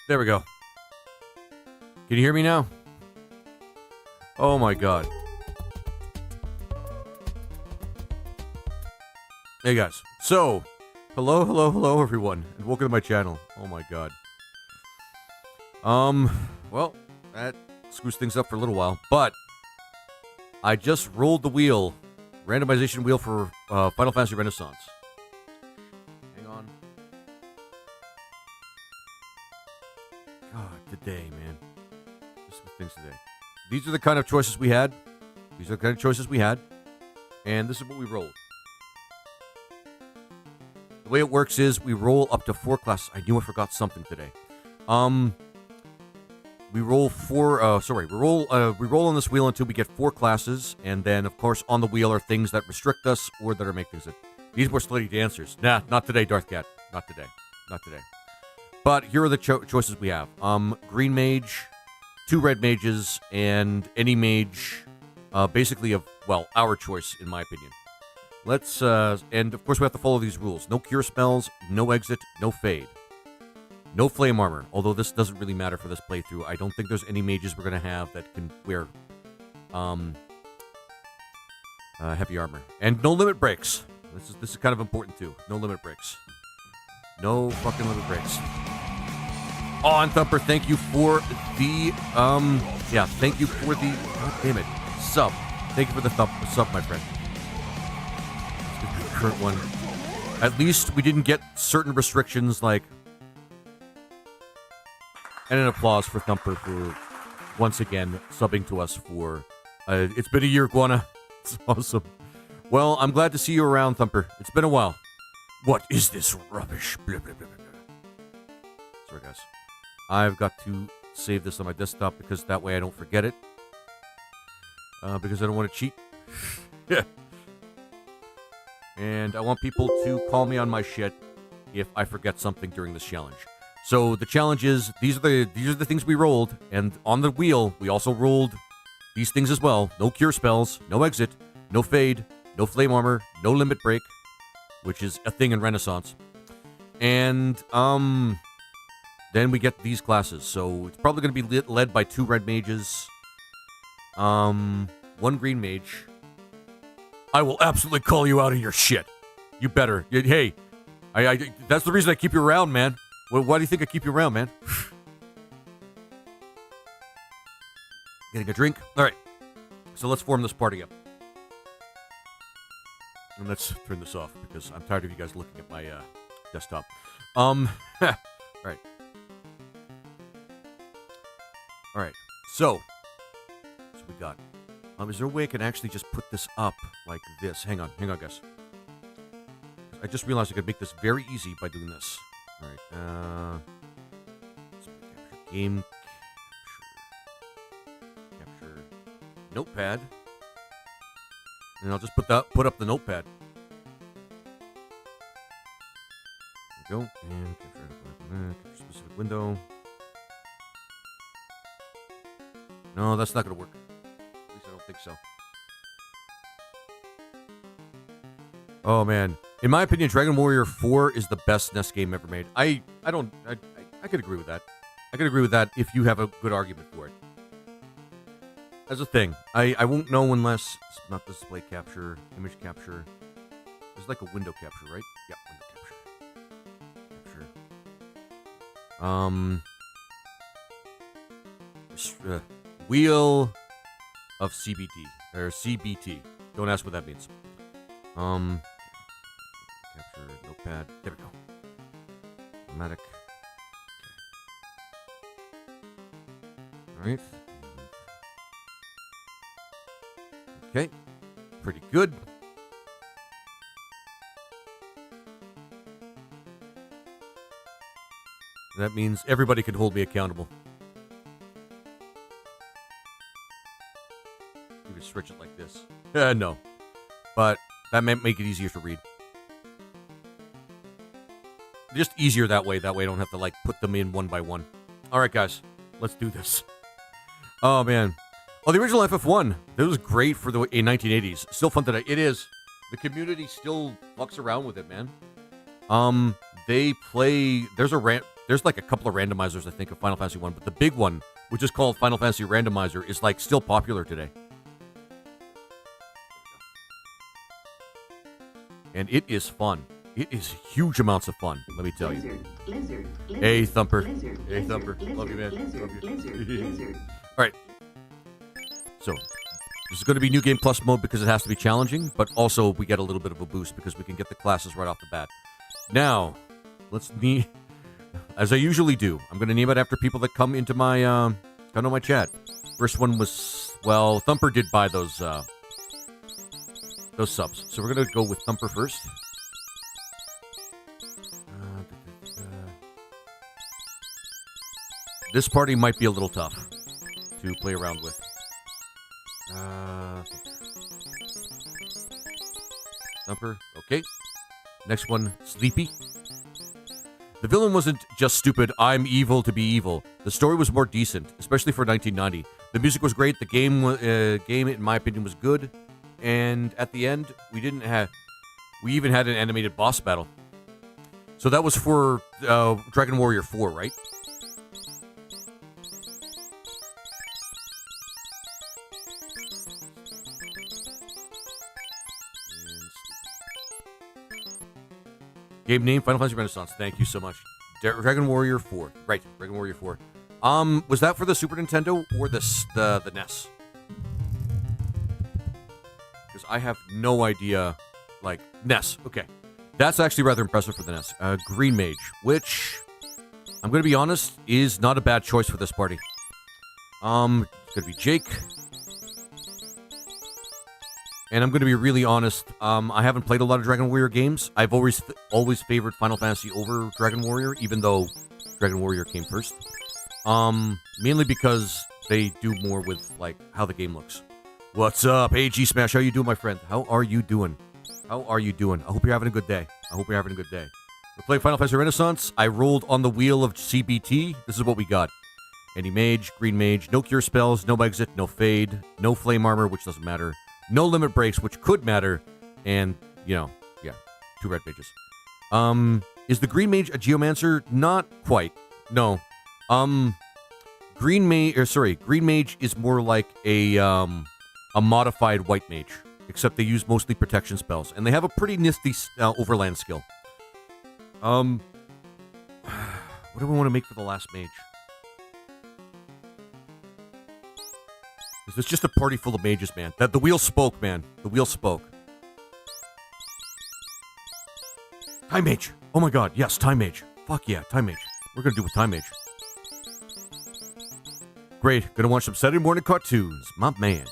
There we go. Can you hear me now? Oh my god. Hey guys. So, hello everyone, and welcome to my channel. Oh my god. Well, that screws things up for a little while, but I just rolled the wheel, randomization wheel for Final Fantasy Renaissance. Hang on. God, today, man. Just some things today. These are the kind of choices we had. And this is what we rolled. The way it works is we roll up to 4 classes. I knew I forgot something today. We roll 4, we roll on this wheel until we get 4 classes, and then, of course, on the wheel are things that restrict us or that are make things that... These were slutty dancers. Nah, not today, Darth Cat. Not today. But here are the choices we have. Green mage, 2 red mages, and any mage, basically of, well, our choice, in my opinion. Let's, and of course we have to follow these rules. No cure spells, no exit, no fade. No flame armor, although this doesn't really matter for this playthrough. I don't think there's any mages we're going to have that can wear heavy armor. And no limit breaks. This is kind of important too. No limit breaks. No fucking limit breaks. Oh, and Thumper, thank you for the thank you for the god damn it sub. Thank you for the sub, my friend. The current one. At least we didn't get certain restrictions like. And an applause for Thumper for once again subbing to us for. It's been a year, Guana. It's awesome. Well, I'm glad to see you around, Thumper. It's been a while. What is this rubbish? Blah, blah, blah, blah. Sorry, guys. I've got to save this on my desktop because that way I don't forget it. Because I don't want to cheat. Yeah. And I want people to call me on my shit if I forget something during this challenge. So the challenge is these are the things we rolled, and on the wheel we also rolled these things as well. No cure spells, no exit, no fade, no flame armor, no limit break, which is a thing in Renaissance. And then we get these classes. So it's probably going to be led by 2 red mages, 1 green mage. I will absolutely call you out of your shit. You better. Hey, I that's the reason I keep you around, man. Why do you think I keep you around, man? Getting a drink. All right. So let's form this party up. And let's turn this off because I'm tired of you guys looking at my desktop. All right. All right. So we got. Is there a way I can actually just put this up like this? Hang on, guys. I just realized I could make this very easy by doing this. All right. Game capture notepad, and I'll just put up the notepad. There we go. And capture specific window. No, that's not gonna work. At least I don't think so. Oh man, in my opinion, Dragon Warrior 4 is the best NES game ever made. I could agree with that. I could agree with that if you have a good argument for it. As a thing, I won't know unless it's not display capture, image capture. There's like a window capture, right? Yeah, window capture. Wheel of CBT or CBT. Don't ask what that means. Capture notepad. There we go. Automatic. All right. Okay. Pretty good. That means everybody can hold me accountable. You can stretch it like this. No. But that might make it easier to read. Just easier that way. That way I don't have to, like, put them in one by one. All right, guys. Let's do this. Oh, man. Oh, the original FF1. That was great for the 1980s. Still fun today. It is. The community still fucks around with it, man. They play... There's like a couple of randomizers, I think, of Final Fantasy 1. But the big one, which is called Final Fantasy Randomizer, is, like, still popular today. And it is fun. It is huge amounts of fun, let me tell you. Lizard, hey, Thumper. Hey, Thumper. Love you, man. Love you. All right. So, this is going to be New Game Plus mode because it has to be challenging, but also we get a little bit of a boost because we can get the classes right off the bat. Now, let's name, as I usually do, I'm going to name it after people that come into my, chat. First one was, well, Thumper did buy those subs. So we're going to go with Thumper first. This party might be a little tough to play around with. Thumper, okay. Next one, Sleepy. The villain wasn't just stupid, I'm evil to be evil. The story was more decent, especially for 1990. The music was great, the game, in my opinion, was good. And at the end, we even had an animated boss battle. So that was for Dragon Warrior 4, right? Game name, Final Fantasy Renaissance. Thank you so much. Dragon Warrior 4. Right, Dragon Warrior 4. Was that for the Super Nintendo or the NES? Because I have no idea. Like, NES. Okay. That's actually rather impressive for the NES. Green Mage, which, I'm going to be honest, is not a bad choice for this party. It's going to be Jake. And I'm going to be really honest, I haven't played a lot of Dragon Warrior games. I've always favored Final Fantasy over Dragon Warrior, even though Dragon Warrior came first. Mainly because they do more with, like, how the game looks. What's up? Hey, G-Smash, how you doing, my friend? How are you doing? How are you doing? I hope you're having a good day. We're playing Final Fantasy Renaissance. I rolled on the wheel of CBT. This is what we got. Any Mage, Green Mage, no Cure Spells, no Exit, no Fade, no Flame Armor, which doesn't matter. No limit breaks, which could matter, and, you know, yeah, 2 red mages. Is the Green Mage a Geomancer? Not quite. No. Green Mage is more like a modified White Mage, except they use mostly protection spells, and they have a pretty nifty overland skill. What do we want to make for the last mage? Is this just a party full of mages, man? The wheel spoke, man. The wheel spoke. Time Mage. Oh my god, yes, Time Mage. Fuck yeah, Time Mage. We're gonna do with Time Mage. Great, gonna watch some Saturday morning cartoons. My man.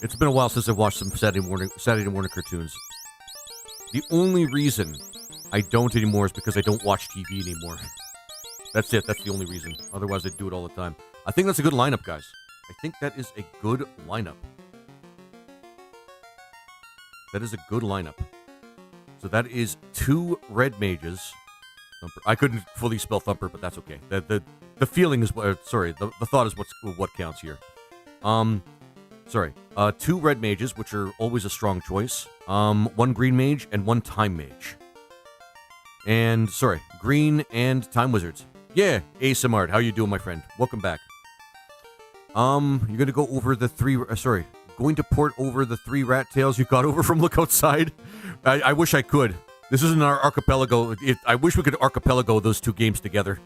It's been a while since I've watched some Saturday morning cartoons. The only reason I don't anymore is because I don't watch TV anymore. That's it, that's the only reason. Otherwise, I'd do it all the time. I think that's a good lineup, guys. I think that is a good lineup. That is a good lineup. So that is 2 red mages. Thumper. I couldn't fully spell Thumper, but that's okay. The feeling is what. Sorry, the thought is what counts here. 2 red mages, which are always a strong choice. 1 green mage and 1 time mage. And green and time wizards. Yeah, Asamard, how you doing, my friend? Welcome back. You're gonna go over the 3. Going to port over the 3 rat tails you got over from Look Outside. I wish I could. This isn't our archipelago. I wish we could archipelago those 2 games together.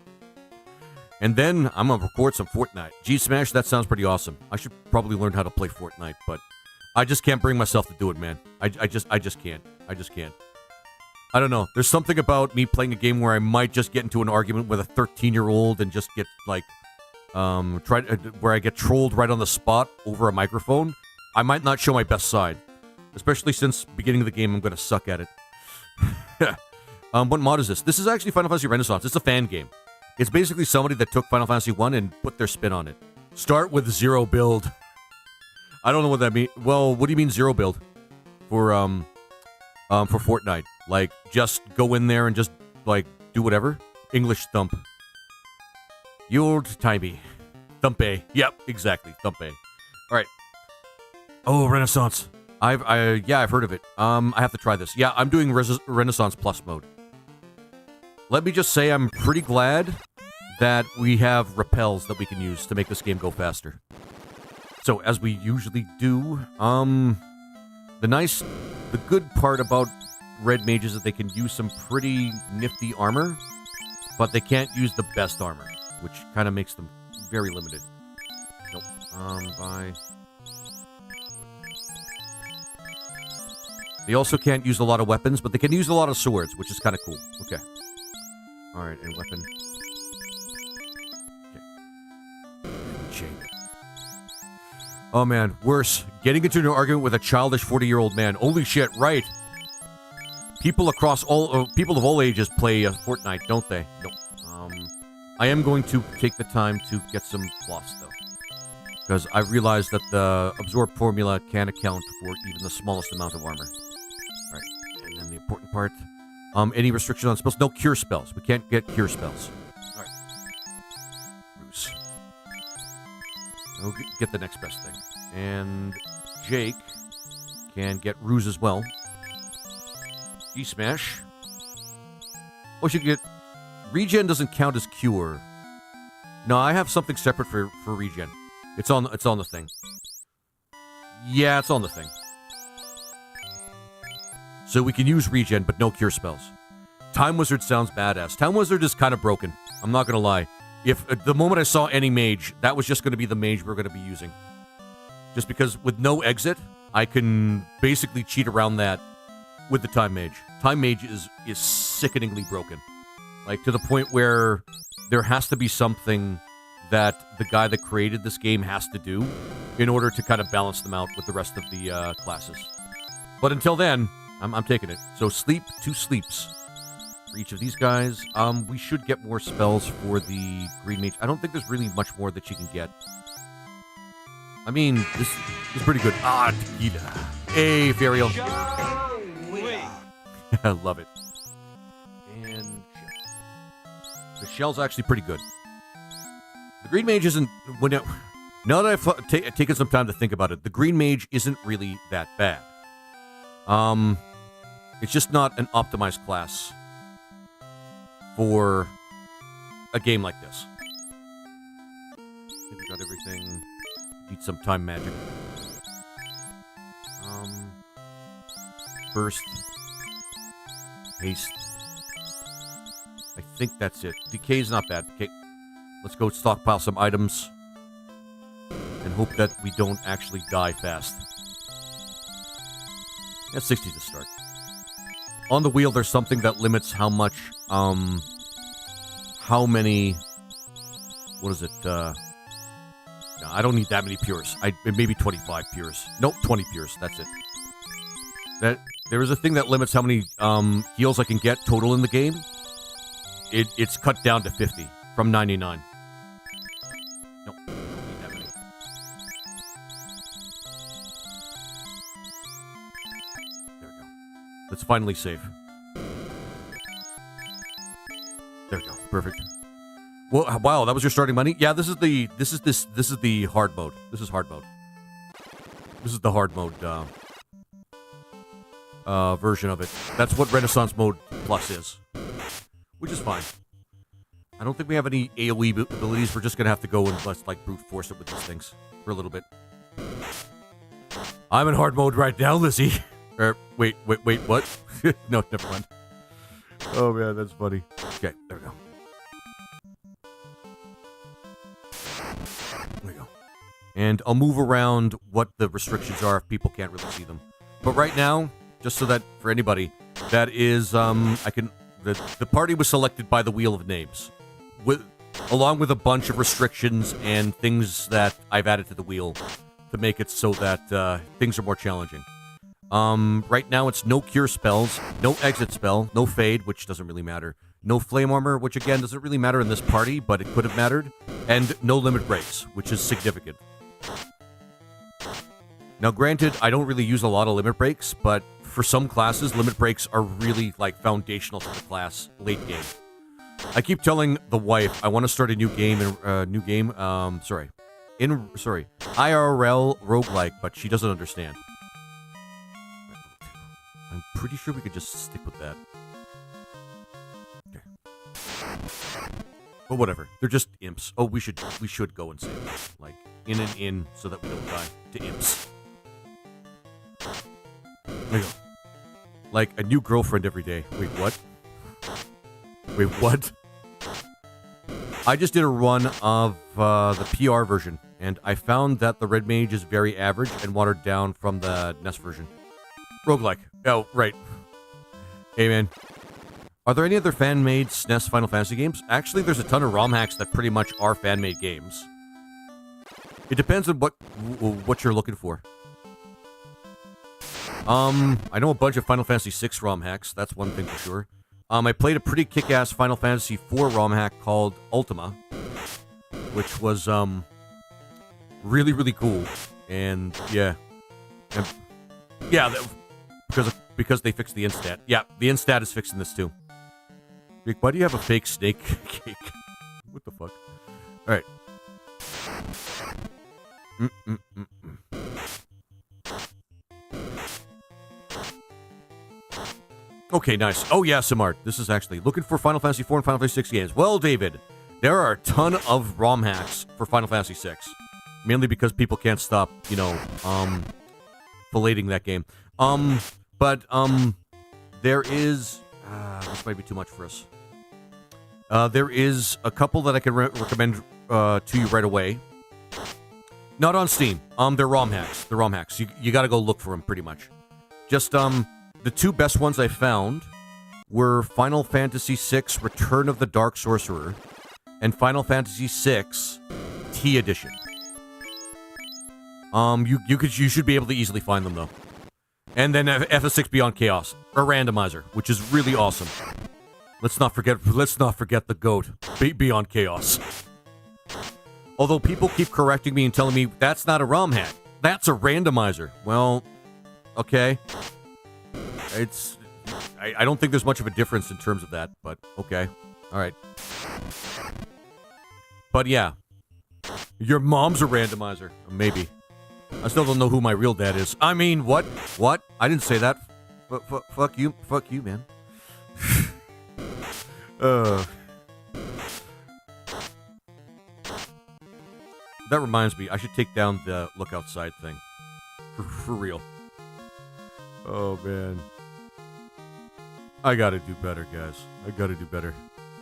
And then I'm gonna record some Fortnite. G-Smash, that sounds pretty awesome. I should probably learn how to play Fortnite, but I just can't bring myself to do it, man. I just can't. I just can't. I don't know. There's something about me playing a game where I might just get into an argument with a 13-year-old and just get, like, where I get trolled right on the spot over a microphone. I might not show my best side. Especially since beginning of the game, I'm going to suck at it. What mod is this? This is actually Final Fantasy Renaissance. It's a fan game. It's basically somebody that took Final Fantasy 1 and put their spin on it. Start with 0 build. I don't know what that means. Well, what do you mean 0 build? For Fortnite. Like, just go in there and just, like, do whatever? English thump. You old timey. Thumpe. Yep, exactly. Thumpe. Alright. Oh, Renaissance. I've heard of it. I have to try this. Yeah, I'm doing Renaissance Plus mode. Let me just say I'm pretty glad that we have repels that we can use to make this game go faster. So, as we usually do, the good part about red mages is that they can use some pretty nifty armor, but they can't use the best armor, which kind of makes them very limited. Nope. Bye. They also can't use a lot of weapons, but they can use a lot of swords, which is kind of cool. Okay. Alright, and weapon. Okay. Chain. Oh man, worse. Getting into an argument with a childish 40-year-old man. Holy shit, right. People of all ages play Fortnite, don't they? Nope. I am going to take the time to get some floss, though. Because I realized that the absorb formula can account for even the smallest amount of armor. Alright, and then the important part. Any restriction on spells? No cure spells. We can't get cure spells. Alright. Bruce. We'll get the next best thing. And Jake can get Ruse as well. G-Smash. Oh, she can get... Regen doesn't count as cure. No, I have something separate for regen. It's on the thing. Yeah, it's on the thing. So we can use regen, but no cure spells. Time Wizard sounds badass. Time Wizard is kind of broken. I'm not going to lie. If the moment I saw any mage, that was just going to be the mage we're going to be using. Just because with no exit, I can basically cheat around that with the Time Mage. Time Mage is sickeningly broken. Like, to the point where there has to be something that the guy that created this game has to do in order to kind of balance them out with the rest of the classes. But until then, I'm taking it. So sleep, 2 sleeps for each of these guys. We should get more spells for the Green Mage. I don't think there's really much more that she can get. I mean, this is pretty good. Ah, tequila. Hey, Ferial. I love it. And the shell's actually pretty good. The Green Mage isn't... Now that I've taken some time to think about it, the Green Mage isn't really that bad. It's just not an optimized class for a game like this. I think we got everything. Need some time magic. Burst. Haste. I think that's it. Decay's not bad. Okay. Let's go stockpile some items. And hope that we don't actually die fast. That's 60 to start. On the wheel, there's something that limits how much, how many, what is it, no, I don't need that many pures. Maybe 25 pures. Nope, 20 pures, that's it. There is a thing that limits how many, heals I can get total in the game. It's cut down to 50 from 99. Nope, don't need that many. There we go. Let's finally save. There we go. Perfect. Well, wow, that was your starting money? Yeah, this is the hard mode. This is hard mode. This is the hard mode version of it. That's what Renaissance Mode Plus is. Which is fine. I don't think we have any AoE abilities. We're just gonna have to go and let's like brute force it with these things for a little bit. I'm in hard mode right now, Lizzie. Wait, what? No, never mind. Oh man, that's funny. Okay, there we go. There we go. And I'll move around what the restrictions are if people can't really see them. But right now, just so that for anybody, that is the party was selected by the Wheel of Names, along with a bunch of restrictions and things that I've added to the wheel to make it so that things are more challenging. Right now it's no cure spells, no exit spell, no fade, which doesn't really matter, no flame armor, which again doesn't really matter in this party, but it could have mattered, and no limit breaks, which is significant. Now granted, I don't really use a lot of limit breaks, but for some classes, limit breaks are really like foundational to the class late game. I keep telling the wife I want to start a new game, IRL roguelike, but she doesn't understand. I'm pretty sure we could just stick with that. Okay. But whatever. They're just imps. Oh, we should go and save them. Like, in and in so that we don't die to imps. There you go. Like, a new girlfriend every day. Wait, what? Wait, what? I just did a run of the PR version, and I found that the Red Mage is very average and watered down from the NES version. Roguelike. Oh, right. Hey, man. Are there any other fan-made SNES Final Fantasy games? Actually, there's a ton of ROM hacks that pretty much are fan-made games. It depends on what you're looking for. I know a bunch of Final Fantasy VI ROM hacks. That's one thing for sure. I played a pretty kick-ass Final Fantasy IV ROM hack called Ultima, which was, really, really cool. And, yeah. Because they fixed the instat. Yeah, the instat is fixing this too. Rick, why do you have a fake snake cake? What the fuck? Alright. Okay, nice. Oh yeah, Samart. This is actually looking for Final Fantasy IV and Final Fantasy VI games. Well, David, there are a ton of ROM hacks for Final Fantasy VI. Mainly because people can't stop, filleting that game. But there is... This might be too much for us. There is a couple that I can recommend to you right away. Not on Steam. They're ROM hacks. They're ROM hacks. You got to go look for them, pretty much. Just the two best ones I found were Final Fantasy VI: Return of the Dark Sorcerer and Final Fantasy VI T Edition. You should be able to easily find them though. And then FF6 Beyond Chaos, a randomizer, which is really awesome. Let's not forget the GOAT, Beyond Chaos. Although people keep correcting me and telling me that's not a ROM hack, that's a randomizer. Well, okay. I don't think there's much of a difference in terms of that, but okay. All right. But yeah, your mom's a randomizer, maybe. I still don't know who my real dad is. I mean, what? What? I didn't say that. Fuck you, man. That reminds me, I should take down the look outside thing. For real. Oh, man. I gotta do better, guys. I gotta do better.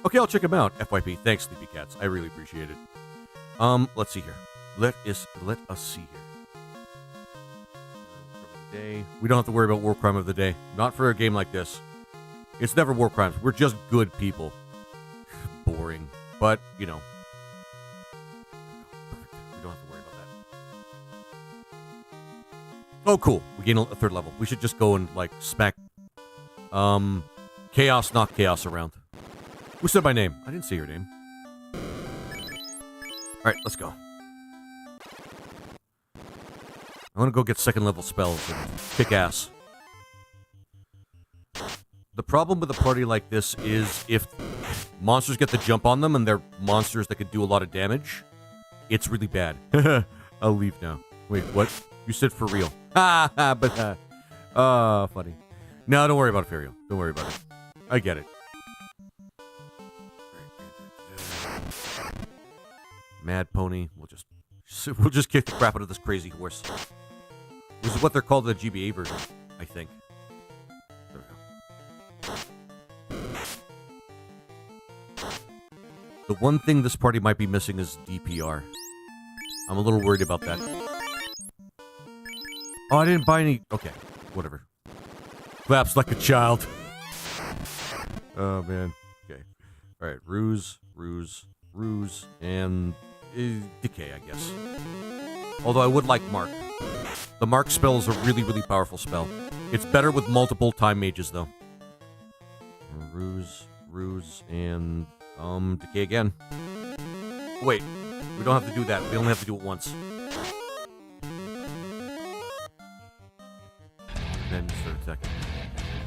Okay, I'll check them out. FYP. Thanks, Sleepy Cats. I really appreciate it. Let's see here. Let us see here. Day. We don't have to worry about War Crime of the Day. Not for a game like this. It's never War Crimes. We're just good people. Boring. But, you know. We don't have to worry about that. Oh, cool. We gain a third level. We should just go and, like, smack... Chaos, knock Chaos around. Who said my name? I didn't say your name. Alright, let's go. I want to go get second level spells and kick ass. The problem with a party like this is if monsters get the jump on them and they're monsters that could do a lot of damage, it's really bad. I'll leave now. Wait, what? You said for real. But funny. No, don't worry about it, for real. Don't worry about it. I get it. Mad Pony. We'll just kick the crap out of this crazy horse. This is what they're called in the GBA version, I think. There we go. The one thing this party might be missing is DPR. I'm a little worried about that. Oh, I didn't buy any... Okay, whatever. Claps like a child. Oh, man. Okay. Alright, Ruse, and... Decay, I guess. Although I would like Mark. The Mark spell is a really, really powerful spell. It's better with multiple time mages, though. Ruse, and... Decay again. Wait, we don't have to do that. We only have to do it once. Then start attacking.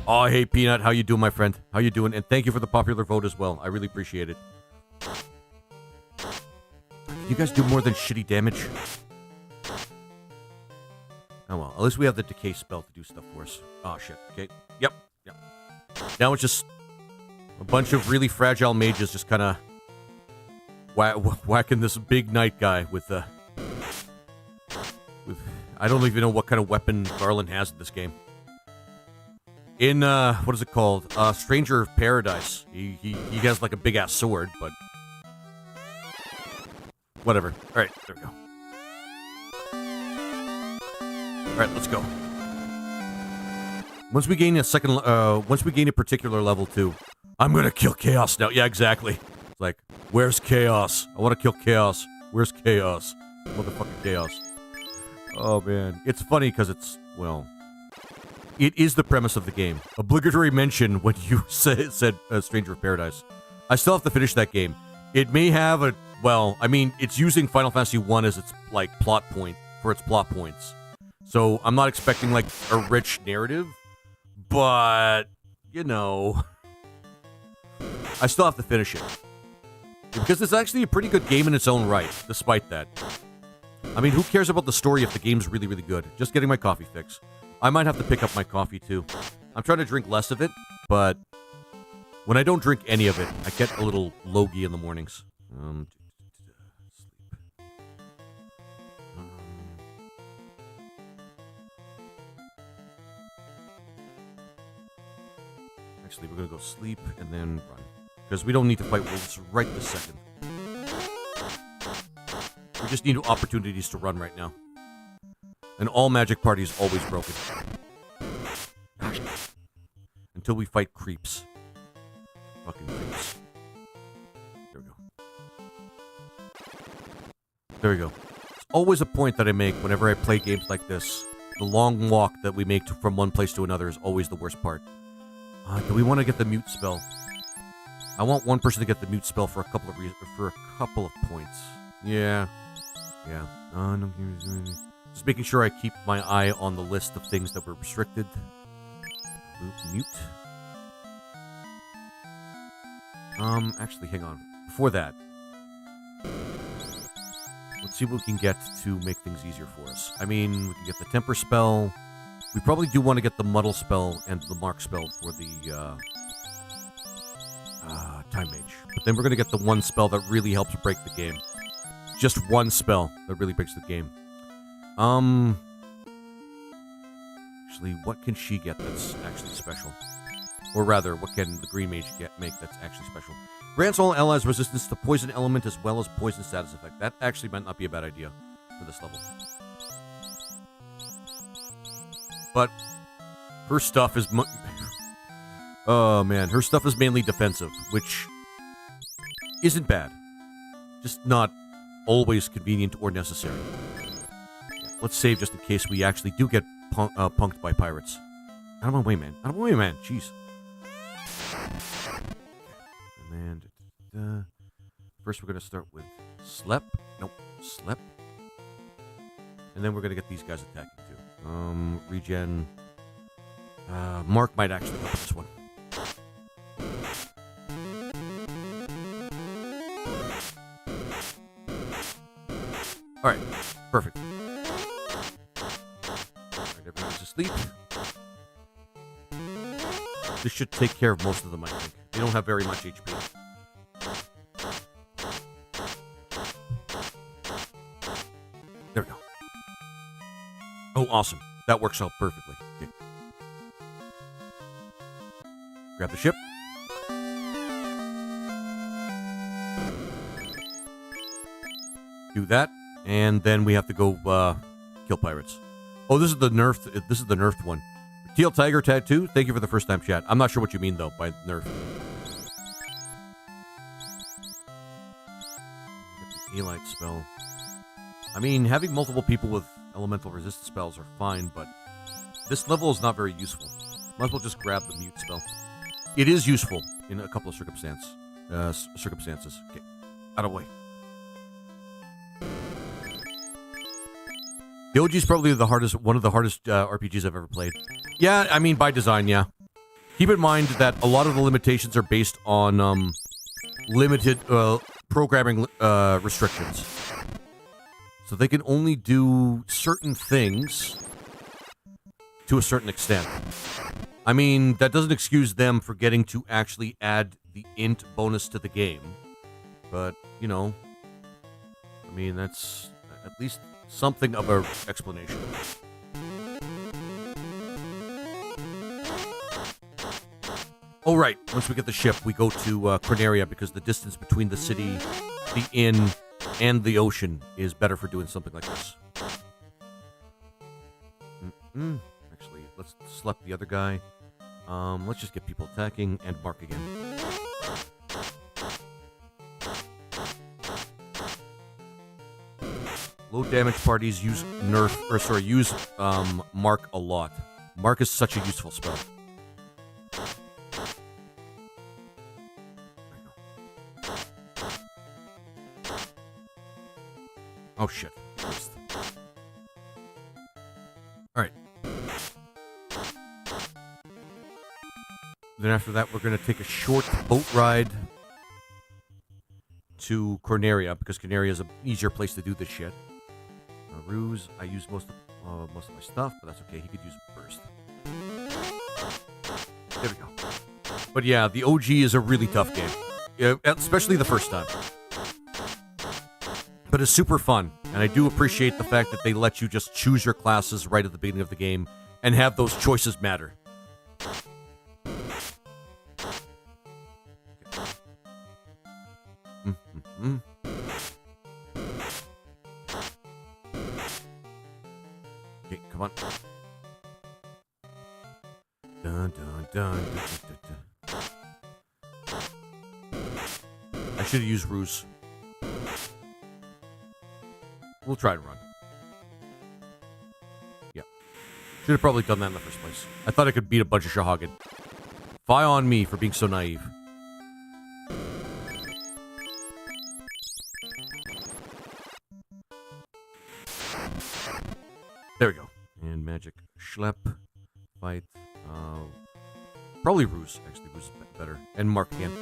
Oh, hey, Peanut. How you doing, my friend? How you doing? And thank you for the popular vote as well. I really appreciate it. You guys do more than shitty damage? Oh, well. At least we have the Decay spell to do stuff for us. Oh, shit. Okay. Yep. Now it's just a bunch of really fragile mages just kind of whacking this big knight guy with I don't even know what kind of weapon Garland has in this game. In, what is it called? Stranger of Paradise. He has like a big-ass sword, but... Whatever. Alright, there we go. Alright, let's go. Once we gain a particular level 2, I'm gonna kill Chaos now. Yeah, exactly. It's like, where's Chaos? I want to kill Chaos. Where's Chaos? Motherfucking Chaos. Oh, man. It's funny because it's, well... It is the premise of the game. Obligatory mention when you said Stranger of Paradise. I still have to finish that game. It may have a... Well, I mean, it's using Final Fantasy 1 as its, like, plot point for its plot points. So, I'm not expecting, like, a rich narrative. But, you know... I still have to finish it. Because it's actually a pretty good game in its own right, despite that. I mean, who cares about the story if the game's really, really good? Just getting my coffee fix. I might have to pick up my coffee, too. I'm trying to drink less of it, but... When I don't drink any of it, I get a little logy in the mornings. Sleep. Actually, we're going to go sleep and then run. Because we don't need to fight wolves right this second. We just need opportunities to run right now. And all Magic Party is always broken. Gosh. Until we fight creeps. Fucking creeps. There we go. There we go. It's always a point that I make whenever I play games like this. The long walk that we make from one place to another is always the worst part. Do we want to get the mute spell? I want one person to get the mute spell for a couple of points. Yeah. Yeah. No, just making sure I keep my eye on the list of things that were restricted. Mute. Actually, hang on. Before that, let's see what we can get to make things easier for us. I mean, we can get the temper spell. We probably do want to get the muddle spell and the mark spell for the time mage. But then we're going to get the one spell that really helps break the game. Just one spell that really breaks the game. Actually, what can she get that's actually special? Or rather, what can the green mage make that's actually special? Grants all allies resistance to poison element as well as poison status effect. That actually might not be a bad idea for this level. But her stuff is... oh, man. Her stuff is mainly defensive, which isn't bad. Just not always convenient or necessary. Yeah, let's save just in case we actually do get punked by pirates. Out of my way, man. Out of my way, man. Jeez. And then... first, we're going to start with Slep. Nope. Slep. And then we're going to get these guys attacking, too. Regen. Mark might actually help this one. Alright, perfect. Alright, everyone's asleep. This should take care of most of them, I think. They don't have very much HP. There we go. Oh, awesome. That works out perfectly. Okay. Grab the ship. Do that. And then we have to go kill pirates. Oh, this is the nerfed. This is the nerfed one. Teal Tiger Tattoo. Thank you for the first time chat. I'm not sure what you mean though by nerf. Get the Elite spell. I mean, having multiple people with elemental resistance spells are fine, but this level is not very useful. Might as well just grab the mute spell. It is useful in a couple of circumstances. Okay, out of the way. The OG is probably one of the hardest RPGs I've ever played. Yeah, I mean, by design, yeah. Keep in mind that a lot of the limitations are based on limited programming restrictions. So they can only do certain things to a certain extent. I mean, that doesn't excuse them for getting to actually add the int bonus to the game. But, you know, I mean, that's at least something of an explanation. Oh, right. Once we get the ship, we go to Corneria because the distance between the city, the inn, and the ocean is better for doing something like this. Actually, let's slap the other guy. Let's just get people attacking and mark again. Low damage parties use mark a lot. Mark is such a useful spell. Oh shit. Alright. Then after that, we're going to take a short boat ride to Corneria, because Corneria is an easier place to do this shit. Ruse, I use most of my stuff, but that's okay. He could use burst. There we go. But yeah, the OG is a really tough game, especially the first time. But it's super fun, and I do appreciate the fact that they let you just choose your classes right at the beginning of the game and have those choices matter. Dun, dun, dun, dun, dun, dun. I should have used Ruse. We'll try and run. Yeah. Should have probably done that in the first place. I thought I could beat a bunch of Shahagin. Fie on me for being so naive. There we go. And magic. Schlep. Fight. Probably Ruse. Actually, Ruse is better. And Mark again.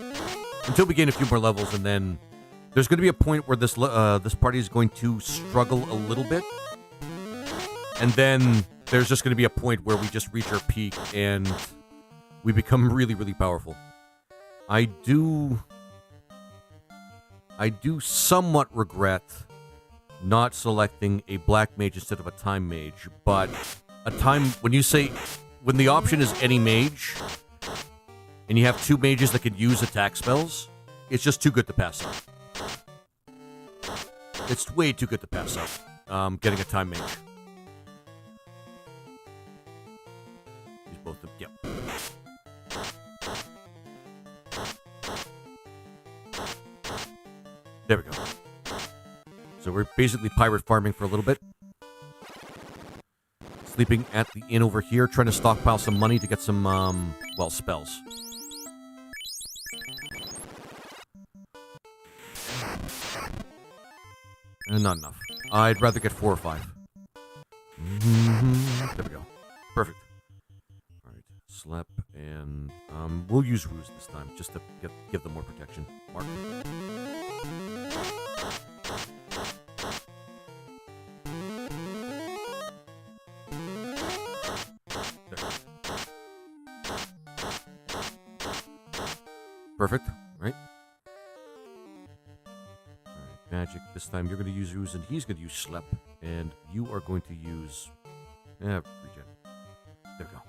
Until we gain a few more levels, and then there's going to be a point where this party is going to struggle a little bit. And then there's just going to be a point where we just reach our peak and we become really, really powerful. I do somewhat regret not selecting a black mage instead of a time mage, but when the option is any mage, and you have two mages that can use attack spells, it's just too good to pass up. It's way too good to pass up, getting a time mage. Use both of them, yep. There we go. So we're basically pirate farming for a little bit. Sleeping at the inn over here, trying to stockpile some money to get some, spells. Not enough. I'd rather get 4 or 5. There we go. Perfect. Alright, Slep, and we'll use Ruse this time, just to give them more protection. Mark. Perfect, right? Alright, magic. This time you're going to use Ruse and he's going to use Schlep. And you are going to use... regen. There we go.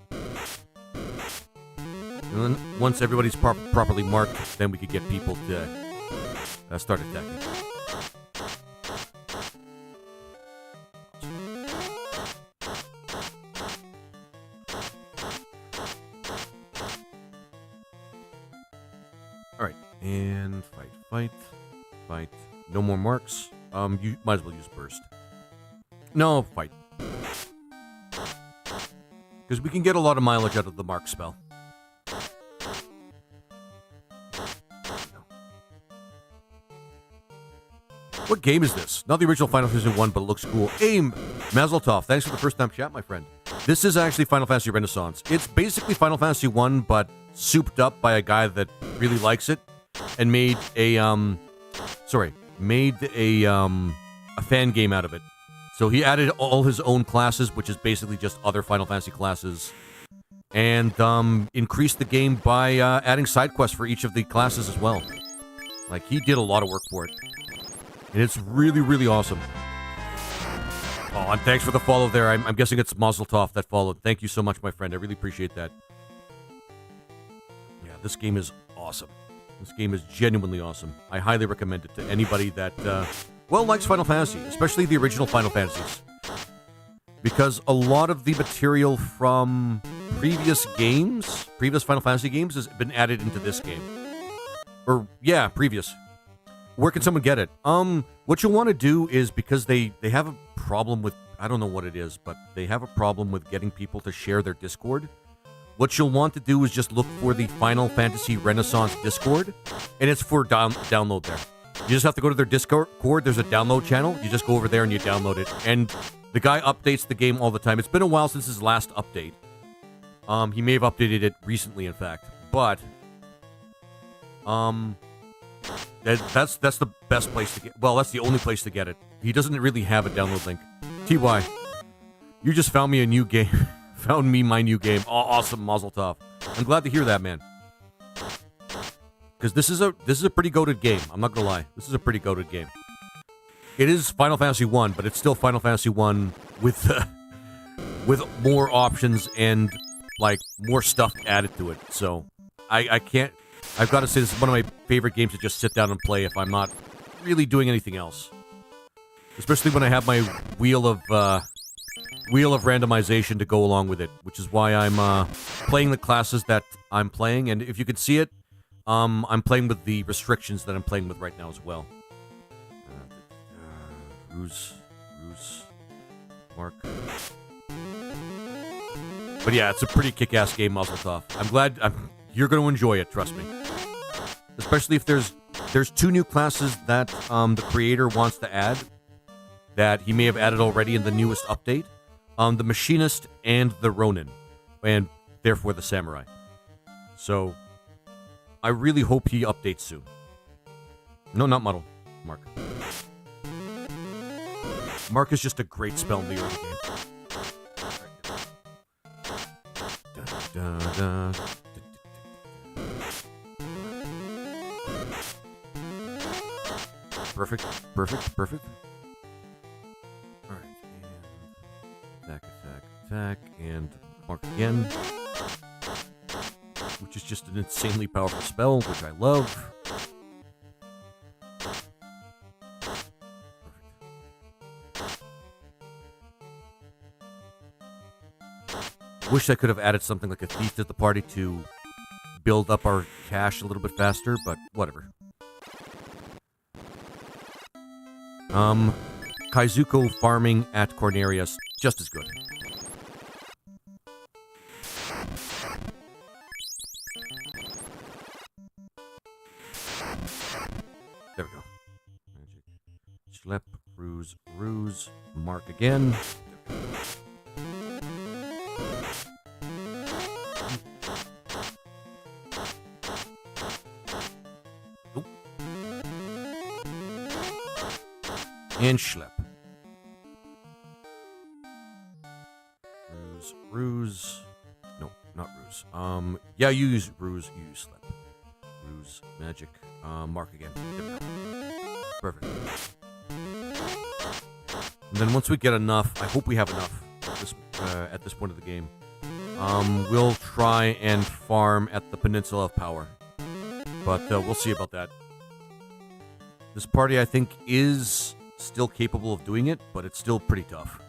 And then once everybody's properly marked, then we could get people to start attacking. Alright, and fight. No more marks. You might as well use burst. No, fight. Because we can get a lot of mileage out of the mark spell. What game is this? Not the original Final Fantasy 1, but it looks cool. Hey, Mazeltov, thanks for the first time chat, my friend. This is actually Final Fantasy Renaissance. It's basically Final Fantasy 1, but souped up by a guy that really likes it and made a fan game out of it. So he added all his own classes, which is basically just other Final Fantasy classes, and increased the game by adding side quests for each of the classes as well. Like, he did a lot of work for it. And it's really, really awesome. Oh, and thanks for the follow there. I'm guessing it's Mazeltov that followed. Thank you so much, my friend. I really appreciate that. Yeah, this game is awesome. This game is genuinely awesome. I highly recommend it to anybody that, likes Final Fantasy, especially the original Final Fantasies. Because a lot of the material from previous Final Fantasy games, has been added into this game. Previous. Where can someone get it? What you'll want to do is, because they have a problem with, I don't know what it is, but they have a problem with getting people to share their Discord. What you'll want to do is just look for the Final Fantasy Renaissance Discord, and it's for download there. You just have to go to their Discord. There's a download channel. You just go over there and you download it. And the guy updates the game all the time. It's been a while since his last update. He may have updated it recently, in fact. But, that's the best place to get... Well, that's the only place to get it. He doesn't really have a download link. TY, you just found me a new game. Found me my new game. Oh, awesome, Mazel Tov. I'm glad to hear that, man. Because this is a pretty goated game. I'm not gonna lie. This is a pretty goated game. It is Final Fantasy 1, but it's still Final Fantasy 1 with more options and, like, more stuff added to it. So, I can't... I've got to say, this is one of my favorite games to just sit down and play if I'm not really doing anything else. Especially when I have my wheel of wheel of randomization to go along with it, which is why I'm playing the classes that I'm playing. And if you can see it, I'm playing with the restrictions that I'm playing with right now as well. Ruse, Mark. But yeah, it's a pretty kick-ass game, Muzzle Tough. I'm glad you're going to enjoy it, trust me. Especially if there's 2 new classes that the creator wants to add that he may have added already in the newest update. The Machinist and the Ronin, and therefore the Samurai. So, I really hope he updates soon. No, not Muddle. Mark. Mark is just a great spell in the early game. Perfect. Alright, and attack, and Mark again. Which is just an insanely powerful spell, which I love. Wish I could have added something like a thief to the party to build up our cash a little bit faster, but whatever. Kaizuko farming at Cornerius, just as good. There we go. Schlep, ruse, Mark again. And Schlep. Ruse. No, not Ruse. Yeah, you use Ruse, you use Schlep. Ruse, magic. Mark again. Perfect. And then once we get enough, I hope we have enough at this point of the game, we'll try and farm at the Peninsula of Power. But we'll see about that. This party, I think, is still capable of doing it, but it's still pretty tough.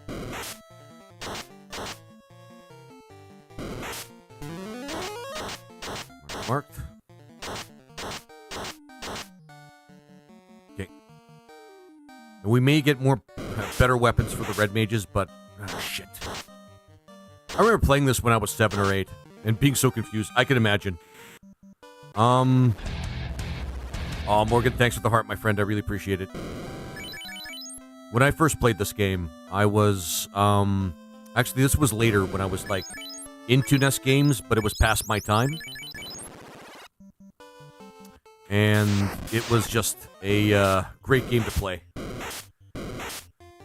Marked. Okay. And we may get better weapons for the red mages, but shit. I remember playing this when I was 7 or 8 and being so confused. I can imagine. Oh, Morgan, thanks for the heart, my friend. I really appreciate it. When I first played this game, I was, actually, this was later when I was, like, into NES games, but it was past my time. And it was just a great game to play.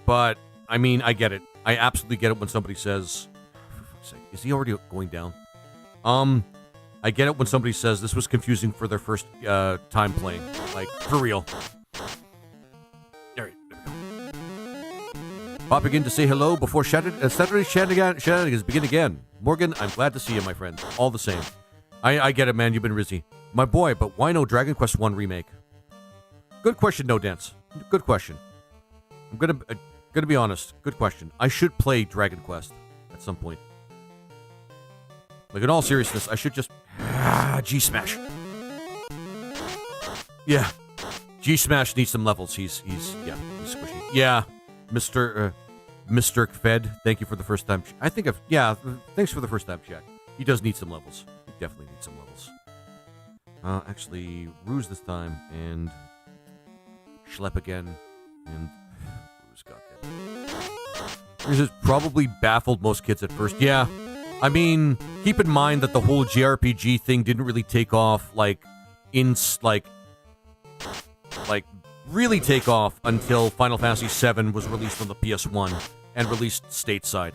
But, I mean, I get it. I absolutely get it when somebody says... For fuck's sake, is he already going down? I get it when somebody says this was confusing for their first time playing. Like, for real. There we go. Popping in to say hello before Saturday shenanigans begin again. Morgan, I'm glad to see you, my friend. All the same. I get it, man. You've been busy. My boy, but why no Dragon Quest 1 remake? Good question, No Dance. Good question. I'm gonna be honest. Good question. I should play Dragon Quest at some point. Like, in all seriousness, I should just... G-Smash. Yeah. G-Smash needs some levels. He's squishy. Yeah. Mr. Fed, thank you for the first time. Thanks for the first time chat. He does need some levels. He definitely needs some levels. Actually, Ruse this time, and Schlep again, and Ruse, goddamn. Ruse has probably baffled most kids at first. Yeah. I mean, keep in mind that the whole JRPG thing didn't really take off, really take off until Final Fantasy VII was released on the PS1 and released stateside.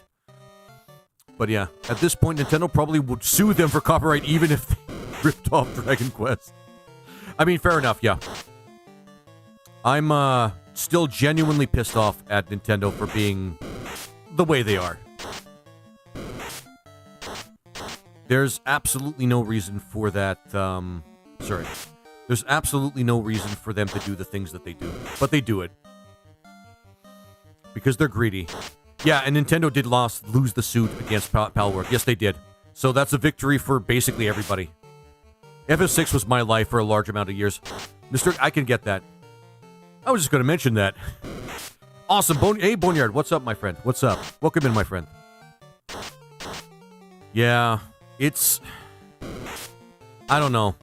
But yeah, at this point, Nintendo probably would sue them for copyright even if they ripped off Dragon Quest. I mean, fair enough, yeah. I'm still genuinely pissed off at Nintendo for being the way they are. There's absolutely no reason for that, There's absolutely no reason for them to do the things that they do. But they do it. Because they're greedy. Yeah, and Nintendo did lose the suit against Palworld. Yes, they did. So that's a victory for basically everybody. FF6 was my life for a large amount of years. Mr. I can get that. I was just going to mention that. Awesome. Hey, Boneyard, what's up, my friend? What's up? Welcome in, my friend. Yeah, it's... I don't know.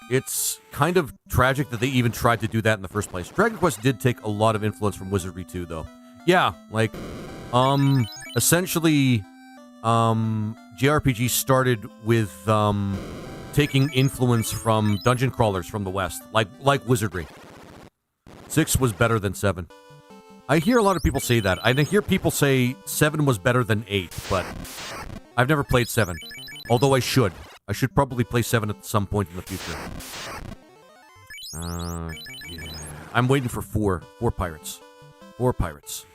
It's kind of tragic that they even tried to do that in the first place. Dragon Quest did take a lot of influence from Wizardry 2, though. Yeah, like, essentially, JRPG started with, taking influence from dungeon crawlers from the West, like Wizardry. 6 was better than 7. I hear a lot of people say that. I hear people say 7 was better than 8, but I've never played 7. Although I should. I should probably play 7 at some point in the future. Yeah. I'm waiting for 4. 4 pirates. 4 pirates.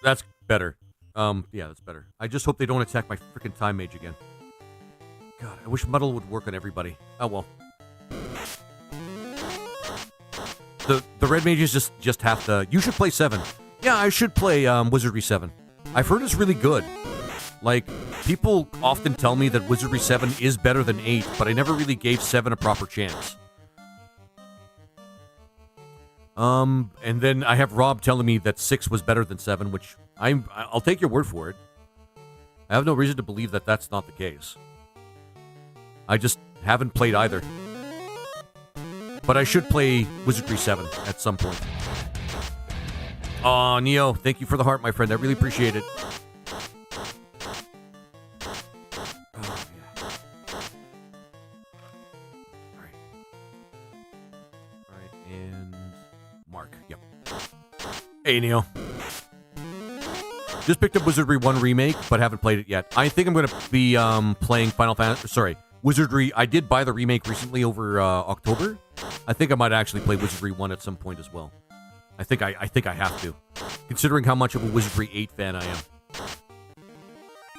That's better. Yeah, that's better. I just hope they don't attack my freaking time mage again. God, I wish Muddle would work on everybody. Oh well. The red mages just have to... You should play 7. Yeah, I should play Wizardry 7. I've heard it's really good. Like, people often tell me that Wizardry 7 is better than 8, but I never really gave 7 a proper chance. And then I have Rob telling me that 6 was better than 7, which I'll take your word for it. I have no reason to believe that that's not the case. I just haven't played either. But I should play Wizardry 7 at some point. Aw, Neo, thank you for the heart, my friend. I really appreciate it. Oh, yeah. Alright, and... Mark, yep. Hey, Neo. Just picked up Wizardry 1 Remake, but haven't played it yet. I think I'm going to be playing Final Fantasy... Sorry, Wizardry... I did buy the remake recently over October. I think I might actually play Wizardry 1 at some point as well. I think I have to, considering how much of a Wizardry 8 fan I am.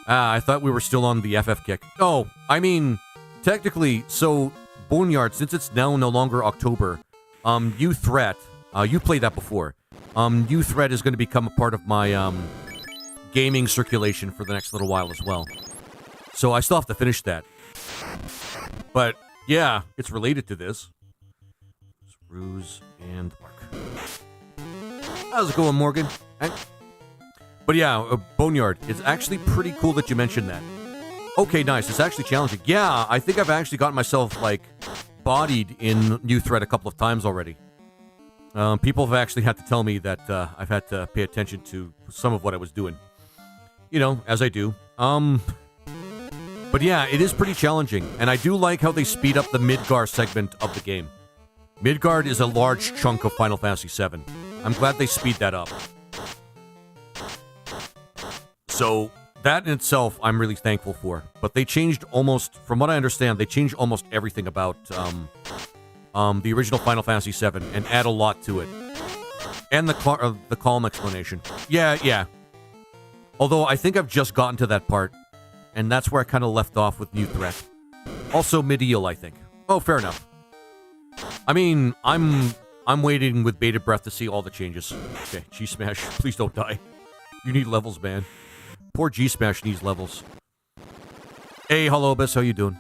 I thought we were still on the FF kick. Oh, I mean, technically, so Boneyard, since it's now no longer October, Youth Threat, you played that before. Youth Threat is going to become a part of my gaming circulation for the next little while as well. So I still have to finish that. But yeah, it's related to this. Ruse and Mark. How's it going, Morgan? But yeah, Boneyard, it's actually pretty cool that you mentioned that. Okay, nice. It's actually challenging. Yeah, I think I've actually gotten myself, like, bodied in Youth Threat a couple of times already. People have actually had to tell me that I've had to pay attention to some of what I was doing. You know, as I do. But yeah, it is pretty challenging, and I do like how they speed up the Midgar segment of the game. Midgard is a large chunk of Final Fantasy VII. I'm glad they speed that up. So, that in itself, I'm really thankful for. But they changed almost, from what I understand, they changed almost everything about the original Final Fantasy VII and add a lot to it. And the calm explanation. Yeah. Although, I think I've just gotten to that part. And that's where I kind of left off with New Threat. Also, Medial, I think. Oh, fair enough. I mean, I'm waiting with bated breath to see all the changes. Okay, G-Smash, please don't die. You need levels, man. Poor G-Smash needs levels. Hey, hello, Abyss, how you doing?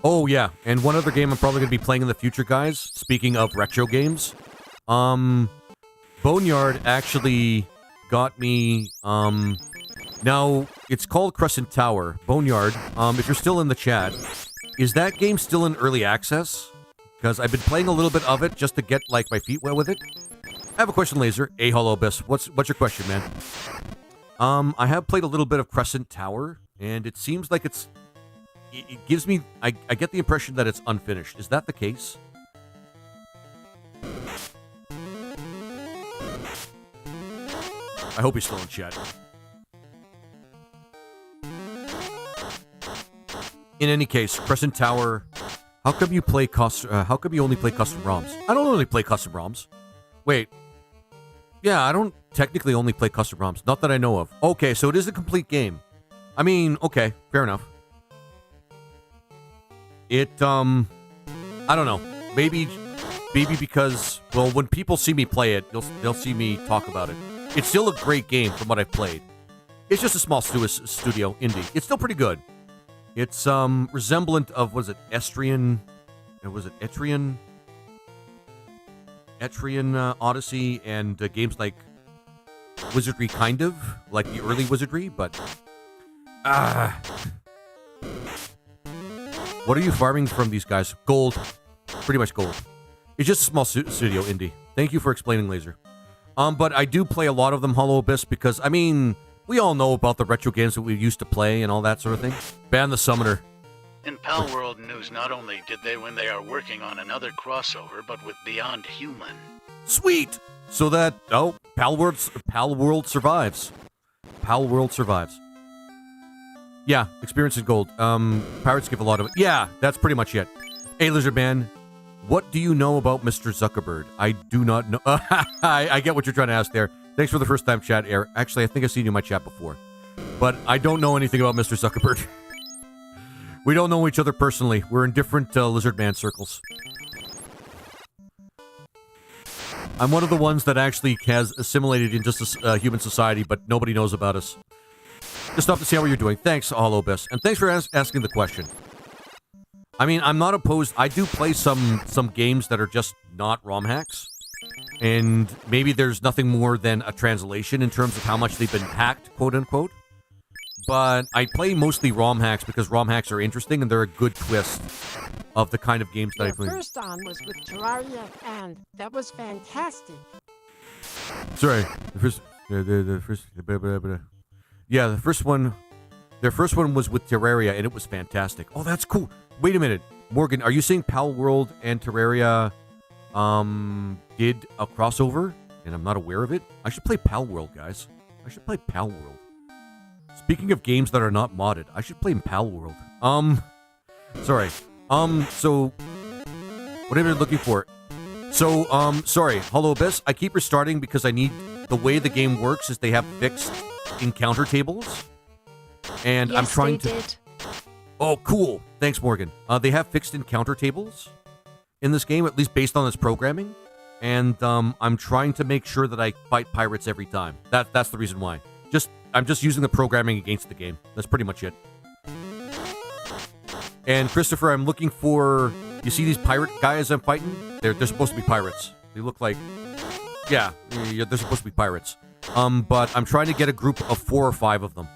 Oh, yeah, and one other game I'm probably going to be playing in the future, guys. Speaking of retro games. Boneyard actually got me, now, it's called Crescent Tower. Boneyard, if you're still in the chat, is that game still in early access? Because I've been playing a little bit of it just to get, like, my feet wet with it. I have a question, Laser. Hey, hello, Abyss. What's your question, man? I have played a little bit of Crescent Tower, and it seems like it gives me... I get the impression that it's unfinished. Is that the case? I hope he's still in chat. In any case, Crescent Tower. How come you play how come you only play custom ROMs? I don't only play custom ROMs. Wait. Yeah, I don't technically only play custom ROMs. Not that I know of. Okay, so it is a complete game. I mean, okay, fair enough. I don't know. Maybe because, well, when people see me play it, they'll see me talk about it. It's still a great game from what I've played. It's just a small studio indie. It's still pretty good. It's resemblant of, was it Etrian? Was it Etrian? Etrian Odyssey and games like Wizardry, kind of like the early Wizardry, but what are you farming from these guys? Gold, pretty much gold. It's just a small studio indie. Thank you for explaining, Laser. But I do play a lot of them, Hollow Abyss, because I mean, we all know about the retro games that we used to play and all that sort of thing. Ban the Summoner. In Palworld News, not only did they win, they are working on another crossover, but with Beyond Human. Sweet! So that, Palworld survives. Palworld survives. Yeah, experience in gold. Pirates give a lot of it. Yeah, that's pretty much it. Hey, Lizard Man, what do you know about Mr. Zuckerberg? I do not know. I get what you're trying to ask there. Thanks for the first time chat, Eric. Actually, I think I've seen you in my chat before. But I don't know anything about Mr. Zuckerberg. We don't know each other personally. We're in different Lizard Man circles. I'm one of the ones that actually has assimilated into human society, but nobody knows about us. Just stop to see how you're doing. Thanks, Hollow Abyss. And thanks for asking the question. I mean, I'm not opposed. I do play some games that are just not ROM hacks. And maybe there's nothing more than a translation in terms of how much they've been hacked, quote-unquote. But I play mostly ROM hacks because ROM hacks are interesting and they're a good twist of the kind of games that I play. The first on was with Terraria, and that was fantastic. Sorry, yeah, the first one. Their first one was with Terraria, and it was fantastic. Oh, that's cool. Wait a minute, Morgan, are you saying Palworld and Terraria did a crossover, and I'm not aware of it? I should play Palworld, guys. I should play Palworld. Speaking of games that are not modded, I should play Palworld. Sorry. So, what have I been looking for? So, sorry, Hollow Abyss, I keep restarting because I need, the way the game works is they have fixed encounter tables. And yes, I'm trying they to... did. Oh, cool. Thanks, Morgan. They have fixed encounter tables in this game, at least based on its programming. And, I'm trying to make sure that I fight pirates every time. That's the reason why. I'm just using the programming against the game. That's pretty much it. And Christopher, I'm looking for... You see these pirate guys I'm fighting? They're supposed to be pirates. They look like... Yeah, they're supposed to be pirates. But I'm trying to get a group of 4 or 5 of them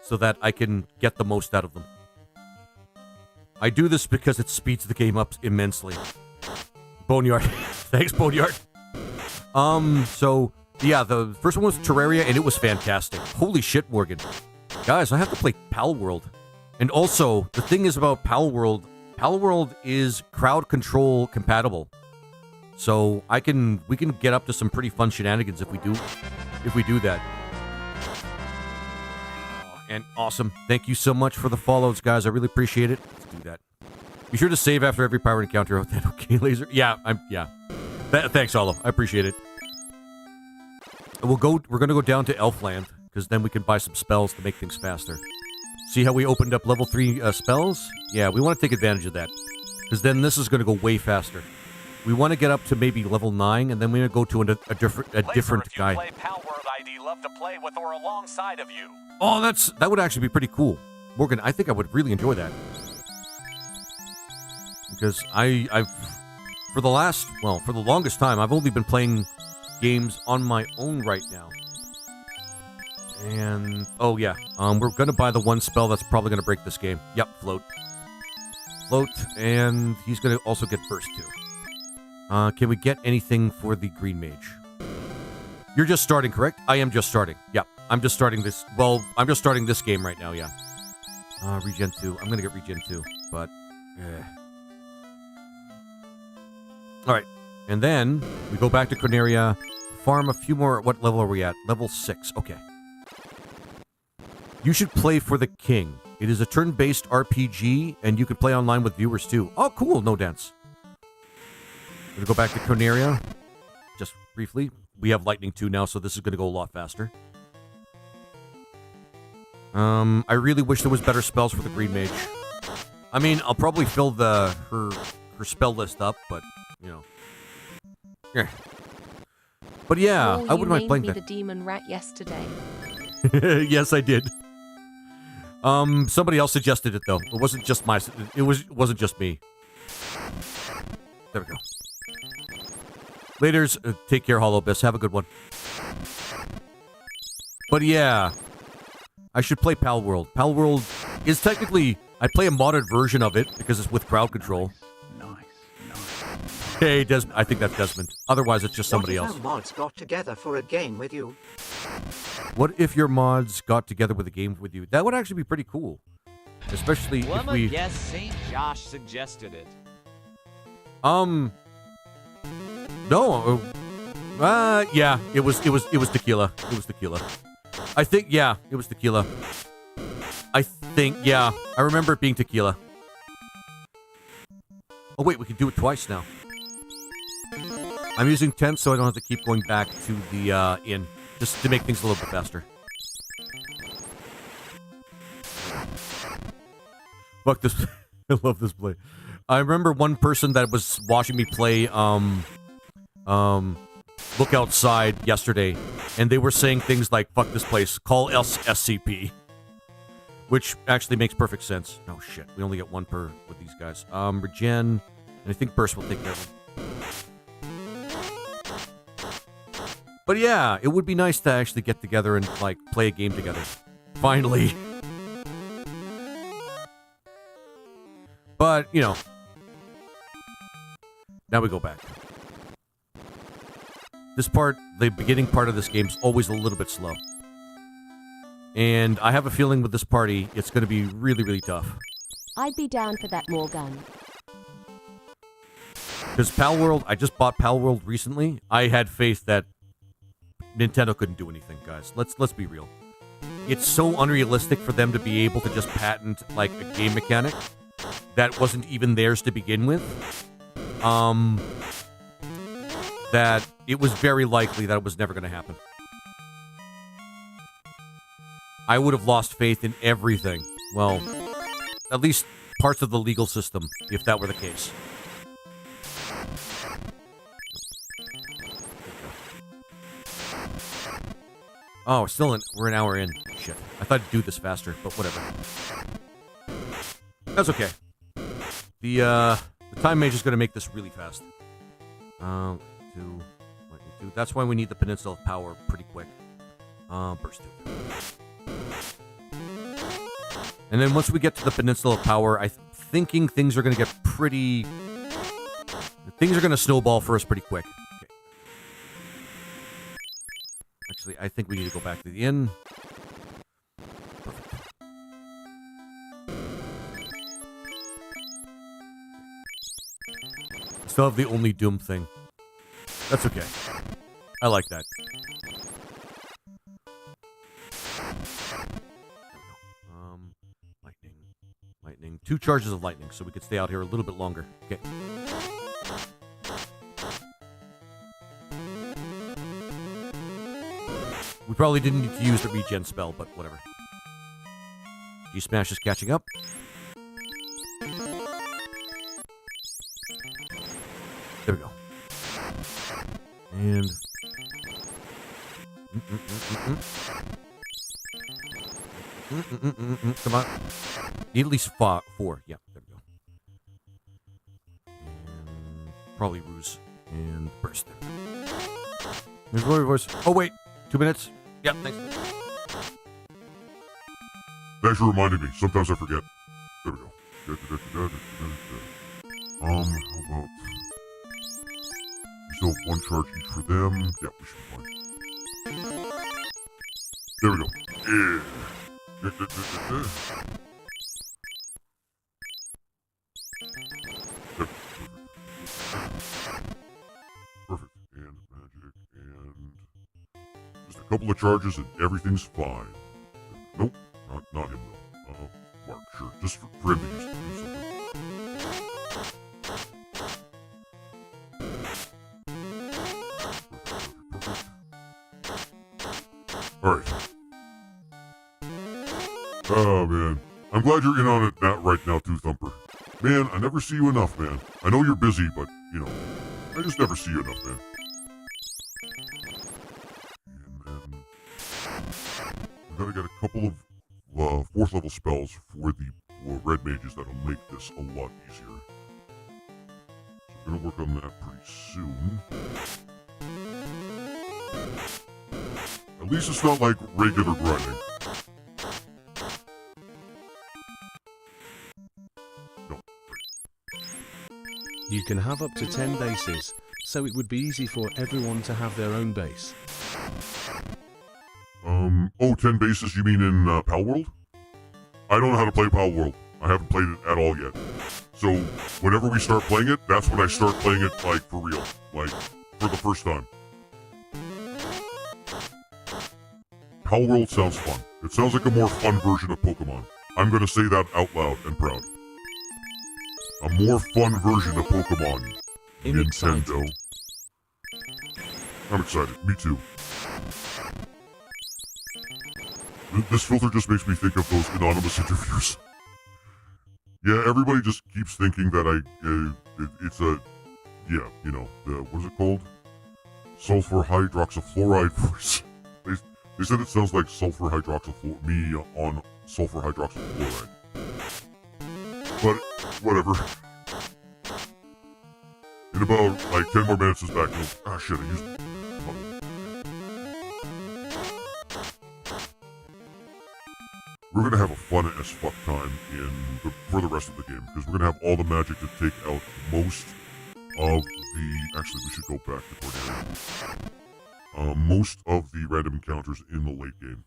so that I can get the most out of them. I do this because it speeds the game up immensely. Boneyard. Thanks, Boneyard. So... Yeah, the first one was Terraria, and it was fantastic. Holy shit, Morgan. Guys, I have to play Palworld. And also, the thing is about Palworld is crowd control compatible. So we can get up to some pretty fun shenanigans if we do that. And awesome. Thank you so much for the follows, guys. I really appreciate it. Let's do that. Be sure to save after every pirate encounter. Okay, Laser? Yeah, thanks, Olo. I appreciate it. We're gonna go down to Elfland, because then we can buy some spells to make things faster. See how we opened up level 3 spells? Yeah, we want to take advantage of that. Because then this is gonna go way faster. We want to get up to maybe level 9, and then we're gonna go to a different guy. Play Palworld, I'd love to play with or alongside of you. Oh, that would actually be pretty cool. Morgan, I think I would really enjoy that. Because I've for the longest time, I've only been playing games on my own right now. And oh yeah, we're gonna buy the one spell that's probably gonna break this game. Yep, float, and he's gonna also get burst too. Can we get anything for the green mage? You're just starting, correct? I am just starting. Yep, I'm just starting this. Well, I'm just starting this game right now. Yeah. Regen 2. I'm gonna get Regen 2, but all right. And then we go back to Corneria, farm a few more. What level are we at? Level 6. Okay. You should play for the King. It is a turn-based RPG, and you can play online with viewers too. Oh, cool. No dance. We're going to go back to Corneria. Just briefly. We have Lightning 2 now, so this is going to go a lot faster. I really wish there was better spells for the Green Mage. I mean, I'll probably fill her spell list up, but you know. Here. But yeah, Oh, I wouldn't mind playing you named me that. the demon rat yesterday. Yes, I did. Somebody else suggested it though. It wasn't just wasn't just me. There we go. Laters, take care, Hollow Abyss. Have a good one. But yeah, I should play Pal World. Pal World is technically, I play a modded version of it because it's with crowd control. Hey, I think that's Desmond. Otherwise, it's just somebody else. What if our mods got together for a game with you? What if your mods got together with a game with you? That would actually be pretty cool. Especially if we... Yes, St. Josh suggested it. No. Yeah, it was tequila. It was tequila. I think, yeah, it was tequila. I think, yeah. I remember it being tequila. Oh, wait, we can do it twice now. I'm using 10 so I don't have to keep going back to the inn. Just to make things a little bit faster. Fuck this. I love this play. I remember one person that was watching me play Look Outside yesterday, and they were saying things like, fuck this place, call SCP. Which actually makes perfect sense. Oh shit, we only get one per with these guys. Regen, and I think Burst will take care of them. But yeah, it would be nice to actually get together and, like, play a game together. Finally. But, you know. Now we go back. This part, the beginning part of this game is always a little bit slow. And I have a feeling with this party, it's going to be really, really tough. I'd be down for that Morgan. Because Pal World, I just bought Pal World recently. I had faith that Nintendo couldn't do anything, guys. Let's be real. It's so unrealistic for them to be able to just patent, like, a game mechanic that wasn't even theirs to begin with. That it was very likely that it was never going to happen. I would have lost faith in everything. Well, at least parts of the legal system, if that were the case. Oh, we're an hour in. Shit. I thought I'd do this faster, but whatever. That's okay. The time mage is going to make this really fast. Lightning 2. That's why we need the Peninsula of Power pretty quick. Burst 2. And then once we get to the Peninsula of Power, I'm thinking things are going to get pretty... Things are going to snowball for us pretty quick. Okay. Actually, I think we need to go back to the inn. Perfect. Still have the only Doom thing. That's okay. I like that. Lightning. 2 charges of lightning, so we could stay out here a little bit longer. Okay. We probably didn't need to use the regen spell, but whatever. G-Smash is catching up. There we go. And... Come on. Need at least 4. Yeah, there we go. And probably Ruse. And Burst there. There's Glory Voice. Oh, wait. 2 minutes. Yep, thanks. Thanks for reminding me. Sometimes I forget. There we go. How about... We still have 1 charge each for them. Yeah, we should be fine. There we go. Yeah. Perfect. And magic, and just a couple of charges, and everything's fine. Nope, not him though. Mark, sure, just for him to use to do something. Perfect. All right. Oh man, I'm glad you're in on it right now too, Thumper. Man, I never see you enough, man. I know you're busy, but, you know, I just never see you enough, man. And then we gotta get a couple of 4th level spells for the red mages that'll make this a lot easier. So we're gonna work on that pretty soon. At least it's not like regular grinding. You can have up to 10 bases, so it would be easy for everyone to have their own base. Oh, 10 bases, you mean in Pal World? I don't know how to play Pal World. I haven't played it at all yet. So, whenever we start playing it, that's when I start playing it, like, for real. Like, for the first time. Pal World sounds fun. It sounds like a more fun version of Pokemon. I'm gonna say that out loud and proud. A more fun version of Pokemon. Nintendo. I'm excited. Me too. This filter just makes me think of those anonymous interviews. Yeah, everybody just keeps thinking that it's a, yeah, you know, what is it called? Sulfur hydroxyfluoride voice. They said it sounds like sulfur hydroxyfluoride, me on sulfur hydroxyfluoride. But, whatever. In about, like, 10 more minutes is back. Ah, shit, I used it. We're gonna have a fun as fuck time for the rest of the game, because we're gonna have all the magic to take out most of the... Actually, we should go back to Cordelia. Most of the random encounters in the late game.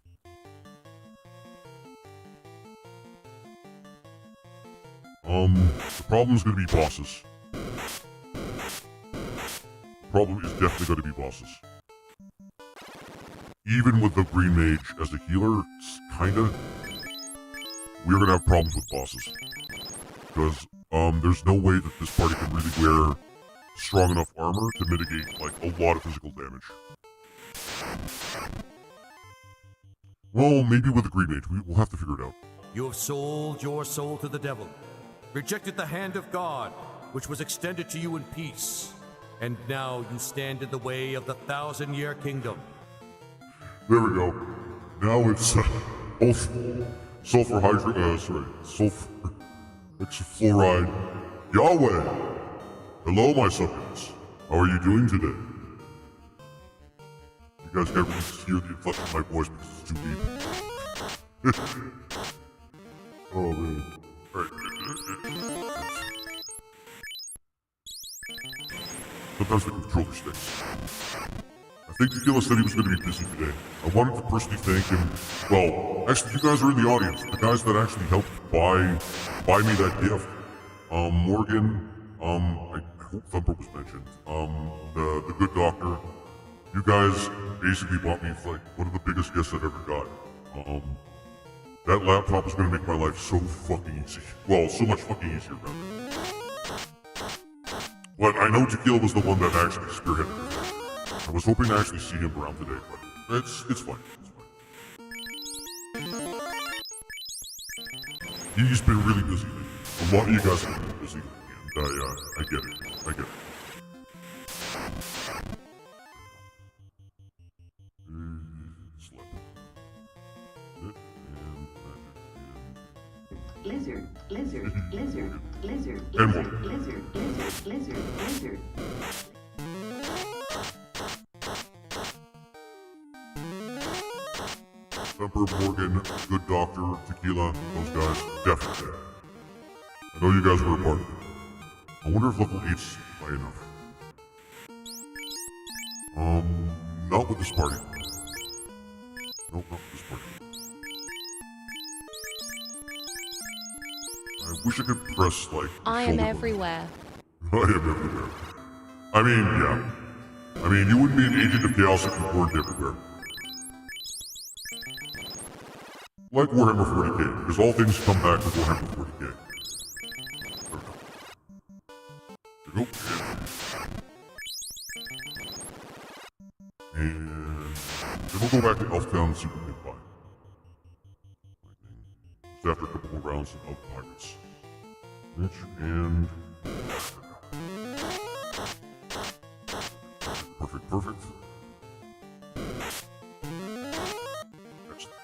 The problem is gonna be bosses. The problem is definitely gonna be bosses. Even with the Green Mage as a healer, kinda, we're gonna have problems with bosses. Because, there's no way that this party can really wear strong enough armor to mitigate, like, a lot of physical damage. Well, maybe with the Green Mage, we'll have to figure it out. You have sold your soul to the devil, rejected the hand of God, which was extended to you in peace, and now you stand in the way of the 1,000-year kingdom. There we go. Now it's, both sulfur hexafluoride Yahweh. Hello, my subjects. How are you doing today? You guys can't really hear the inflection of my voice because it's too deep. Oh, man. Alright. Sometimes the controller sticks. I think Tequila said he was going to be busy today. I wanted to personally thank him. Well, actually, you guys are in the audience. The guys that actually helped buy me that gift. Morgan, I hope Thumper was mentioned. The good doctor. You guys basically bought me like one of the biggest gifts I've ever got. That laptop is going to make my life so fucking easy. Well, so much fucking easier, rather. But I know Tequila was the one that actually spearheaded it. I was hoping to actually see him around today, but it's fine. It's fine. He's been really busy lately. A lot of you guys have been busy, and I get it. I get it. Lizard, lizard, lizard, lizard, And lizard, lizard, lizard, lizard, lizard. Thumper, Morgan, Good Doctor, Tequila, those guys, definitely. I know you guys were a part of it. I wonder if level 8's high enough. Not with this party. Nope, not with this party. I wish I could press, like, I am everywhere. I am everywhere. I mean, yeah. I mean, you wouldn't be an agent of chaos if you weren't everywhere. Like Warhammer 40k, because all things come back to Warhammer 40k. There we go. And then we'll go back to Elftown and see what we can find. Just after a couple more rounds of Pirates. Mitch and... Perfect, perfect. Excellent.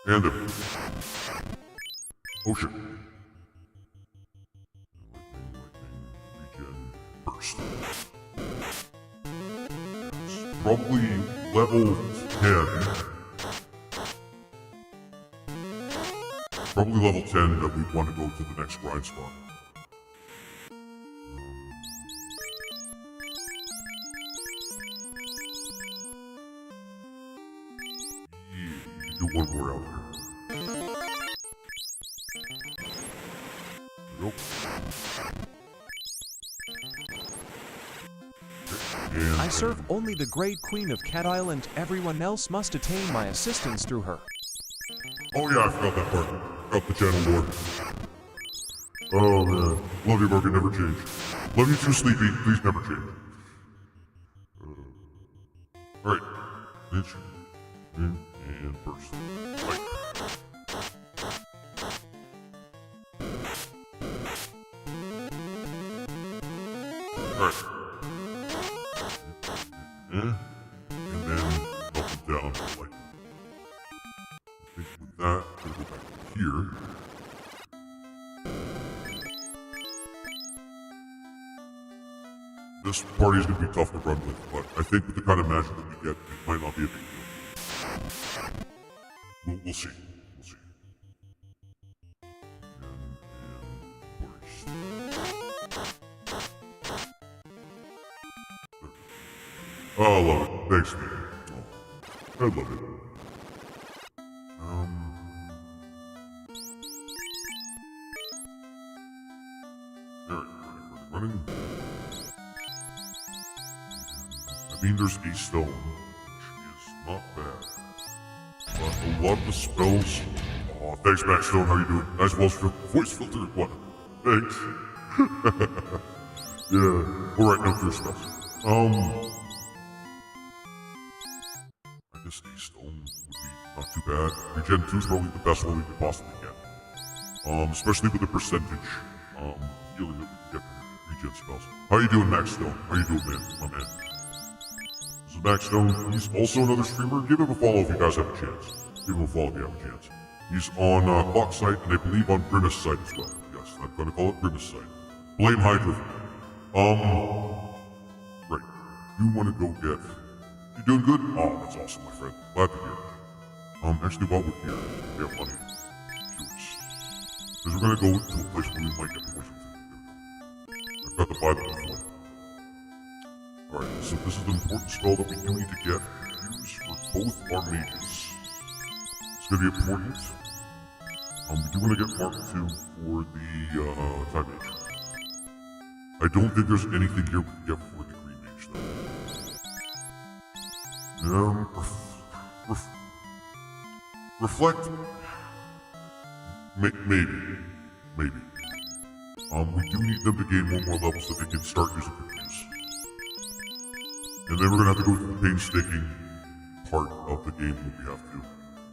And a... Ocean. Regen burst. It's probably level 10. Probably level 10 that we want to go to the next grind spot. Yeah, you can do one more out here. Nope. I serve only the great queen of Cat Island. Everyone else must attain my assistance through her. Oh yeah, I forgot that part. Forgot the channel lore. Oh man. Love you, Morgan, never change. Love you too, Sleepy. Please never change. Alright. Mitch. And burst. Right. Alright. And then up and down to lightning. I think with that, we'll go back here. This party is going to be tough to run with, but I think with the kind of magic that we get, it might not be a big deal. We'll see. We'll see. And burst. Oh, I love it. Thanks, man. Oh, I love it. Alright, running. I mean, there's a stone, which is not bad. But a lot of the spells... Aw, thanks, Max Stone. How you doing? Nice voice filter. What? Thanks. Yeah. Alright, no clear spells. I guess a stone would be not too bad. Regen 2 is probably the best one we could possibly get. Especially with the percentage, healing that we can get from regen spells. How you doing, Max Stone? How you doing, man? My man. This is Max Stone. He's also another streamer. Give him a follow if you guys have a chance. Give him a follow if you have a chance. He's on Clock site and I believe on Grimace site as well. Yes, I'm gonna call it Grimace site. Blame Hydra. Right. You wanna go get... You doing good? Oh, that's awesome, my friend. Glad to hear. Actually, while we're here, we have money. Because we're gonna go to a place where we might get poison. I've got to buy them before. Alright, so this is an important spell that we do need to get and use for both our mages. It's gonna be important. We do want to get Mark 2 for the Time Mage. I don't think there's anything here we can get for the Green Mage, though. Reflect? Maybe. We do need them to gain one more level so they can start using Confuse. And then we're gonna have to go through the painstaking part of the game that we have to.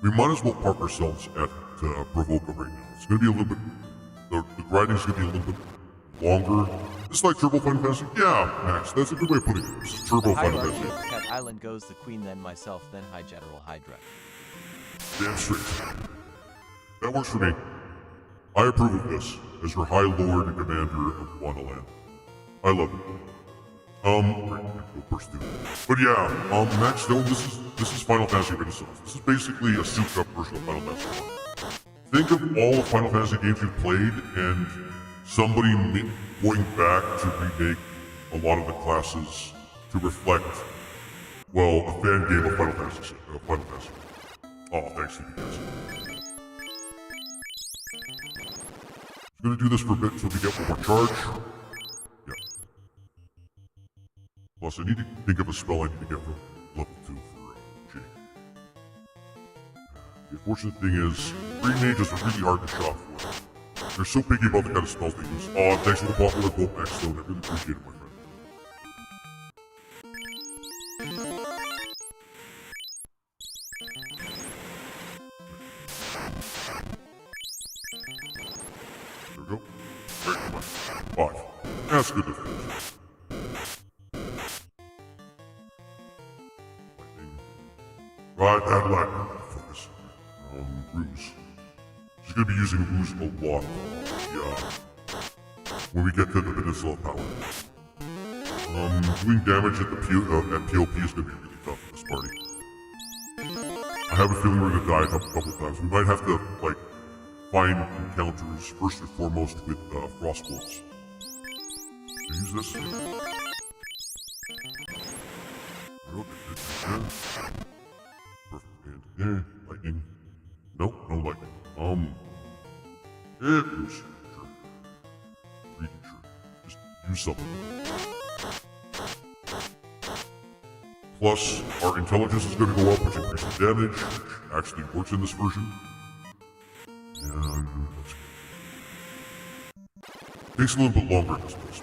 We might as well park ourselves at Provoca right now. It's gonna be a little bit... The grinding's gonna be a little bit longer. It's like Turbo Final Fantasy? Yeah, Max, that's a good way of putting it. This is Turbo Final Fantasy. Cat Island goes the queen, then myself, then High General Hydra. Damn straight. That works for me. I approve of this, as your High Lord and Commander of Wanaland. I love it. Right, go first too. But yeah, Max Stone, this is Final Fantasy Renaissance. This is basically a souped up version of Final Fantasy 1. Think of all the Final Fantasy games you've played, and somebody going back to remake a lot of the classes to reflect, well, a fan game of Final Fantasy. Oh, thanks to you guys. I'm gonna do this for a bit until we get one more charge. Yeah. Plus, I need to think of a spell I need to get from level 2 for Jake. The unfortunate thing is, Green Mages are really hard to shop for. They're so picky about the kind of spells they use. Oh, thanks for the popular gold Max Stone. I really appreciate it, my friend. 5. That's good defense. Right, that lightning. Focus. Ruse. She's gonna be using Ruse a lot. Yeah. When we get to the Peninsula of Power. Doing damage at the POP is gonna be really tough in this party. I have a feeling we're gonna die a couple times. We might have to, like, find encounters first and foremost with Frostbolts. Use this. Perfect. And lightning. Nope, no lightning. Use. Sure. Reading, sure. Just use something. Plus, our intelligence is going to go up, which increases damage, which actually works in this version. And that's good. Takes a little bit longer in this place.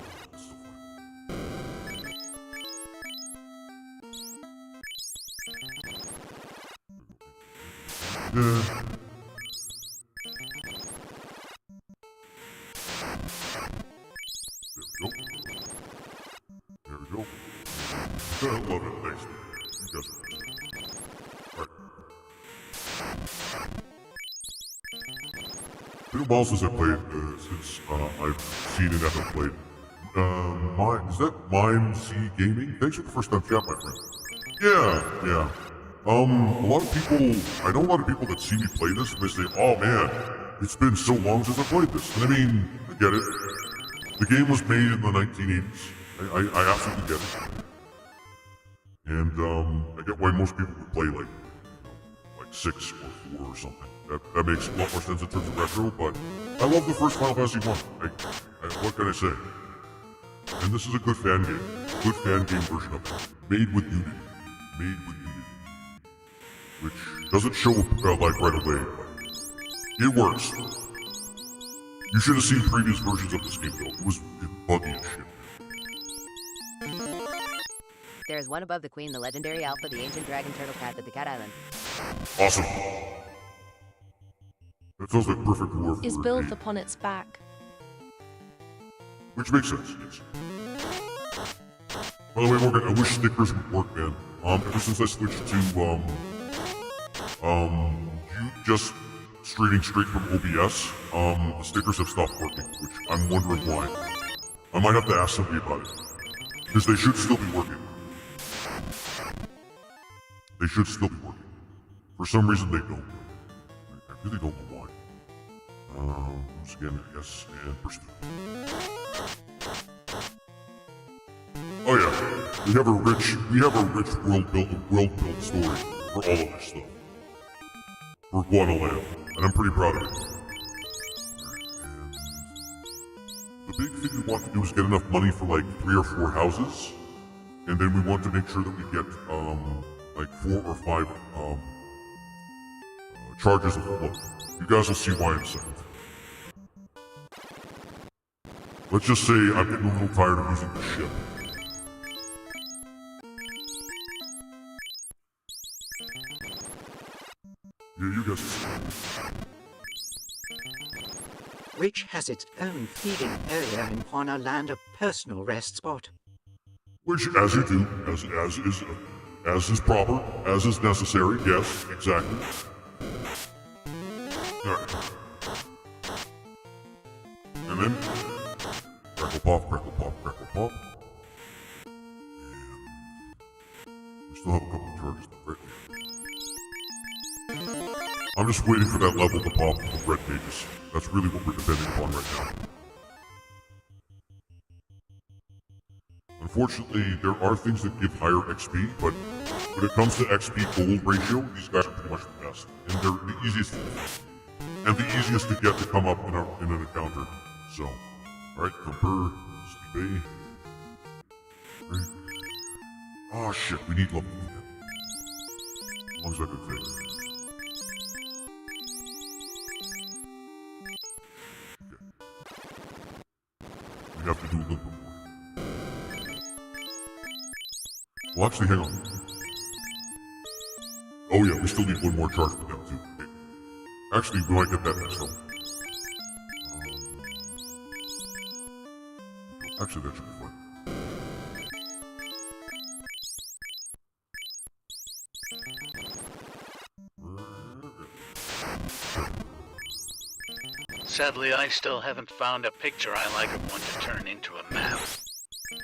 It's still fine. Yeah. There we go. I love it. Thanks. You guys are nice. Alright. It's been a while since I played, since I've seen it after I played. Is that Mime C Gaming? Thanks for the first time chat, my friend. Yeah. A lot of people, I know a lot of people that see me play this and they say, oh man, it's been so long since I played this. And I mean, I get it. The game was made in the 1980s. I absolutely get it. And I get why most people would play like 6 or 4 or something. That makes a lot more sense in terms of retro, but I love the first Final Fantasy 1. What can I say? And this is a good fan game. Good fan game version of it. Made with Unity. Which doesn't show like right away, but it works. You should have seen previous versions of this game though. It was buggy as shit. There is one above the Queen, the legendary Alpha, the ancient dragon turtle cat at the Cat Island. Awesome. That sounds like perfect lore for Is built upon its back. Which makes sense, yes. By the way, Morgan, I wish stickers would work, man. Ever since I switched to, you just straight from OBS, the stickers have stopped working, which I'm wondering why. I might have to ask somebody about it. Because they should still be working. They should still be working. For some reason they don't. I really don't know why. Again, yes, and pursue. Oh yeah, we have a rich world built story for all of this stuff. For Guanaland, and I'm pretty proud of it. And the big thing we want to do is get enough money for like 3 or 4 houses, and then we want to make sure that we get like 4 or 5 charges of float. You guys will see why in a second. Let's just say I'm getting a little tired of using the ship. Yeah, you guys will see. Which has its own feeding area in Juana Land, a personal rest spot. Which, as you do, as is proper, as is necessary, yes, exactly. Alright. And then, crackle pop, crackle pop, crackle pop. And we still have a couple of charges left, right? I'm just waiting for that level to pop for the red mages. That's really what we're depending upon right now. Unfortunately, there are things that give higher XP, but when it comes to XP gold ratio, these guys are pretty much the best. And they're the easiest to get to come up in an encounter. So, alright, Jumper, Steve A. Right. Oh shit, we need level 10. As long as I can take. We have to do a little bit more. Well, actually, hang on. Oh yeah, we still need 1 more charge for them too. Okay. Actually, we might get that next time. Actually, that should be fine. Sadly, I still haven't found a picture I like of one to turn into a map.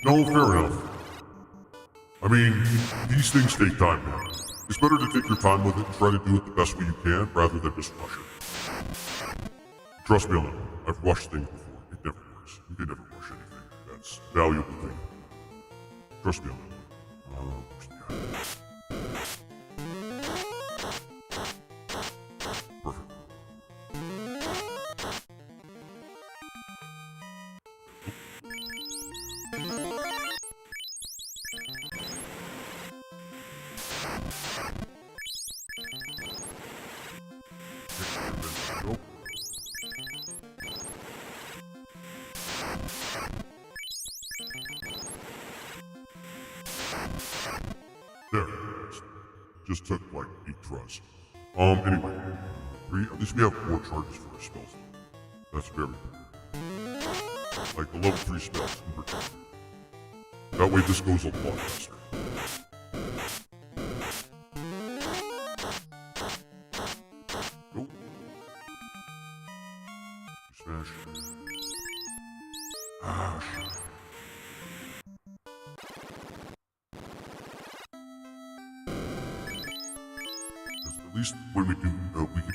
No, fair enough. I mean, these things take time, man. It's better to take your time with it and try to do it the best way you can, rather than just rush it. Trust me on that one. I've rushed things before. It never works. You can never rush anything. That's a valuable thing. Trust me on that one. Perfect. Nope. There. Just took like 8 tries. Anyway. At least we have 4 charges for our spells. That's very good. Like the level 3 spells in particular. That way this goes a lot faster. Nope. Smash. Ah, shit. At least when we can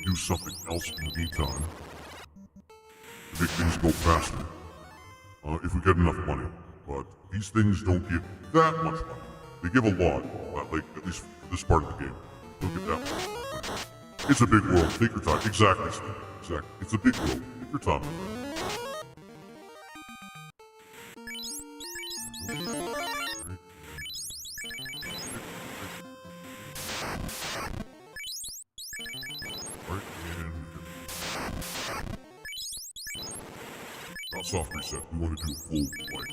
do something else in the meantime to make things go faster. If we get enough money. But these things don't give that much money. They give a lot, like at least for this part of the game. They don't give that much money. It's a big world. Take your time. Exactly, Steve. Exactly. It's a big world. Take your time. Not soft reset. We want to do a full, like,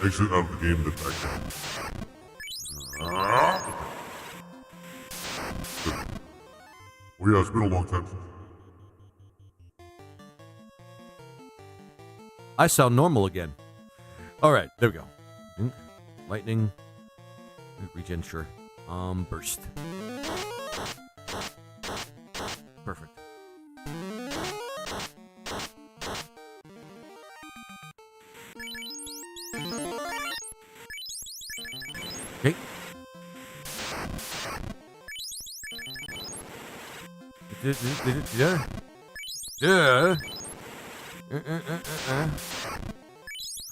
exit out of the game that back down. Oh yeah, it's been a long time since. I sound normal again. Alright, there we go. Lightning. Regen, sure. Burst. Perfect. Okay. Yeah. Yeah.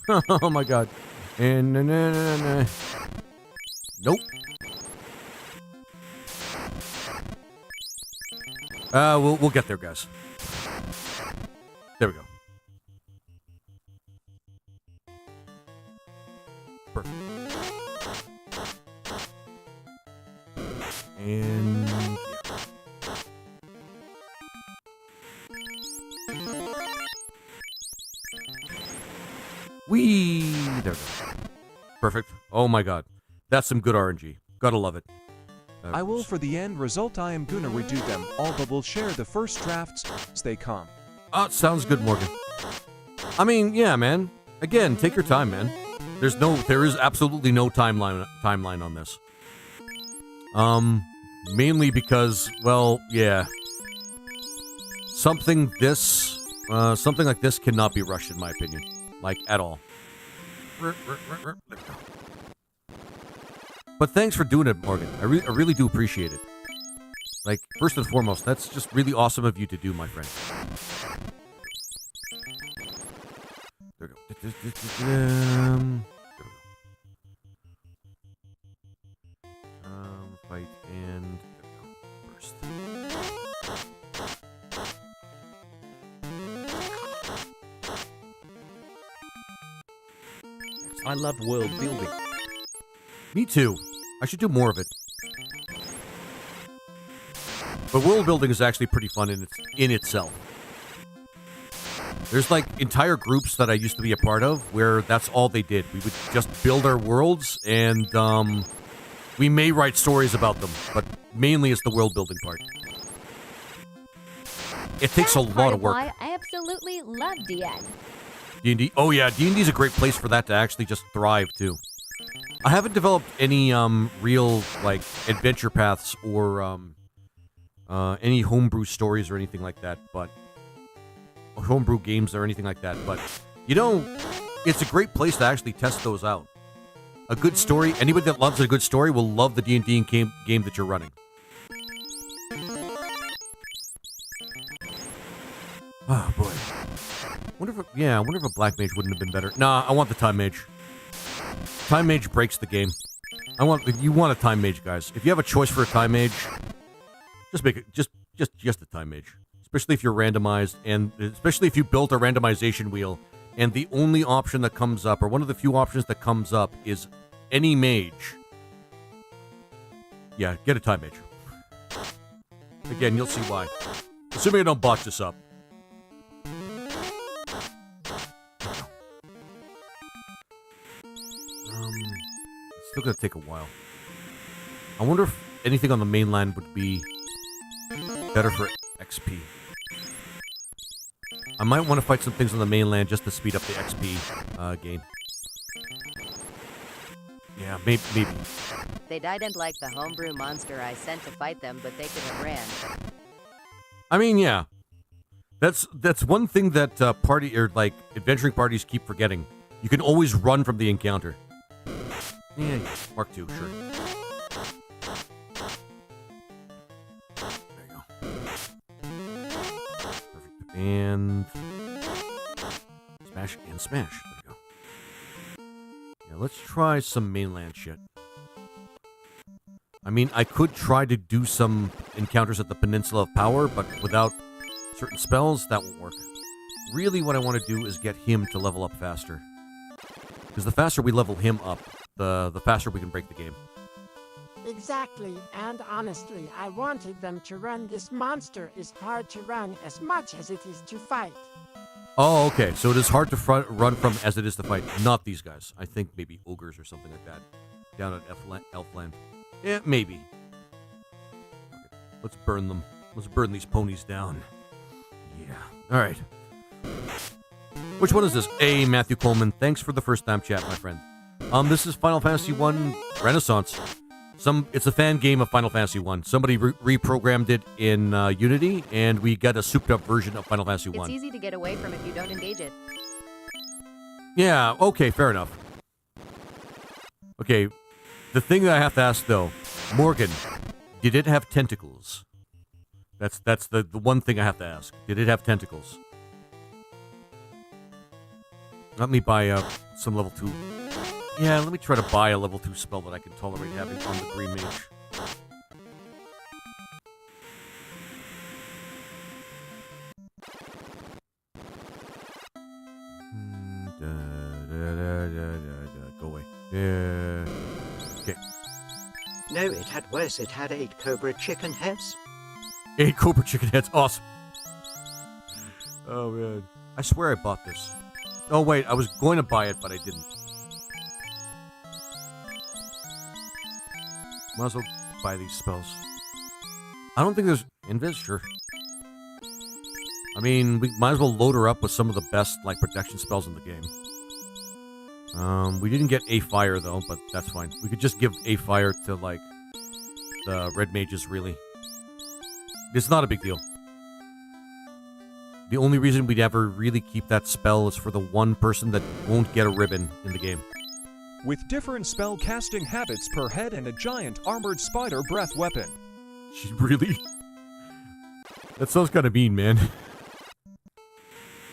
Oh my god. And nope. We'll get there, guys. There we go. Perfect. And yeah. Whee! There we go. Perfect. Oh my god. That's some good RNG. Gotta love it. I will, for the end result, I am gonna redo them all, but will share the first drafts as they come. Sounds good, Morgan. I mean, yeah, man. Again, take your time, man. There is absolutely no timeline on this. Mainly because, well, yeah. Something like this cannot be rushed, in my opinion. Like, at all. But thanks for doing it, Morgan. I really do appreciate it. Like, first and foremost, that's just really awesome of you to do, my friend. There we go. There we go. Fight and burst. I love world building. Me too. I should do more of it. But world building is actually pretty fun in itself. There's like entire groups that I used to be a part of where that's all they did. We would just build our worlds and we may write stories about them, but mainly it's the world building part. It takes a lot of work. Why I absolutely love DN. D&D. Oh yeah, D&D is a great place for that to actually just thrive too. I haven't developed any real like adventure paths or any homebrew stories or anything like that, but homebrew games or anything like that. But you know, it's a great place to actually test those out. A good story. Anybody that loves a good story will love the D&D game that you're running. Oh boy. I wonder if a black mage wouldn't have been better. Nah, I want the time mage. Time mage breaks the game. You want a time mage, guys. If you have a choice for a time mage, just make it just a time mage. Especially if you're randomized, and especially if you built a randomization wheel, and the only option that comes up, or one of the few options that comes up, is any mage. Yeah, get a time mage. Again, you'll see why. Assuming I don't botch this up. It's still gonna take a while. I wonder if anything on the mainland would be better for XP. I might want to fight some things on the mainland just to speed up the XP gain. Yeah, maybe. They didn't like the homebrew monster I sent to fight them, but they could have ran. I mean, yeah. That's one thing that adventuring parties keep forgetting. You can always run from the encounter. Yeah, Mark II, sure. There you go. Perfect. And smash and smash. There we go. Yeah, let's try some mainland shit. I mean, I could try to do some encounters at the Peninsula of Power, but without certain spells, that won't work. Really, what I want to do is get him to level up faster. Because the faster we level him up, the faster we can break the game. Exactly, and honestly, I wanted them to run. This monster is hard to run as much as it is to fight. Oh, okay. So it is hard to run from as it is to fight. Not these guys. I think maybe ogres or something like that. Down at Elfland. Yeah, maybe. Okay. Let's burn them. Let's burn these ponies down. Yeah. Alright. Which one is this? Hey, Matthew Coleman. Thanks for the first time chat, my friend. This is Final Fantasy 1 Renaissance. It's a fan game of Final Fantasy 1. Somebody reprogrammed it in Unity, and we got a souped-up version of Final Fantasy 1. It's easy to get away from if you don't engage it. Yeah, okay, fair enough. Okay, the thing that I have to ask, though, Morgan, did it have tentacles? That's the one thing I have to ask. Did it have tentacles? Let me buy some level 2. Yeah, let me try to buy a level 2 spell that I can tolerate having on the Green Mage. Go away. Okay. No, it had worse. It had 8 Cobra chicken heads. 8 Cobra chicken heads. Awesome. Oh, man. I swear I bought this. Oh, wait. I was going to buy it, but I didn't. Might as well buy these spells. I don't think there's Invis, sure. I mean, we might as well load her up with some of the best, like, protection spells in the game. We didn't get A Fire, though, but that's fine. We could just give A Fire to, like, the red mages, really. It's not a big deal. The only reason we'd ever really keep that spell is for the one person that won't get a ribbon in the game. With different spell casting habits per head and a giant armored spider breath weapon. Really? That sounds kind of mean, man.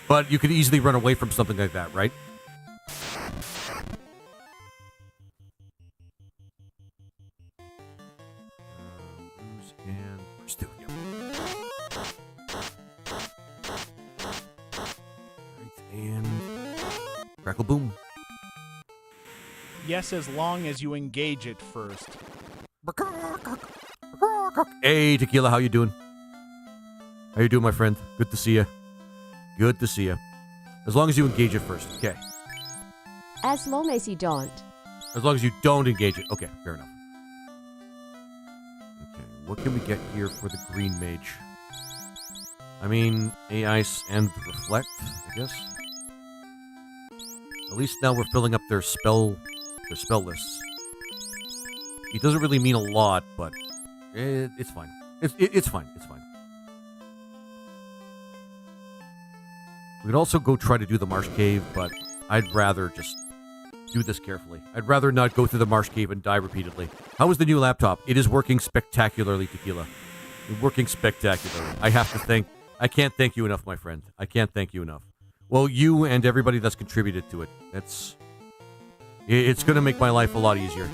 But you could easily run away from something like that, right? Bruce and Bruce too, yep. Right, and crackle boom. Yes, as long as you engage it first. Hey, Tequila, how you doing? How you doing, my friend? Good to see you. Good to see you. As long as you engage it first. Okay. As long as you don't. As long as you don't engage it. Okay, fair enough. Okay, what can we get here for the green mage? I mean, A-Ice and Reflect, I guess. At least now we're filling up their spell lists. It doesn't really mean a lot, but it's fine. It's fine. It's fine. We could also go try to do the marsh cave, but I'd rather just do this carefully. I'd rather not go through the marsh cave and die repeatedly. How is the new laptop? It is working spectacularly, Tequila. It's working spectacularly. I can't thank you enough, my friend. I can't thank you enough. Well, you and everybody that's contributed to it. It's going to make my life a lot easier.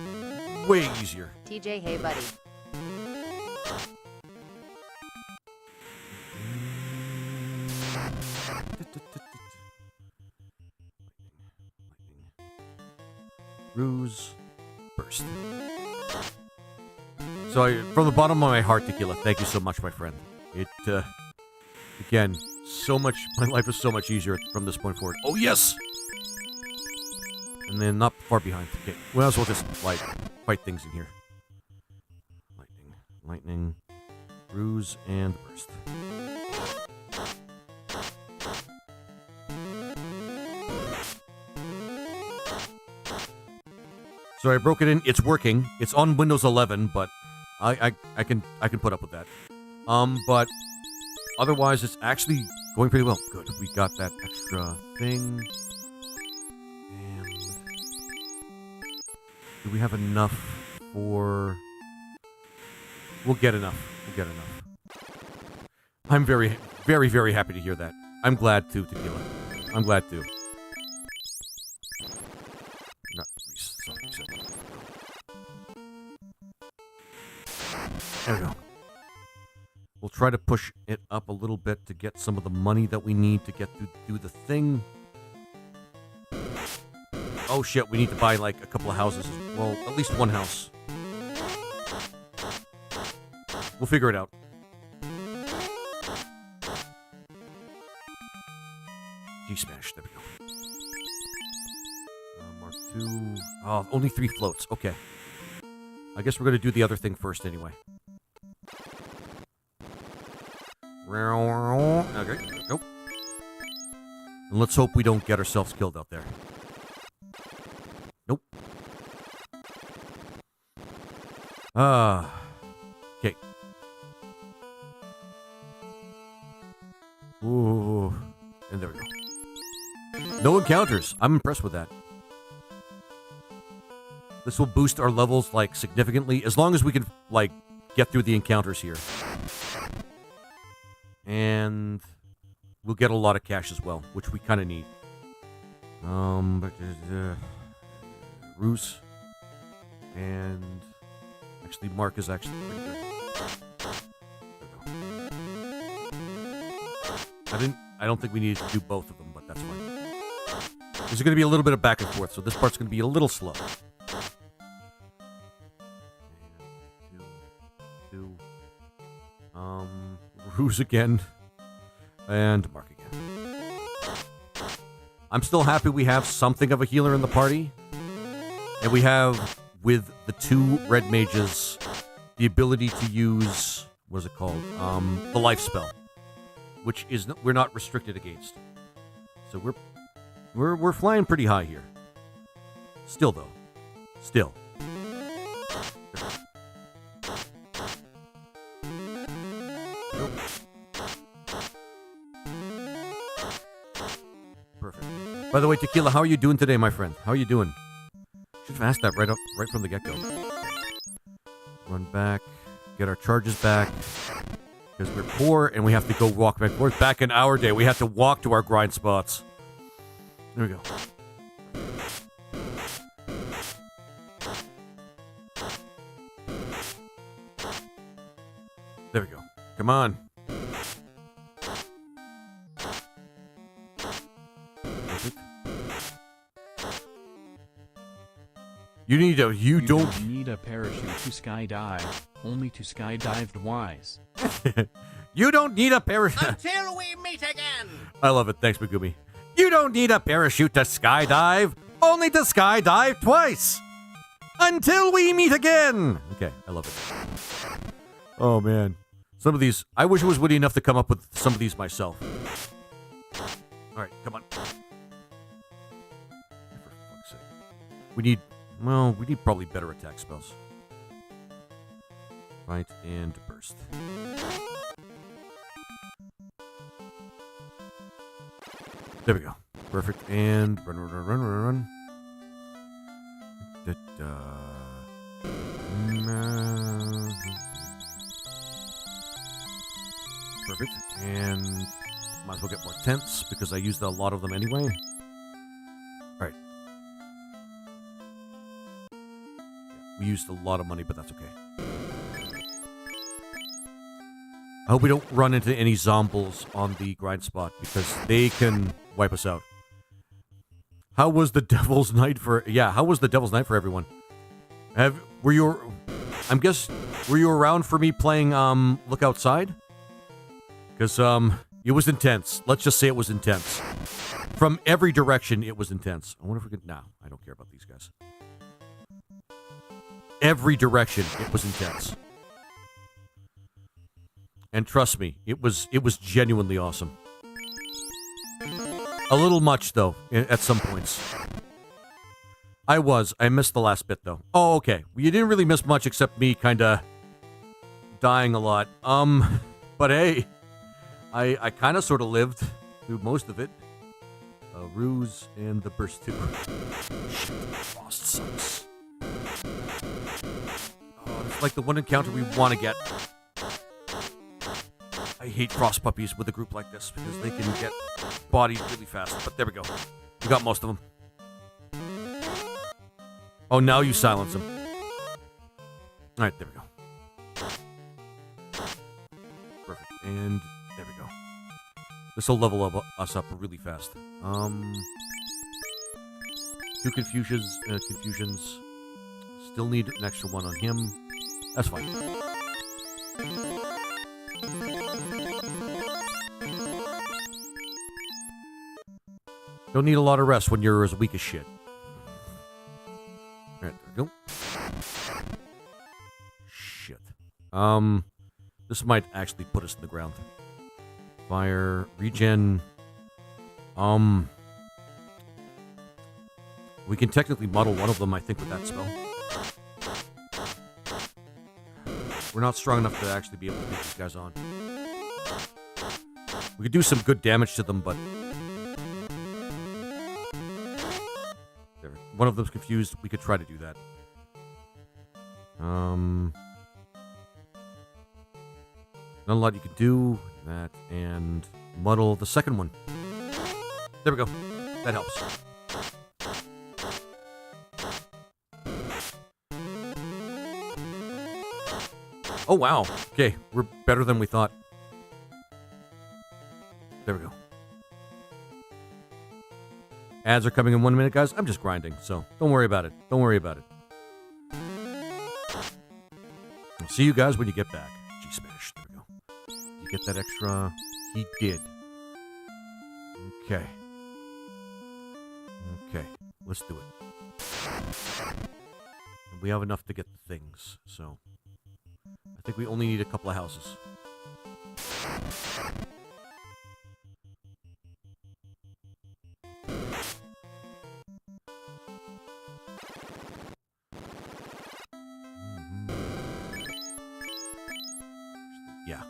Way easier. TJ, hey buddy. Ruse. Burst. So, from the bottom of my heart, Tequila, thank you so much, my friend. Again, so much, my life is so much easier from this point forward. Oh, yes! And then not far behind. Okay, well, so we'll just, fight things in here. Lightning, Ruse, and Burst. So I broke it in. It's working. It's on Windows 11, but I can put up with that. But otherwise, it's actually going pretty well. Good. We got that extra thing. And do we have enough for? We'll get enough. We'll get enough. I'm very, very, very happy to hear that. I'm glad to, Tequila. I'm glad to. There we go. We'll try to push it up a little bit to get some of the money that we need to get to do the thing. Oh shit, we need to buy a couple of houses. Well, at least one house. We'll figure it out. G-Smash, there we go. Mark 2. Oh, only 3 floats. Okay. I guess we're going to do the other thing first anyway. Okay, nope. And let's hope we don't get ourselves killed out there. Nope. Okay. Ooh. And there we go. No encounters. I'm impressed with that. This will boost our levels, significantly, as long as we can, get through the encounters here. And we'll get a lot of cash as well, which we kind of need. Ruse. And actually, Mark is actually pretty good. I don't think we needed to do both of them, but that's fine. There's going to be a little bit of back and forth, so this part's going to be a little slow. Ruse again. And Mark again. I'm still happy we have something of a healer in the party. And we have, with the 2 red mages, the ability to use, what is it called? The life spell. Which is we're not restricted against. So we're flying pretty high here. Still though. Still. Perfect. By the way, Tequila, how are you doing today, my friend? How are you doing? Should have asked that right from the get-go. Run back, get our charges back, because we're poor and we have to go walk back forth. Back in our day, we have to walk to our grind spots. There we go. There we go. Come on. You don't need a parachute to skydive, only to skydive wise. You don't need a parachute. Until we meet again. I love it. Thanks, Megumi. You don't need a parachute to skydive, only to skydive twice. Until we meet again. Okay, I love it. Oh, man. Some of these, I wish I was witty enough to come up with some of these myself. All right, come on. We need probably better attack spells. Right, and burst. There we go. Perfect. And run. Perfect. And might as well get more tents because I used a lot of them anyway. Alright. We used a lot of money, but that's okay. I hope we don't run into any zombies on the grind spot because they can wipe us out. How was the Devil's Night for... Yeah, how was the Devil's Night for everyone? Were you around for me playing Look Outside? Because it was intense. Let's just say it was intense. From every direction, it was intense. I wonder if we could... Nah, I don't care about these guys. Every direction, it was intense. And trust me, it was genuinely awesome. A little much, though, at some points. I missed the last bit, though. Oh, okay. Well, you didn't really miss much except me kind of dying a lot. But hey, I kind of sort of lived through most of it. Ruse and the Burst 2. Shit, Frost sucks. Oh, it's like the one encounter we want to get. I hate Frost Puppies with a group like this because they can get bodied really fast. But there we go. We got most of them. Oh, now you silence them. Alright, there we go. Perfect. And there we go. This will level us up really fast. 2 confusions. Still need an extra one on him. That's fine. Don't need a lot of rest when you're as weak as shit. Alright, there we go. Shit. This might actually put us in the ground. Fire, regen. We can technically muddle one of them, I think, with that spell. We're not strong enough to actually be able to take these guys on. We could do some good damage to them, but... There. One of them's confused. We could try to do that. Not a lot you could do. That, and muddle the second one. There we go. That helps. Oh, wow. Okay, we're better than we thought. There we go. Ads are coming in 1 minute, guys. I'm just grinding, so don't worry about it. Don't worry about it. I'll see you guys when you get back. G-Smash. There we go. You get that extra? He did. Okay. Okay. Let's do it. And we have enough to get the things, so... I think we only need a couple of houses. Yeah.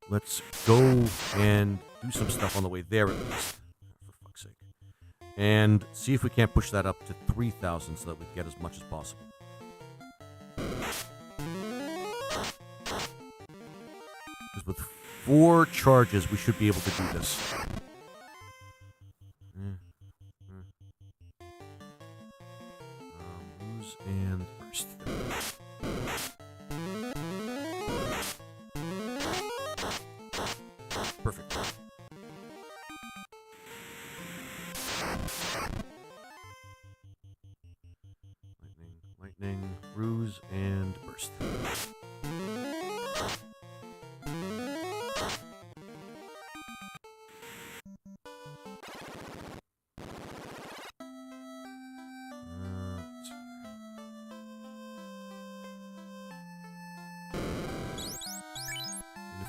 Let's go and do some stuff on the way there at least. For fuck's sake. And see if we can't push that up to 3,000 so that we get as much as possible. With 4 charges, we should be able to do this. Lose and burst. Perfect. Lightning, ruse, and burst.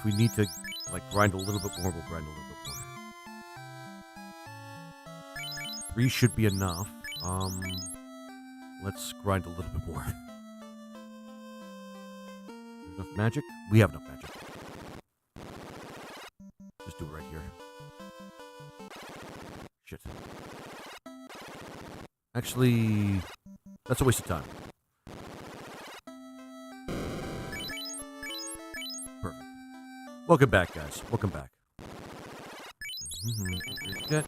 We need to, like, grind a little bit more, we'll grind a little bit 3 should be enough. Let's grind a little bit more. Enough magic? We have enough magic. Just do it right here. Shit. Actually, that's a waste of time. Perfect. Welcome back, guys. Welcome back. Good.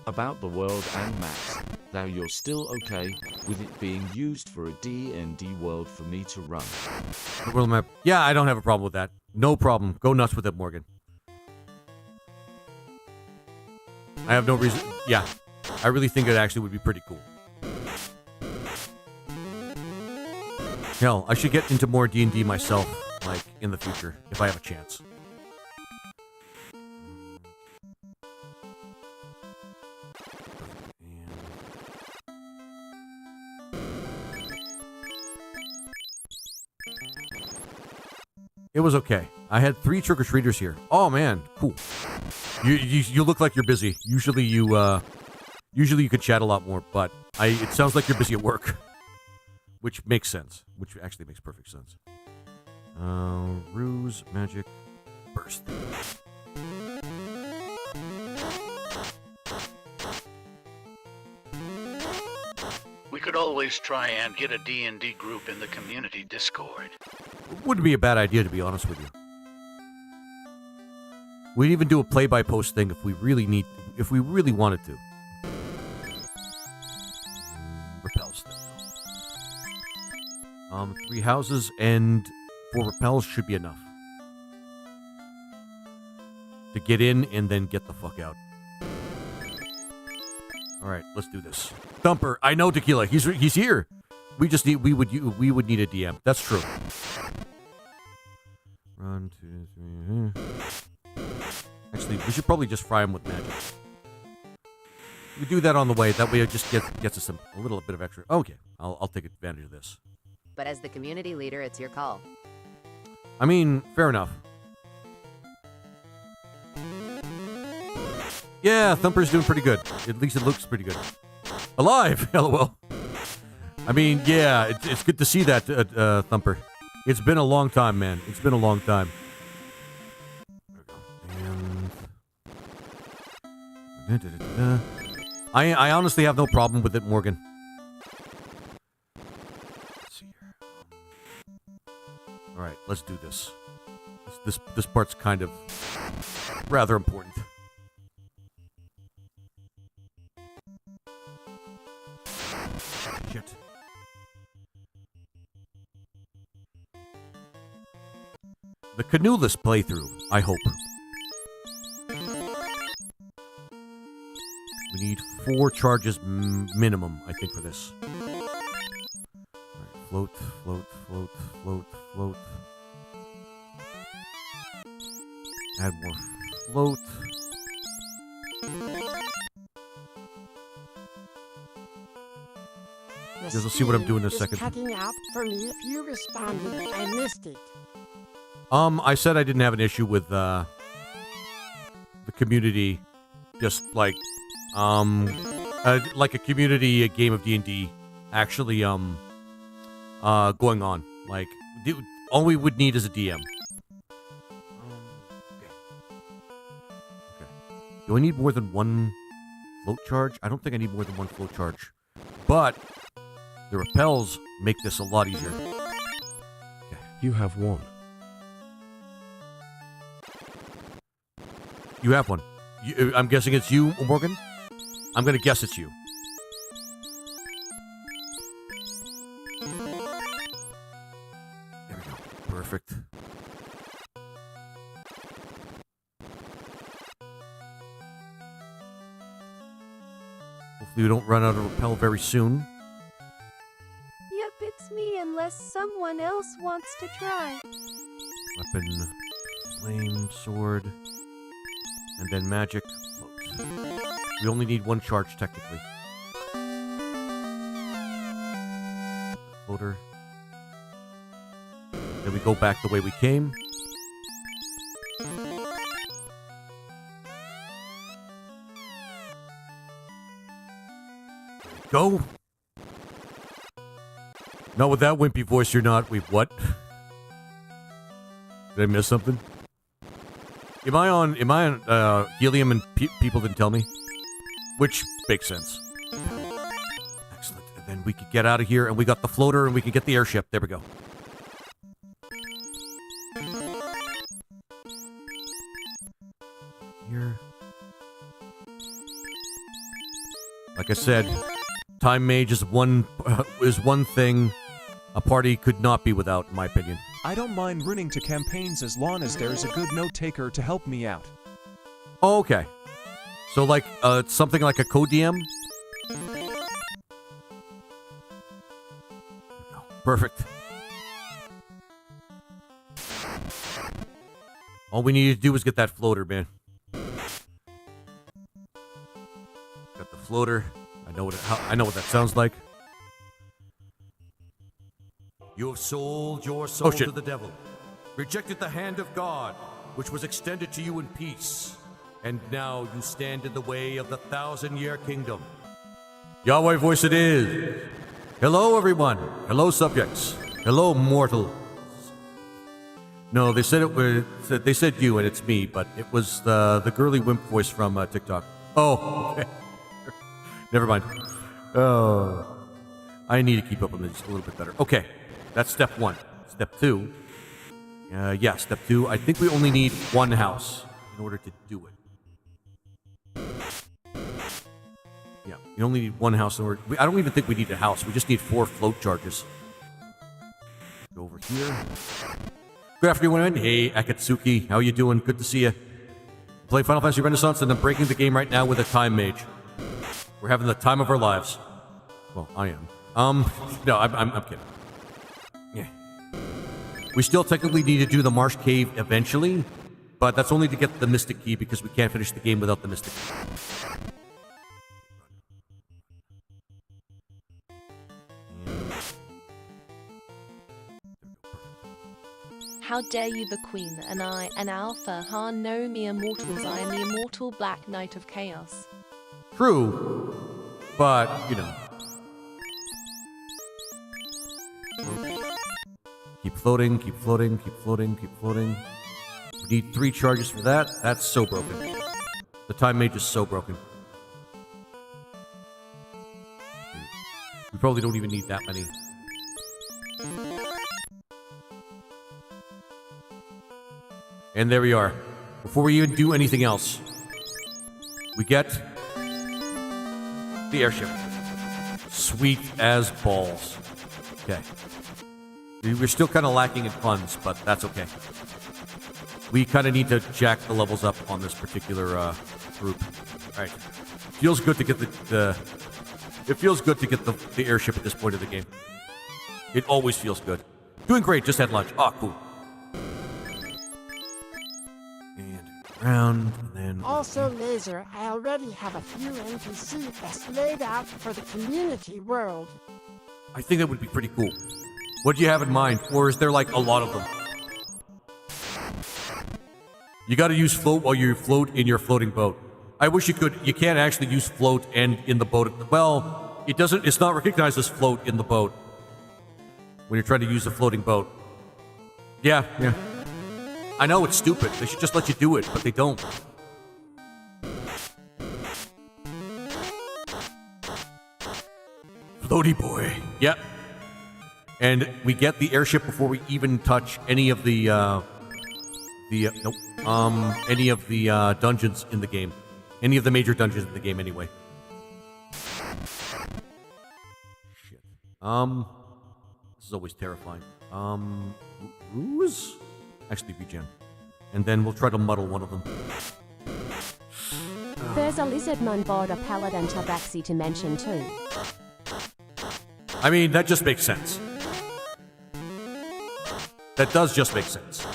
About the world and maps. Now you're still okay with it being used for a D&D world for me to run. The world map. Yeah, I don't have a problem with that. No problem. Go nuts with it, Morgan. I have no reason. Yeah, I really think it actually would be pretty cool. Hell, I should get into more D&D myself, like, in the future, if I have a chance. It was okay. I had 3 trick-or-treaters here. Oh man, cool. You look like you're busy. Usually you could chat a lot more, but it sounds like you're busy at work, which makes sense. Which actually makes perfect sense. Ruse, magic, burst. We could always try and get a D&D group in the community Discord. Wouldn't be a bad idea, to be honest with you. We'd even do a play-by-post thing if we really wanted to. Repels then. 3 houses and 4 repels should be enough to get in and then get the fuck out. All right, let's do this. Thumper, I know Tequila. He's here. We would need a DM. That's true. 1, 2, 3. Actually, we should probably just fry him with magic. We do that on the way. That way, it just gets us a little bit of extra. Okay, I'll take advantage of this. But as the community leader, it's your call. I mean, fair enough. Yeah, Thumper's doing pretty good. At least it looks pretty good. Alive! LOL. I mean, yeah, it's good to see that, Thumper. It's been a long time, man. It's been a long time. And I honestly have no problem with it, Morgan. Let's see here. All right, let's do this. This part's kind of rather important. Shit. The canoeless playthrough, I hope. We need 4 charges minimum, I think, for this. Right, float, float, float, float, float. Add more float. We'll see what I'm doing in a second. Cutting out for me. If you responded, I missed it. I said I didn't have an issue with the community, just like a community game of D&D actually going on. Like, all we would need is a DM. Okay. Do I need more than 1 float charge? I don't think I need more than 1 float charge, but the repels make this a lot easier. Okay. You have 1. You have 1. I'm guessing it's you, Morgan? I'm gonna guess it's you. There we go. Perfect. Hopefully we don't run out of repel very soon. Yep, it's me unless someone else wants to try. Weapon, flame, sword, and then magic, float. We only need 1 charge, technically. Floater. Then we go back the way we came. Go. Not with that wimpy voice, you're not. Wait, what? Did I miss something? Am I on helium and people didn't tell me? Which makes sense. Excellent. And then we could get out of here, and we got the floater, and we can get the airship. There we go. Here. Like I said, Time Mage is one thing a party could not be without, in my opinion. I don't mind running to campaigns as long as there's a good note-taker to help me out. Oh, okay. So like something like a co-DM? Perfect. All we need to do is get that floater, man. Got the floater. I know what that sounds like. You have sold your soul to the devil, rejected the hand of God, which was extended to you in peace, and now you stand in the way of the 1,000-year kingdom. Yahweh voice it is. Hello, everyone. Hello, subjects. Hello, mortals. No, they said they said you, and it's me, but it was the girly wimp voice from TikTok. Oh, okay. Never mind. Oh, I need to keep up with this a little bit better. Okay. That's step 1. Step 2. Step 2. I think we only need one house in order to do it. Yeah, we only need one house in order. I don't even think we need a house. We just need 4 float charges. Go over here. Good afternoon. Hey, Akatsuki. How you doing? Good to see you. Play Final Fantasy Renaissance, and I'm breaking the game right now with a Time Mage. We're having the time of our lives. Well, I am. No, I'm kidding. Yeah. We still technically need to do the Marsh Cave eventually, but that's only to get the Mystic Key because we can't finish the game without the Mystic Key. How dare you, the Queen, and I, an Alpha, no mere mortals, I am the immortal Black Knight of Chaos. True, but, you know. Keep floating, keep floating, keep floating, keep floating. We need 3 charges for that. That's so broken. The Time Mage is so broken. We probably don't even need that many. And there we are. Before we even do anything else, we get the airship. Sweet as balls. Okay. We're still kind of lacking in funds, but that's okay. We kind of need to jack the levels up on this particular group. All right. Feels good to get it feels good to get the airship at this point of the game. It always feels good. Doing great. Just had lunch. Oh, cool. And around, and then... Also, Laser, I already have a few NPCs laid out for the community world. I think that would be pretty cool. What do you have in mind? Or is there, like, a lot of them? You gotta use float while you float in your floating boat. I wish you could. You can't actually use float and in the boat. Well, it's not recognized as float in the boat when you're trying to use a floating boat. Yeah. I know it's stupid. They should just let you do it, but they don't. Floaty boy. Yep. And we get the airship before we even touch any of the dungeons in the game. Any of the major dungeons in the game, anyway. Shit. This is always terrifying. Ruse? Actually, regen. And then we'll try to muddle one of them. There's a lizardman board a paladin tabaxi to mention too. I mean, that just makes sense. That does just make sense.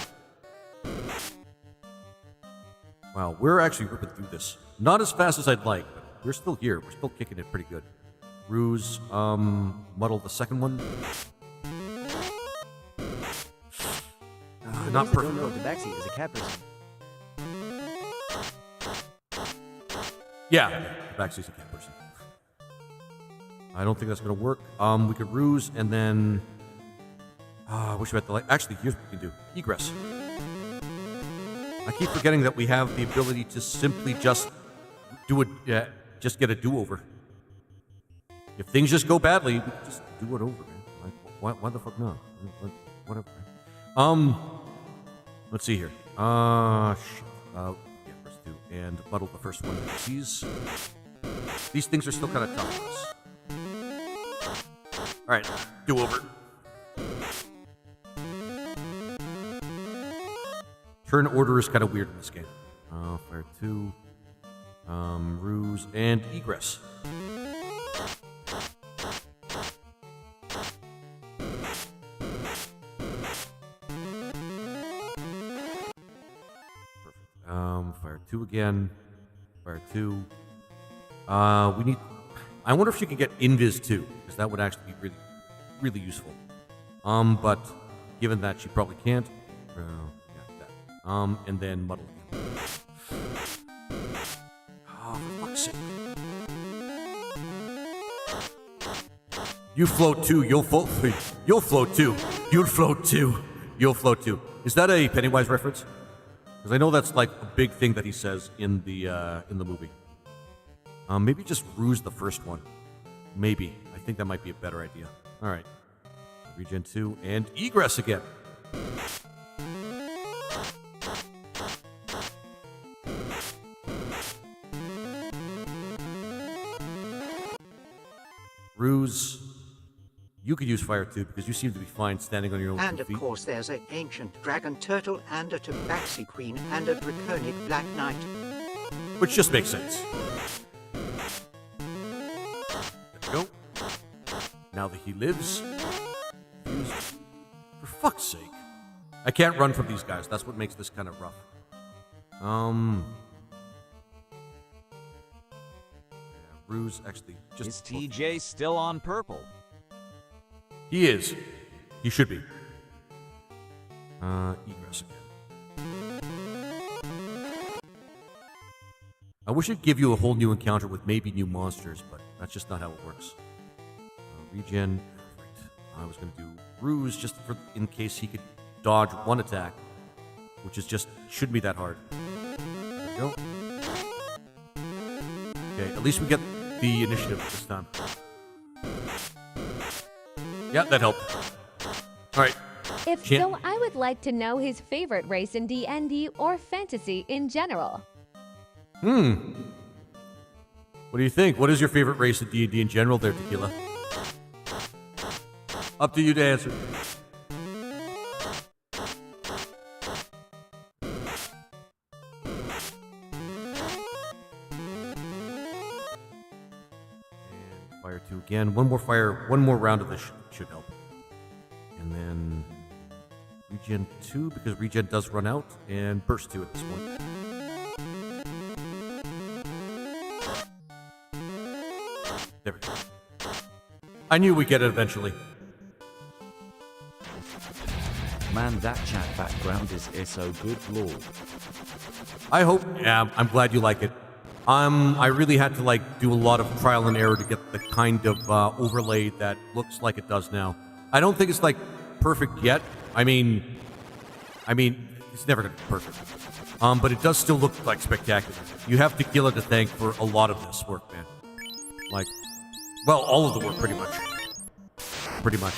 Wow, we're actually ripping through this. Not as fast as I'd like, but we're still here. We're still kicking it pretty good. Ruse, muddle the second one. Not perfect. No, Tabaxi is a cat person. Yeah, Tabaxi's a cat person. I don't think that's going to work. We could ruse and then... I wish we had the light. Actually, here's what we can do. Egress. I keep forgetting that we have the ability to simply just do it, just get a do-over. If things just go badly, we can just do it over, man. Like, why the fuck not? Like, whatever. Let's see here. Shit. Yeah, press 2 and muddle the first one. These things are still kind of tough for us. All right, do-over. Turn order is kind of weird in this game. Fire 2, ruse, and egress. Perfect. Fire 2 again. Fire 2. We need... I wonder if you can get invis too, because that would actually be really, really useful. But given that she probably can't... and then muddle again. Oh, for fuck's sake. You float too, you'll float too. You'll float too. You'll float too. You'll float too. Is that a Pennywise reference? Because I know that's like a big thing that he says in the movie. Maybe just ruse the first one. Maybe. I think that might be a better idea. Alright. Regen 2 and egress again. Ruse, you could use fire too because you seem to be fine standing on your own And two of feet. course there's an ancient dragon turtle and a tabaxi queen and a draconic black knight. Which just makes sense. There we go. Now that he lives. For fuck's sake. I can't run from these guys. That's what makes this kind of rough. Ruse actually just... Is TJ still on purple? He is. He should be. Egress again. I wish it'd give you a whole new encounter with maybe new monsters, but that's just not how it works. Regen. Right. I was going to do Ruse just for in case he could dodge one attack, which is just shouldn't be that hard. There we go. Okay, at least we get the initiative this time. Yeah, that helped. All right. If so, I would like to know his favorite race in D&D or fantasy in general. What do you think? What is your favorite race in D&D in general there, Tequila? Up to you to answer. Fire 2 again. One more round of this should help. And then regen 2 because regen does run out, and burst 2 at this point. There we go. I knew we'd get it eventually. Man, that chat background is so good, lord. I hope. Yeah, I'm glad you like it. I really had to do a lot of trial and error to get the kind of overlay that looks like it does now. I don't think it's perfect yet. I mean, it's never gonna be perfect. But it does still look spectacular. You have Tequila to thank for a lot of this work, man. Well, all of the work, pretty much. Pretty much.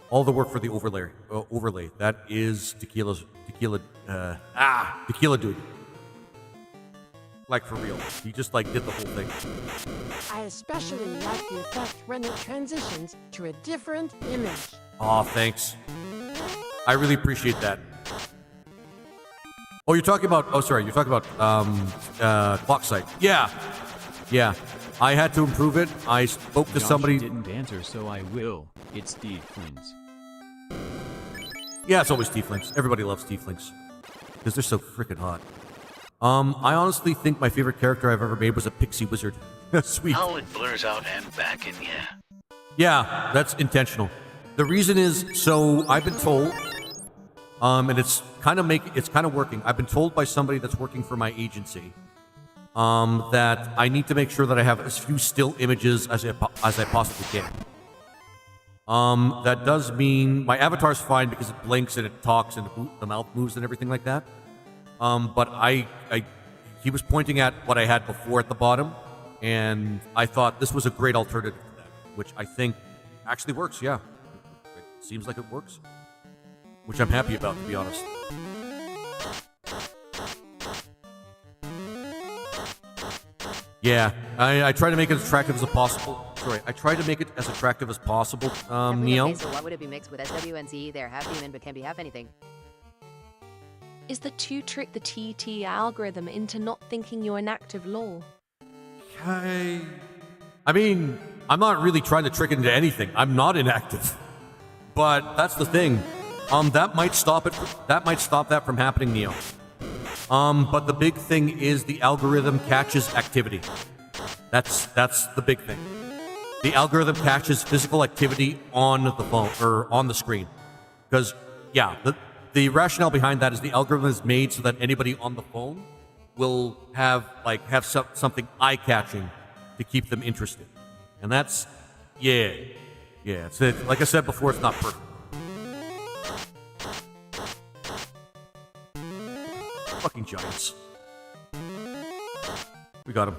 All the work for the overlay. That is Tequila dude. For real. He just did the whole thing. I especially like the effect when it transitions to a different image. Aw, thanks. I really appreciate that. Oh, you're talking about... Oh, sorry. You're talking about Clock Sight. Yeah. Yeah. I had to improve it. I spoke to Josh somebody... didn't answer, so I will. It's Tieflings. Yeah, it's always Tieflings. Everybody loves Tieflings. Because they're so freaking hot. I honestly think my favorite character I've ever made was a pixie wizard. Sweet. How it blurs out and back in ya. Yeah, that's intentional. The reason is, so I've been told, and it's kind of working. I've been told by somebody that's working for my agency that I need to make sure that I have as few still images as I possibly can. That does mean my avatar's fine because it blinks and it talks and the mouth moves and everything like that. But he was pointing at what I had before at the bottom, and I thought this was a great alternative to that, which I think actually works, yeah. It seems like it works, which I'm happy about, to be honest. Yeah, I try to make it as attractive as possible. Sorry, I try to make it as attractive as possible, Neo. Okay, so what would it be mixed with SWNC? They're half human but can be half anything. Is the to trick the TT algorithm into not thinking you're an active lol? I mean, I'm not really trying to trick it into anything. I'm not inactive. But that's the thing. That might stop it. That might stop that from happening, Neo. But the big thing is the algorithm catches activity. That's the big thing. The algorithm catches physical activity on the phone or on the screen. Because, yeah, the rationale behind that is the algorithm is made so that anybody on the phone will have something eye-catching to keep them interested. And that's, yeah. It's like I said before, it's not perfect. Fucking giants. We got him.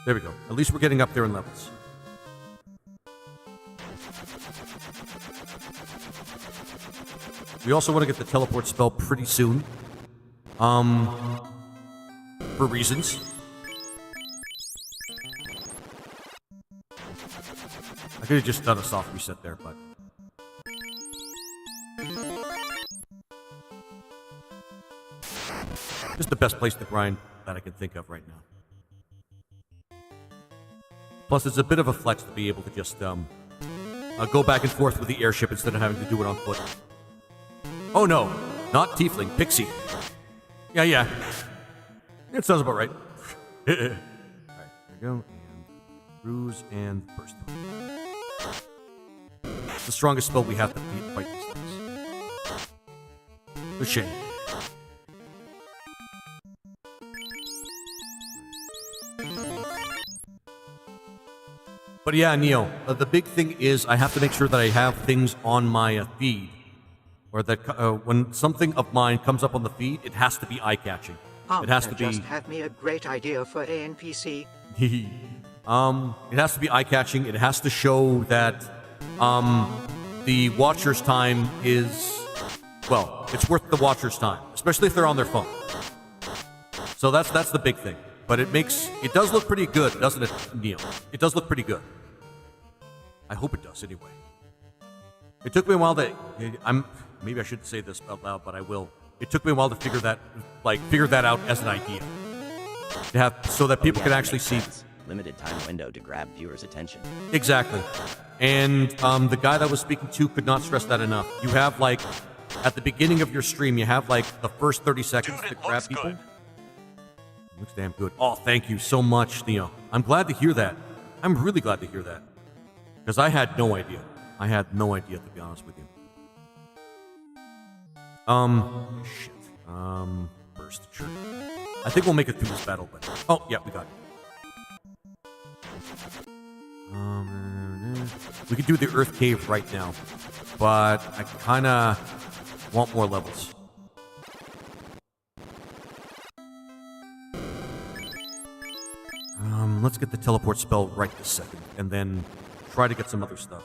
There we go. At least we're getting up there in levels. We also want to get the teleport spell pretty soon. For reasons. I could have just done a soft reset there, but... just the best place to grind that I can think of right now. Plus, it's a bit of a flex to be able to just go back and forth with the airship instead of having to do it on foot. Oh no, not Tiefling, Pixie. Yeah. It sounds about right. Alright, there we go. And Ruse and Burst. It's the strongest spell we have to fight these things. A shame. But yeah, Neo, the big thing is I have to make sure that I have things on my feed. Or that when something of mine comes up on the feed, it has to be eye-catching. It has to be... just have me a great idea for ANPC. It has to be eye-catching. It has to show that the watcher's time is... well, it's worth the watcher's time. Especially if they're on their phone. So that's the big thing. But it does look pretty good, doesn't it, Neo? It does look pretty good. I hope it does, anyway. It took me a while maybe I shouldn't say this out loud, but I will. It took me a while to figure that out as an idea. To have, so that people can actually see. Limited time window to grab viewers' attention. Exactly. And the guy that was speaking to could not stress that enough. You have, at the beginning of your stream, you have, the first 30 seconds to grab people. Good. Looks damn good. Oh, thank you so much, Neo. I'm glad to hear that. I'm really glad to hear that. Because I had no idea. I had no idea, to be honest with you. Shit. Burst. Sure. I think we'll make it through this battle, but... oh, yeah, we got it. We could do the Earth Cave right now. But I kind of want more levels. Let's get the teleport spell right this second, and then try to get some other stuff.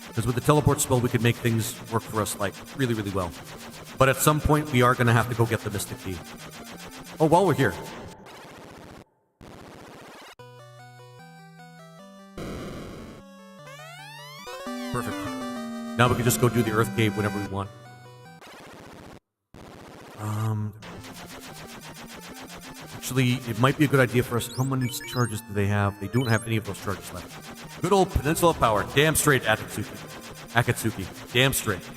Because with the teleport spell, we could make things work for us, really, really well. But at some point, we are going to have to go get the Mystic Key. Oh, while we're here. Perfect. Now we can just go do the Earth Cave whenever we want. Actually, it might be a good idea for us. How many charges do they have? They don't have any of those charges left. Good old Peninsula Power. Damn straight, Akatsuki. Damn straight.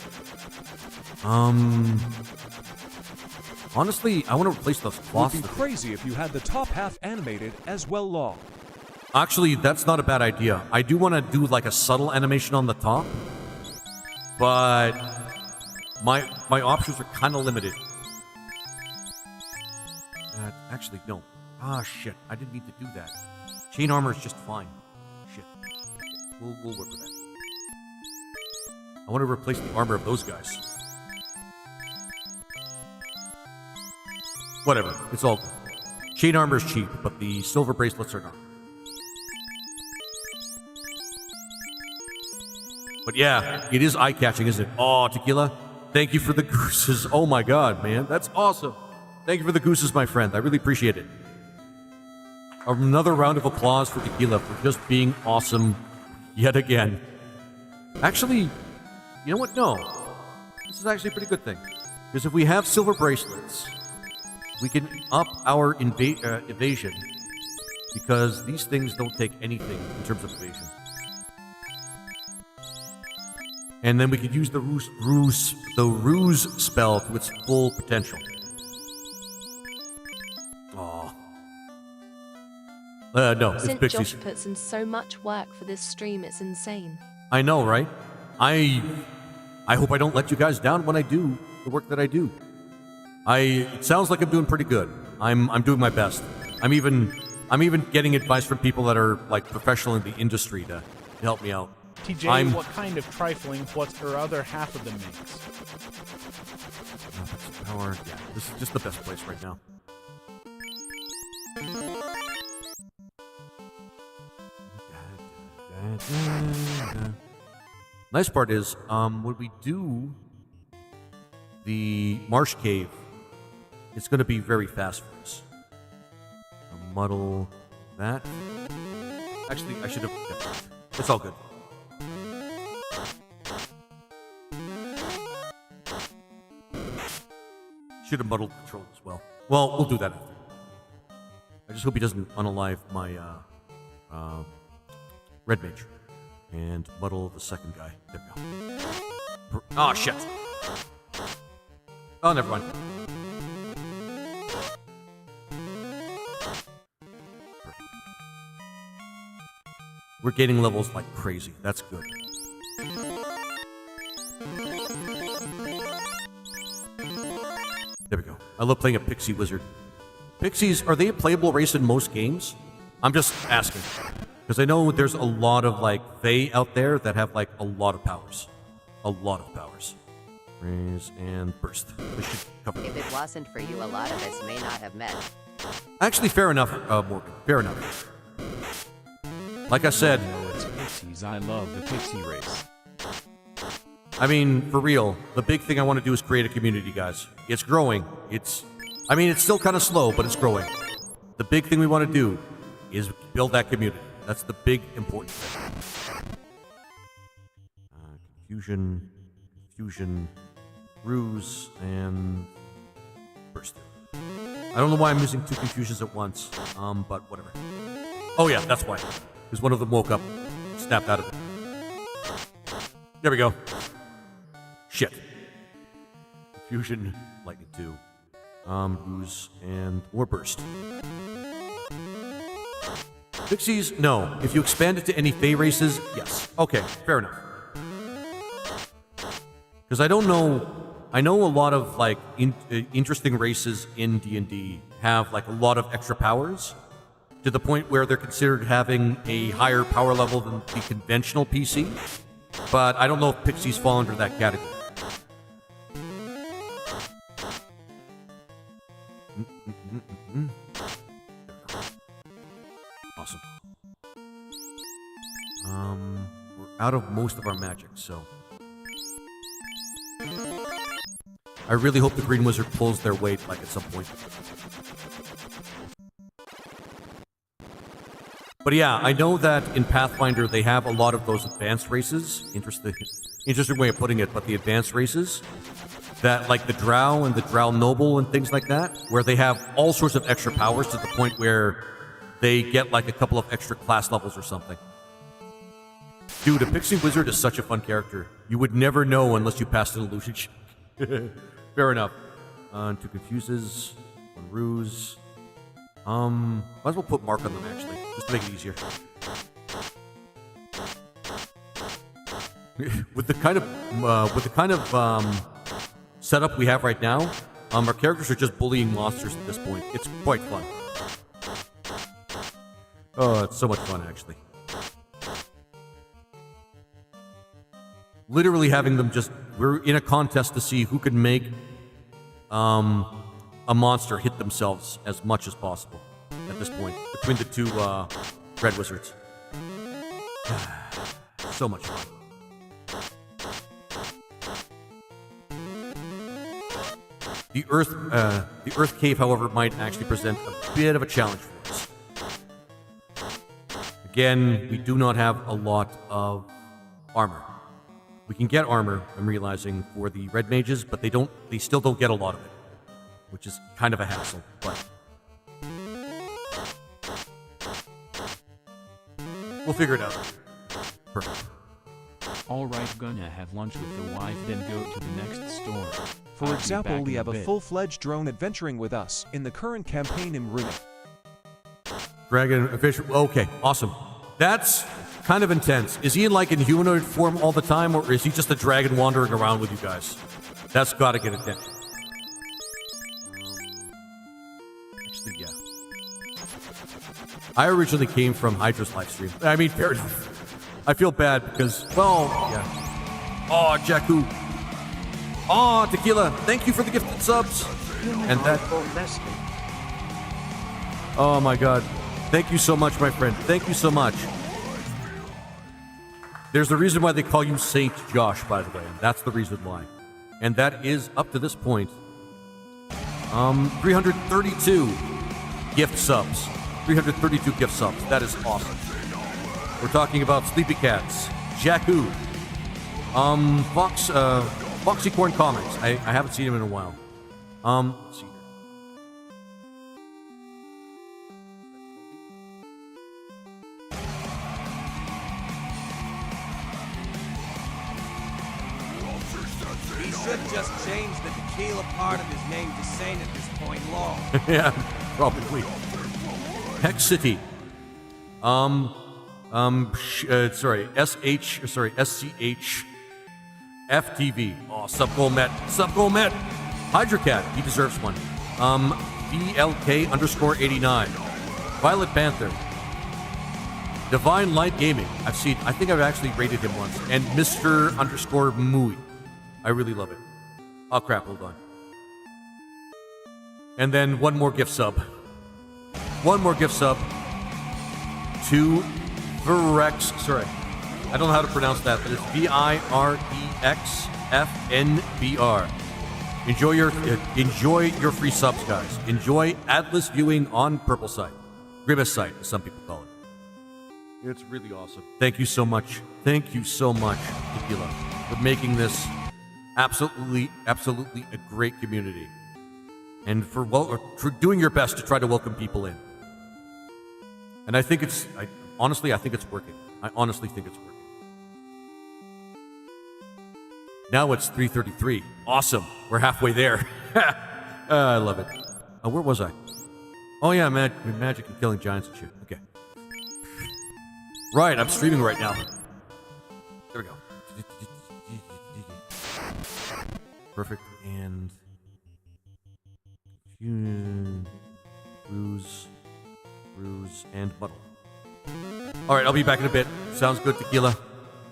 Honestly, I want to replace those cloths. It would be crazy if you had the top half animated as well long. Actually, that's not a bad idea. I do want to do a subtle animation on the top. But my options are kind of limited. Actually, no. Ah, shit. I didn't mean to do that. Chain armor is just fine. Shit. We'll work with that. I want to replace the armor of those guys. Whatever. It's all good. Chain armor is cheap, but the silver bracelets are not. But yeah, it is eye-catching, isn't it? Oh, Tequila, thank you for the gooses. Oh my god, man. That's awesome. Thank you for the gooses, my friend. I really appreciate it. Another round of applause for Tequila for just being awesome yet again. Actually, you know what? No. This is actually a pretty good thing. Because if we have silver bracelets, we can up our evasion. Because these things don't take anything in terms of evasion. And then we could use the ruse spell to its full potential. Aw. No, it's Since Pixies. Josh puts in so much work for this stream, it's insane. I know, right? I hope I don't let you guys down when I do the work that I do. It sounds like I'm doing pretty good. I'm doing my best. I'm even getting advice from people that are like professional in the industry to help me out. TJ, what kind of trifling what's her other half of the mix? Power. Yeah, this is just the best place right now. Nice part is, when we do the marsh cave, it's going to be very fast for us. I'll muddle that. Actually, I should have. It's all good. Should have muddled the troll as well. Well, we'll do that after. I just hope he doesn't unalive my red mage and muddle the second guy. There we go. Oh shit! Oh, never mind. Perfect. We're gaining levels like crazy. That's good. There we go. I love playing a Pixie Wizard. Pixies, are they a playable race in most games? I'm just asking. Because I know there's a lot of, like, Fae out there that have, like, a lot of powers. A lot of powers. Raise and burst. This should cover it. If it wasn't for you, a lot of us may not have met. Actually, fair enough, Morgan. Fair enough. Like I said... No, it's Pixies. I love the Pixie race. I mean, for real, the big thing I want to do is create a community, guys. It's growing. It's still kind of slow, but it's growing. The big thing we want to do is build that community. That's the big, important thing. Confusion, ruse, and burst. I don't know why I'm using two confusions at once, but whatever. Oh yeah, that's why. Because one of them woke up, snapped out of it. There we go. Shit. Confusion, lightning 2. Ruse, and more burst. Pixies, no. If you expand it to any Fae races, yes. Okay, fair enough. Because I don't know... I know a lot of, like, interesting races in D&D have, like, a lot of extra powers, to the point where they're considered having a higher power level than the conventional PC. But I don't know if Pixies fall under that category. Awesome. We're out of most of our magic, so... I really hope the Green Wizard pulls their weight, like, at some point. But yeah, I know that in Pathfinder they have a lot of those advanced races. Interesting way of putting it, but the advanced races that, like the Drow and the Drow Noble and things like that, where they have all sorts of extra powers to the point where they get like a couple of extra class levels or something. Dude, a Pixie Wizard is such a fun character. You would never know unless you passed an illusion check. Fair enough. 2 confuses, 1 ruse. Might as well put mark on them actually, just to make it easier. with the kind of setup we have right now, Our characters are just bullying monsters at this point. It's quite fun. Oh, it's so much fun, actually. Literally having them we're in a contest to see who can make a monster hit themselves as much as possible at this point, between the two Red Wizards. So much fun. The Earth Cave, however, might actually present a bit of a challenge for us. Again, we do not have a lot of armor. We can get armor, I'm realizing, for the red mages, but they still don't get a lot of it, which is kind of a hassle, but we'll figure it out. Perfect. Alright, gonna have lunch with the wife, then go to the next store. For example, we have a full-fledged drone adventuring with us in the current campaign in Runic. Dragon fish. Okay, awesome. That's kind of intense. Is he in humanoid form all the time, or is he just a dragon wandering around with you guys? That's got to get intense. Actually, yeah. I originally came from Hydra's livestream. I mean, fair enough. I feel bad because, well, yeah. Oh, Jakku. Oh, Tequila. Thank you for the gifted subs. And that. Oh my God. Thank you so much, my friend. Thank you so much. There's a reason why they call you Saint Josh, by the way. That's the reason why. And that is, up to this point, 332 gift subs. 332 gift subs. That is awesome. We're talking about Sleepy Cats, Jakku, Foxy Corn Comics. I haven't seen him in a while. Let's see here. He should just change the tequila part of his name to Saint at this point, long. Yeah, probably. Hex City. SCH FTV. Oh, Sub Met. Hydrocat, he deserves one. BLK_89. Violet Panther. Divine Light Gaming. I think I've actually rated him once. And Mr_Mooey. I really love it. Oh crap, hold on. And then one more gift sub. To Virex. Sorry. I don't know how to pronounce that, but it's VIREXFNBR. Enjoy your free subs, guys. Enjoy Atlas viewing on Purple Site. Grimace Site, as some people call it. It's really awesome. Thank you so much. Thank you so much, Tequila, for making this absolutely a great community. And for doing your best to try to welcome people in. And I think honestly think it's working. I honestly think it's working. Now it's 3:33. Awesome. We're halfway there. I love it. Oh, where was I? Oh yeah, magic and killing giants and shit. Okay. Right, I'm streaming right now. There we go. Perfect. And Ruse, and Muddle. All right, I'll be back in a bit. Sounds good, Tequila.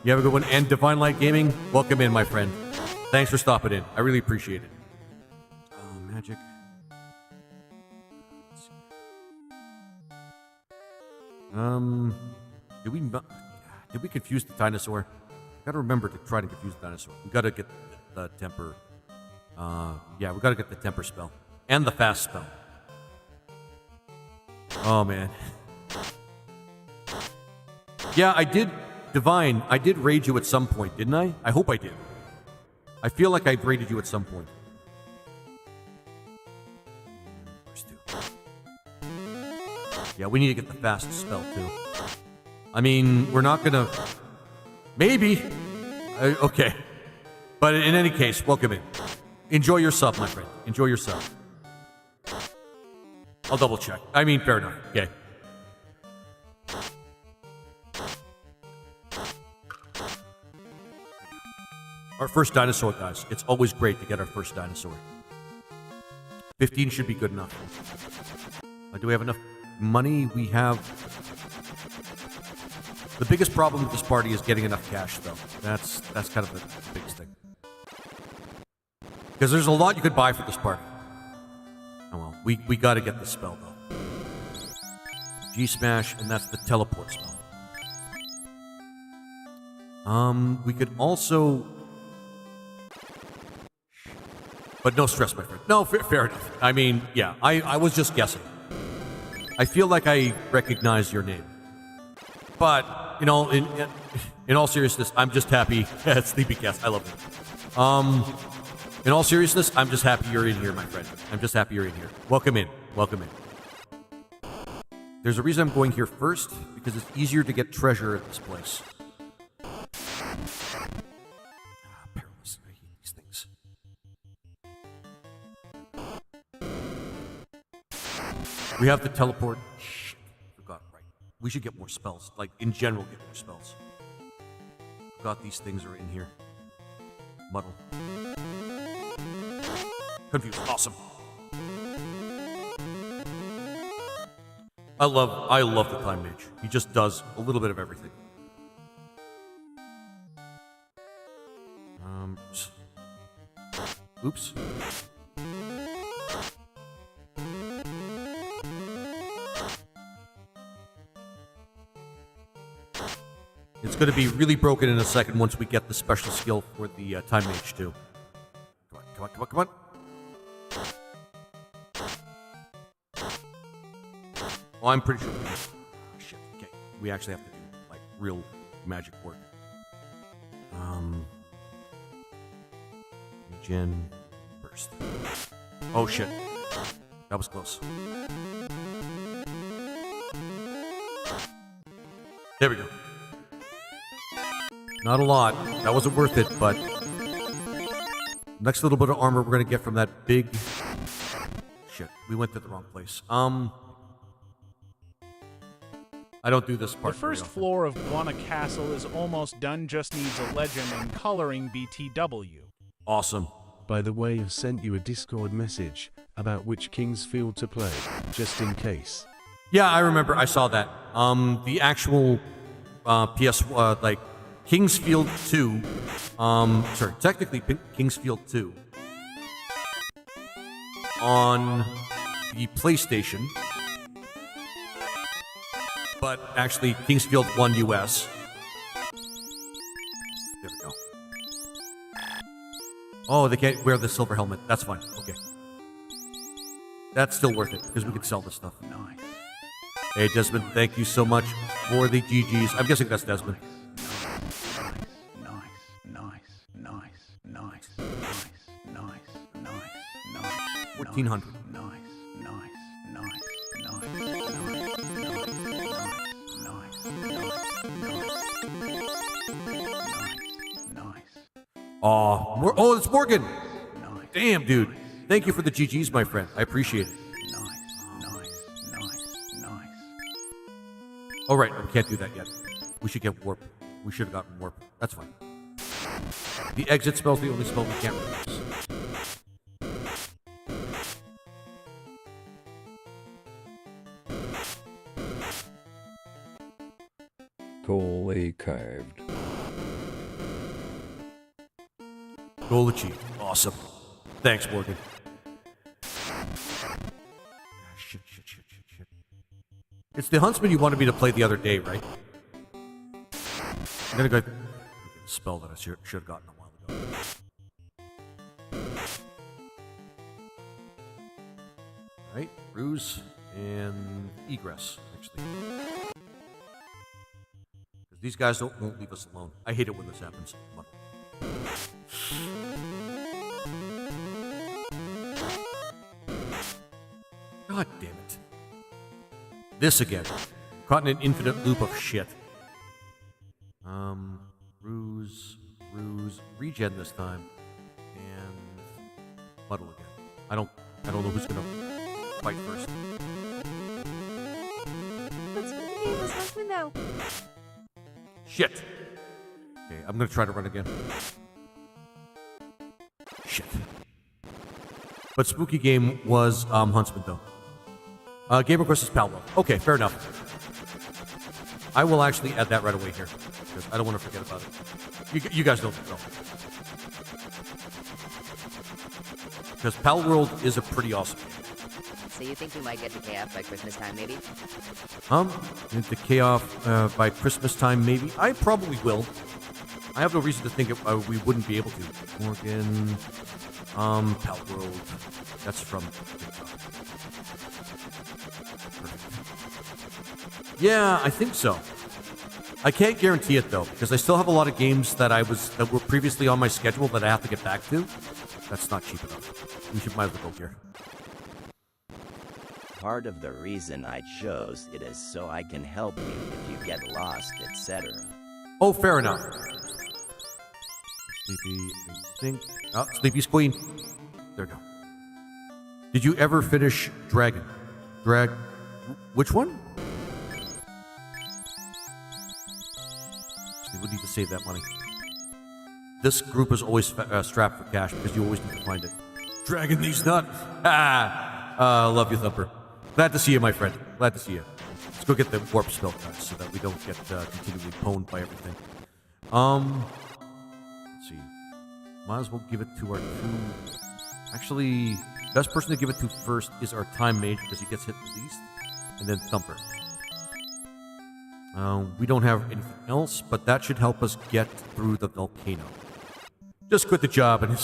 You have a good one. And Divine Light Gaming, welcome in, my friend. Thanks for stopping in. I really appreciate it. Magic. Did we confuse the dinosaur? Gotta remember to try to confuse the dinosaur. We gotta get the temper. Yeah, we gotta get the temper spell. And the fast spell. Oh, man. Yeah, I did raid you at some point, didn't I? I hope I did. I feel like I raided you at some point. Yeah, we need to get the fast spell, too. I mean, we're not gonna... Maybe. Okay. But in any case, welcome in. Enjoy your sub, my friend. Enjoy your sub. I'll double check. I mean, fair enough. Okay. Our first dinosaur, guys. It's always great to get our first dinosaur. 15 should be good enough. Do we have enough money? We have... The biggest problem with this party is getting enough cash, though. That's kind of the biggest thing. Because there's a lot you could buy for this party. Oh well, we got to get this spell, though. G-Smash, and that's the teleport spell. We could also... But no stress, my friend. No, fair enough. I mean, yeah, I was just guessing. I feel like I recognize your name. But, you know, in all seriousness, I'm just happy. Sleepy Cast, I love it. In all seriousness, I'm just happy you're in here, my friend. I'm just happy you're in here. Welcome in. Welcome in. There's a reason I'm going here first, because it's easier to get treasure at this place. Perilous. I hate these things. We have the teleport. Shit, forgot. Right. We should get more spells. Like, in general, get more spells. Forgot these things are in here. Muddle. Confused. Awesome. I love the Time Mage. He just does a little bit of everything. Oops. It's going to be really broken in a second once we get the special skill for the Time Mage too. Come on, come on, come on, come on. Oh, I'm pretty sure. Shit. Okay, we actually have to do like real magic work. Regen burst. Oh shit, that was close. There we go. Not a lot. That wasn't worth it, but next little bit of armor we're gonna get from that big. Shit, we went to the wrong place. I don't do this part. The first floor of Guana Castle is almost done, just needs a legend and coloring BTW. Awesome. By the way, I've sent you a Discord message about which King's Field to play, just in case. Yeah, I remember. I saw that. The actual PS, like, King's Field 2, sorry, technically King's Field 2 on the PlayStation, but actually King's Field 1 US. There we go. Oh, they can't wear the silver helmet. That's fine. Okay. That's still worth it, because we can sell this stuff. Nice. Hey, Desmond, thank you so much for the GGs. I'm guessing that's Desmond. Nice. 1400. Oh, it's Morgan. Damn, dude. Thank you for the GGs, my friend. I appreciate it. All right, we can't do that yet. We should get warp. We should have gotten warp. That's fine. The exit spell's the only spell we can't replace. Goal caved. Goal achieved. Awesome. Thanks, Morgan. Shit. It's the Huntsman you wanted me to play the other day, right? I'm gonna go get a spell that I should have gotten a while ago. Right, Ruse and Egress, actually. Because these guys won't leave us alone. I hate it when this happens. God damn it. This again. Caught in an infinite loop of shit. Ruse, regen this time, and muddle again. I don't know who's gonna fight first. What's with the game? Husband though? Shit. Okay, I'm gonna try to run again. Shit. But spooky game was Huntsman, though. Game request is Palworld. Okay, fair enough. I will actually add that right away here, because I don't want to forget about it. You guys don't know. Because Palworld is a pretty awesome game. So you think we might get to KF by Christmas time, maybe? Into Chaos by Christmas time, maybe. I probably will. I have no reason to think we wouldn't be able to. Morgan, Palworld. That's from TikTok. Perfect. Yeah, I think so. I can't guarantee it though, because I still have a lot of games that were previously on my schedule that I have to get back to. That's not cheap enough. We might as well go here. Part of the reason I chose it is so I can help you if you get lost, etc. Oh, fair enough. Sleepy, I think. Oh, Sleepy's Queen. There we go. Did you ever finish Dragon? Which one? We would need to save that money. This group is always strapped for cash because you always need to find it. Dragon these nuts. Love you, Thumper. Glad to see you, my friend. Glad to see you. Let's go get the warp spell guys so that we don't get continually pwned by everything. Let's see. Might as well give it to our two. Actually, best person to give it to first is our time mage because he gets hit the least, and then Thumper. We don't have anything else, but that should help us get through the volcano. Just quit the job and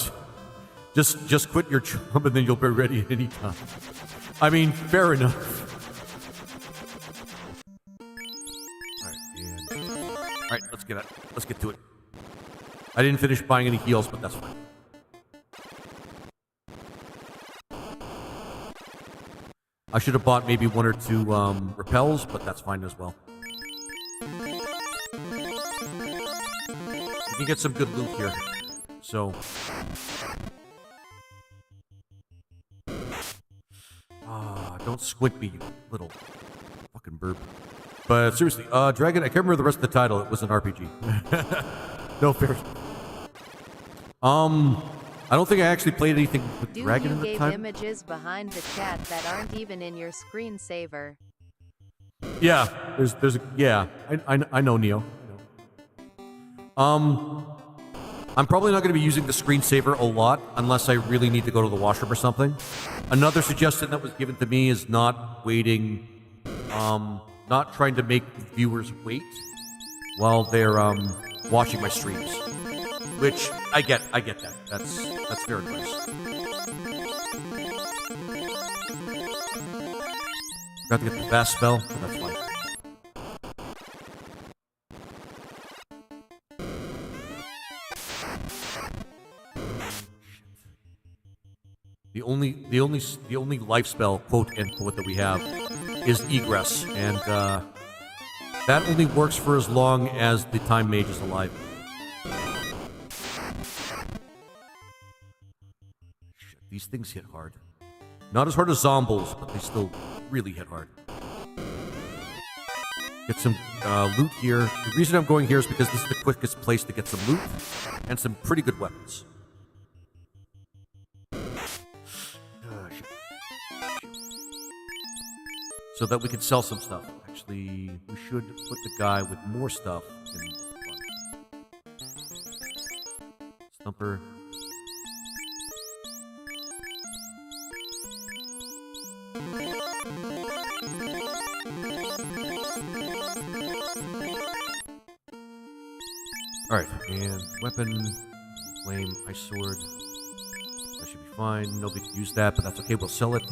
just quit your job and then you'll be ready at any time. I mean, fair enough. Alright, let's get to it. I didn't finish buying any heals, but that's fine. I should have bought maybe one or two repels, but that's fine as well. We can get some good loot here. So. Don't squint me, you little fucking burp. But seriously, Dragon, I can't remember the rest of the title. It was an RPG. No fair. I don't think I actually played anything with Dragon in the You time. gave images behind the chat that aren't even in your screensaver. Yeah, there's yeah. I know, Neo. I'm probably not going to be using the screensaver a lot unless I really need to go to the washroom or something. Another suggestion that was given to me is not waiting, not trying to make viewers wait while they're watching my streams. Which I get that. That's fair advice. Got to get the fast spell, but that's fine. The only life spell, quote unquote, that we have is egress, and that only works for as long as the time mage is alive. Shit, these things hit hard. Not as hard as zombies, but they still really hit hard. Get some loot here. The reason I'm going here is because this is the quickest place to get some loot and some pretty good weapons. So that we can sell some stuff. Actually, we should put the guy with more stuff in the front. Stumper. Alright, and weapon, flame, ice sword. That should be fine. Nobody can use that, but that's okay. We'll sell it.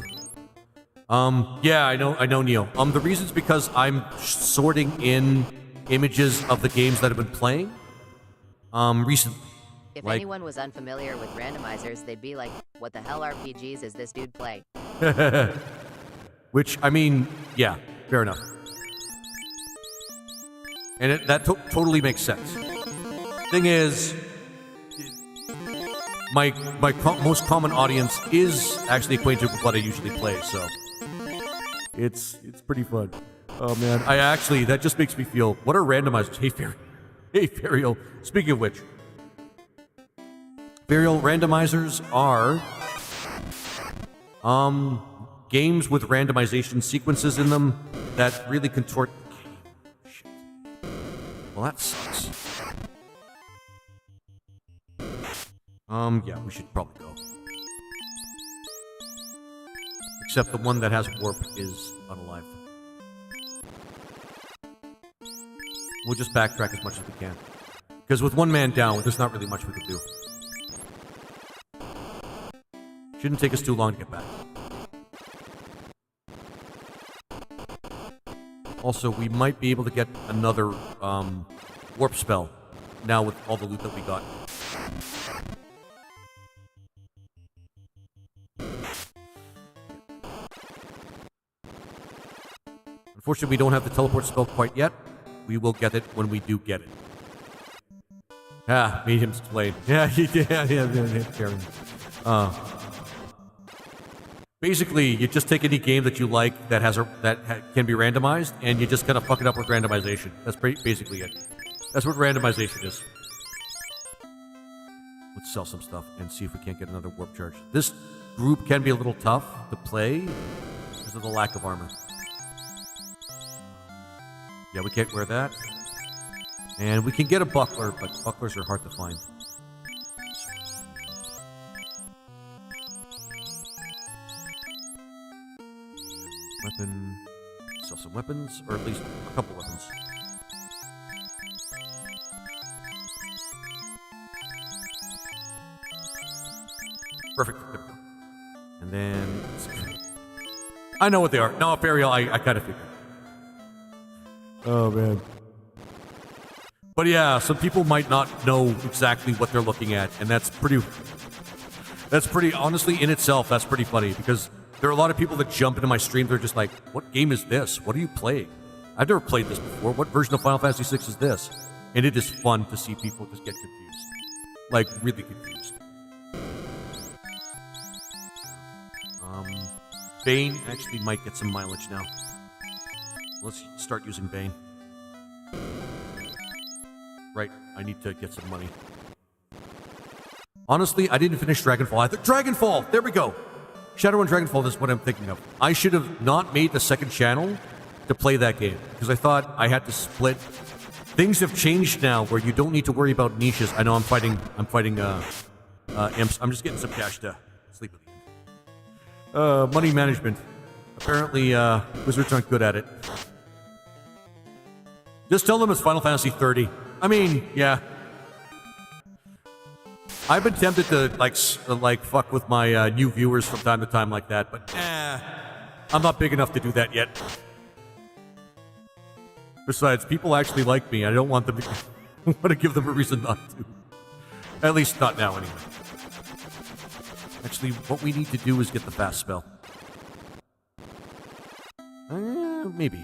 Yeah, I know, Neo. The reason's because I'm sorting in images of the games that I've been playing, recently. If anyone was unfamiliar with randomizers, they'd be like, what the hell RPGs is this dude play? Which, I mean, yeah, fair enough. And that totally makes sense. Thing is, my most common audience is actually acquainted with what I usually play, so it's pretty fun. Oh man, that just makes me feel. What are randomizers? Hey Ferial. Speaking of which, Ferial, randomizers are Games with randomization sequences in them that really contort the game. Shit. Well, that sucks. Yeah, we should probably go. Except the one that has warp is unalive. We'll just backtrack as much as we can. Because with one man down, there's not really much we can do. Shouldn't take us too long to get back. Also, we might be able to get another warp spell now with all the loot that we got. Unfortunately, we don't have the teleport spell quite yet. We will get it when we do get it. Ah, medium's played. Yeah, Karen. Basically, you just take any game that you like that has can be randomized, and you just kind of fuck it up with randomization. That's basically it. That's what randomization is. Let's sell some stuff and see if we can't get another warp charge. This group can be a little tough to play because of the lack of armor. Yeah, we can't wear that. And we can get a buckler, but bucklers are hard to find. Weapon. Sell some weapons, or at least a couple weapons. Perfect. There we go. And then... I know what they are. No, Burial, I kind of figured. Oh, man. But yeah, some people might not know exactly what they're looking at, and that's pretty, honestly, in itself, that's pretty funny, because there are a lot of people that jump into my stream, they're just like, what game is this? What are you playing? I've never played this before. What version of Final Fantasy VI is this? And it is fun to see people just get confused. Like, really confused. Bane actually might get some mileage now. Let's start using Bane. Right, I need to get some money. Honestly, I didn't finish Dragonfall either. Dragonfall! There we go! Shadow and Dragonfall is what I'm thinking of. I should have not made the second channel to play that game, because I thought I had to split. Things have changed now where you don't need to worry about niches. I know I'm fighting imps. I'm just getting some cash to sleep at the end. Money management. Apparently, Wizards aren't good at it. Just tell them it's Final Fantasy 30. I mean, yeah. I've been tempted to like fuck with my new viewers from time to time like that, but I'm not big enough to do that yet. Besides, people actually like me. I don't want them to want to give them a reason not to. At least not now, anyway. Actually, what we need to do is get the fast spell. Maybe.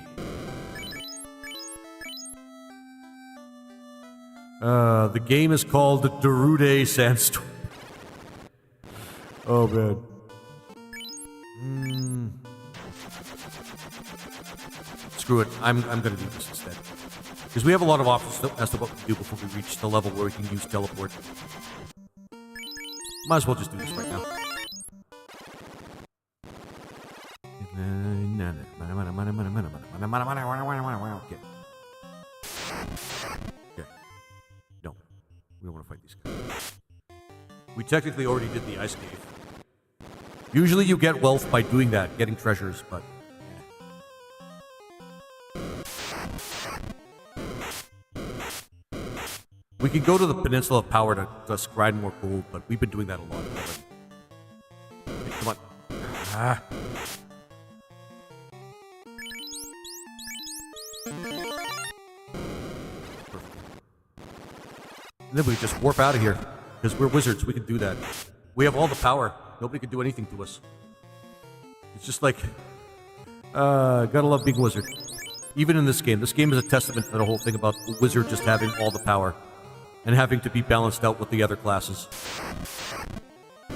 The game is called Darude Sandstorm. Oh, man. Screw it. I'm gonna do this instead. Because we have a lot of options as to what we do before we reach the level where we can use teleport. Might as well just do this right now. Okay. No. We don't want to fight these guys. We technically already did the ice cave. Usually you get wealth by doing that, getting treasures, but... We could go to the Peninsula of Power to grind more gold, but we've been doing that a lot already. Okay, come on. Ah. And then we can just warp out of here. Because we're wizards, we can do that. We have all the power. Nobody can do anything to us. It's just like... gotta love being a wizard. Even in this game. This game is a testament to the whole thing about the wizard just having all the power. And having to be balanced out with the other classes.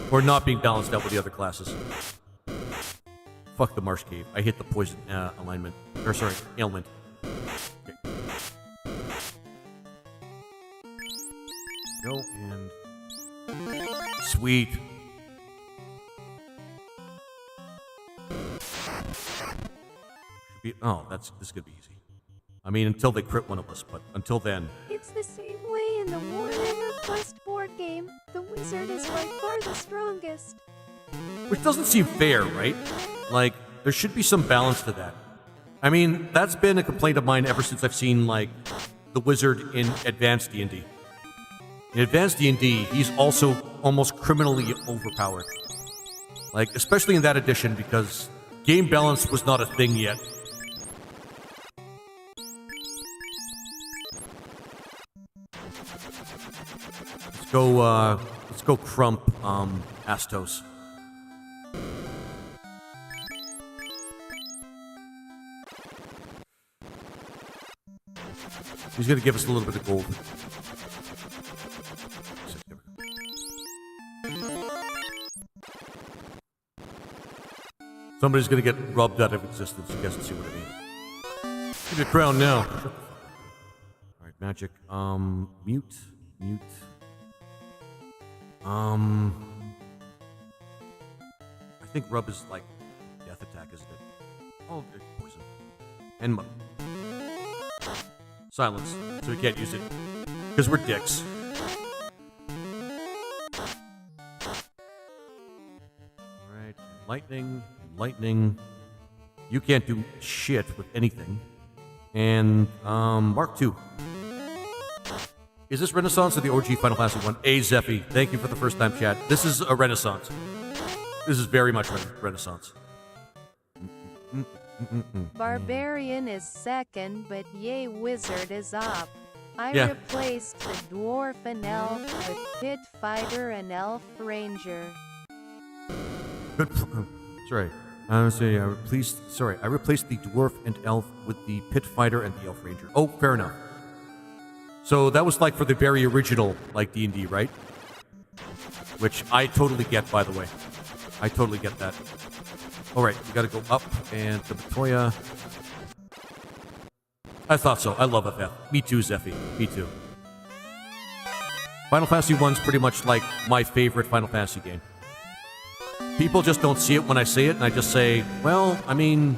Or not being balanced out with the other classes. Fuck the Marsh Cave. I hit the poison alignment. Or sorry, ailment. Okay. Go and... Sweet. Oh, this is gonna be easy. I mean, until they crit one of us, but until then. It's the same way in the Warhammer Quest board game. The wizard is by far the strongest. Which doesn't seem fair, right? Like, there should be some balance to that. I mean, that's been a complaint of mine ever since I've seen, like, the wizard in Advanced D&D. In Advanced D&D, he's also almost criminally overpowered. Like, especially in that edition, because game balance was not a thing yet. Let's go Crump, Astos. He's gonna give us a little bit of gold. Somebody's gonna get rubbed out of existence. You guys can see what I mean. Give me a crown now. Alright, magic. Mute. I think rub is like death attack, isn't it? Oh, poison. And mud. Silence. So we can't use it. Because we're dicks. Alright. Lightning. You can't do shit with anything. And, Mark 2. Is this Renaissance or the OG Final Fantasy 1? A Zephy, thank you for the first time chat. This is a Renaissance. This is very much Renaissance. Barbarian is second, but Yay Wizard is up. I Yeah. replaced the Dwarf and Elf with Pit Fighter and Elf Ranger. Good. Sorry. I replaced the Dwarf and Elf with the Pit Fighter and the Elf Ranger. Oh, fair enough. So that was like for the very original, like D&D, right? Which I totally get, by the way. I totally get that. All right, we got to go up and the Matoya. I thought so. I love FF. Me too, Zephy. Me too. Final Fantasy 1's pretty much like my favorite Final Fantasy game. People just don't see it when I say it, and I just say, well, I mean,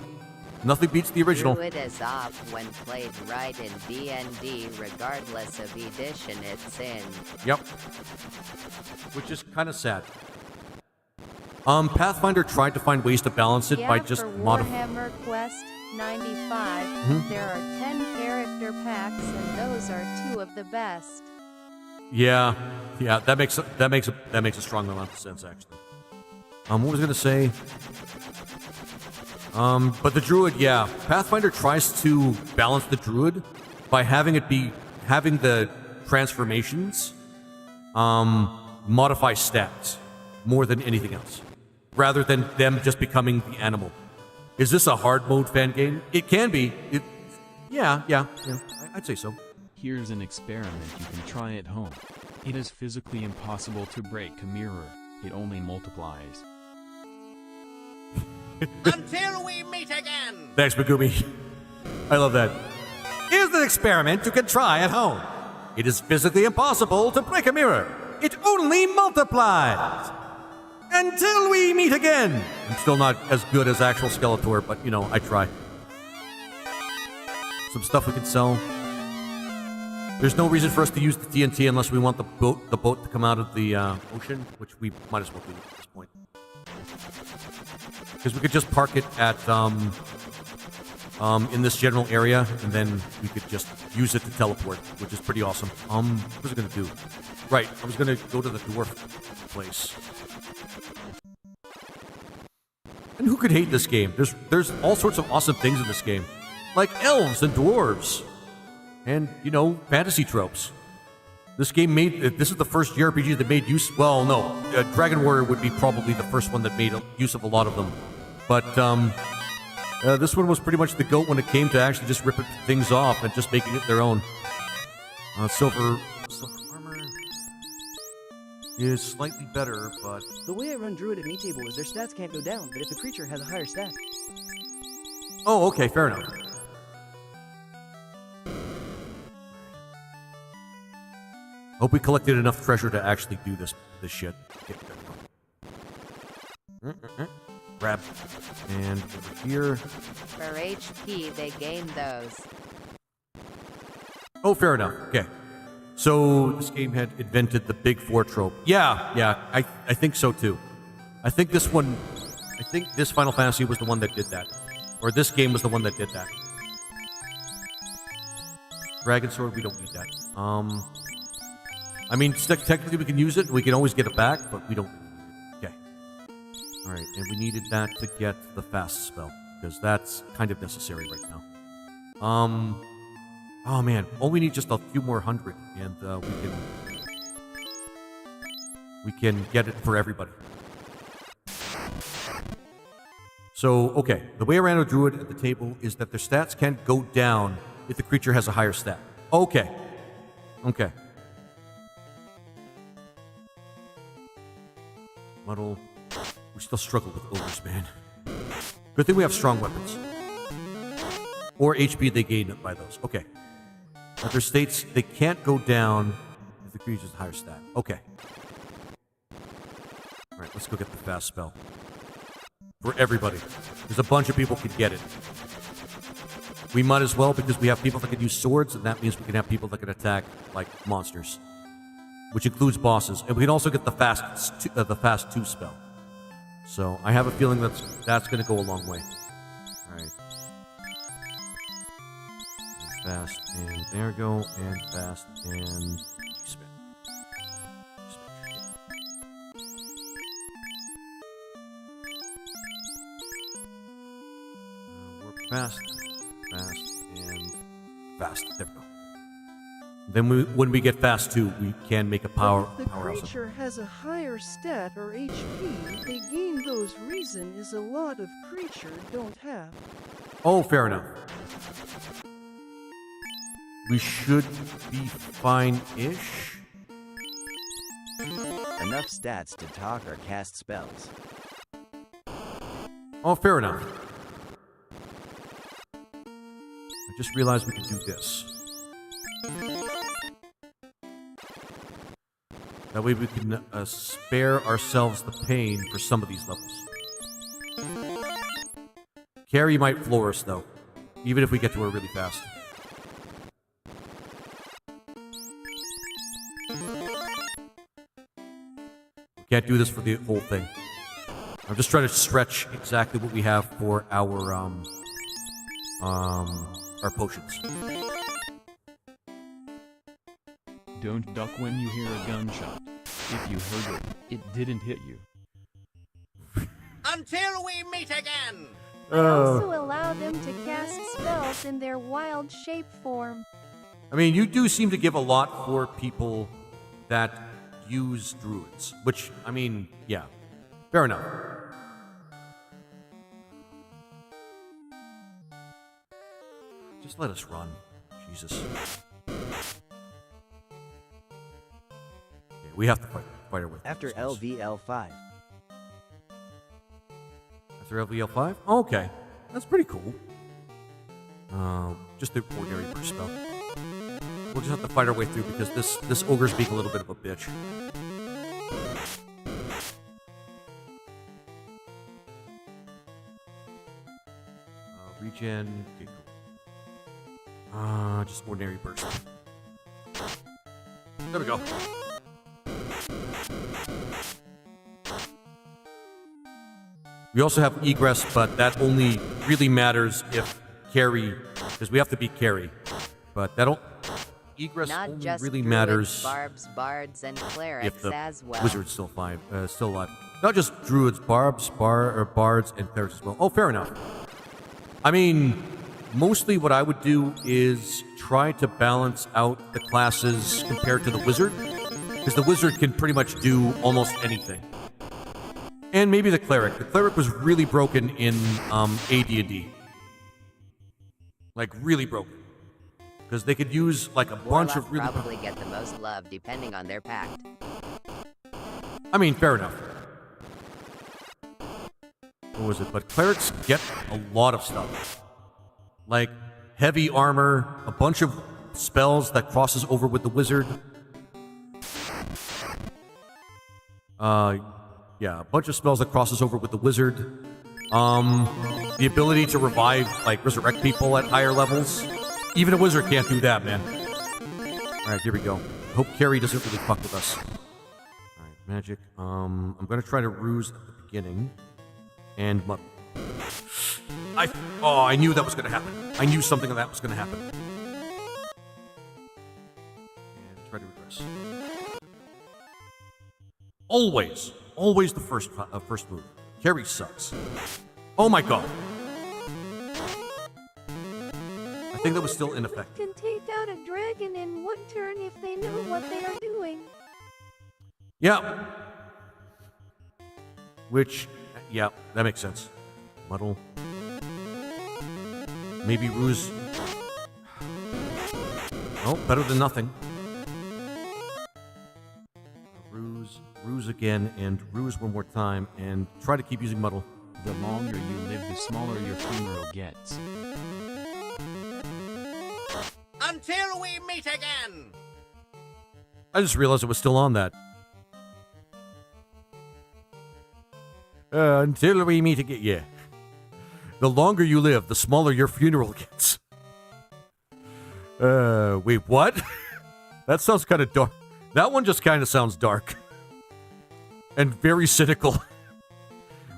nothing beats the original. Druid is up when played right in D&D, regardless of edition it's in. Yep. Which is kind of sad. Pathfinder tried to find ways to balance it by just for modifying. Warhammer Quest 95, Mhm. there are 10 character packs, and those are 2 of the best. Yeah, that makes a strong amount of sense actually. What was I gonna say? But the druid, yeah, Pathfinder tries to balance the druid by having the transformations modify stats more than anything else, rather than them just becoming the animal. Is this a hard mode fan game? It can be. Yeah, I'd say so. Here's an experiment you can try at home. It is physically impossible to break a mirror. It only multiplies. Until we meet again! Thanks, Megumi. I love that. Here's an experiment you can try at home. It is physically impossible to break a mirror. It only multiplies. Until we meet again. I'm still not as good as actual Skeletor, but, I try. Some stuff we can sell. There's no reason for us to use the TNT unless we want the boat to come out of the ocean, which we might as well do at this point. Because we could just park it at in this general area, and then we could just use it to teleport, which is pretty awesome. What was I gonna do? Right, I was gonna go to the dwarf place. And who could hate this game? There's all sorts of awesome things in this game, like elves and dwarves, and fantasy tropes. This is the first JRPG that made use. Well, no, Dragon Warrior would be probably the first one that made use of a lot of them. But this one was pretty much the GOAT when it came to actually just ripping things off and just making it their own. Silver armor is slightly better, but The way I run Druid at Meat Table is their stats can't go down, but if the creature has a higher stat. oh, okay, fair enough. Hope we collected enough treasure to actually do this shit. Okay, there we go. grab. And over here. For HP, they gain those. Oh, fair enough. Okay. So this game had invented the Big Four trope. Yeah, I think so too. I think this Final Fantasy was the one that did that. Or this game was the one that did that. Dragon Sword, we don't need that. I mean, technically we can use it. We can always get it back, but we don't. Okay. Alright, and we needed that to get the fast spell, because that's kind of necessary right now. Oh man, all we need just a few more hundred, and we can get it for everybody. So, okay, the way around a druid at the table is that their stats can't go down if the creature has a higher stat. Okay. Muddle. We still struggle with ogres, man. Good thing we have strong weapons. Or HP they gain by those. Okay. Other states, they can't go down if the creature has a higher stat. Okay. Alright, let's go get the fast spell. For everybody. There's a bunch of people who can get it. We might as well, because we have people that can use swords, and that means we can have people that can attack, like, monsters. Which includes bosses. And we can also get the fast 2 spell. So, I have a feeling that's going to go a long way. Alright. Fast, and there we go, and fast, and spin. Warp fast, and fast. There we go. Then when we get fast 2, we can make a power. If the creature has a higher stat or HP, they gain those. Reason is a lot of creature don't have. Oh, fair enough. We should be fine-ish. Enough stats to talk or cast spells. Oh, fair enough. I just realized we can do this. That way we can spare ourselves the pain for some of these levels. Carrie might floor us, though. Even if we get to her really fast. Can't do this for the whole thing. I'm just trying to stretch exactly what we have for our potions. Don't duck when you hear a gunshot. If you heard it, it didn't hit you. Until we meet again! Also allow them to cast spells in their wild shape form. I mean, you do seem to give a lot for people that use druids, which, I mean, yeah, fair enough. Just let us run. Jesus. Okay, we have to fight our way. After LVL5. After LVL5? Oh, okay. That's pretty cool. Just the ordinary burst spell. We'll just have to fight our way through because this ogre's being a little bit of a bitch. Regen. Okay, cool. Just ordinary burst. There we go. We also have egress, but that only really matters if carry, because we have to beat carry. But that don't. Egress Not only just really druids, matters barbs, bards, and clerics if the as well. wizard's still alive. Not just druids, bards, and clerics as well. Oh, fair enough. I mean, mostly what I would do is try to balance out the classes compared to the wizard, because the wizard can pretty much do almost anything. And maybe the cleric. The cleric was really broken in AD&D. Like, really broken. Because they could use, like, a bunch of really... probably get the most love depending on their pact. I mean, fair enough. What was it? But clerics get a lot of stuff. Like, heavy armor, a bunch of spells that crosses over with the wizard. Yeah, a bunch of spells that crosses over with the wizard. The ability to revive, like, resurrect people at higher levels. Even a wizard can't do that, man. Alright, here we go. Hope Carrie doesn't really fuck with us. Alright, magic. I'm gonna try to ruse at the beginning. And I knew that was gonna happen. I knew something of that was gonna happen. And try to regress. Always the first move. Carrie sucks. Oh my god. I think that was still in effect. Can take out a dragon in one turn if they know what they are doing. Yeah. Which, yeah, that makes sense. Muddle. Maybe ruse. Oh, better than nothing. Ruse again, and ruse one more time, and try to keep using muddle. The longer you live, the smaller your funeral gets. Until we meet again! I just realized it was still on that. Until we meet again, yeah. The longer you live, the smaller your funeral gets. Wait, what? That sounds kind of dark. That one just kind of sounds dark. And very cynical.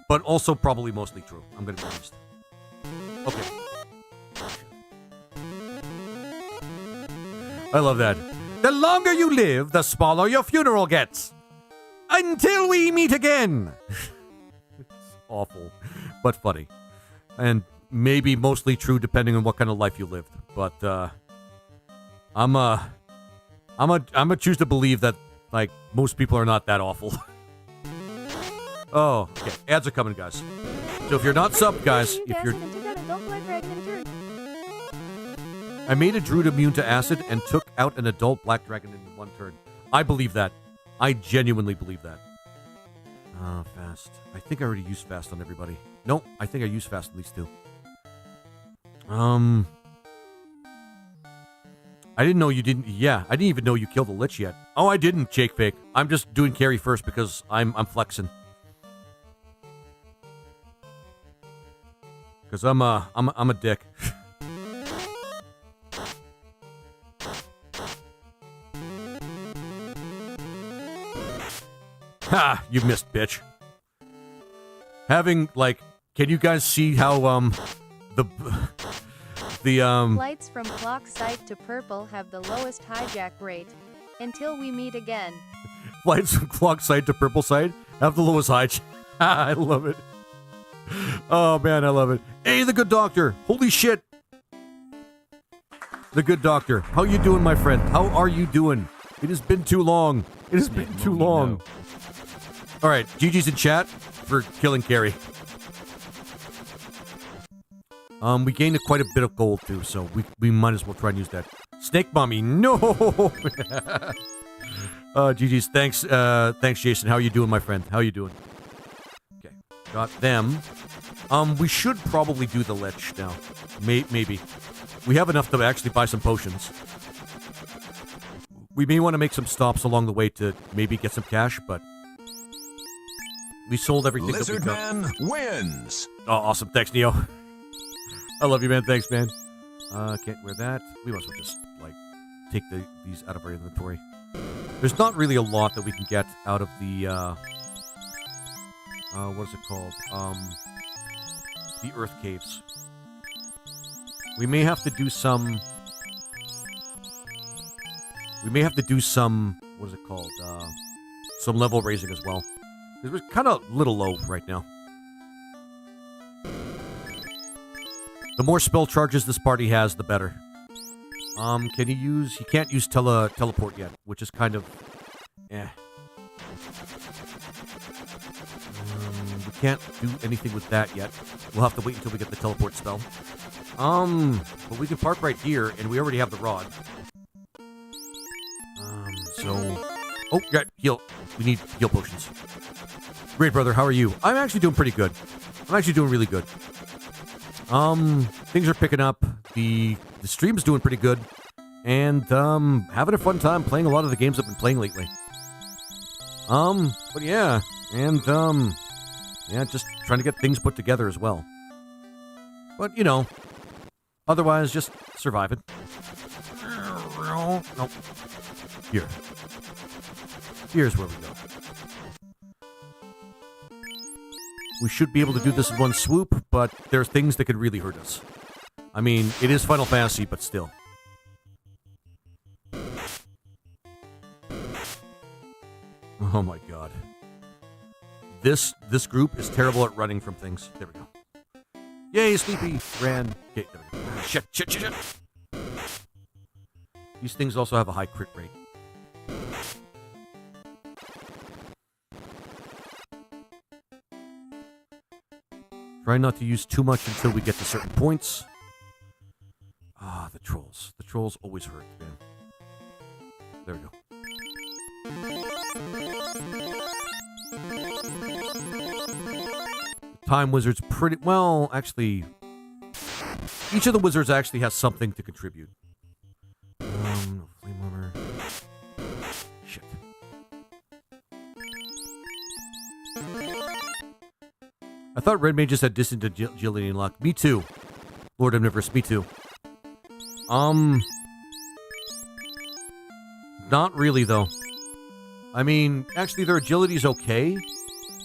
But also probably mostly true. I'm gonna be honest. Okay. I love that. The longer you live, the smaller your funeral gets. Until we meet again. It's awful, but funny. And maybe mostly true depending on what kind of life you lived. But I'm gonna choose to believe that, like, most people are not that awful. Oh, okay. Ads are coming, guys. So if you're not subbed, guys, if you're... I made a druid immune to acid and took out an adult black dragon in one turn. I believe that. I genuinely believe that. Fast. I think I already used fast on everybody. Nope, I think I used fast on these two. I didn't know you didn't... Yeah, I didn't even know you killed the Lich yet. Oh, I didn't, Jake Fake. I'm just doing carry first because I'm flexing. Because I'm a dick. Ha! You missed, bitch. Having, like... Can you guys see how, Flights from clock site to purple have the lowest hijack rate. Until we meet again. Flights from clock site to purple site have the lowest hijack. I love it. Oh, man, I love it. Hey, the good doctor. Holy shit. The good doctor. How you doing, my friend? How are you doing? It has been too long. It has been too long. All right, GG's in chat for killing Carrie. We gained quite a bit of gold, too, so we might as well try and use that. Snake Mommy, no! GG's. Thanks, Jason. How you doing, my friend? How you doing? Okay, got them. We should probably do the Lich now. Maybe. We have enough to actually buy some potions. We may want to make some stops along the way to maybe get some cash, but... We sold everything Lizard that we got. Man wins! Oh, awesome. Thanks, Neo. I love you, man. Thanks, man. Can't wear that. We might as well just, like, take these out of our inventory. There's not really a lot that we can get out of the, what is it called? The Earth Caves. We may have to do some... what is it called? Some level raising as well. Because we're kind of a little low right now. The more spell charges this party has, the better. Can he use... He can't use teleport yet, which is kind of... Eh. We can't do anything with that yet. We'll have to wait until we get the teleport spell. But we can park right here, and we already have the rod. So... Oh, yeah, heal. We need heal potions. Great, brother. How are you? I'm actually doing pretty good. I'm actually doing really good. Things are picking up. The stream's doing pretty good. And, having a fun time playing a lot of the games I've been playing lately. But yeah. And, Yeah, just trying to get things put together as well. But, you know, otherwise, just survive it. Nope. Here. Here's where we go. We should be able to do this in one swoop, but there's things that could really hurt us. I mean, it is Final Fantasy, but still. Oh my god. This group is terrible at running from things. There we go. Yay, Sleepy! Ran. Okay, there we go. Shit. These things also have a high crit rate. Try not to use too much until we get to certain points. Ah, the trolls. The trolls always hurt, man. There we go. Time Wizard's pretty... Well, actually... Each of the wizards actually has something to contribute. No Flame Armor. Shit. I thought red mages had distant agility and luck. Me too. Lord Omnivorous, me too. Not really, though. I mean, actually, their agility is okay,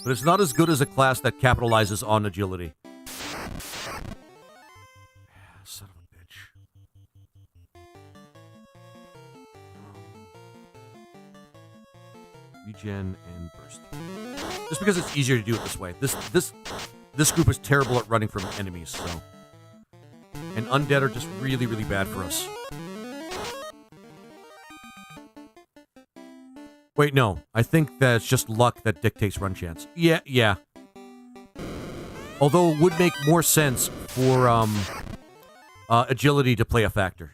but it's not as good as a class that capitalizes on agility. Son of a bitch. Regen and burst. Just because it's easier to do it this way. This group is terrible at running from enemies, so. And undead are just really, really bad for us. Wait, no. I think that's just luck that dictates run chance. Yeah. Although it would make more sense for agility to play a factor.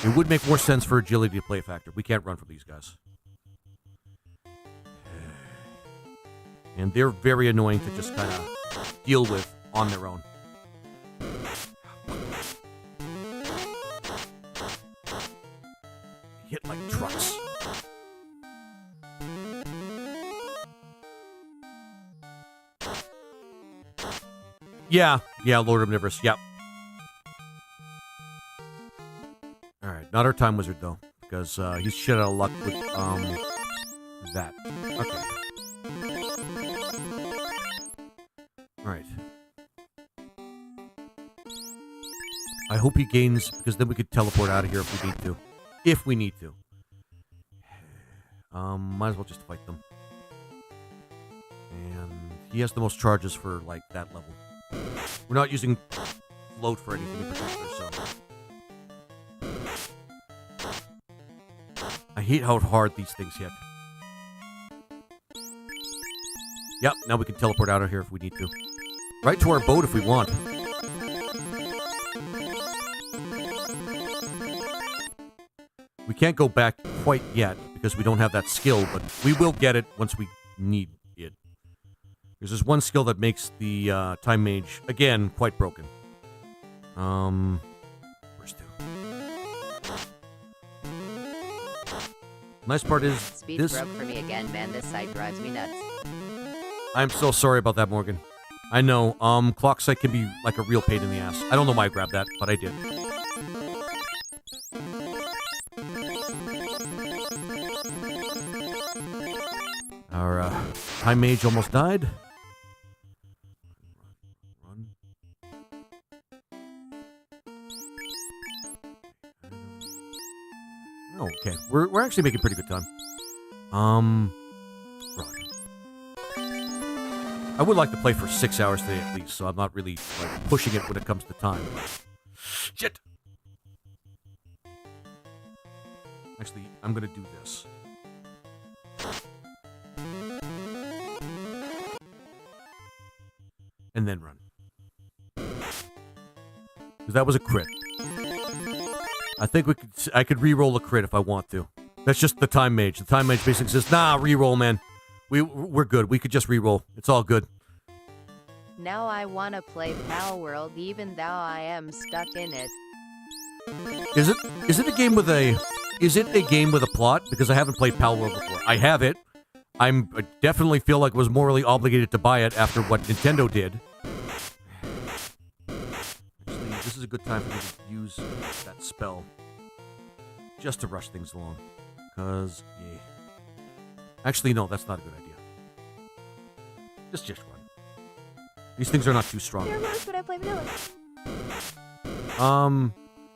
It would make more sense for agility to play a factor. We can't run from these guys. And they're very annoying to just kind of deal with on their own. Hit like trucks. Yeah, Lord Omnivorous, yep. Alright, not our Time Wizard, though, because he's shit out of luck with, that. Okay. Alright. I hope he gains, because then we could teleport out of here if we need to. If we need to. Might as well just fight them. And he has the most charges for, like, that level. We're not using float for anything in particular, so. I hate how hard these things hit. Yep, now we can teleport out of here if we need to. Right to our boat if we want. We can't go back quite yet because we don't have that skill, but we will get it once we need it. Because there's one skill that makes the Time Mage, again, quite broken. Where's two? Nice part is Speed this... broke for me again, man. This site drives me nuts. I'm so sorry about that, Morgan. I know, clock sight can be like a real pain in the ass. I don't know why I grabbed that, but I did. Our Time Mage almost died. Run. Oh, okay. We're actually making pretty good time. Run. I would like to play for 6 hours today at least, so I'm not really like pushing it when it comes to time. Shit. Actually, I'm gonna do this. And then run. Because that was a crit. I think I could re-roll a crit if I want to. That's just the Time Mage. The Time Mage basically says, nah, re-roll, man. We're good. We could just re-roll. It's all good. Now I wanna play Pal World even though I am stuck in it. Is it a game with a plot? Because I haven't played Pal World before. I have it. I definitely feel like I was morally obligated to buy it after what Nintendo did. Actually, this is a good time for me to use that spell. Just to rush things along. Because, yeah. Actually, no, that's not a good idea. Just run. These things are not too strong. There are mods, but I play vanilla.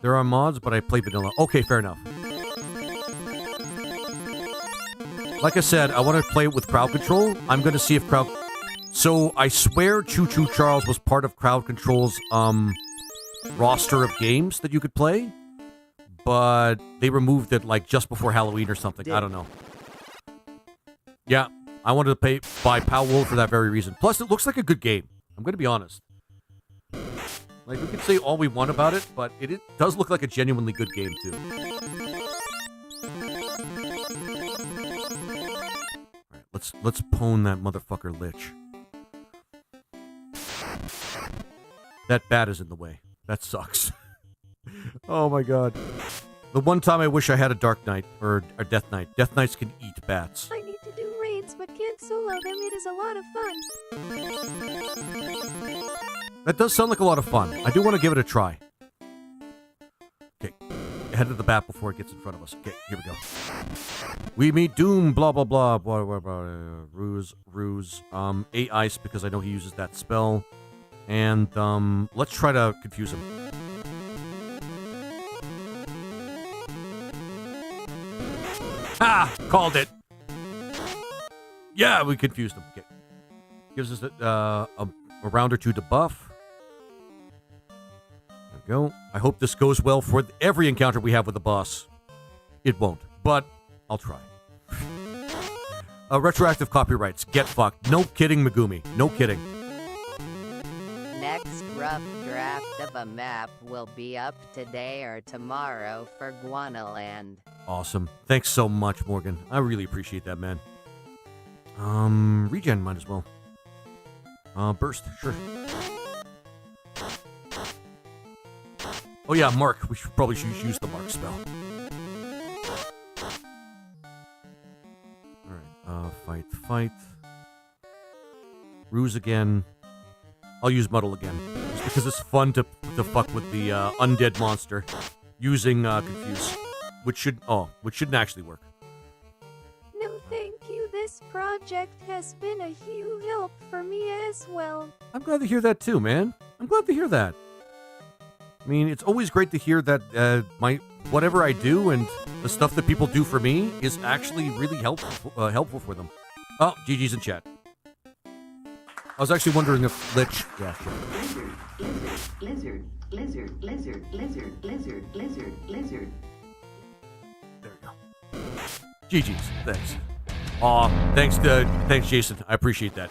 There are mods, but I play vanilla. Okay, fair enough. Like I said, I want to play it with crowd control. I'm going to see if crowd... So, I swear Choo Choo Charles was part of crowd control's, roster of games that you could play. But they removed it, like, just before Halloween or something. I don't know. Yeah, I wanted to buy Pow World for that very reason. Plus, it looks like a good game. I'm going to be honest. Like, we could say all we want about it, but it does look like a genuinely good game, too. Alright, let's pwn that motherfucker Lich. That bat is in the way. That sucks. Oh my god. The one time I wish I had a Dark Knight, or a Death Knight. Death Knights can eat bats. I need to do raids, but can't solo them. It is a lot of fun. That does sound like a lot of fun. I do want to give it a try. Okay. Head to the bat before it gets in front of us. Okay, here we go. We meet Doom, blah, blah, blah, blah, blah, blah, ruse. 8 ice, because I know he uses that spell. And, let's try to confuse him. Ha! Called it! Yeah, we confused him. Okay. Gives us a round or two to buff. There we go. I hope this goes well for every encounter we have with the boss. It won't, but I'll try. Retroactive copyrights. Get fucked. No kidding, Megumi. No kidding. Next rough draft of a map will be up today or tomorrow for Guanaland. Awesome. Thanks so much, Morgan. I really appreciate that, man. Regen might as well. Burst, sure. Oh yeah, Mark. We probably should use the Mark spell. Alright, fight. Ruse again. I'll use Muddle again. Just because it's fun to fuck with the undead monster using Confuse. Which shouldn't actually work. No, thank you. This project has been a huge help for me as well. I'm glad to hear that too, man. I'm glad to hear that. I mean, it's always great to hear that whatever I do and the stuff that people do for me is actually really helpful for them. Oh, GG's in chat. I was actually wondering if Lich... Yeah, sure. Lizard. There we go. GG's. Thanks. Aw, thanks, Jason. I appreciate that.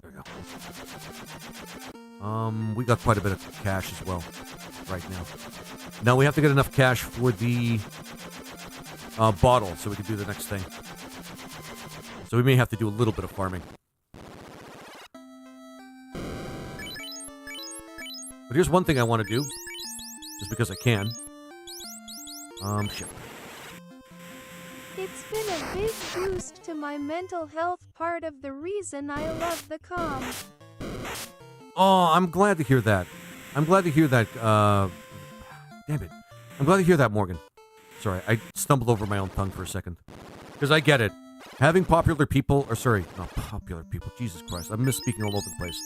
There we go. We got quite a bit of cash as well right now. Now we have to get enough cash for the bottle so we can do the next thing. So we may have to do a little bit of farming. But here's one thing I want to do, just because I can. Shit. It's been a big boost to my mental health, part of the reason I love the comms. Oh, I'm glad to hear that. I'm glad to hear that, damn it. I'm glad to hear that, Morgan. Sorry, I stumbled over my own tongue for a second. Because I get it. Having popular people, or sorry, not popular people, Jesus Christ, I'm misspeaking all over the place.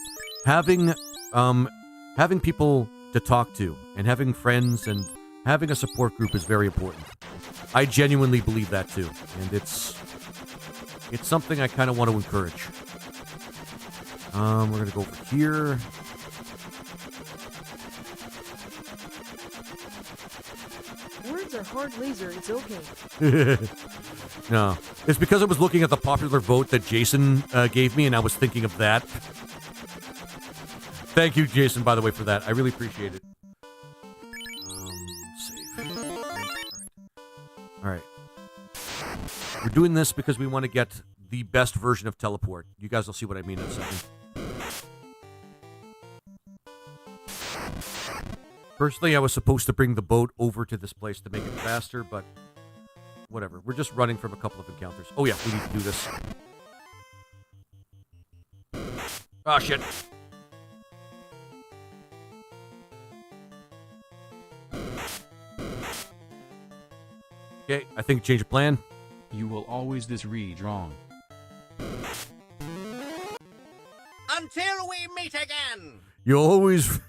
Having people to talk to, and having friends, and having a support group is very important. I genuinely believe that too, and it's something I kind of want to encourage. We're gonna go over here. Words are hard laser, it's okay. No, it's because I was looking at the popular vote that Jason gave me, and I was thinking of that. Thank you, Jason, by the way, for that. I really appreciate it. Save. All right. We're doing this because we want to get the best version of teleport. You guys will see what I mean in a second. Personally, I was supposed to bring the boat over to this place to make it faster, but whatever. We're just running from a couple of encounters. Oh yeah, we need to do this. Oh, shit. Okay, I think change of plan. You will always this read wrong. Until we meet again! You'll always...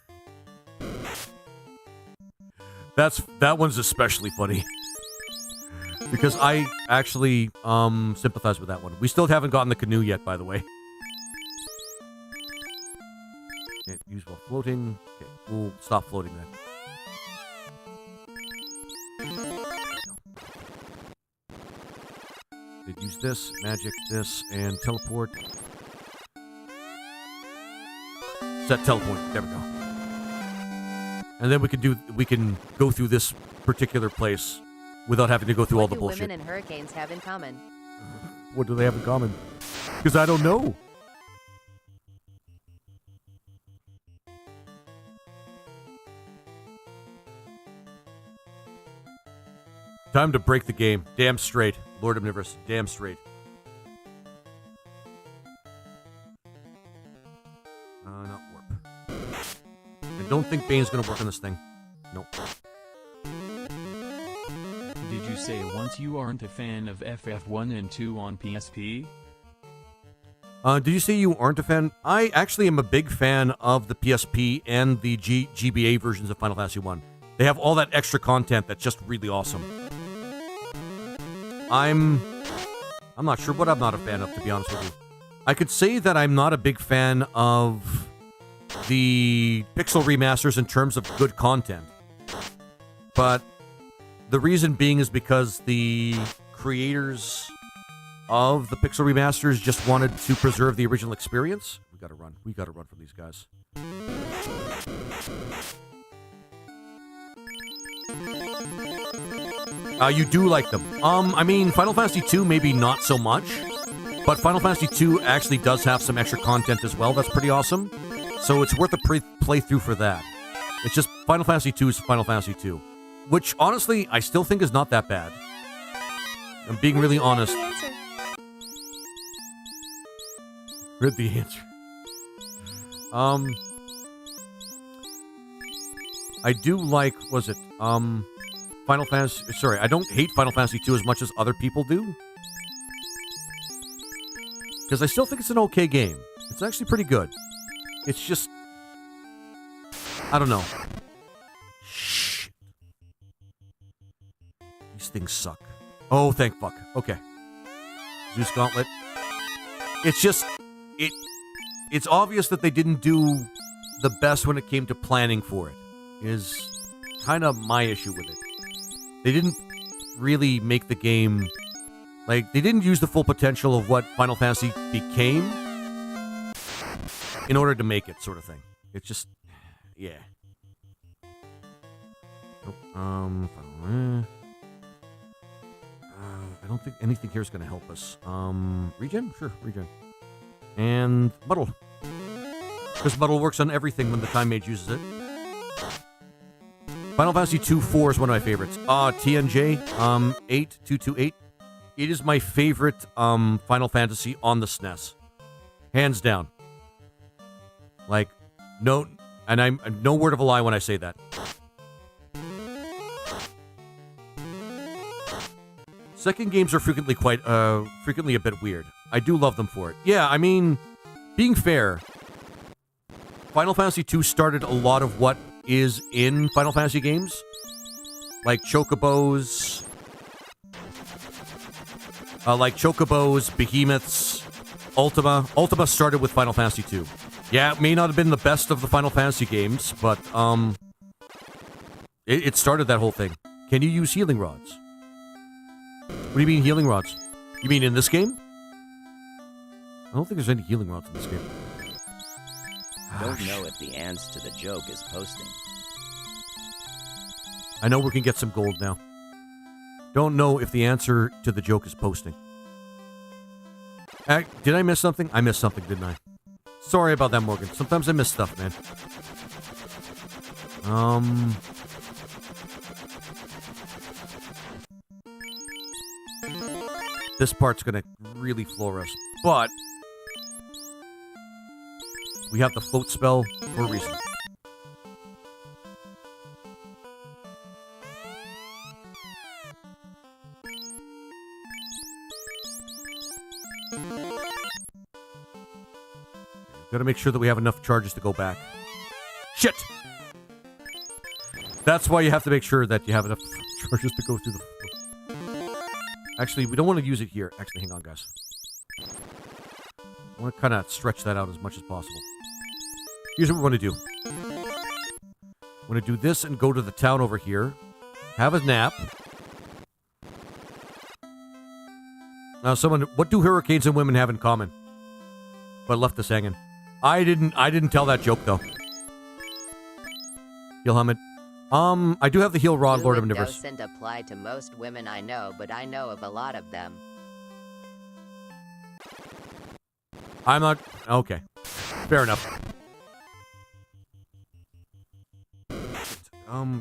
That one's especially funny. Because I actually sympathize with that one. We still haven't gotten the canoe yet, by the way. Can't use while floating. Okay, we'll stop floating then. They'd use this, magic, this, and teleport. Set teleport. There we go. And then we can go through this particular place without having to go through all the bullshit. What do women and hurricanes have in common? What do they have in common? Because I don't know. Time to break the game. Damn straight. Lord Omnivorous. Damn straight. Not warp. I don't think Bane's gonna work on this thing. Nope. Did you say once you aren't a fan of FF1 and 2 on PSP? Did you say you aren't a fan? I actually am a big fan of the PSP and the GBA versions of Final Fantasy 1. They have all that extra content that's just really awesome. I'm not sure what I'm not a fan of, to be honest with you. I could say that I'm not a big fan of the pixel remasters in terms of good content. But the reason being is because the creators of the pixel remasters just wanted to preserve the original experience. We gotta run. We gotta run from these guys. You do like them. I mean, Final Fantasy 2 maybe not so much, but Final Fantasy 2 actually does have some extra content as well. That's pretty awesome. So it's worth a playthrough for that. It's just Final Fantasy 2 is Final Fantasy 2, which honestly I still think is not that bad. I'm being really honest. Read the answer. I do like, was it, Final Fantasy, sorry, I don't hate Final Fantasy 2 as much as other people do. Because I still think it's an okay game. It's actually pretty good. It's just, I don't know. Shh. These things suck. Oh, thank fuck. Okay. Zeus Gauntlet. It's just, it's obvious that they didn't do the best when it came to planning for it. Is kind of my issue with it. They didn't really make the game, like, they didn't use the full potential of what Final Fantasy became in order to make it, sort of thing. It's just, yeah. Nope. I don't think anything here is going to help us. Regen? Sure, regen. And Muddle. Because Muddle works on everything when the Time Mage uses it. Final Fantasy 2-4 is one of my favorites. TNJ 8228. It is my favorite Final Fantasy on the SNES. Hands down. Like, no, and I'm no word of a lie when I say that. Second games are frequently a bit weird. I do love them for it. Yeah, I mean, being fair, Final Fantasy 2 started a lot of what is in Final Fantasy games, like chocobos, behemoths, Ultima. Ultima started with Final Fantasy 2. Yeah, it may not have been the best of the Final Fantasy games, but it started that whole thing. Can you use healing rods? What do you mean healing rods? You mean in this game? I don't think there's any healing rods in this game. Don't know if the answer to the joke is posting. I know we can get some gold now. Don't know if the answer to the joke is posting. Did I miss something? I missed something, didn't I? Sorry about that, Morgan. Sometimes I miss stuff, man. This part's gonna really floor us, but We have the float spell for a reason. Gotta make sure that we have enough charges to go back. Shit! That's why you have to make sure that you have enough charges to go through the... Actually, we don't want to use it here. Actually, hang on, guys. I want to kind of stretch that out as much as possible. Here's what we want to do. I want to do this and go to the town over here. Have a nap. Now, someone... What do hurricanes and women have in common? But left us hanging. I didn't tell that joke, though. Heal helmet. I do have the heal rod, Lord of Fluid Omniverse. doesn't apply to most women I know, but I know of a lot of them. I'm not... Okay. Fair enough.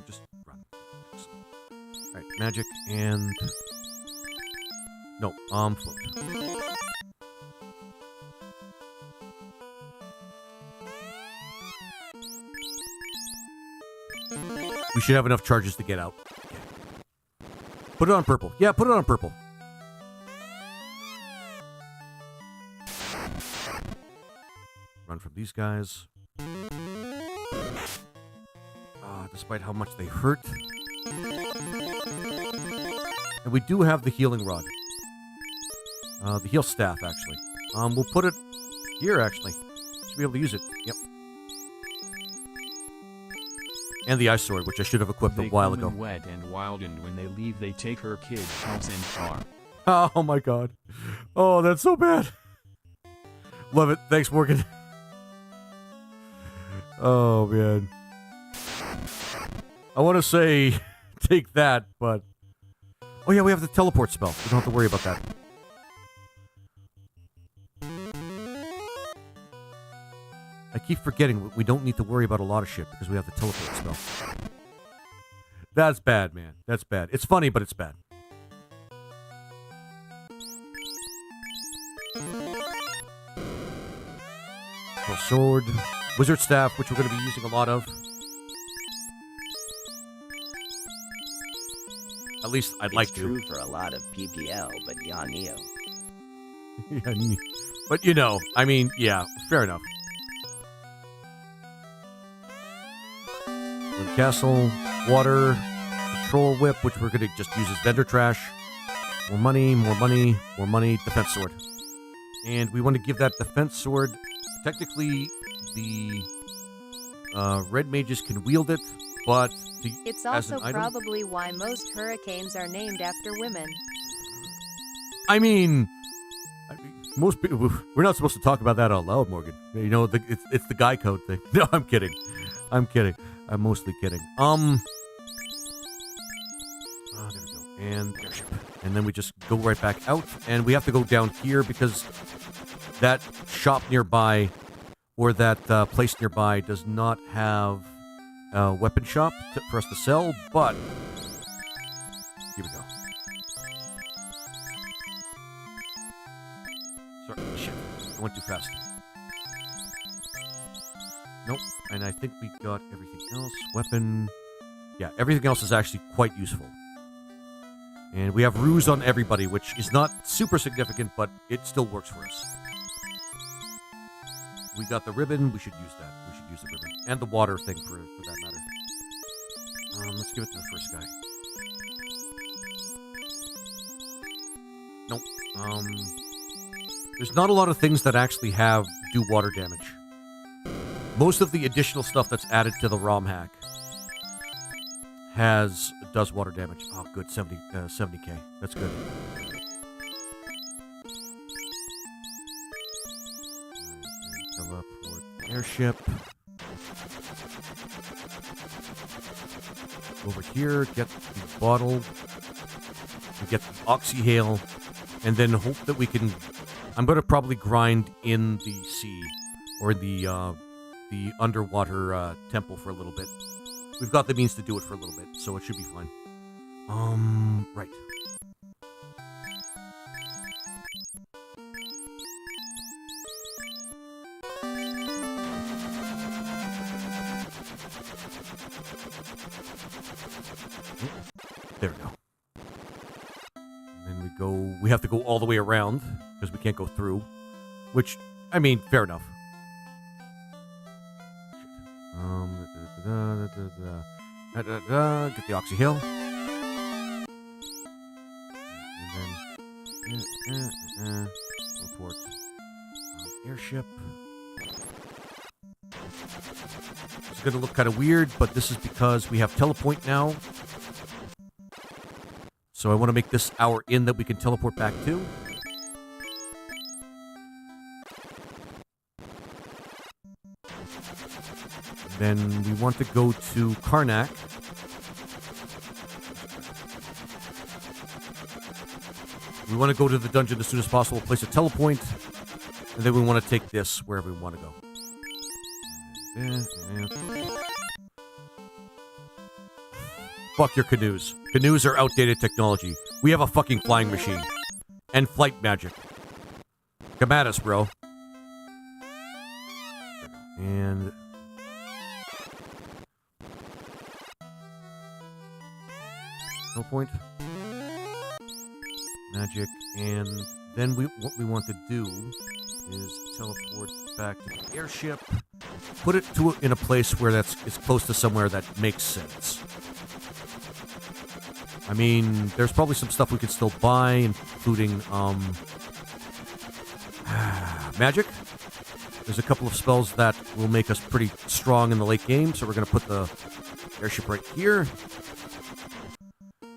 Just run. Alright, magic and... No, float. We should have enough charges to get out. Put it on purple. Yeah, put it on purple. Run from these guys. Despite how much they hurt. And we do have the healing rod. The heal staff, actually. We'll put it here, actually. Should be able to use it. Yep. And the ice sword, which I should have equipped a while ago. Wet and wild, and when they leave, they take her kid, house, and car. Oh my god. Oh, that's so bad. Love it. Thanks, Morgan. Oh, man. I want to say take that, but... Oh, yeah, we have the teleport spell. We don't have to worry about that. I keep forgetting we don't need to worry about a lot of shit because we have the teleport spell. That's bad, man. That's bad. It's funny, but it's bad. Well, sword, wizard staff, which we're going to be using a lot of. At least I'd like to. True for a lot of PPL, but yeah, Neo. Yeah, but you know, I mean, yeah, fair enough. Castle, water, control whip, which we're going to just use as vendor trash. More money, more money, more money, defense sword. And we want to give that defense sword, technically the red mages can wield it, but It's as also an item, probably why most hurricanes are named after women. I mean, most people, we're not supposed to talk about that out loud, Morgan. You know, it's the guy code thing. No, I'm kidding. I'm kidding. I'm mostly kidding. Oh, there we go. And airship. And then we just go right back out. And we have to go down here because that shop nearby or that place nearby does not have a weapon shop for us to sell. But here we go. Sorry, shit. I went too fast. Nope. And I think we got everything else. Weapon. Yeah, everything else is actually quite useful. And we have ruse on everybody, which is not super significant, but it still works for us. We got the ribbon. We should use that. We should use the ribbon. And the water thing for that matter. Let's give it to the first guy. Nope. There's not a lot of things that actually do water damage. Most of the additional stuff that's added to the ROM hack does water damage. Oh, good. 70k. That's good. Teleport airship. Over here, get the bottle. We get the oxyhail. And then hope that we can... I'm going to probably grind in the sea. Or the underwater temple for a little bit. We've got the means to do it for a little bit, so it should be fine. Right. we have to go all the way around because we can't go through. Which, I mean, fair enough. Get the Oxy Hill. And then report airship. It's going to look kind of weird, but this is because we have telepoint now. So I want to make this our inn that we can teleport back to. Then we want to go to Karnak. We want to go to the dungeon as soon as possible, place a telepoint, and then we want to take this wherever we want to go. Fuck your canoes. Canoes are outdated technology. We have a fucking flying machine. And flight magic. Come at us, bro. And... no point. Magic. And then what we want to do is teleport back to the airship. Put it in a place where it's close to somewhere that makes sense. I mean, there's probably some stuff we could still buy, including magic. There's a couple of spells that will make us pretty strong in the late game, so we're going to put the airship right here.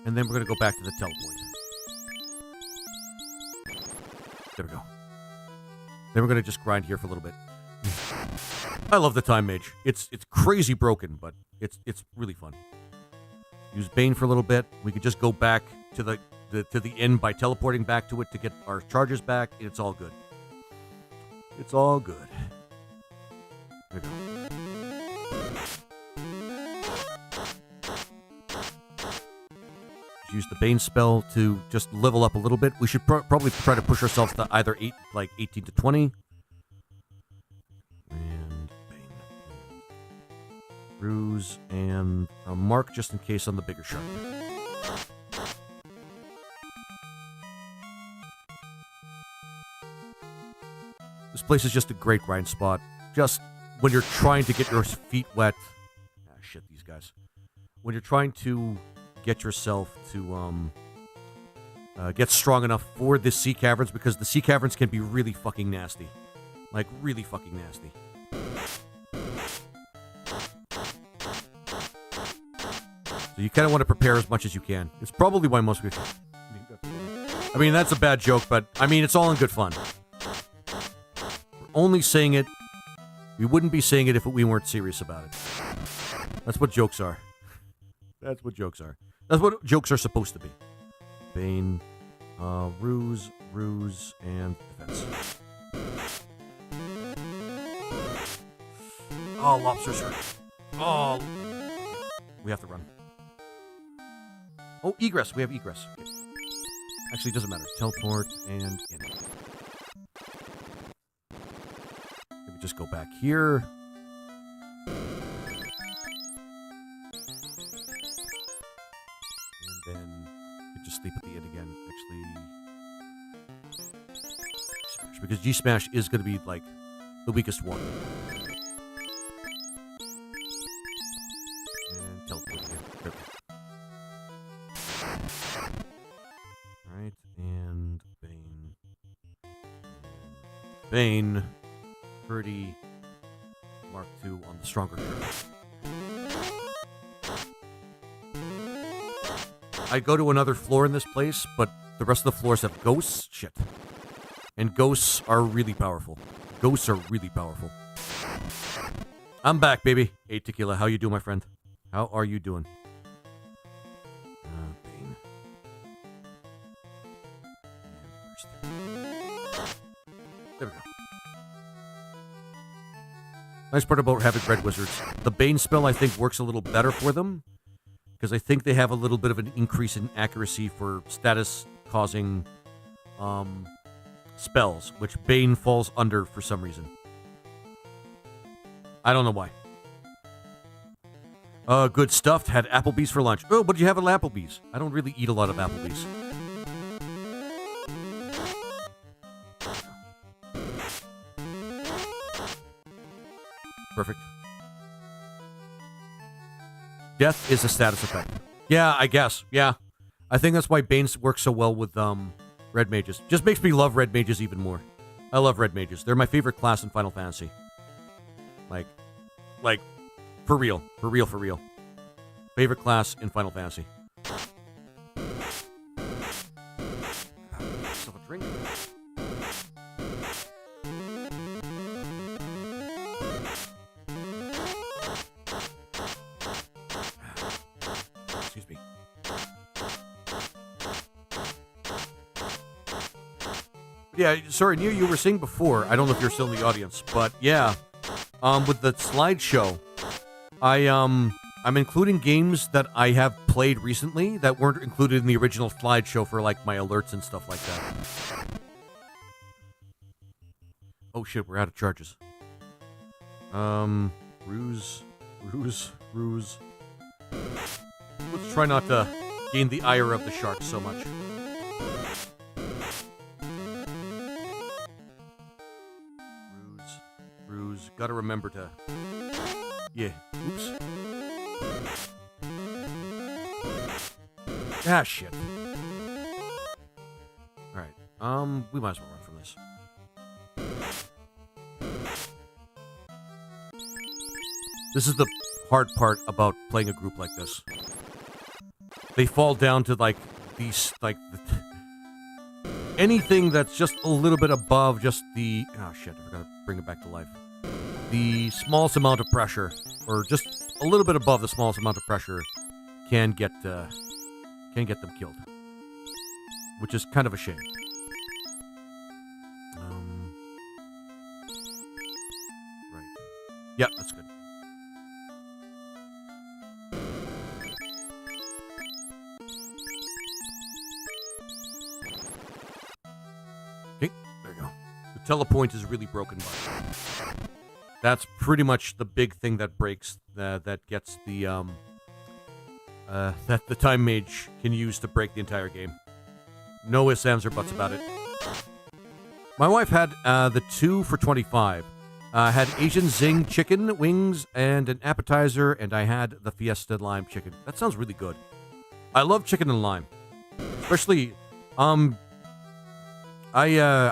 And then we're going to go back to the telepoint. There we go. Then we're going to just grind here for a little bit. I love the Time Mage. It's crazy broken, but it's really fun. Use Bane for a little bit. We could just go back to the inn by teleporting back to it to get our charges back. It's all good. It's all good. There we go. Use the Bane spell to just level up a little bit. We should probably try to push ourselves to either 18 to 20. And Bane. Ruse and a mark just in case on the bigger shark. This place is just a great grind spot. Just when you're trying to get your feet wet. Ah, shit, these guys. When you're trying to get yourself to get strong enough for the sea caverns, because the sea caverns can be really fucking nasty. Like, really fucking nasty. So you kind of want to prepare as much as you can. It's probably why most people... I mean, that's a bad joke, but, I mean, it's all in good fun. We're only saying it... We wouldn't be saying it if we weren't serious about it. That's what jokes are. That's what jokes are. That's what jokes are supposed to be. Bane, Ruse, and Defense. Oh, lobsters hurt. Oh, we have to run. Oh, egress. We have egress. Okay. Actually, it doesn't matter. Teleport and in. Maybe just go back here. Sleep at the end again, actually. Because G-Smash is going to be, like, the weakest one. And teleport again. There we go. Alright, and Bane. Bane. Purdy. Mark II on the stronger curve. I go to another floor in this place, but the rest of the floors have ghosts. Shit. And ghosts are really powerful. Ghosts are really powerful. I'm back, baby. Hey, Tequila, how you doing, my friend? How are you doing? Bane. There we go. Nice part about having red wizards. The Bane spell, I think, works a little better for them. Because I think they have a little bit of an increase in accuracy for status-causing spells, which Bane falls under for some reason. I don't know why. Good stuff. Had Applebee's for lunch. Oh, what did you have at Applebee's? I don't really eat a lot of Applebee's. Perfect. Death is a status effect. Yeah, I guess. Yeah. I think that's why Bane works so well with red mages. Just makes me love red mages even more. I love red mages. They're my favorite class in Final Fantasy. Like, for real. For real, for real. Favorite class in Final Fantasy. Myself a drink. Excuse me. Yeah, sorry, Neil, you were saying before, I don't know if you're still in the audience, but yeah, with the slideshow, I'm including games that I have played recently that weren't included in the original slideshow for, like, my alerts and stuff like that. Oh shit, we're out of charges. Ruse. Let's try not to gain the ire of the shark so much. Ruse. Gotta remember to... Yeah. Oops. Ah, shit. Alright. We might as well run from this. This is the hard part about playing a group like this. They fall down to, like, these, like... anything that's just a little bit above just the... Oh, shit. I forgot to bring it back to life. The smallest amount of pressure, or just a little bit above the smallest amount of pressure, can get them killed. Which is kind of a shame. Right. Yeah, that's good. Okay, there you go. The telepoint is really broken by it. That's pretty much the big thing that breaks, that gets the, that the Time Mage can use to break the entire game. No ifs, ands, or buts about it. My wife had the 2 for $25. Had Asian Zing chicken wings and an appetizer, and I had the Fiesta Lime chicken. That sounds really good. I love chicken and lime. Especially, I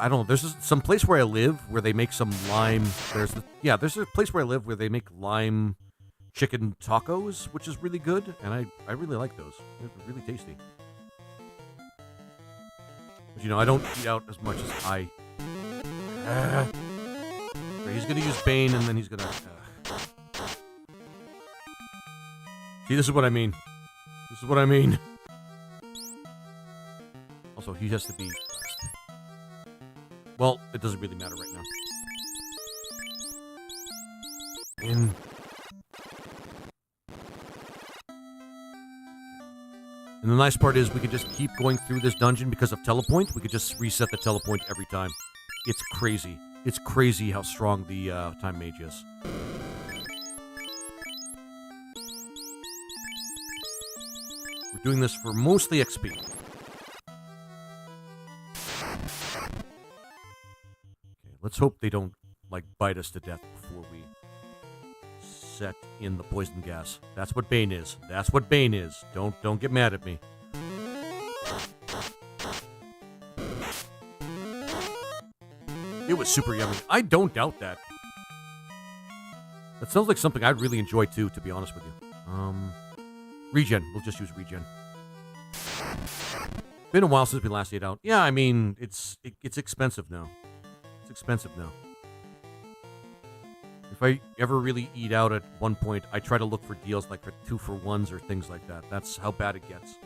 don't know, there's some place where I live where they make some lime, there's a place where I live where they make lime chicken tacos, which is really good, and I really like those. They're really tasty. But, you know, I don't eat out as much as I... he's gonna use Bane, and then he's gonna... See, this is what I mean. This is what I mean. Also, he has to be... Well, it doesn't really matter right now. And the nice part is we can just keep going through this dungeon because of telepoint. We could just reset the telepoint every time. It's crazy. It's crazy how strong the Time Mage is. We're doing this for mostly XP. Let's hope they don't, like, bite us to death before we set in the poison gas. That's what Bane is. That's what Bane is. Don't get mad at me. It was super yummy. I don't doubt that. That sounds like something I'd really enjoy too, to be honest with you. Regen. We'll just use regen. Been a while since we last ate out. Yeah, I mean, it's expensive now. It's expensive now. If I ever really eat out at one point, I try to look for deals like for 2-for-1s or things like that. That's how bad it gets.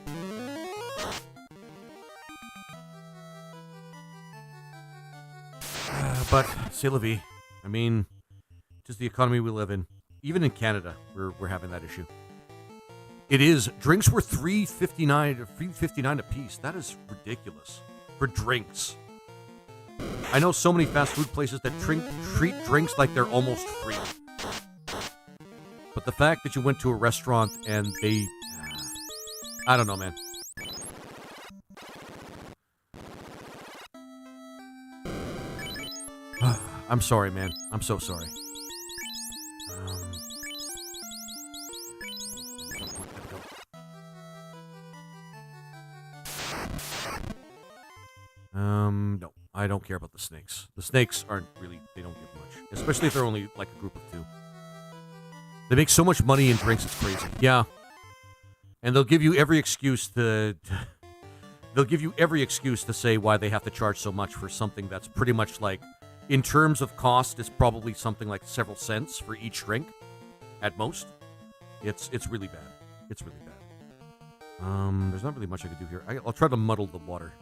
But, c'est la vie. I mean, just the economy we live in. Even in Canada, we're having that issue. It is. Drinks were $3.59 a piece. That is ridiculous. For drinks. I know so many fast food places that treat drinks like they're almost free. But the fact that you went to a restaurant and they... I don't know, man. I'm sorry, man. I'm so sorry. No, I don't care about the snakes. The snakes aren't really, they don't give much. Especially if they're only like a group of 2. They make so much money in drinks, it's crazy. Yeah. And they'll give you every excuse to say why they have to charge so much for something that's pretty much like, in terms of cost, it's probably something like several cents for each drink, at most. It's really bad. It's really bad. There's not really much I can do here. I'll try to muddle the water.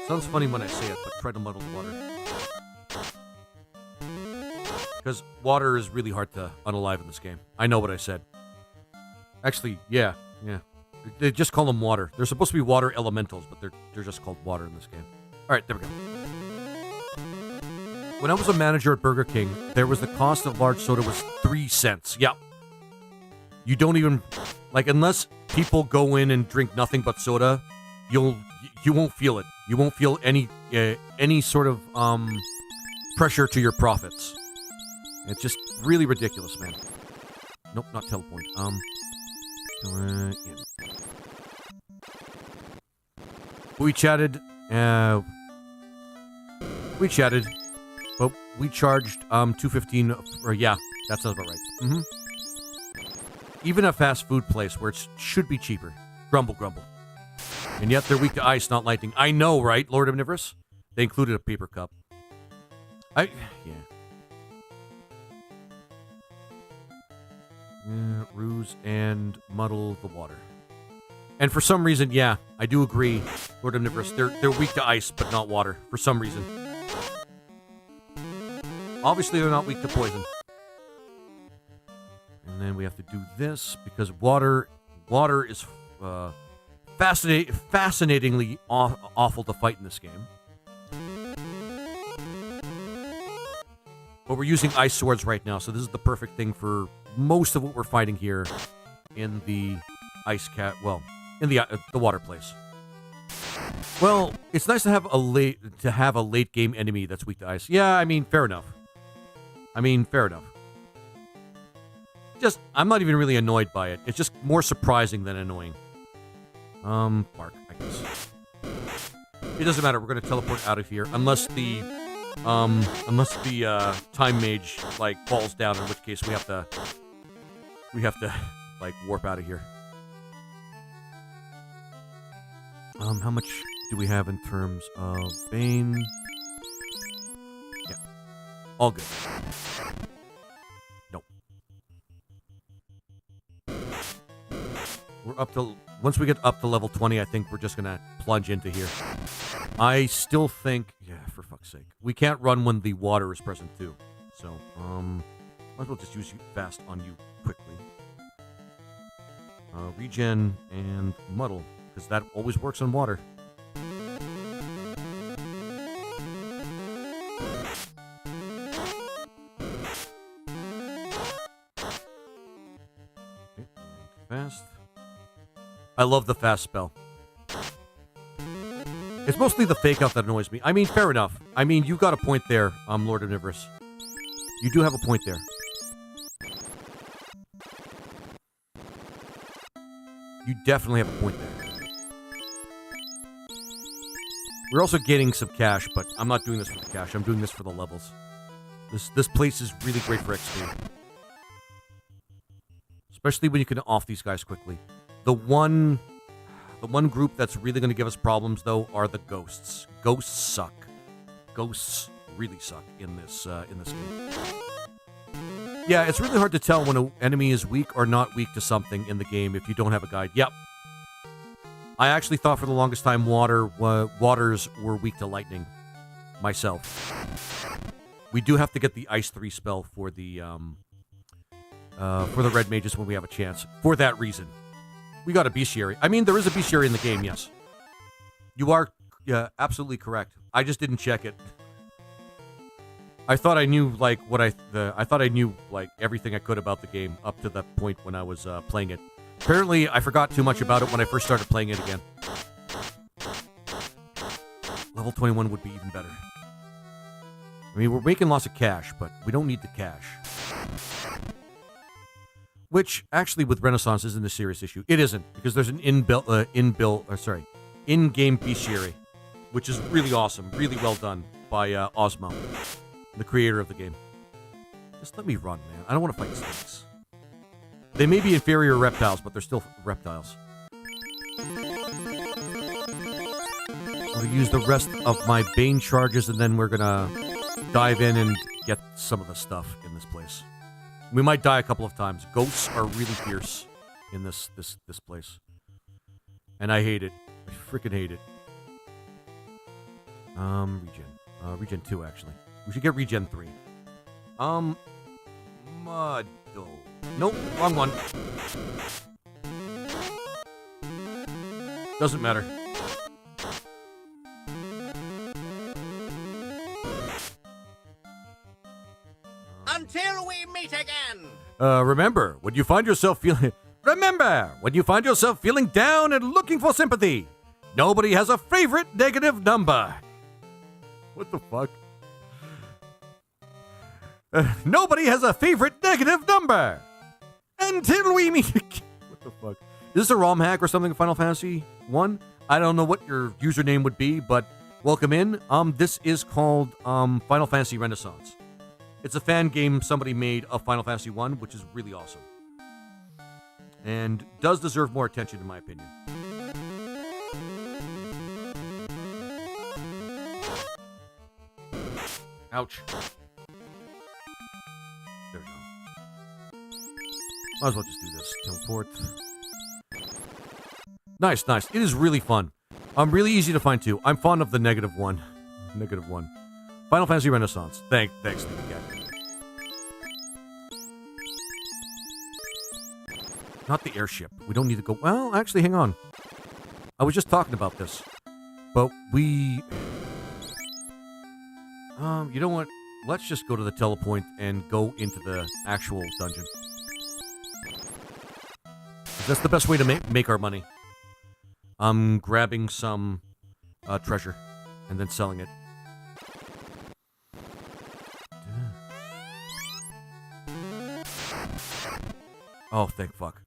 Sounds funny when I say it, but try to muddle the water. Because water is really hard to unalive in this game. I know what I said. Actually, yeah. They just call them water. They're supposed to be water elementals, but they're just called water in this game. All right, there we go. When I was a manager at Burger King, there was the cost of large soda was 3 cents. Yeah. You don't even, like, unless people go in and drink nothing but soda, you won't feel it. You won't feel any sort of pressure to your profits. It's just really ridiculous, man. Nope, not teleport. In. We chatted. But we charged $2.15. Yeah, that sounds about right. Mm-hmm. Even a fast food place where it should be cheaper. Grumble, grumble. And yet they're weak to ice, not lightning. I know, right, Lord Omnivorous? They included a paper cup. Ruse and muddle the water. And for some reason, yeah, I do agree, Lord Omnivorous. They're weak to ice, but not water. For some reason. Obviously, they're not weak to poison. And then we have to do this because water is fascinatingly awful to fight in this game. But we're using ice swords right now, so this is the perfect thing for most of what we're fighting here in the in the water place. Well, it's nice to have a late game enemy that's weak to ice. Yeah, I mean, fair enough. Just, I'm not even really annoyed by it. It's just more surprising than annoying. Bark, I guess. It doesn't matter. We're going to teleport out of here. Unless the time mage, like, falls down, in which case we have to, like, warp out of here. How much do we have in terms of Bane? Yeah. All good. Nope. We're up to... Once we get up to level 20, I think we're just going to plunge into here. I still think... Yeah, for fuck's sake. We can't run when the water is present, too. So, might as well just use you fast on you quickly. Regen and muddle, because that always works on water. Okay, fast. I love the fast spell. It's mostly the fake out that annoys me. I mean, fair enough. I mean, you got a point there, Lord Omnivorous. You do have a point there. You definitely have a point there. We're also getting some cash, but I'm not doing this for the cash. I'm doing this for the levels. This place is really great for XP. Especially when you can off these guys quickly. The one group that's really going to give us problems, though, are the ghosts. Ghosts suck. Ghosts really suck in this game. Yeah, it's really hard to tell when an enemy is weak or not weak to something in the game if you don't have a guide. Yep. I actually thought for the longest time waters were weak to lightning. Myself. We do have to get the Ice 3 spell for the red mages when we have a chance. For that reason. We got a bestiary. I mean, there is a bestiary in the game, yes. You are absolutely correct. I just didn't check it. I thought I knew, like, I thought I knew, like, everything I could about the game up to that point when I was playing it. Apparently, I forgot too much about it when I first started playing it again. Level 21 would be even better. I mean, we're making lots of cash, but we don't need the cash. Which, actually, with Renaissance isn't a serious issue. It isn't, because there's an in-game bestiary, which is really awesome, really well done by Osmo, the creator of the game. Just let me run, man. I don't want to fight snakes. They may be inferior reptiles, but they're still reptiles. I'll use the rest of my Bane charges, and then we're gonna dive in and get some of the stuff in this place. We might die a couple of times. Ghosts are really fierce in this place. And I hate it. I freaking hate it. Regen. Regen 2, actually. We should get Regen 3. Muddle. Nope, wrong one. Doesn't matter. Until we meet again! Remember, when you find yourself feeling down and looking for sympathy, nobody has a favorite negative number. What the fuck? Nobody has a favorite negative number. Until we meet again. What the fuck? Is this a ROM hack or something in Final Fantasy 1? I don't know what your username would be, but welcome in. This is called Final Fantasy Renaissance. It's a fan game somebody made of Final Fantasy 1, which is really awesome. And does deserve more attention, in my opinion. Ouch. There we go. Might as well just do this. Teleport. Nice, nice. It is really fun. Really easy to find, too. I'm fond of the negative one. Negative one. Final Fantasy Renaissance. Thanks, Sleepy Cat. Not the airship. We don't need to go... Well, actually, hang on. I was just talking about this. But we... you know what? Let's just go to the telepoint and go into the actual dungeon. That's the best way to make our money. Grabbing some treasure and then selling it. Oh, thank fuck.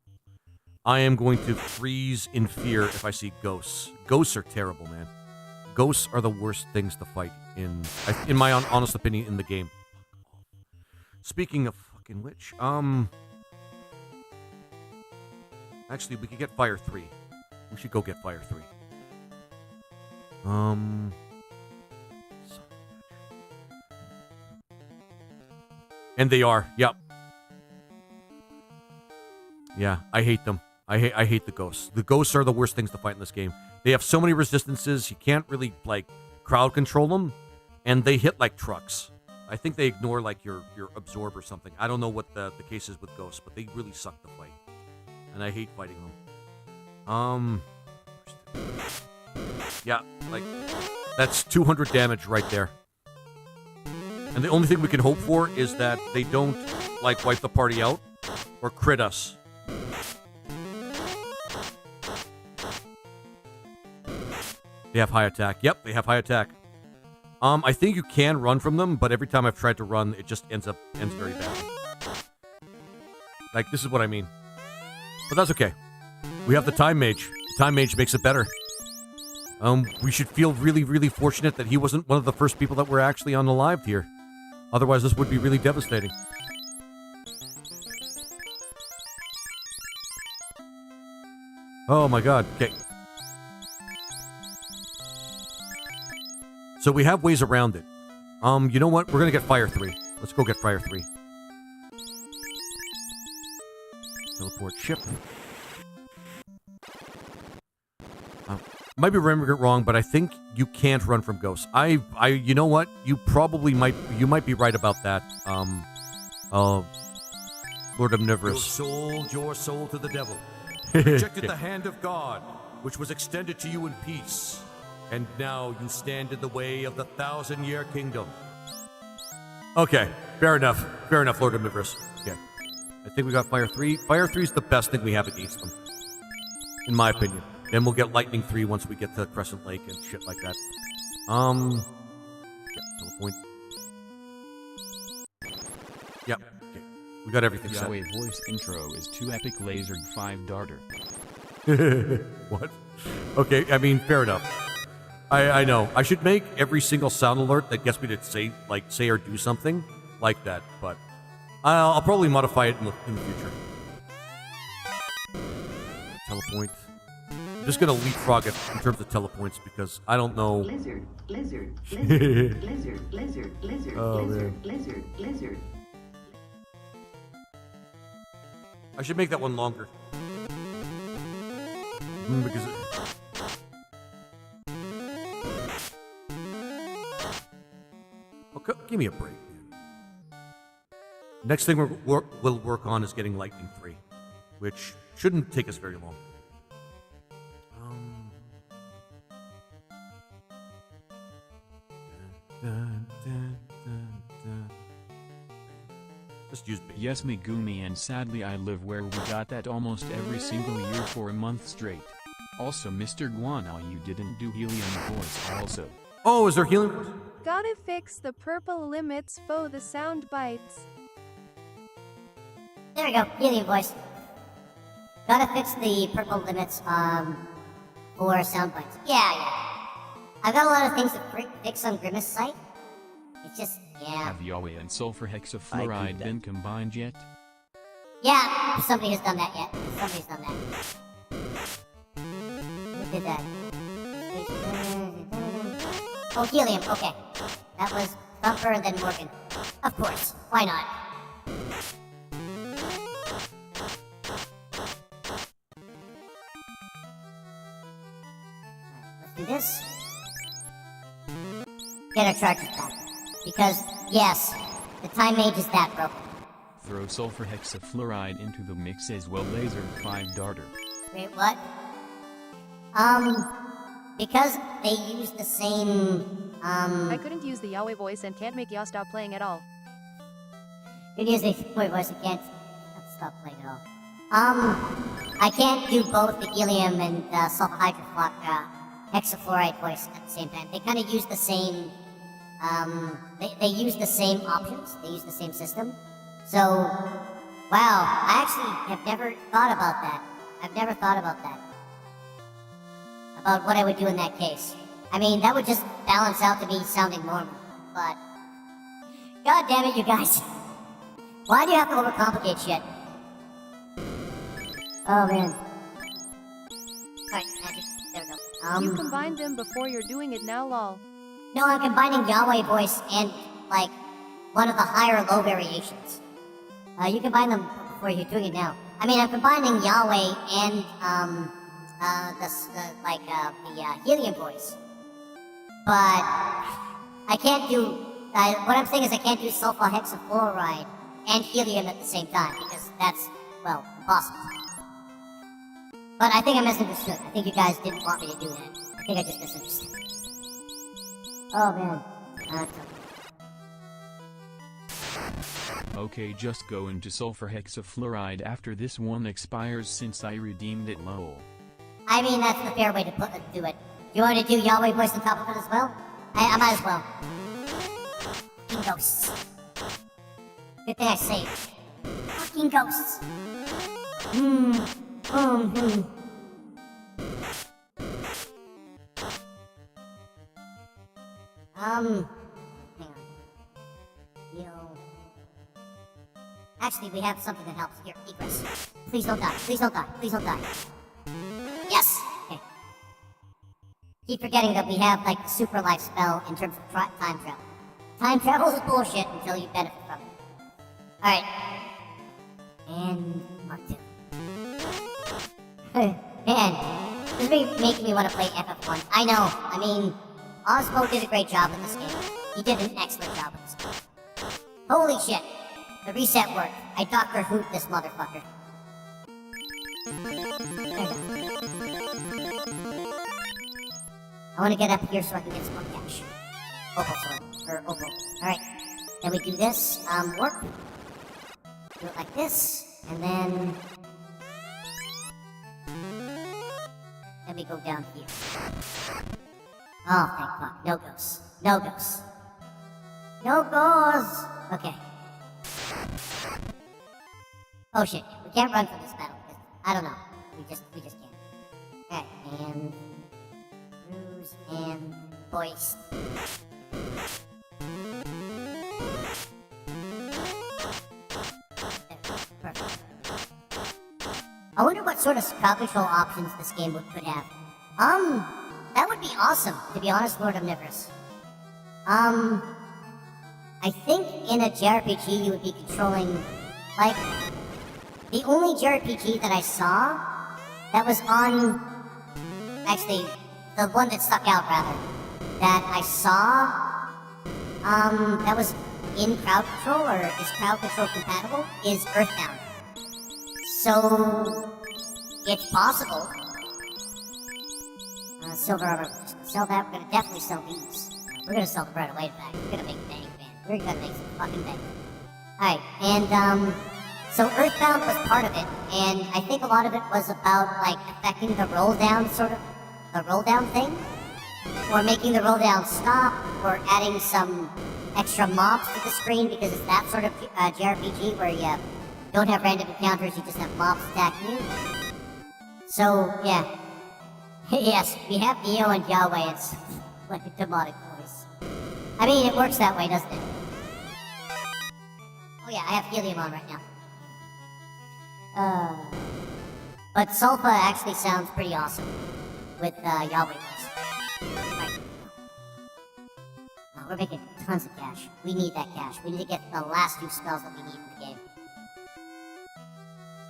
I am going to freeze in fear if I see ghosts. Ghosts are terrible, man. Ghosts are the worst things to fight in my honest opinion, in the game. Speaking of fucking which, actually, we could get Fire 3. We should go get Fire 3. And they are, yep. Yeah, I hate them. I hate the ghosts. The ghosts are the worst things to fight in this game. They have so many resistances, you can't really, like, crowd control them, and they hit like trucks. I think they ignore, like, your absorb or something. I don't know what the case is with ghosts, but they really suck to fight. And I hate fighting them. Yeah, like, that's 200 damage right there. And the only thing we can hope for is that they don't, like, wipe the party out or crit us. They have high attack. Yep, they have high attack. I think you can run from them, but every time I've tried to run, it just ends very badly. Like, this is what I mean. But that's okay. We have the Time Mage. The Time Mage makes it better. We should feel really, really fortunate that he wasn't one of the first people that were actually unalived here. Otherwise, this would be really devastating. Oh my god. Okay. So we have ways around it. You know what? We're gonna get Fire 3. Let's go get Fire 3. Teleport ship. Might be remembering it wrong, but I think you can't run from ghosts. You know what? You might be right about that. Lord Omnivorous. You sold your soul to the devil. Rejected the hand of God, which was extended to you in peace. And now you stand in the way of the 1,000-year kingdom. Okay, fair enough. Fair enough, Lord Omnivorous. Okay. I think we got Fire 3. Fire 3 is the best thing we have against them. In my opinion. Then we'll get Lightning 3 once we get to Crescent Lake and shit like that. Yeah, telepoint. Yep. Okay. We got everything set. Yahweh voice intro is 2 epic lasered 5 darter. What? Okay, I mean, fair enough. I know. I should make every single sound alert that gets me to say or do something like that, but I'll probably modify it in the future. Telepoint. I'm just gonna leapfrog it in terms of telepoints because I don't know. Lizard, lizard, lizard, lizard, lizard, lizard, Oh, lizard, man. lizard, lizard. I should make that one longer. Because give me a break, man. Next thing we'll work on is getting Lightning 3, which shouldn't take us very long. Just use me. Yes, Megumi, and sadly I live where we got that almost every single year for a month straight. Also, Mr. Guano, you didn't do helium voice also. Oh, is there helium? Gotta fix the purple limits for the sound bites. There we go, helium voice. Gotta fix the purple limits, for sound bites. Yeah. I've got a lot of things to fix on Grimace site. It's just, yeah. Have Yahweh and sulfur hexafluoride been combined yet? Yeah, somebody has done that yet. Somebody's done that. Who did that? Oh, helium, okay. That was Thumper and then Morgan. Of course, why not? Let's do this. Get our charges back. Because, yes, the time mage is that broken. Throw sulfur hexafluoride into the mix as well, laser 5 darter. Wait, what? Because they use the same, I couldn't use the Yahweh voice and can't make y'all stop playing at all. You use the Yahweh voice and can't stop playing at all. I can't do both the helium and sulfur hexafluoride voice at the same time. They kind of use the same, they use the same options. They use the same system. So, wow, I actually have never thought about that. I've never thought about that. About what I would do in that case. I mean, that would just balance out to me sounding normal, but... God damn it, you guys. Why do you have to overcomplicate shit? Oh, man. Alright, magic. There we go. You combined them before you're doing it now, lol. No, I'm combining Yahweh voice and, like, one of the higher low variations. You combine them before you're doing it now. I mean, I'm combining Yahweh and, the helium voice. But I can't do, what I'm saying is I can't do sulfur hexafluoride and helium at the same time, because that's, well, impossible. But I think I misunderstood. I think you guys didn't want me to do that. I think I just misunderstood. Oh, man. Okay, just go into sulfur hexafluoride after this one expires since I redeemed it, lol. I mean, that's the fair way to do it. You want to do Yahweh voice on top of it as well? I might as well. Fucking ghosts. Good thing I saved. Fucking ghosts. Hang on. Actually, we have something that helps. Here, egress. Please don't die. Please don't die. Please don't die. Yes! Okay. Keep forgetting that we have, like, the super life spell in terms of time travel. Time travel is bullshit until you benefit from it. Alright. And Mark 2. Man, this is making me want to play FF1. I know. I mean, Osmo did a great job with this game. He did an excellent job with this game. Holy shit. The reset worked. I Dr. Hoot this motherfucker. I want to get up here so I can get some more cash. Opal sword. Or opal. Alright. Then we do this. Warp. Do it like this. And then... Then we go down here. Oh, thank fuck. No ghosts. No ghosts. No ghosts! Okay. Oh shit, we can't run from this battle because I don't know. We just can't. Okay, and bruise and hoist. Perfect. I wonder what sort of crowd control options this game could have. That would be awesome, to be honest, Lord Omnivorous. I think in a JRPG you would be controlling, like, the only JRPG that I saw that was on, actually, the one that stuck out, rather, that I saw, that was in crowd control, or is crowd control compatible, is Earthbound. So, it's possible. Silver armor, we're just gonna sell that, we're gonna definitely sell these. We're gonna sell the bread away back. We're gonna make bank, man. We're gonna make some fucking bank. Alright, and, so Earthbound was part of it, and I think a lot of it was about, like, affecting the roll down, sort of, the roll down thing, or making the roll down stop, or adding some extra mobs to the screen, because it's that sort of JRPG where you don't have random encounters, you just have mobs attacking you. So, yeah. Yes, we have Neo and Yahweh, it's like a demonic voice. I mean, it works that way, doesn't it? Oh yeah, I have helium on right now. But Sulfa actually sounds pretty awesome with Yahweh voice. Right. We're making tons of cash. We need that cash. We need to get the last few spells that we need in the game.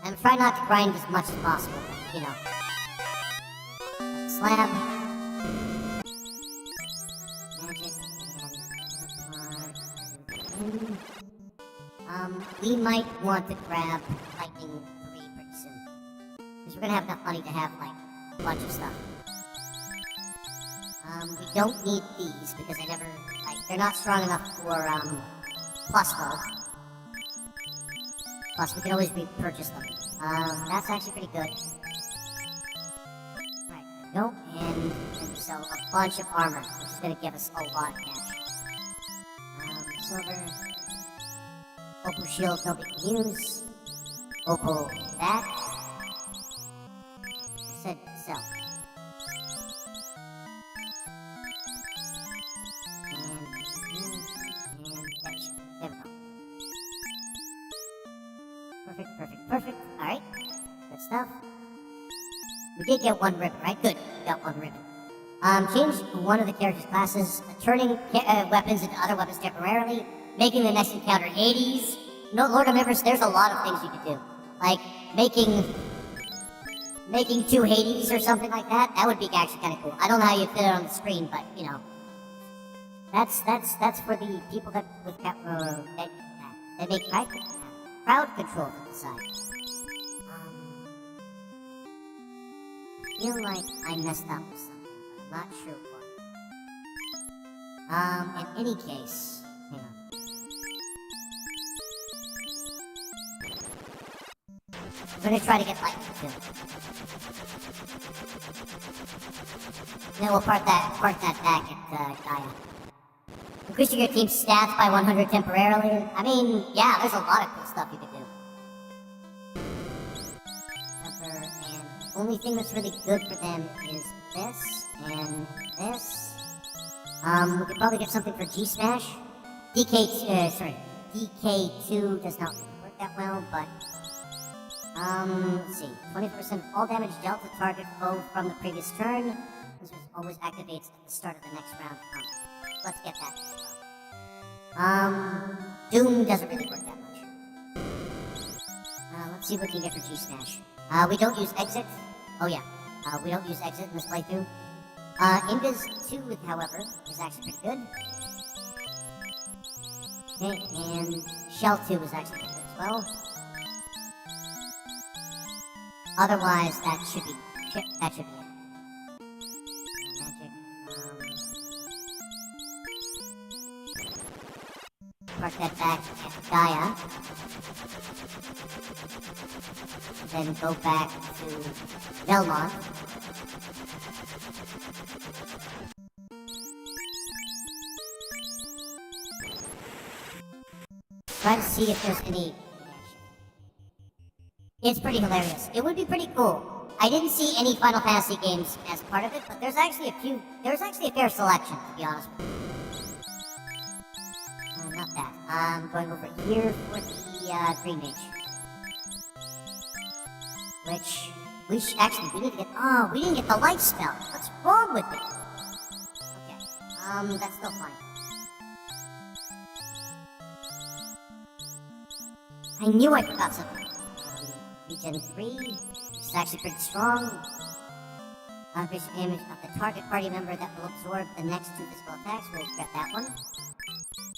And try not to grind as much as possible, but, you know. Slab. Magic and we might want to grab Lightning 3 pretty soon. Because we're gonna have enough money to have, like, a bunch of stuff. We don't need these because I never, like, they're not strong enough for, plus though. Plus, we can always repurchase them. That's actually pretty good. Nope, and sell a bunch of armor, which is gonna give us a lot of cash. Silver. Opal shield, nobody can use. Opal that. I said sell. And there we go. Perfect. Alright. Good stuff. We did get one ribbon, right? Good, we got one ribbon. Change one of the character's classes, turning weapons into other weapons temporarily, making the next encounter Hades. No, Lord Omnivorous, there's a lot of things you could do. Like, making 2 Hades or something like that. That would be actually kind of cool. I don't know how you fit it on the screen, but, you know. That's for the people that make crowd control to decide. I feel like I messed up with something, but I'm not sure what. In any case, hang on. I'm gonna try to get Lightning too. Then we'll park that back at Gaia. Increasing your team's stats by 100 temporarily. I mean, yeah, there's a lot of cool stuff you could do. Only thing that's really good for them is this and this. We could probably get something for G-Smash. DK2 does not work that well, but let's see. 20% of all damage dealt to target foe from the previous turn. This always activates at the start of the next round. Let's get that as well. Doom doesn't really work that much. Let's see what we can get for G-Smash. We don't use exit. Oh yeah, we don't use exit in this playthrough. Invis 2, however, is actually pretty good. Okay, and Shell 2 is actually pretty good as well. Otherwise, that should be it. Magic, park that back at Gaia. Then go back to Belmont. Try to see if there's any... It's pretty hilarious. It would be pretty cool. I didn't see any Final Fantasy games as part of it, but there's actually a fair selection, to be honest with you. Not that. I'm going over here for the Green Mage. Which, we need to get, we didn't get the life spell. What's wrong with it? Okay, that's still fine. I knew I forgot something. Regen 3, which is actually pretty strong. Increase the damage of the target party member that will absorb the next 2 physical attacks. We'll get that one.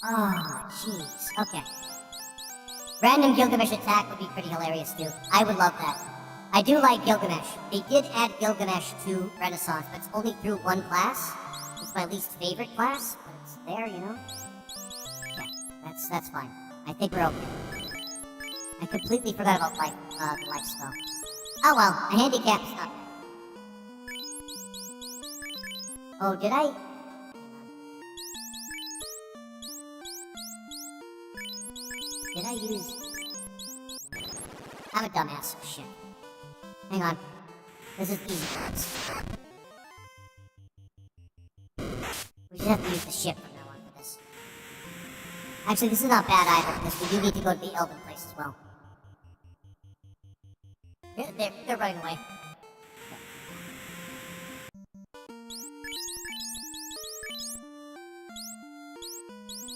Oh, jeez. Okay. Random Gilgamesh attack would be pretty hilarious too. I would love that. I do like Gilgamesh. They did add Gilgamesh to Renaissance, but it's only through one class. It's my least favorite class, but it's there, you know? Okay, that's fine. I think we're okay. I completely forgot about the life spell. Oh well, a handicap is not bad. Oh, did I? Did I use... I'm a dumbass. Shit. Hang on. This is easy for us. We just have to use the ship from now on for this. Actually, this is not bad either, because we do need to go to the Elven place as well. They're running away.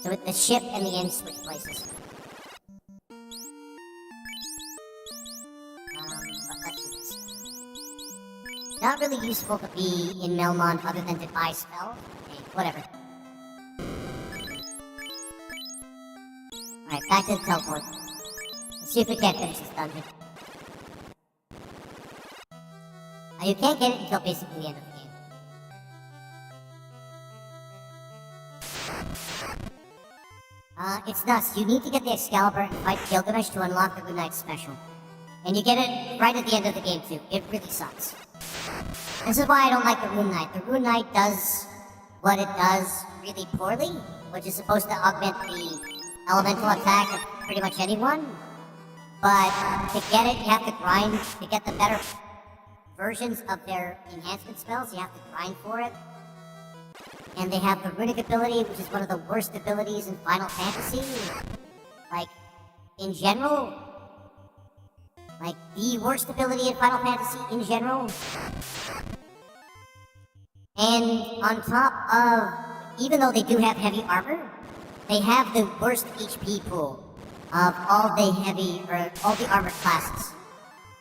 So with the ship and the inn switch places. Not really useful to be in Melmond other than to buy spell. Okay, whatever. Alright, back to the teleport. Let's see if we can't finish this dungeon. You can't get it until basically the end of the game. It's nuts. You need to get the Excalibur and fight Gilgamesh to unlock the Rune Knight special. And you get it right at the end of the game too. It really sucks. This is why I don't like the Rune Knight. The Rune Knight does what it does really poorly, which is supposed to augment the elemental attack of pretty much anyone. But to get it, you have to grind. To get the better versions of their enhancement spells, you have to grind for it. And they have the Runic ability, which is one of the worst abilities in Final Fantasy. Like, in general. Like, the worst ability in Final Fantasy in general. And on top of, even though they do have heavy armor, they have the worst HP pool of all the armored classes.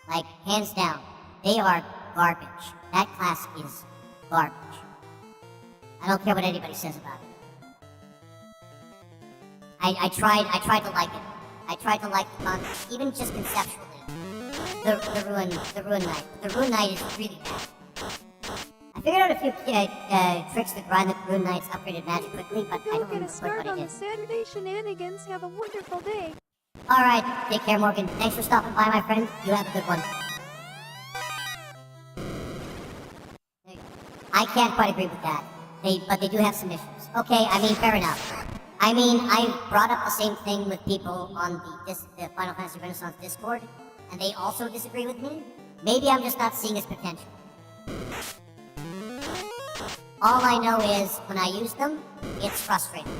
Like, hands down, they are garbage. That class is garbage. I don't care what anybody says about it. I tried to like it. I tried to like the concept, even just conceptually. The Rune Knight. The Rune Knight is really bad. I figured out a few tricks to grind the Rune Knight's upgraded magic quickly, but I don't remember what I did. Saturday shenanigans. Have a wonderful day. Alright, take care, Morgan. Thanks for stopping by, my friend. You have a good one. I can't quite agree with that. But they do have some issues. Okay, I mean, fair enough. I mean, I brought up the same thing with people on the Final Fantasy Renaissance Discord, and they also disagree with me. Maybe I'm just not seeing his potential. All I know is, when I use them, it's frustrating.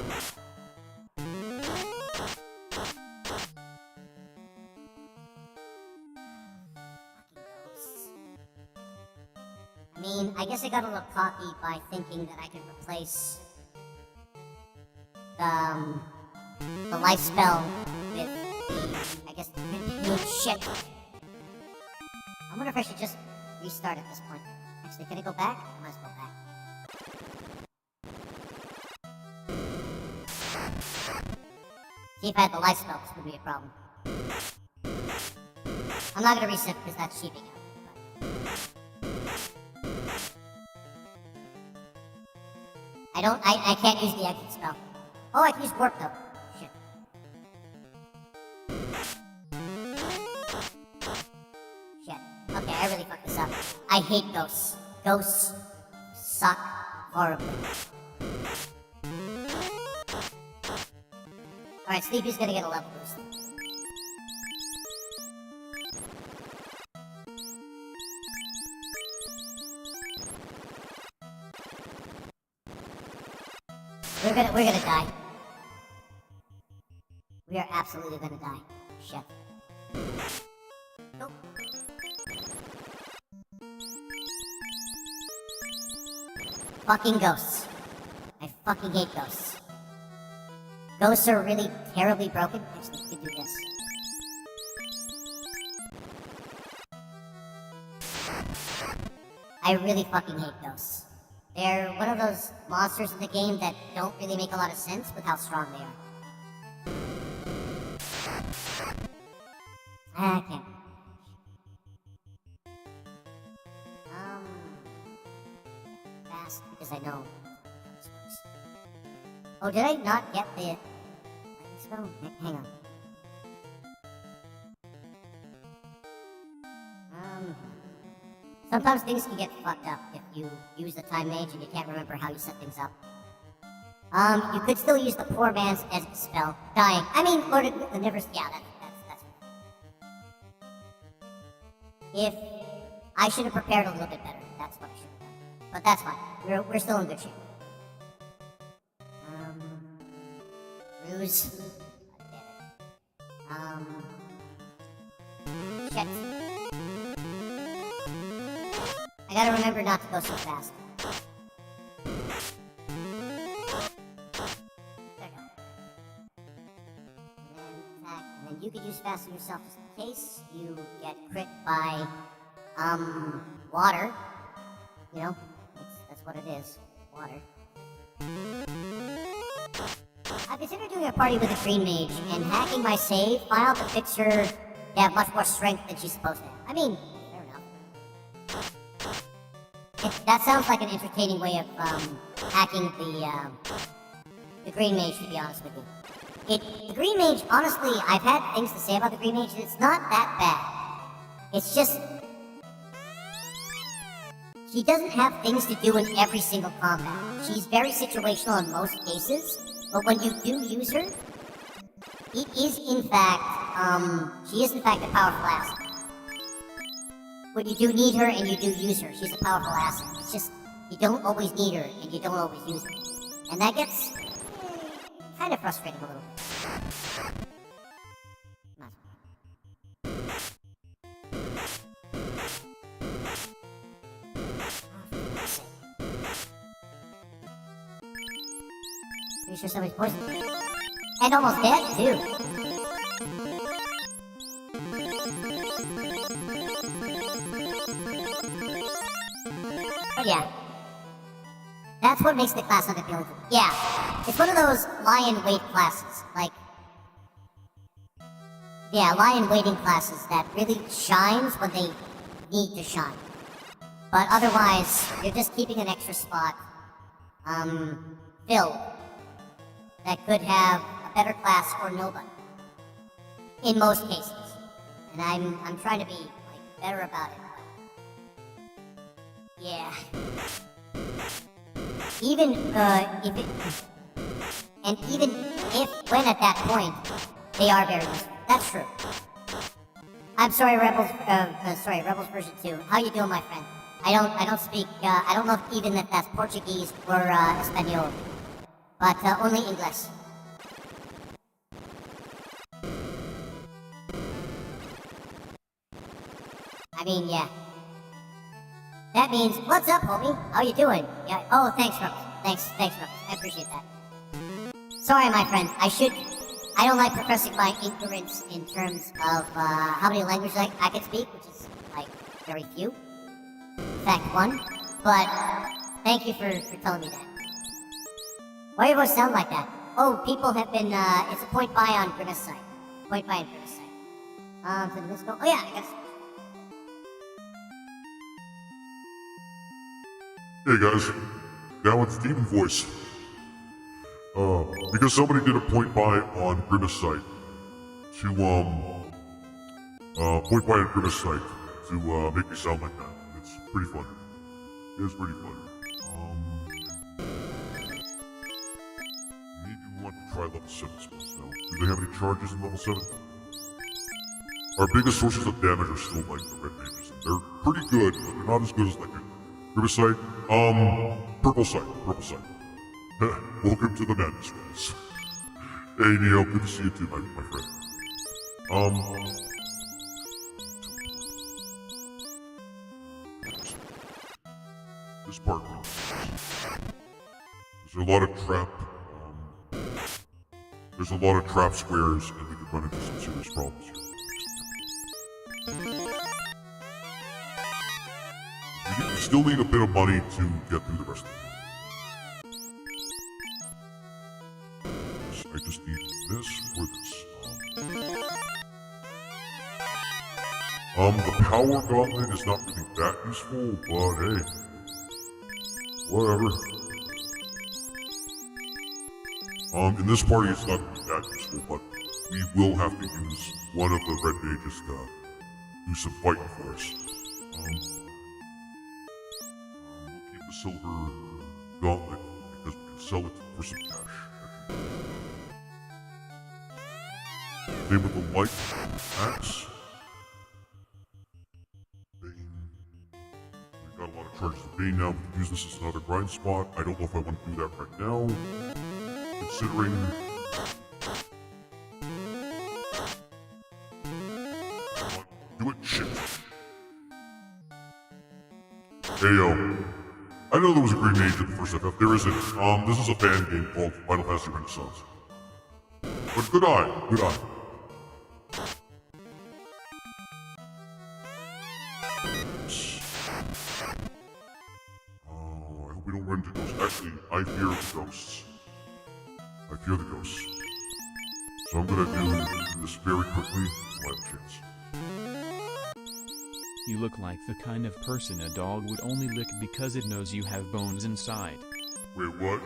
I mean, I guess I got a little cocky by thinking that I could replace the life spell with the, I guess, shit. I wonder if I should just restart at this point. Actually, can I go back? I might as well go back. See, if I had the life spell, this would be a problem. I'm not gonna reset because that's cheating out. I can't use the exit spell. Oh, I can use warp though. Shit. Shit. Okay, I really fucked this up. I hate ghosts. Ghosts suck horribly. Alright, Sleepy's gonna get a level boost. We're gonna die. We are absolutely gonna die. Shit. Nope. Fucking ghosts. I fucking hate ghosts. Ghosts are really terribly broken. Actually, we could do this. I really fucking hate ghosts. They're one of those monsters in the game that don't really make a lot of sense with how strong they are. I can't. Fast, because I know how this works. Oh, did I not get the... So, hang on. Sometimes things can get fucked up if you use the Time Mage and you can't remember how you set things up. You could still use the Poor Man's Exit spell. Dying. I mean, or the Never... Yeah, that's... If... I should have prepared a little bit better. That's what I should have done. But that's fine. We're still in good shape. Ruse. Shit. I gotta remember not to go so fast. There we go. And then attack, and then you could use fasten yourself just in case you get crit by, water. You know, that's what it is. Water. I considered doing a party with a green mage and hacking my save file to fix her to have much more strength than she's supposed to have. I mean, fair enough. That sounds like an entertaining way of hacking the green mage, to be honest with you. The green mage, honestly, I've had things to say about the green mage, and it's not that bad. It's just... she doesn't have things to do in every single combat. She's very situational in most cases, but when you do use her, it is in fact, she is in fact a powerful asset. When you do need her and you do use her, she's a powerful asset. It's just, you don't always need her and you don't always use her. And that gets kind of frustrating a little. Pretty sure somebody's poisoned. And almost dead, too. But yeah. That's what makes the class unappealing to me. Yeah. It's one of those lie-in-wait classes. Like... yeah, lie-in-waiting classes that really shines when they need to shine. But otherwise, you're just keeping an extra spot, filled. That could have a better class or nobody. In most cases. And I'm trying to be, like, better about it. Yeah. Even, if it... and even if, when at that point, they are very useful. That's true. I'm sorry, Rebels version 2. How you doing, my friend? I don't speak, I don't know if even if that's Portuguese or, Espanol. But, only English. I mean, yeah. That means, what's up, homie? How you doing? Yeah. Oh, thanks, Rebels. Thanks, Rebels. I appreciate that. Sorry, my friend. I don't like professing my ignorance in terms of, how many languages I can speak, which is, like, very few. In fact, one. But, thank you for telling me that. Why do you both sound like that? Oh, people have been, it's a point buy on Grimace site. Point buy on Grimace site. So let's go. Oh yeah, I guess. Hey guys, down with the Demon Voice. Because somebody did a point buy on Grimace site to, point buy on Grimace site to, make me sound like that. It's pretty fun. It is pretty fun. Maybe we want to try level 7 spells now. Do they have any charges in level 7? Our biggest sources of damage are still like the red mages. They're pretty good, but they're not as good as like a Grimace site. Purple site. Welcome to the madness, guys. Hey, Neo, good to see you too, my friend. This part, there's a lot of trap squares, and we could run into some serious problems here. We still need a bit of money to get through the rest of it. I just need this for this. The power gauntlet is not really that useful, but hey, whatever. In this party it's not really that useful, but we will have to use one of the red mages to do some fighting for us. We'll keep the silver gauntlet because we can sell it for some cash. Same with the light axe. Bane. We've got a lot of charges of Bane now. We can use this as another grind spot. I don't know if I want to do that right now. Considering... Do it, shit. Hey yo. I know there was a green mage in the first FF. There isn't. This is a fan game called Final Fantasy Renaissance. But good eye, good eye. Oh, I hope we don't run into ghosts. Actually, I fear the ghosts. I fear the ghosts. So I'm gonna do this very quickly while I have a chance. You look like the kind of person a dog would only lick because it knows you have bones inside. Wait, what?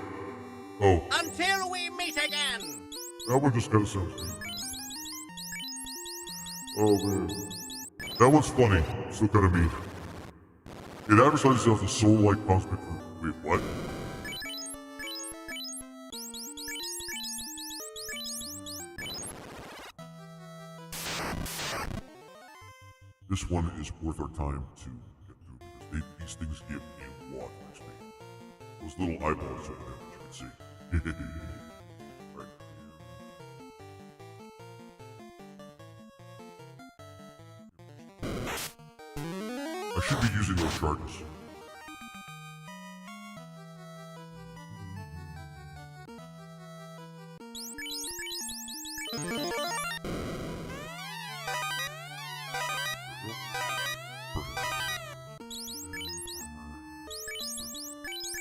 Oh. Until we meet again! That one just kinda sounds good. Oh man. That one's funny, still kinda mean. It advertises as a soul-like cosmic fruit. Wait, what? This one is worth our time to get through because these things give a lot of XP. Those little eyeballs over there, as you can see. Right. I should be using those charges.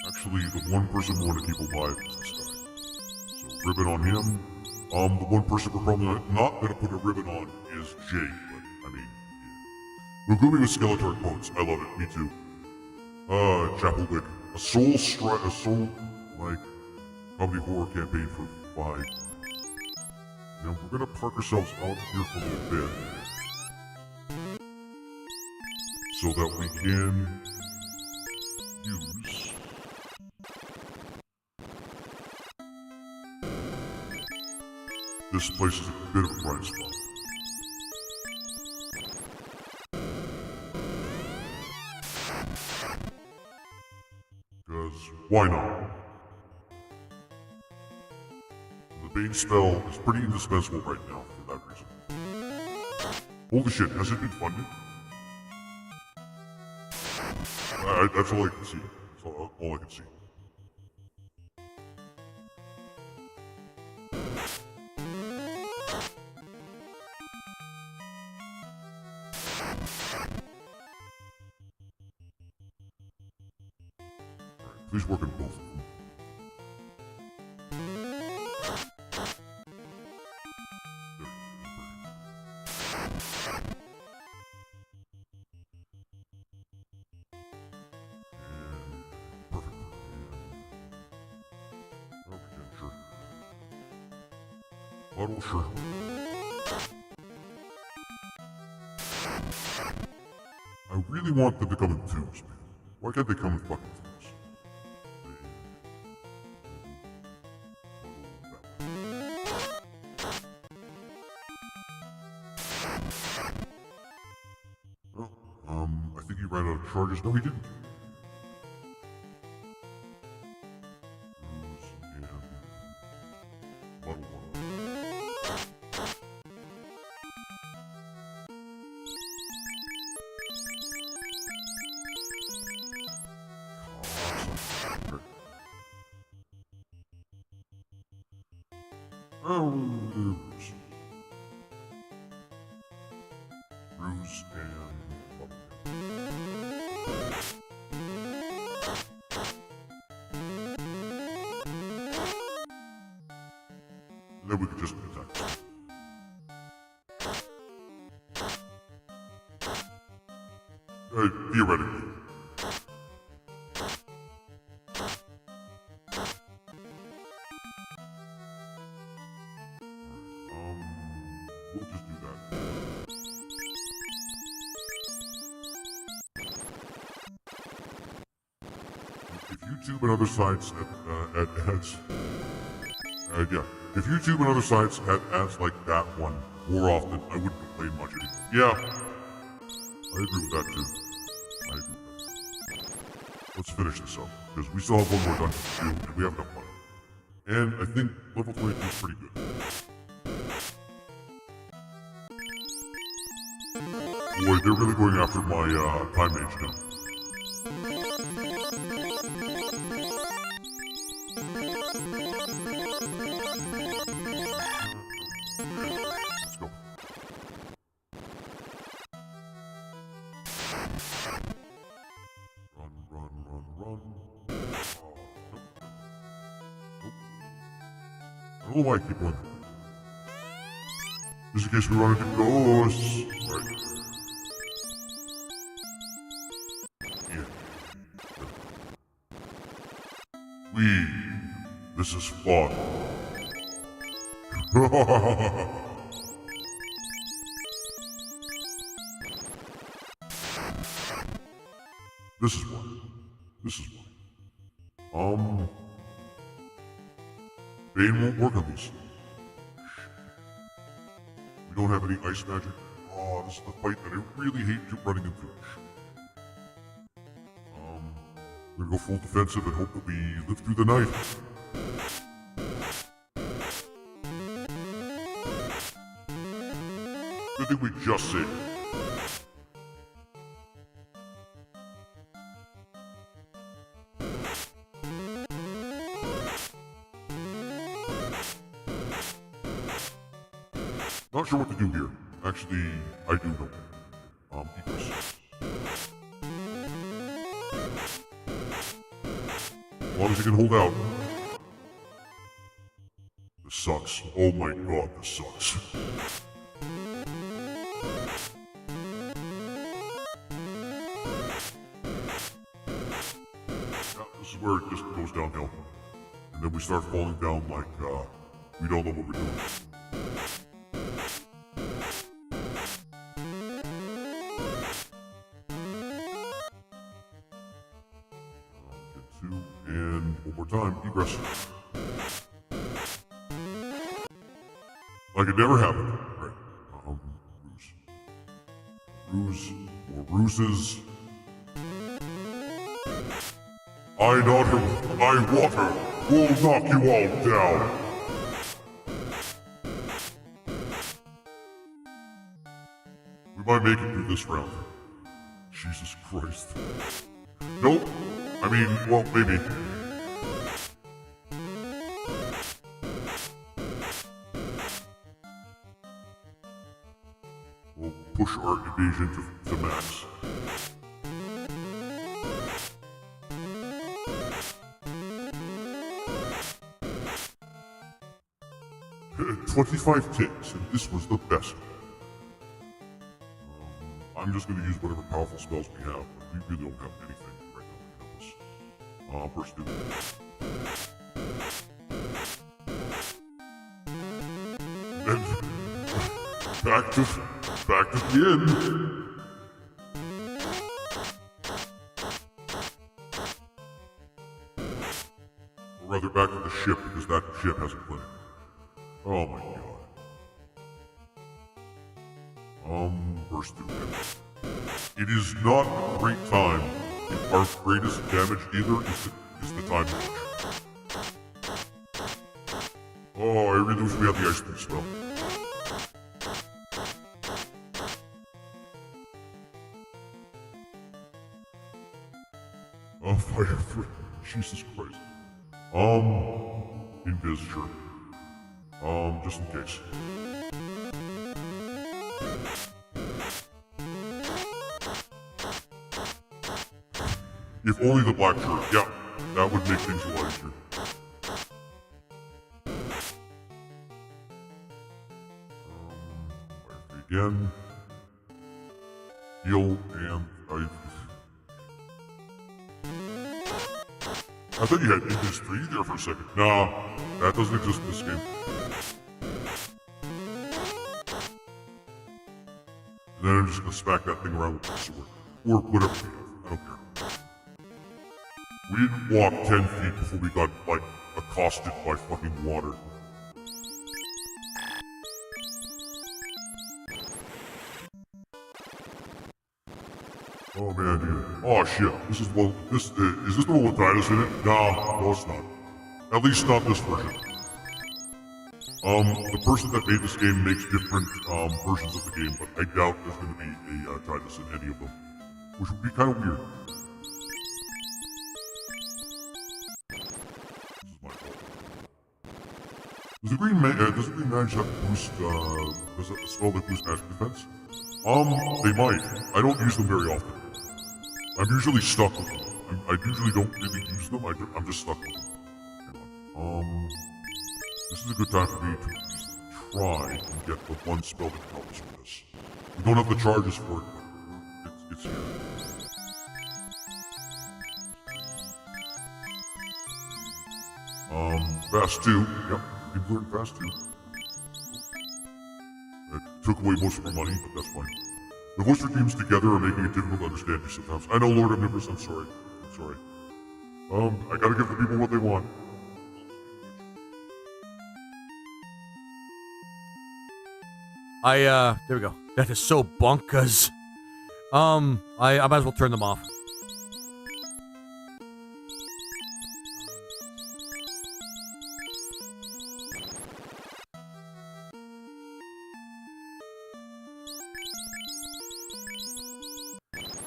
Actually, the one person we want to keep alive is this guy. So, ribbon on him. The one person we're probably not going to put a ribbon on is Jay, but, I mean, yeah. Megumi with Skeletor quotes. I love it. Me too. Chapel Wick. A soul, like, comedy horror campaign for 5. Now, we're going to park ourselves out here for a little bit. So that we can use... This place is a bit of a bright spot. Because, why not? The Bane spell is pretty indispensable right now for that reason. Holy shit, has it been funded? That's all I can see. That's all I can see. Please work on both of them. Perfect. Okay, sure. Bottle, sure. I really want them to come in twos, man. Why can't they come in fucking threes? I think he ran out of charges. No, he didn't. Ruse and... And then we could just attack. Theoretically. We'll just do that. If YouTube and other sites add ads, yeah. If YouTube and other sites had ads like that one more often, I wouldn't complain much anymore. Yeah, I agree with that too. I agree with that. Let's finish this up, because we still have one more dungeon to do, and we have enough money. And I think level 22 is pretty good. Boy, they're really going after my time mage now. Let's go. Run, run, run, run. Oh, nope. Nope. I don't know why I keep running. Just in case we run into ghosts. Right. This is fun. This is one. This is one. Bane won't work on these. We don't have any ice magic. Oh, this is the fight that I really hate running into. We're gonna go full defensive and hope that we live through the night. Good thing we just saved it. Not sure what to do here. Actually, I do know. Egress. As long as you can hold out. This sucks. Oh my god, this sucks. Yeah, this is where it just goes downhill. And then we start falling down like, we don't know what we're doing. And one more time, egress. Like it never happened. Right. Ruse. More ruses. I daughter with my water will knock you all down. We might make it through this round. Jesus Christ. Nope. I mean, well, maybe. We'll push our evasion to max. Uh, 25 ticks, and this was the best. I'm just going to use whatever powerful spells we have. We really don't have anything right now. First do. And back to the end. Or rather, back to the ship because that ship has a clinic. Oh my god. First do. It is not a great time. Our greatest damage dealer is the time watch. Oh, I really wish we had the ice beam spell. Oh, fire threat. Jesus Christ. Invis, sure. Just in case. If only the black shirt. Yeah, that would make things a lot easier. Again. Heal and I thought you had industry there for a second. Nah, that doesn't exist in this game. And then I'm just gonna smack that thing around with my sword. Or whatever we have. I don't care. We didn't walk 10 feet before we got, like, accosted by fucking water. Oh man, dude. Oh shit. This is one. Is this the one with Titus in it? Nah, no, it's not. At least not this version. The person that made this game makes different versions of the game, but I doubt there's going to be a Titus in any of them, which would be kind of weird. This is my fault. Does the green mage have to boost? Does it spell that boost magic defense? They might. I don't use them very often. I'm usually stuck with them. I usually don't really use them. I'm just stuck with them. Hang on. This is a good time for me to at least try and get the one spell that helps with this. We don't have the charges for it, but it's here. Fast 2. Yep, we've learned fast 2. It took away most of our money, but that's fine. The voice teams together are making it difficult to understand me sometimes. I know, Lord Omnivorous, I'm sorry. I'm sorry. I gotta give the people what they want. There we go. That is so bonkers. I might as well turn them off.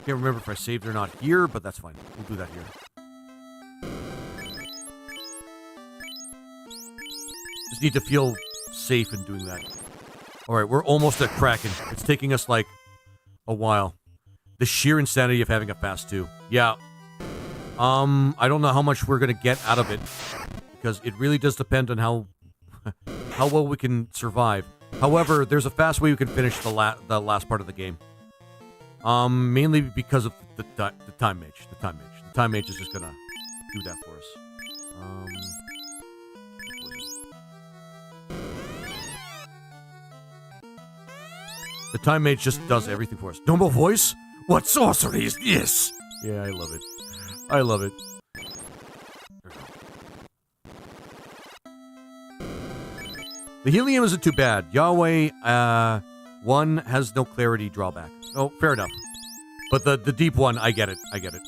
Can't remember if I saved or not here, but that's fine. We'll do that here. Just need to feel safe in doing that. Alright, we're almost at Kraken. It's taking us, like, a while. The sheer insanity of having a fast 2. Yeah. I don't know how much we're gonna get out of it. Because it really does depend on how well we can survive. However, there's a fast way we can finish the last part of the game. Mainly because of the time mage. The time mage is just gonna do that for us. The time mage just does everything for us. Normal voice? What sorcery is this? Yeah, I love it. I love it. The helium isn't too bad. Yahweh, 1 has no clarity drawback. Oh, fair enough. But the deep one, I get it. I get it.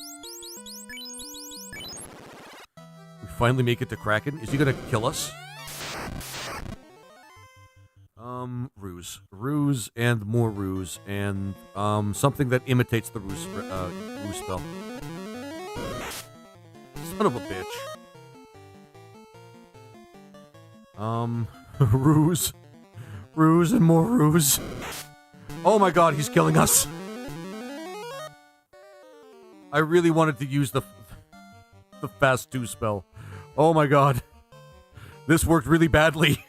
We finally make it to Kraken. Is he gonna kill us? Ruse. Ruse and more ruse. And, something that imitates the ruse spell. Son of a bitch. Ruse. Ruse and more ruse. Oh my god, he's killing us. I really wanted to use the fast 2 spell. Oh my god. This worked really badly.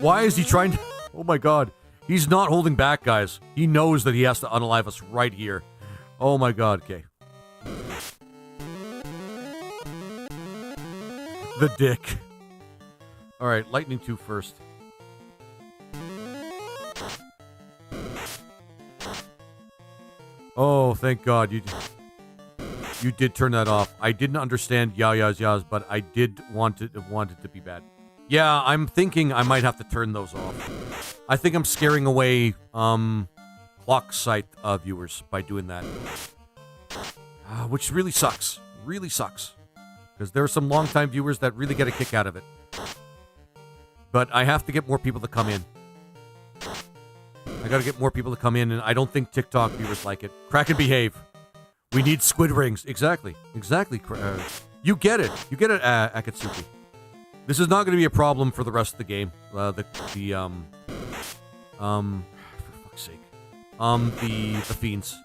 Why is he trying to... Oh my god. He's not holding back, guys. He knows that he has to unalive us right here. Oh my god, okay. The dick. Alright, Lightning 2 first. Oh, thank God you did turn that off. I didn't understand yas, but I did want it to be bad. Yeah, I'm thinking I might have to turn those off. I think I'm scaring away clock site viewers by doing that. Which really sucks. Really sucks. Because there are some long-time viewers that really get a kick out of it. But I have to get more people to come in. I gotta get more people to come in, and I don't think TikTok viewers like it. Kraken behave. We need squid rings. Exactly. Exactly. You get it. You get it, Akatsuki. This is not going to be a problem for the rest of the game. For fuck's sake. The fiends.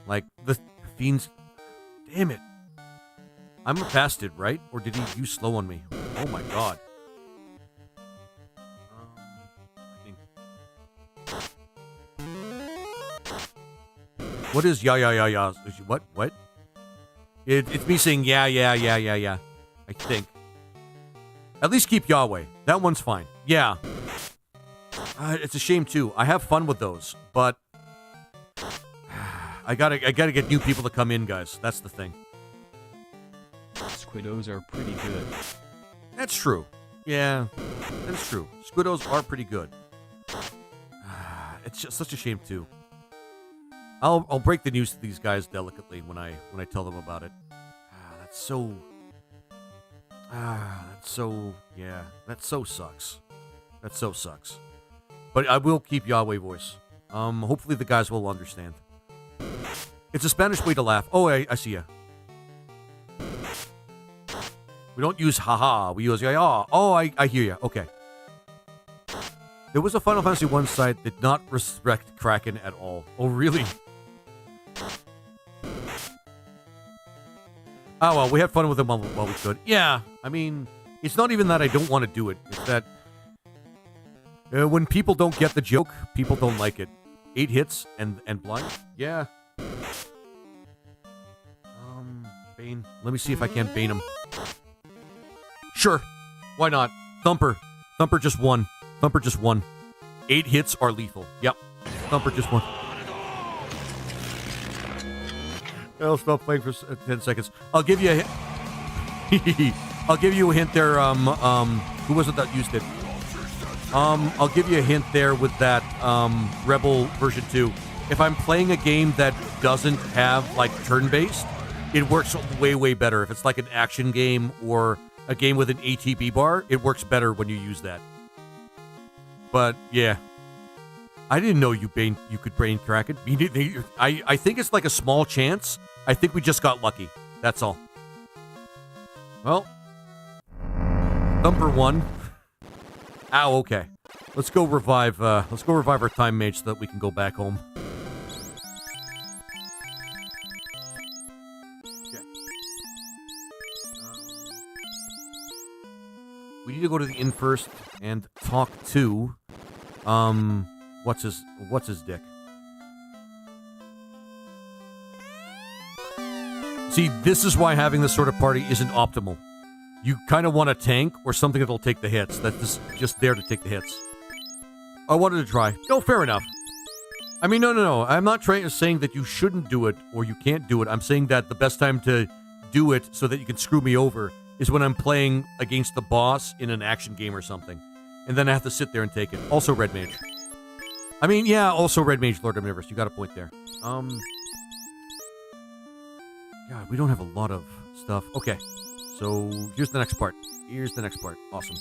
Like, the fiends... Damn it. I'm past it, right? Or did he use slow on me? Oh my god. What is yeah? What? It's me saying yeah. I think. At least keep Yahweh. That one's fine. Yeah. It's a shame too. I have fun with those, but I gotta get new people to come in, guys. That's the thing. Squiddos are pretty good. That's true. Yeah, that's true. Squiddos are pretty good. It's just such a shame too. I'll break the news to these guys delicately when I tell them about it. That so sucks. That so sucks. But I will keep Yahweh voice. Hopefully the guys will understand. It's a Spanish way to laugh. Oh, I see ya. We don't use haha, we use ya. Oh, I hear ya. Okay. There was a Final Fantasy 1 site that did not respect Kraken at all. Oh, really? Oh, well, we had fun with him while we could. Yeah, I mean, it's not even that I don't want to do it. It's that when people don't get the joke, people don't like it. 8 hits and blind? Yeah. Bane. Let me see if I can't Bane him. Sure. Why not? Thumper. Thumper just won. 8 hits are lethal. Yep. Thumper just won. I'll stop playing for 10 seconds. I'll give you a hint. I'll give you a hint there. Who was it that used it? I'll give you a hint there with that Rebel version 2. If I'm playing a game that doesn't have like turn-based, it works way better. If it's like an action game or a game with an ATB bar, it works better when you use that. But yeah, I didn't know you could Bane Kraken. I think it's like a small chance. I think we just got lucky. That's all. Well, Thumper won. Ow. Okay. Let's go revive. Let's go revive our time mage so that we can go back home. Okay. We need to go to the inn first and talk to. What's his dick? See, this is why having this sort of party isn't optimal. You kind of want a tank or something that'll take the hits. That's just there to take the hits. I wanted to try. No, fair enough. I mean, no. I'm not saying that you shouldn't do it or you can't do it. I'm saying that the best time to do it so that you can screw me over is when I'm playing against the boss in an action game or something. And then I have to sit there and take it. Also Red Mage. I mean, yeah, also Red Mage, Lord Omnivorous. You got a point there. God, we don't have a lot of stuff. Okay. So, here's the next part. Awesome.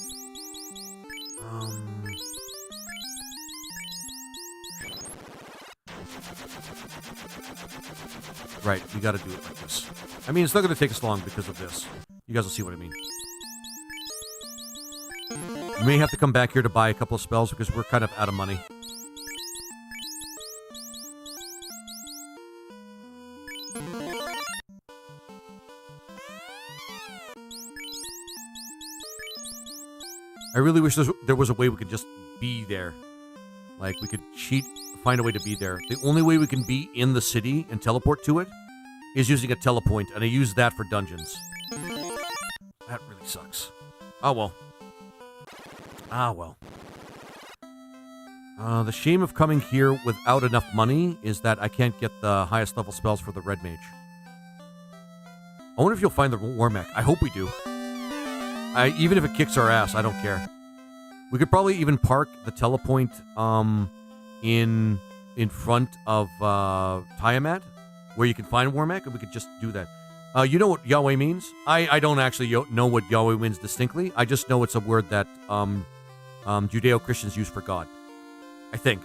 Right, we gotta do it like this. I mean, it's not gonna take us long because of this. You guys will see what I mean. You may have to come back here to buy a couple of spells because we're kind of out of money. I really wish there was a way we could just be there. Like, we could find a way to be there. The only way we can be in the city and teleport to it is using a telepoint, and I use that for dungeons. That really sucks. Oh, well. The shame of coming here without enough money is that I can't get the highest level spells for the Red Mage. I wonder if you'll find the Warmech. I hope we do. Even if it kicks our ass, I don't care. We could probably even park the telepoint in front of Tiamat, where you can find Warmech, and we could just do that. You know what Yahweh means? I don't actually know what Yahweh means distinctly. I just know it's a word that Judeo-Christians use for God. I think.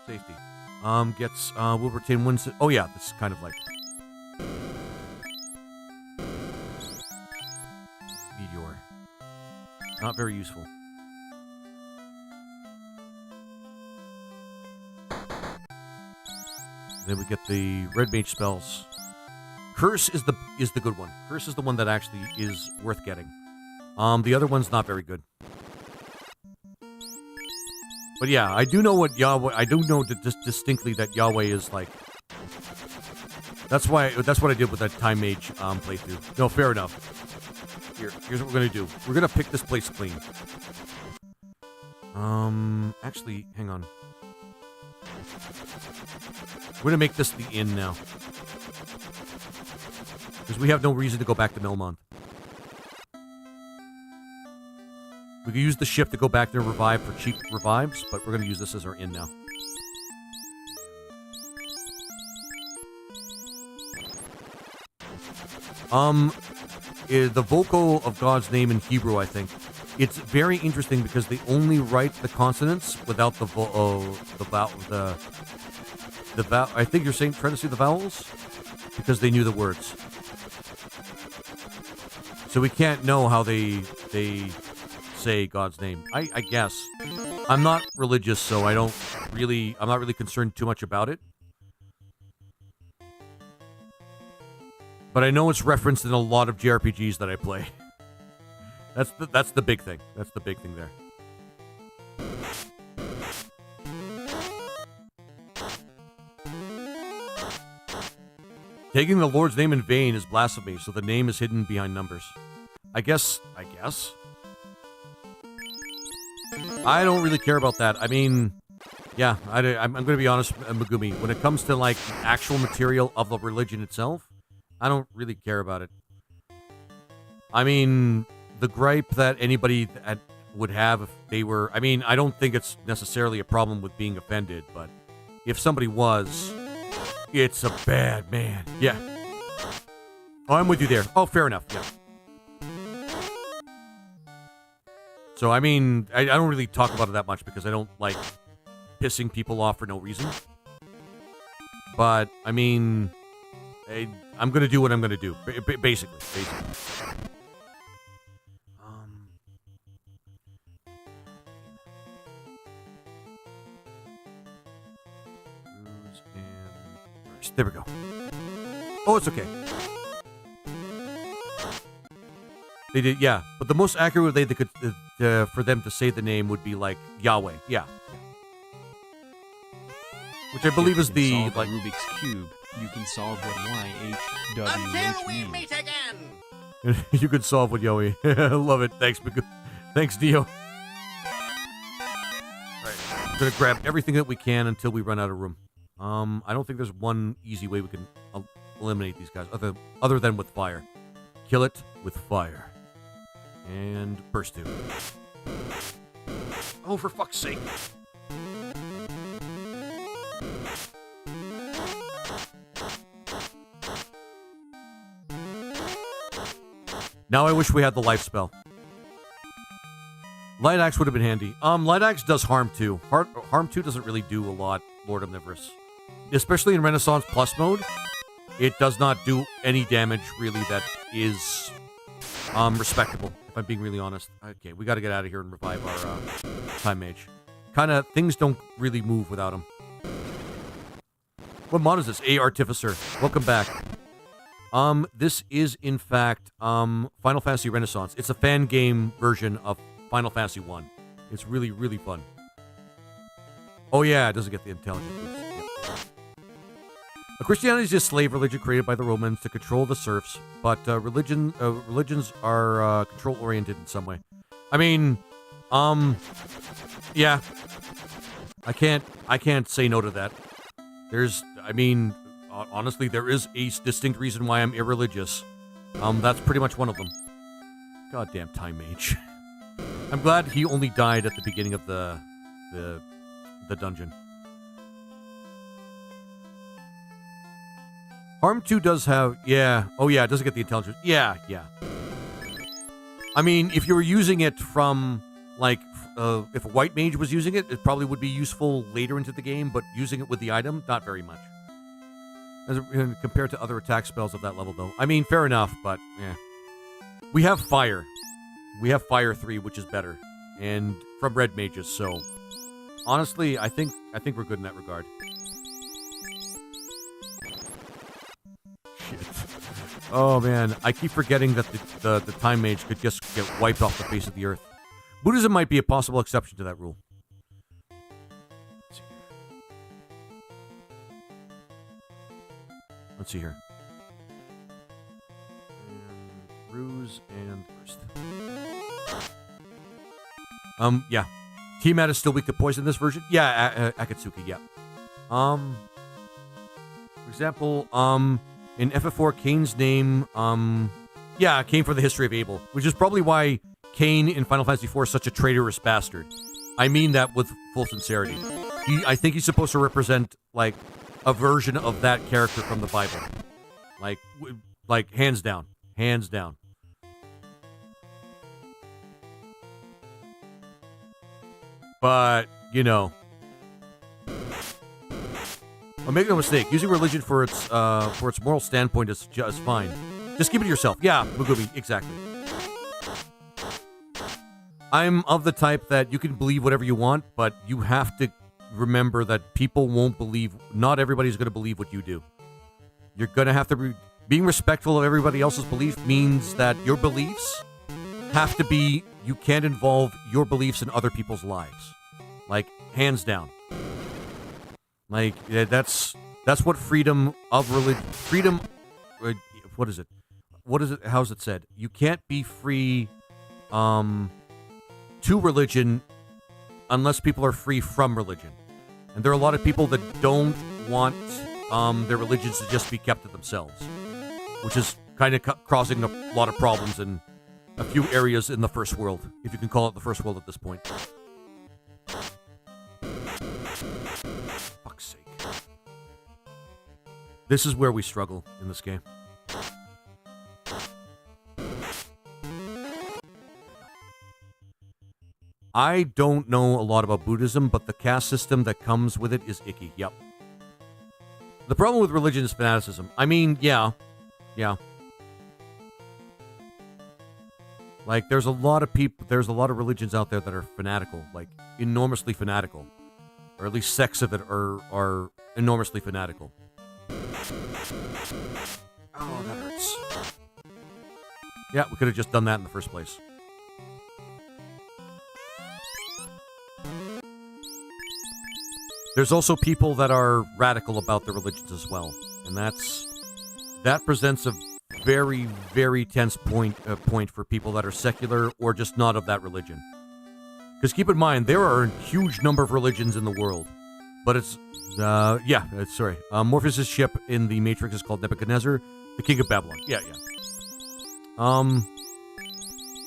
Safety. Will retain one... Oh yeah, this is kind of like... Not very useful. Then we get the red mage spells. Curse is the good one. Curse is the one that actually is worth getting. The other one's not very good. But yeah, I do know what Yahweh. I do know distinctly that Yahweh is like. That's what I did with that Time Mage playthrough. No, fair enough. Here's what we're gonna do. We're gonna pick this place clean. Actually, hang on. We're gonna make this the inn now, because we have no reason to go back to Melmond. We could use the ship to go back there and revive for cheap revives, but we're gonna use this as our inn now. The vocal of God's name in Hebrew, I think. It's very interesting because they only write the consonants without the I think you're trying to say the vowels, because they knew the words. So we can't know how they say God's name. I guess. I'm not religious, so I'm not really concerned too much about it. But I know it's referenced in a lot of JRPGs that I play. That's the big thing. That's the big thing there. Taking the Lord's name in vain is blasphemy, so the name is hidden behind numbers. I guess. I don't really care about that. I mean, yeah, I'm going to be honest, Megumi. When it comes to, like, actual material of the religion itself, I don't really care about it. I mean, the gripe that anybody would have if they were... I mean, I don't think it's necessarily a problem with being offended, but if somebody was, it's a bad man. Yeah. Oh, I'm with you there. Oh, fair enough. Yeah. So, I mean, I don't really talk about it that much because I don't like pissing people off for no reason. But, I mean... I'm going to do what I'm going to do, basically. There we go. Oh, it's okay. They did, yeah. But the most accurate way they could, for them to say the name would be like Yahweh. Yeah. Which I believe is the like Rubik's Cube. You can solve what YHWH we means. meet again. You can solve with Yowie. I love it. Thanks, thanks, Dio. Alright, we're gonna grab everything that we can until we run out of room. I don't think there's one easy way we can eliminate these guys, other than with fire. Kill it with fire. And burst 2. Oh, for fuck's sake. Now I wish we had the life spell. Light Axe would have been handy. Light Axe does harm 2. Harm 2 doesn't really do a lot, Lord Omnivorous. Especially in Renaissance Plus mode, it does not do any damage, really, that is respectable, if I'm being really honest. Okay, we gotta get out of here and revive our Time Mage. Kinda, things don't really move without him. What mod is this? A Artificer. Welcome back. This is, in fact, Final Fantasy Renaissance. It's a fan game version of Final Fantasy 1. It's really, really fun. Oh yeah, it doesn't get the intelligence boost. Yep. Christianity is just a slave religion created by the Romans to control the serfs, but religions are control-oriented in some way. I mean, yeah. I can't say no to that. Honestly, there is a distinct reason why I'm irreligious. That's pretty much one of them. Goddamn Time Mage. I'm glad he only died at the beginning of the dungeon. Harm 2 does have... Yeah. Oh, yeah, it doesn't get the intelligence. Yeah. I mean, if you were using it from, like... if a white mage was using it, it probably would be useful later into the game, but using it with the item, not very much. Compared to other attack spells of that level, though. I mean, fair enough, but, yeah. We have fire. We have Fire 3, which is better, and from Red Mages. So, honestly, I think we're good in that regard. Shit. Oh man, I keep forgetting that the Time Mage could just get wiped off the face of the earth. Buddhism might be a possible exception to that rule. Let's see here. And Ruse and Burst. Yeah. Tiamat is still weak to poison in this version? Yeah, Akatsuki, yeah. For example, in FF4, Kane's name, yeah, came from the history of Abel, which is probably why Kane in Final Fantasy IV is such a traitorous bastard. I mean that with full sincerity. I think he's supposed to represent, like, a version of that character from the Bible. Like hands down. Hands down. But, you know. But make no mistake, using religion for its moral standpoint is just fine. Just keep it to yourself. Yeah, Mugubi, exactly. I'm of the type that you can believe whatever you want, but you have to remember that people won't believe, not everybody's going to believe what you do. You're going to have to be, being respectful of everybody else's belief means that your beliefs have to be, you can't involve your beliefs in other people's lives. Like, hands down. Like, that's what freedom of religion, what is it? How's it said? You can't be free, to religion unless people are free from religion. And there are a lot of people that don't want their religions to just be kept to themselves, which is kind of causing a lot of problems in a few areas in the first world, if you can call it the first world at this point. Fuck's sake. This is where we struggle in this game. I don't know a lot about Buddhism, but the caste system that comes with it is icky. Yep. The problem with religion is fanaticism. I mean, yeah. Like, there's a lot of religions out there that are fanatical, like, enormously fanatical. Or at least sects of it are enormously fanatical. Oh, that hurts. Yeah, we could have just done that in the first place. There's also people that are radical about their religions as well, and that presents a very, very tense point for people that are secular or just not of that religion. Because keep in mind, there are a huge number of religions in the world, but it's Morpheus' ship in the Matrix is called Nebuchadnezzar, the King of Babylon. Yeah.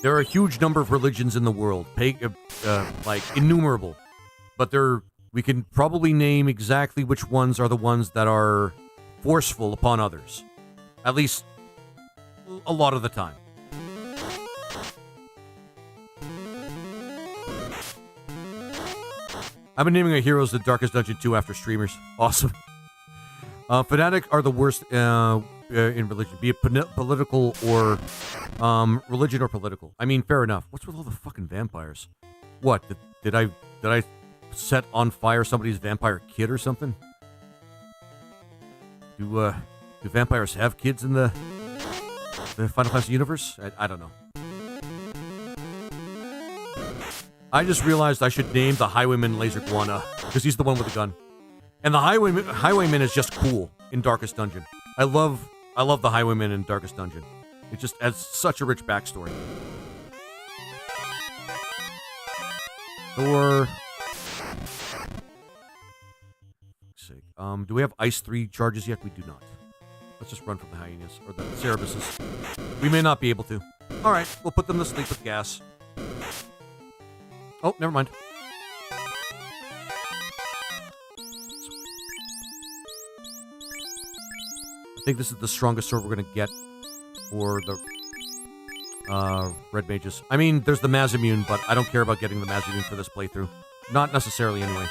There are a huge number of religions in the world, like innumerable, but we can probably name exactly which ones are the ones that are forceful upon others. At least a lot of the time. I've been naming our heroes the Darkest Dungeon 2 after streamers. Awesome. Fanatic are the worst in religion, be it political or religion or political. I mean, fair enough. What's with all the fucking vampires? What, did I set on fire somebody's vampire kid or something? Do vampires have kids in the Final Fantasy universe? I don't know. I just realized I should name the Highwayman Laser Guana, because he's the one with the gun. And the Highwayman is just cool in Darkest Dungeon. I love the Highwayman in Darkest Dungeon. It just adds such a rich backstory. Thor. Do we have Ice 3 charges yet? We do not. Let's just run from the hyenas, or the Cerebuses. We may not be able to. Alright, we'll put them to sleep with gas. Oh, never mind. I think this is the strongest sword we're going to get for the Red Mages. I mean, there's the Mazimune, but I don't care about getting the Mazimune for this playthrough. Not necessarily, anyway.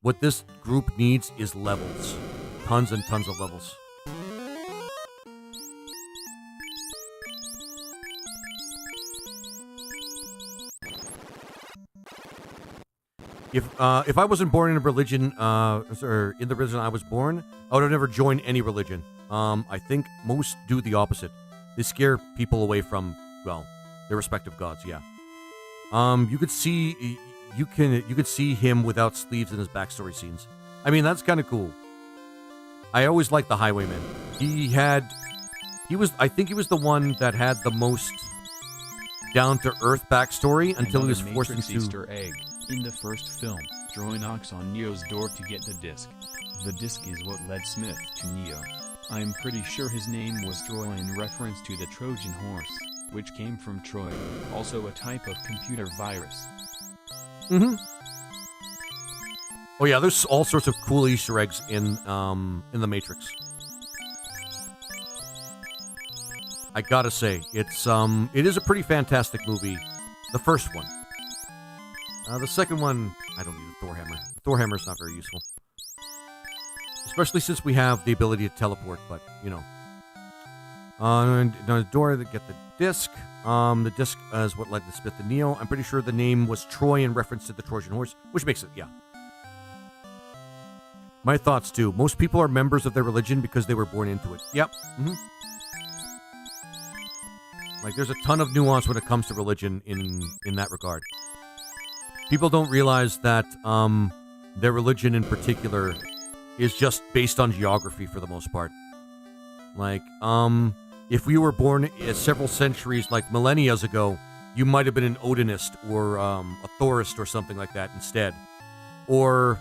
What this group needs is levels. tons and tons of levels. If I wasn't born in a religion, or in the religion I was born, I would have never joined any religion. I think most do the opposite. They scare people away from, well, their respective gods. Yeah. You could see him without sleeves in his backstory scenes. I mean, that's kind of cool. I always liked the Highwayman. I think he was the one that had the most down-to-earth backstory until he was forced Matrix into... Easter egg. In the first film, Troy knocks on Neo's door to get the disc. The disc is what led Smith to Neo. I'm pretty sure his name was Troy in reference to the Trojan horse, which came from Troy, also a type of computer virus. Mm-hmm. Oh yeah, there's all sorts of cool Easter eggs in the Matrix. I gotta say, it is a pretty fantastic movie. The first one. The second one, I don't need a Thor hammer. Thor hammer is not very useful. Especially since we have the ability to teleport, but, you know. And the door to get the disc. The disc is what led to Smith and Neo. I'm pretty sure the name was Troy in reference to the Trojan horse, which makes it, yeah. My thoughts, too. Most people are members of their religion because they were born into it. Yep. Mm-hmm. Like, there's a ton of nuance when it comes to religion in that regard. People don't realize that their religion in particular is just based on geography for the most part. Like, if we were born several centuries, like millennia ago, you might have been an Odinist or a Thorist or something like that instead. Or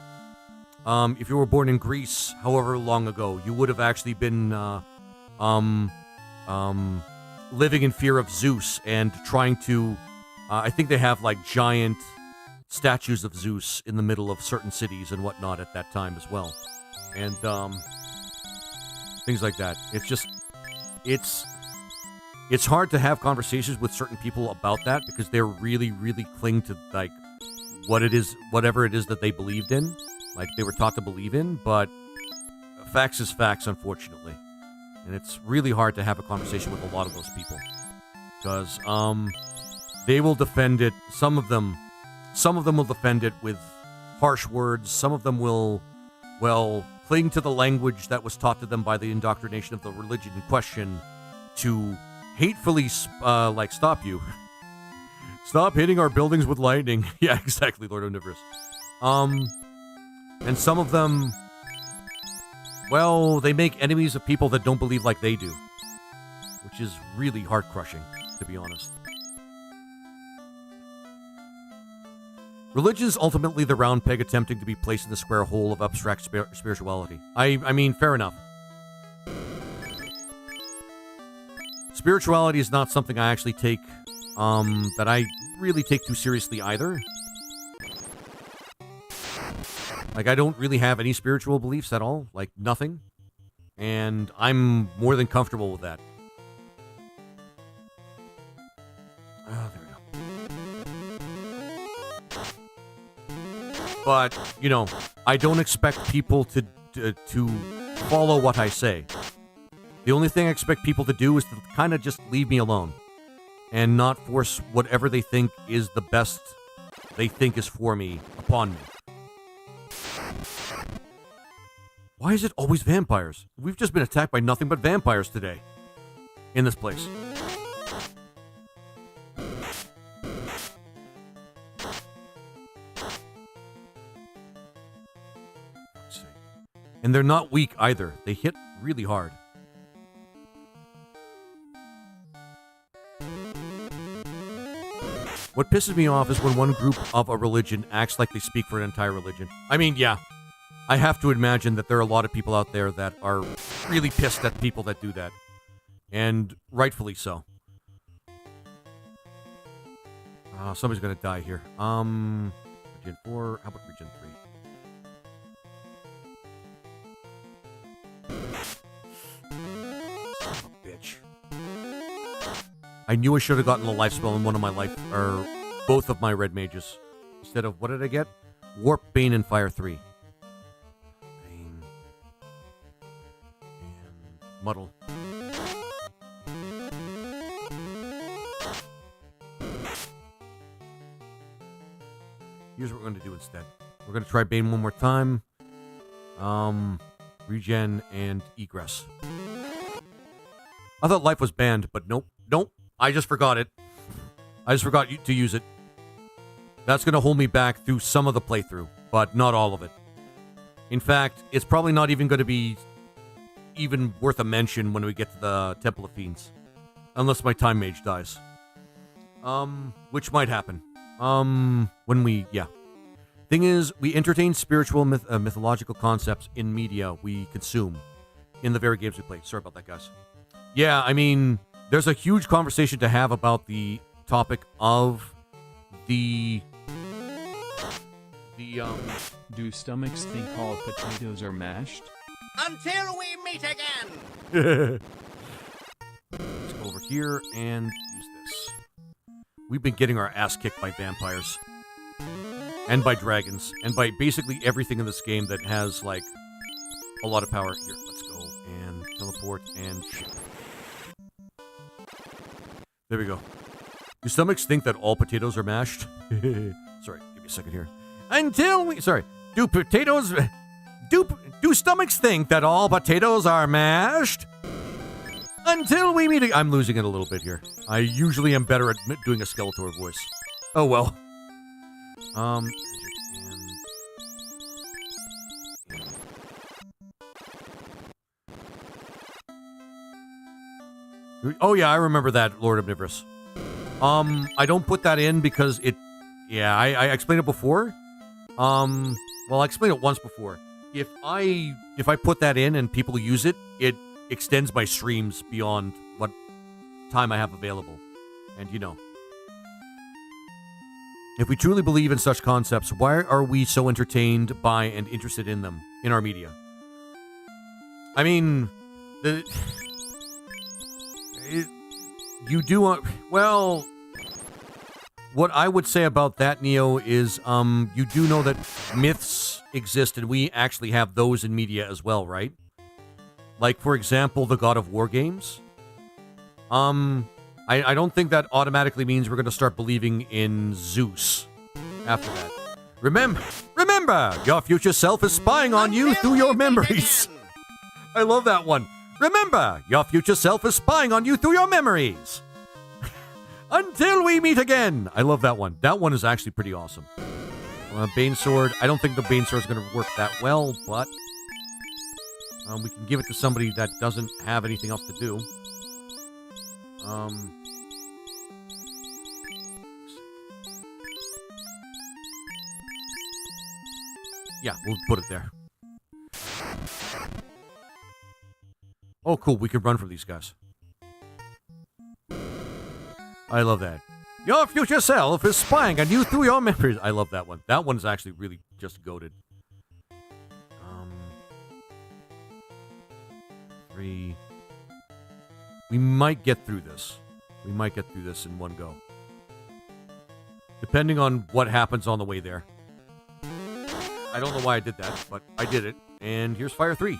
if you were born in Greece, however long ago, you would have actually been living in fear of Zeus and trying to... I think they have, like, giant statues of Zeus in the middle of certain cities and whatnot at that time as well. And things like that. It's just... It's hard to have conversations with certain people about that because they're really, really cling to, like, whatever it is that they believed in. Like, they were taught to believe in, but facts is facts, unfortunately. And it's really hard to have a conversation with a lot of those people. Because, they will defend it. Some of them will defend it with harsh words. Some of them will, well, cling to the language that was taught to them by the indoctrination of the religion in question to hatefully, like, stop you. Stop hitting our buildings with lightning. Yeah, exactly, Lord Omnivorous. And some of them, well, they make enemies of people that don't believe like they do. Which is really heart-crushing, to be honest. Religion is ultimately the round peg attempting to be placed in the square hole of abstract spirituality. I mean, fair enough. Spirituality is not something I actually take, that I really take too seriously either. Like, I don't really have any spiritual beliefs at all. Like, nothing. And I'm more than comfortable with that. Oh, there we go. But, you know, I don't expect people to follow what I say. The only thing I expect people to do is to kind of just leave me alone. And not force whatever they think is the best they think is for me upon me. Why is it always vampires? We've just been attacked by nothing but vampires today. In this place. And they're not weak either. They hit really hard. What pisses me off is when one group of a religion acts like they speak for an entire religion. I mean, yeah. I have to imagine that there are a lot of people out there that are really pissed at people that do that. And rightfully so. Somebody's gonna die here. Region 4, how about Region 3? Son of a bitch. I knew I should have gotten a life spell in one of my or both of my red mages. Instead of, what did I get? Warp, Bane, and Fire 3. Bane. muddle. Here's what we're going to do instead. We're going to try Bane one more time. Regen and egress. I thought life was banned, but nope. Nope. I just forgot it. I just forgot to use it. That's going to hold me back through some of the playthrough, but not all of it. In fact, it's probably not even going to be even worth a mention when we get to the Temple of Fiends. Unless my Time Mage dies. Which might happen. When we, yeah. Thing is, we entertain spiritual mythological concepts in media we consume in the very games we play. Sorry about that, guys. Yeah, I mean, there's a huge conversation to have about the topic of the Do stomachs think all potatoes are mashed? Until we meet again! Let's go over here and use this. We've been getting our ass kicked by vampires. And by dragons. And by basically everything in this game that has, like, a lot of power. Here, let's go and teleport and shit. There we go. Do stomachs think that all potatoes are mashed? Sorry, give me a second here. Until we... Sorry. Do potatoes... Do stomachs think that all potatoes are mashed? Until we meet... I'm losing it a little bit here. I usually am better at doing a Skeletor voice. Oh, well. Oh, yeah, I remember that, Lord Omnivorous. I don't put that in because it... Yeah, I explained it before. Well, I explained it once before. If I put that in and people use it, it extends my streams beyond what time I have available. And, you know. If we truly believe in such concepts, why are we so entertained by and interested in them in our media? I mean, you do... well... What I would say about that, Neo, is you do know that myths exist and we actually have those in media as well, right? Like, for example, the God of War games. I don't think that automatically means we're going to start believing in Zeus after that. Remember, your future self is spying on you through your memories. I love that one. Remember, your future self is spying on you through your memories. Until we meet again. I love that one. That one is actually pretty awesome. Bane Sword. I don't think the Bane Sword is going to work that well, but we can give it to somebody that doesn't have anything else to do. Yeah, we'll put it there. Oh, cool. We can run from these guys. I love that. Your future self is spying on you through your memories. I love that one. That one's actually really just goated. 3. We might get through this. We might get through this in one go. Depending on what happens on the way there. I don't know why I did that, but I did it. And here's Fire 3.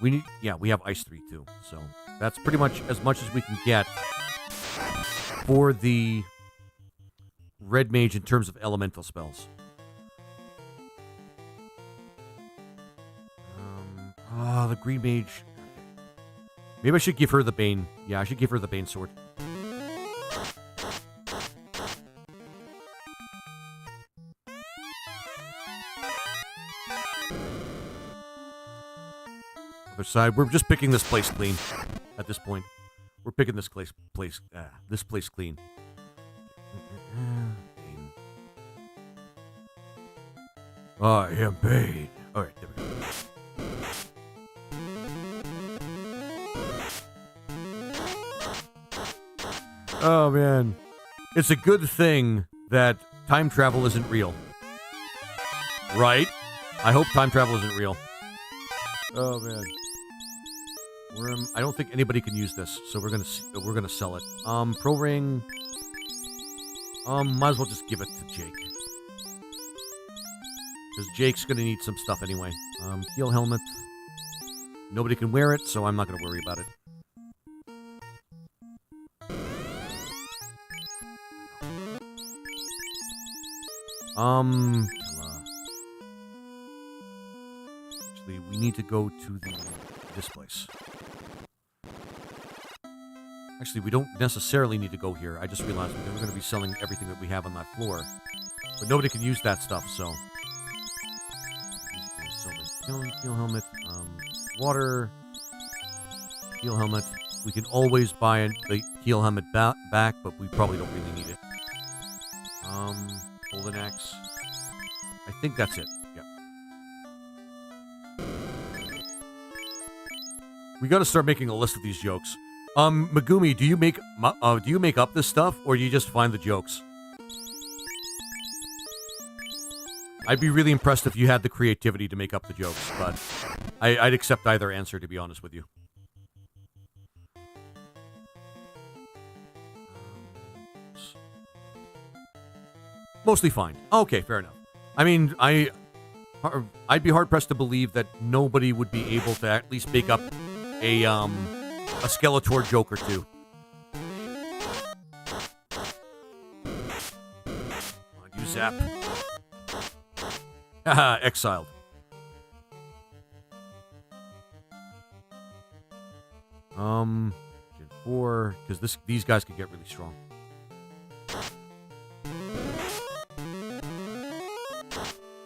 We need... Yeah, we have Ice 3 too. So that's pretty much as we can get for the Red Mage in terms of elemental spells. The Green Mage. Maybe I should give her the Bane. Yeah, I should give her the Bane Sword. Other side. We're just picking this place clean at this point. We're picking this place clean. I am Bane. All right, there we go. Oh man, it's a good thing that time travel isn't real, right? I hope time travel isn't real. Oh man. I don't think anybody can use this, so we're gonna sell it. Pro Ring. Might as well just give it to Jake, because Jake's gonna need some stuff anyway. Heal Helmet. Nobody can wear it, so I'm not going to worry about it. Actually, we need to go to this place. Actually, we don't necessarily need to go here. I just realized we're going to be selling everything that we have on that floor. But nobody can use that stuff, so... Sell the heal helmet, water, heal helmet. We can always buy the heal helmet back, but we probably don't really need it. Golden axe. I think that's it. Yeah. We got to start making a list of these jokes. Megumi, do you make up this stuff, or do you just find the jokes? I'd be really impressed if you had the creativity to make up the jokes, but I'd accept either answer, to be honest with you. Mostly fine. Okay, fair enough. I mean, I'd be hard-pressed to believe that nobody would be able to at least make up a Skeletor joke or two. Come on, you zap. Haha, exiled. Gen 4, because these guys could get really strong.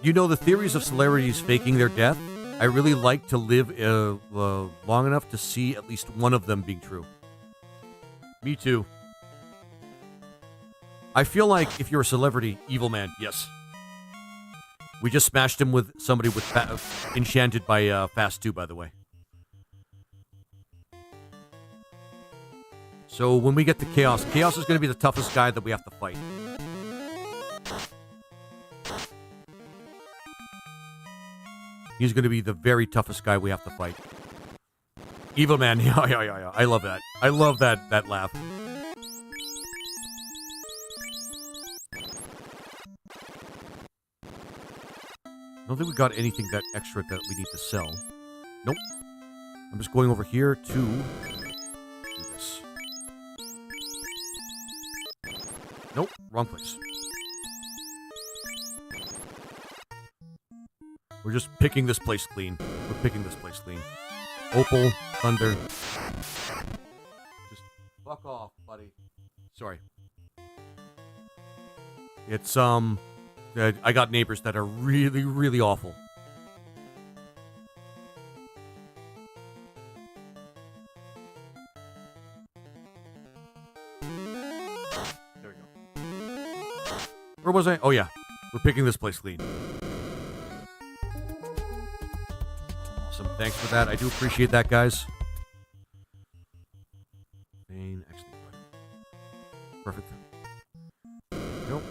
You know, the theories of celebrities faking their death, I really like to live long enough to see at least one of them being true. Me too. I feel like if you're a celebrity, evil man, yes. We just smashed him with somebody with enchanted by Fast 2, by the way. So when we get to Chaos, Chaos is going to be the toughest guy that we have to fight. He's going to be the very toughest guy we have to fight. Evil man, yeah. I love that. I love that laugh. I don't think we got anything that extra that we need to sell. Nope. I'm just going over here to do this. Nope, wrong place. We're just picking this place clean. We're picking this place clean. Opal, Thunder. Just fuck off, buddy. Sorry. It's, I got neighbors that are really, really awful. There we go. Where was I? Oh, yeah. We're picking this place clean. Awesome. Thanks for that. I do appreciate that, guys. Bane, XD. Perfect. Nope.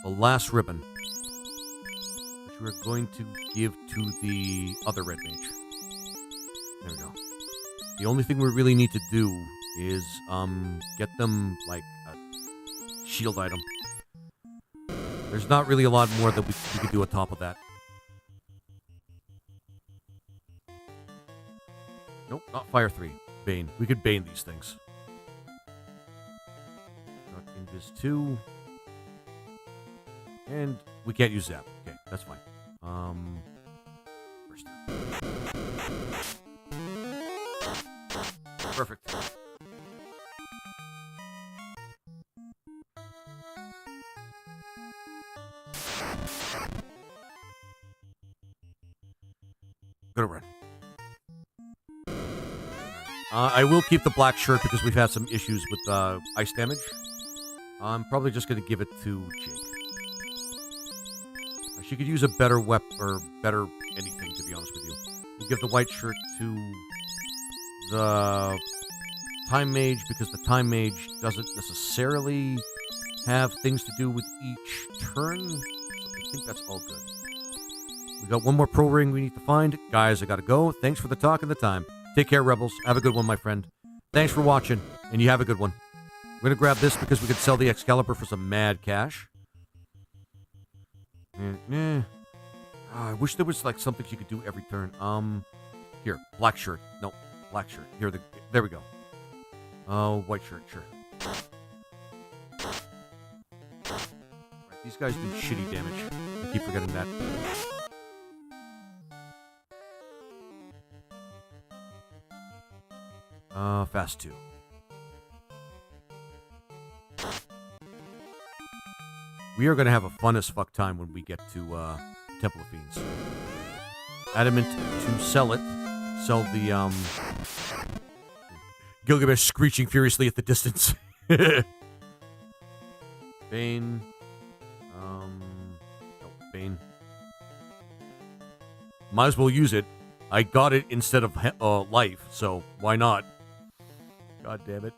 The last ribbon, which we're going to give to the other red mage. There we go. The only thing we really need to do is get them like a shield item. There's not really a lot more that we could do on top of that. Nope, not Fire 3. Bane. We could Bane these things. Got Invis 2. And we can't use Zap. Okay, that's fine. First. Perfect. Gonna run. I will keep the black shirt because we've had some issues with ice damage. I'm probably just gonna give it to Jake. She could use a better weapon, or better anything, to be honest with you. We'll give the white shirt to the Time Mage, because the Time Mage doesn't necessarily have things to do with each turn, so I think that's all good. We got one more pro ring we need to find. Guys, I gotta go. Thanks for the talk and the time. Take care, Rebels. Have a good one, my friend. Thanks for watching, and you have a good one. We're gonna grab this because we could sell the Excalibur for some mad cash. I wish there was like something she could do every turn. Here, black shirt. No, black shirt. Here, there we go. White shirt, sure. Right, these guys do shitty damage. I keep forgetting that. Fast 2. We are going to have a fun as fuck time when we get to Temple of Fiends. Adamant to sell it. Sell the Gilgamesh screeching furiously at the distance. Bane. Bane. Might as well use it. I got it instead of life, so why not? God damn it.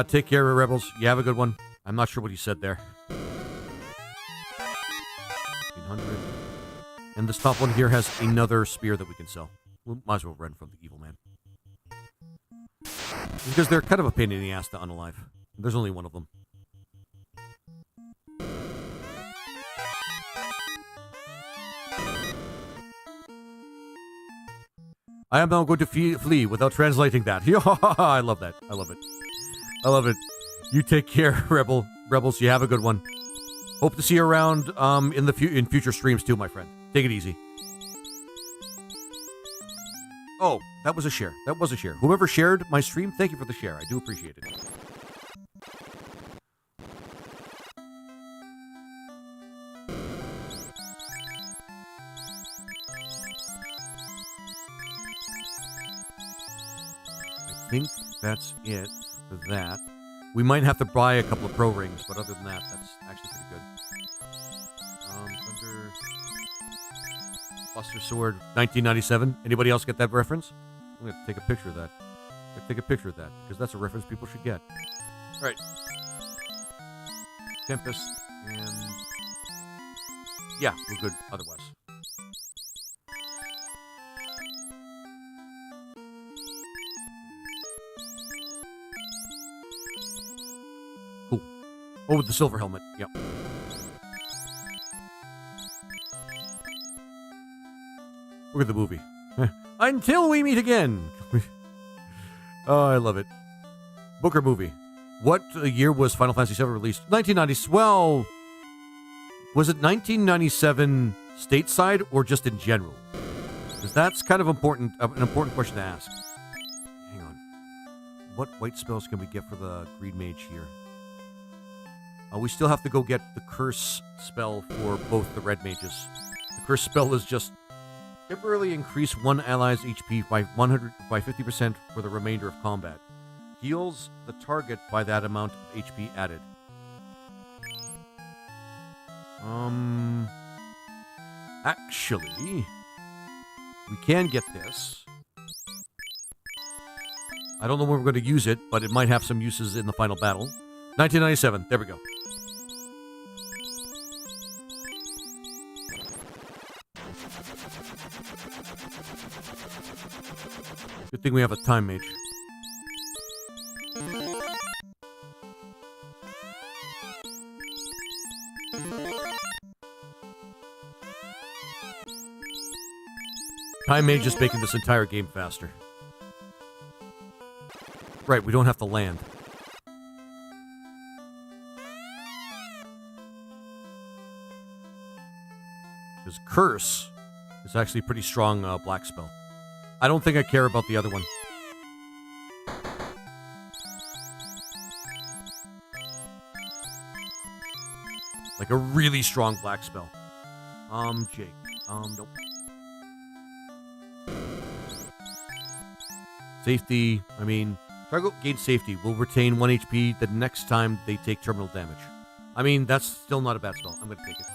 Take care, Rebels. You have a good one. I'm not sure what he said there. 1500. And this top one here has another spear that we can sell. We might as well run from the evil man. Because they're kind of a pain in the ass to unalive. There's only one of them. I am now going to flee without translating that. I love that. I love it. I love it. You take care, Rebels. You have a good one. Hope to see you around in future streams too, my friend. Take it easy. Oh, that was a share. That was a share. Whoever shared my stream, thank you for the share. I do appreciate it. I think that's it for that. We might have to buy a couple of pro rings, but other than that, that's actually pretty good. Thunder Buster Sword, 1997. Anybody else get that reference? I'm gonna take a picture of that. Because that's a reference people should get. All right. Tempest and yeah, we're good otherwise. Cool. Oh, with the silver helmet. Yep. Look at the movie. Until we meet again. Oh, I love it. Booker movie. What year was Final Fantasy VII released? 1990. Well, was it 1997 stateside or just in general? Because that's kind of an important question to ask. Hang on. What white spells can we get for the Green Mage here? We still have to go get the Curse spell for both the Red Mages. The Curse spell is just temporarily increase one ally's HP by 50% for the remainder of combat. Heals the target by that amount of HP added. Actually, we can get this. I don't know when we're going to use it, but it might have some uses in the final battle. 1997. There we go. Good thing we have a time mage. Time mage is making this entire game faster. Right, we don't have to land. Because Curse is actually a pretty strong black spell. I don't think I care about the other one. Like a really strong black spell. Jake. Nope. Safety, I mean, target gains safety. Will retain 1 HP the next time they take terminal damage. I mean, that's still not a bad spell. I'm going to take it.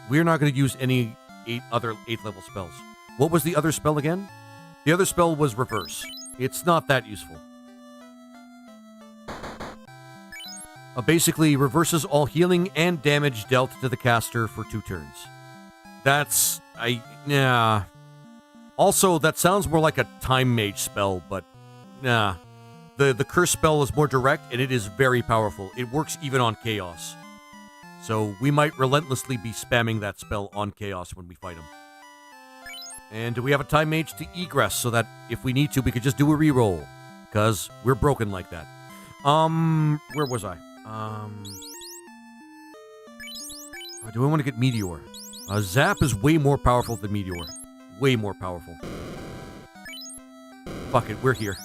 We're not going to use any other 8th level spells. What was the other spell again? The other spell was Reverse. It's not that useful. Basically, reverses all healing and damage dealt to the caster for 2 turns. That's... Also, that sounds more like a time mage spell, but nah. The curse spell is more direct, and it is very powerful. It works even on Chaos. So we might relentlessly be spamming that spell on Chaos when we fight him. And do we have a time mage to egress so that if we need to, we could just do a reroll? Because we're broken like that. Where was I? Do I want to get Meteor? Zap is way more powerful than Meteor. Way more powerful. Fuck it, we're here.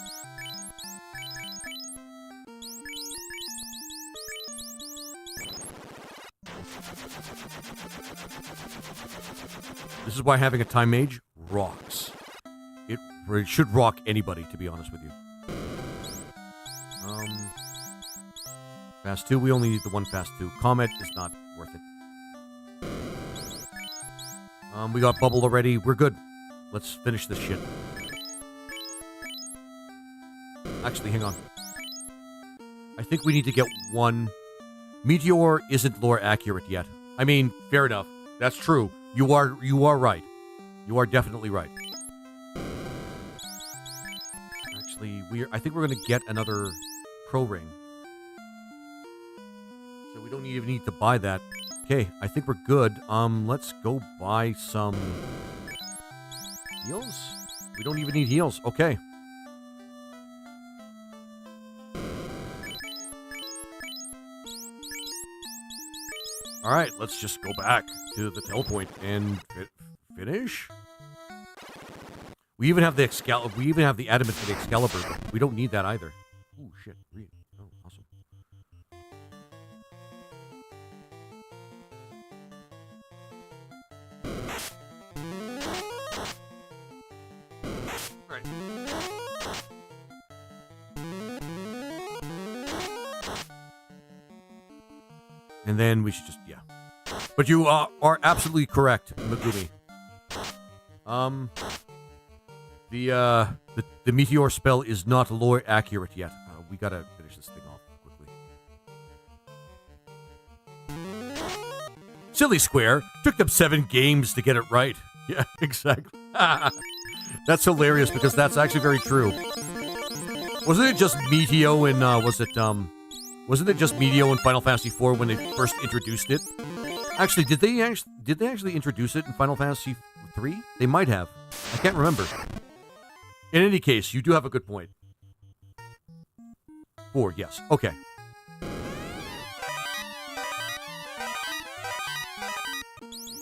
This is why having a time mage rocks. It should rock anybody, to be honest with you. Fast 2, we only need the one fast 2. Comet is not worth it. We got Bubble already. We're good. Let's finish this shit. Actually, hang on. I think we need to get one. Meteor isn't lore accurate yet. I mean, fair enough. That's true. You are right. You are definitely right. Actually, I think we're going to get another Pro Ring. So we don't even need to buy that. Okay, I think we're good. Let's go buy some heals. We don't even need heals. Okay. All right, let's just go back to the telepoint and finish. We even have the Excalibur. We even have the adamant for the Excalibur, but we don't need that either. Oh shit! Oh, awesome. All right. And then we should just, yeah. But you are absolutely correct, Megumi. The Meteor spell is not lore accurate yet. We gotta finish this thing off quickly. Silly Square. Took them 7 games to get it right. Yeah, exactly. That's hilarious because that's actually very true. Wasn't it just Meteo in, wasn't it just Meteo in Final Fantasy IV when they first introduced it? Actually, did they actually introduce it in Final Fantasy III? They might have. I can't remember. In any case, you do have a good point. 4, yes. Okay.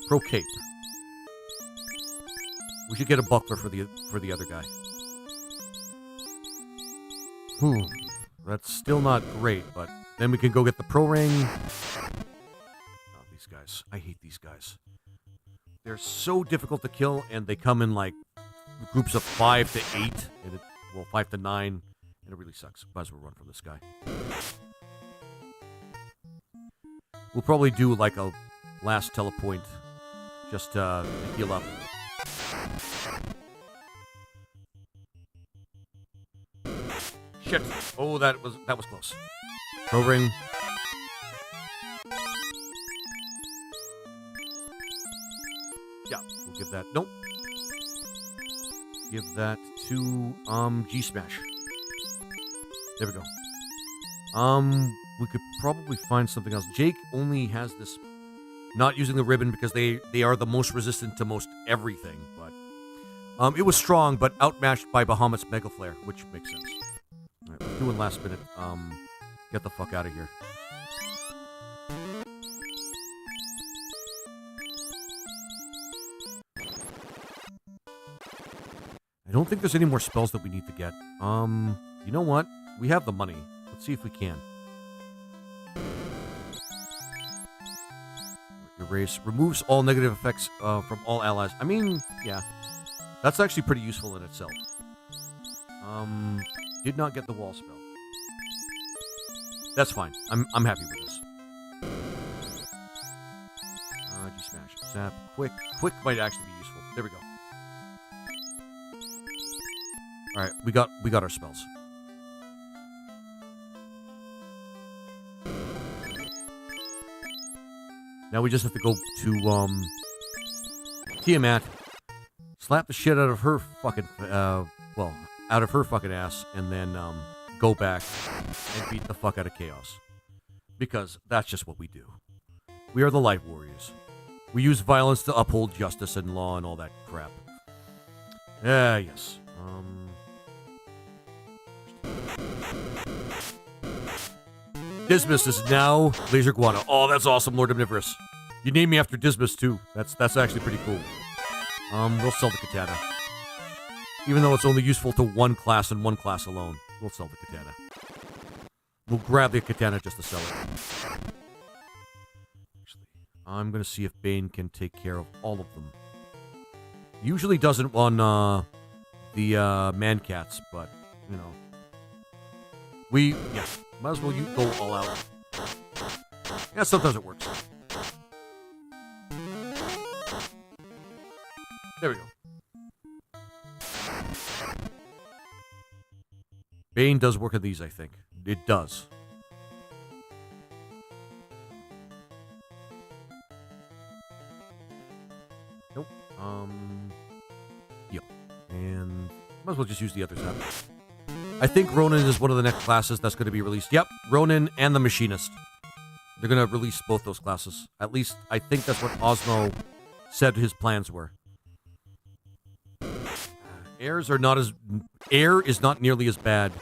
Pro Cape. We should get a buckler for the other guy. That's still not great, but then we can go get the Pro Ring. Oh, these guys. I hate these guys. They're so difficult to kill, and they come in like groups of 5 to 8, and 5 to 9, and it really sucks. Might as well run from this guy. We'll probably do like a last telepoint just to heal up. Shit. Oh, that was close. Pro Ring. Yeah, we'll give that. Nope. Give that to G Smash. There we go. We could probably find something else. Jake only has this not using the ribbon because they are the most resistant to most everything, but it was strong but outmatched by Bahamut's Mega Flare, which makes sense. Alright, we're doing last minute. Get the fuck out of here. I don't think there's any more spells that we need to get. You know what? We have the money. Let's see if we can. Erase. Removes all negative effects from all allies. I mean, yeah. That's actually pretty useful in itself. Did not get the wall spell. That's fine. I'm happy with this. G Smash. Zap. Quick. Quick might actually be useful. There we go. Alright, we got our spells. Now we just have to go to Tiamat, slap the shit out of her fucking, well, out of her fucking ass, and then go back and beat the fuck out of Chaos. Because that's just what we do. We are the Light Warriors. We use violence to uphold justice and law and all that crap. Yes. Dismas is now Laser Guana. Oh, that's awesome, Lord Omnivorous. You named me after Dismas, too. That's actually pretty cool. We'll sell the katana. Even though it's only useful to one class and one class alone, we'll sell the katana. We'll grab the katana just to sell it. Actually, I'm going to see if Bane can take care of all of them. Usually doesn't on the man-cats, but, you know. Yeah, might as well go all out. Yeah, sometimes it works. There we go. Bane does work on these, I think. It does. Nope. Yep. And might as well just use the others up. I think Ronin is one of the next classes that's going to be released. Yep, Ronin and the Machinist. They're going to release both those classes. At least, I think that's what Osmo said his plans were. Air is not nearly as bad.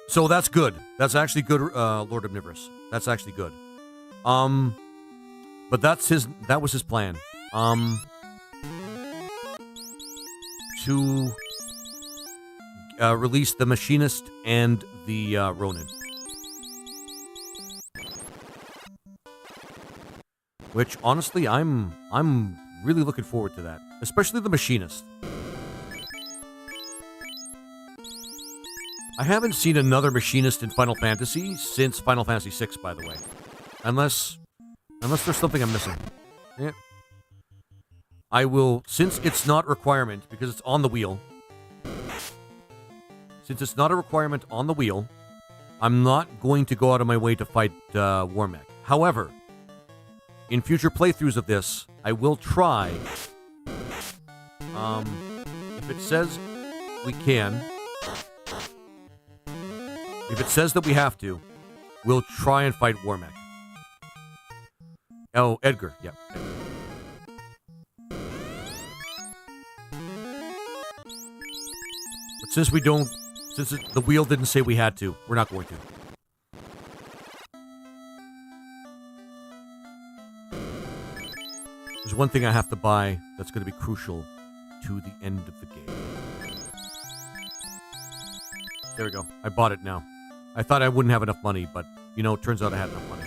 So that's good. That's actually good, Lord Omnivorous. That's actually good. But that was his plan. To release the Machinist and the Ronin. Which honestly I'm really looking forward to that. Especially the Machinist. I haven't seen another Machinist in Final Fantasy since Final Fantasy VI, by the way. Unless there's something I'm missing. Yeah. I will, since it's not requirement, because it's on the wheel. Since it's not a requirement on the wheel, I'm not going to go out of my way to fight Warmech. However, in future playthroughs of this, I will try. If it says we can, if it says that we have to, we'll try and fight Warmech. Oh, Edgar, yeah. But since the wheel didn't say we had to, we're not going to. There's one thing I have to buy that's going to be crucial to the end of the game. There we go. I bought it now. I thought I wouldn't have enough money, but, you know, it turns out I had enough money.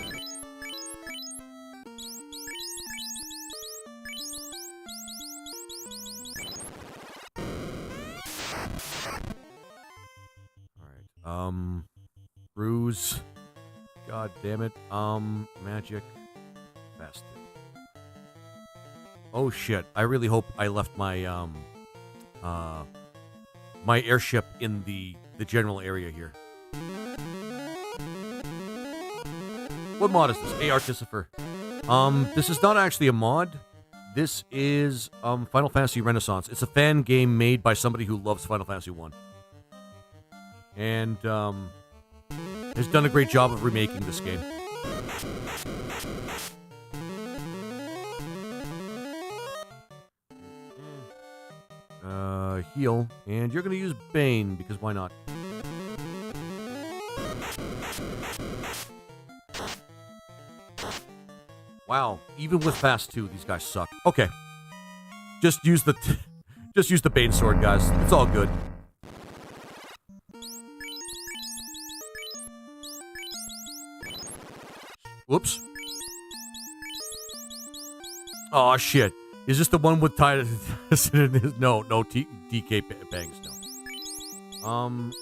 Alright. Ruse. God damn it. Magic. Bastard. Oh shit, I really hope I left my, my airship in the general area here. What mod is this? Hey, Artificer. This is not actually a mod. This is, Final Fantasy Renaissance. It's a fan game made by somebody who loves Final Fantasy 1. And, has done a great job of remaking this game. Heal, and you're gonna use Bane, because why not? Wow, even with Fast 2, these guys suck. Okay. Just use the Bane sword, guys. It's all good. Whoops. Oh shit. Is this the one with tied? No, DK bangs, no.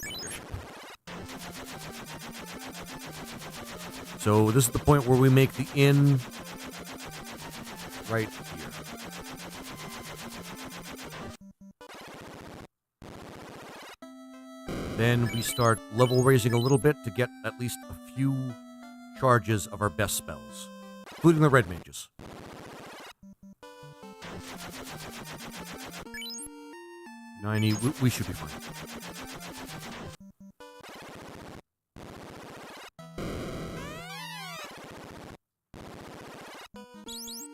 So this is the point where we make the inn right here. Then we start level raising a little bit to get at least a few charges of our best spells, including the red mages. 90. We should be fine.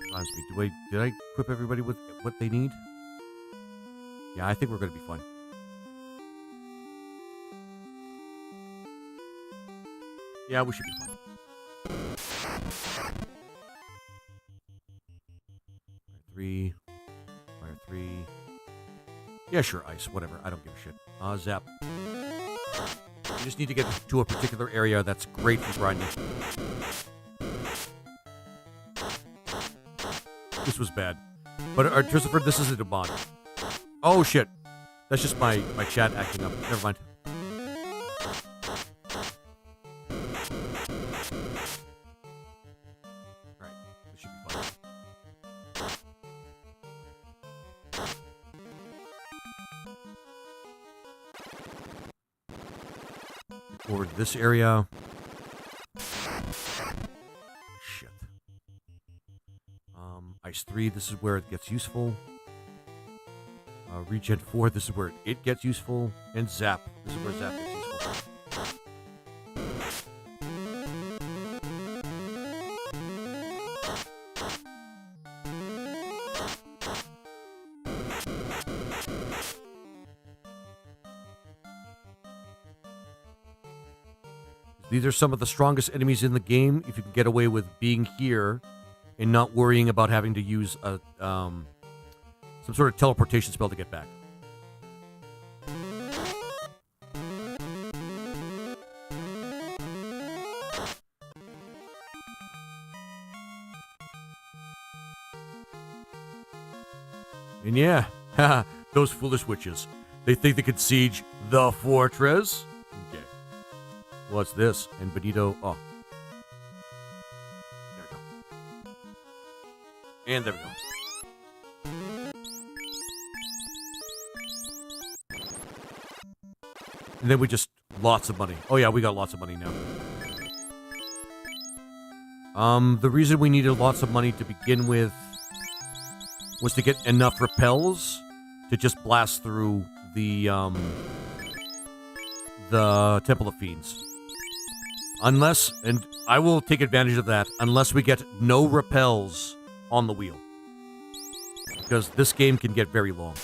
Reminds me, did I equip everybody with what they need? Yeah, I think we're going to be fine. Yeah, we should be fine. Fire 3. Yeah, sure, ice, whatever. I don't give a shit. Zap. You just need to get to a particular area that's great for grinding. This was bad. But, Christopher, this is a demand. Oh, shit. That's just my chat acting up. Never mind. Alright, this should be fine. Forward to this area. Shit. Ice 3, this is where it gets useful. Regen 4, this is where it gets useful. And Zap, this is where Zap gets useful. These are some of the strongest enemies in the game. If you can get away with being here and not worrying about having to use a some sort of teleportation spell to get back. And yeah, haha, those foolish witches. They think they could siege the fortress? Okay. What's this? And Benito, oh. There we go. And there we go. And then we just, lots of money. Oh yeah, we got lots of money now. The reason we needed lots of money to begin with was to get enough repels to just blast through the Temple of Fiends. Unless, and I will take advantage of that, unless we get no repels on the wheel. Because this game can get very long.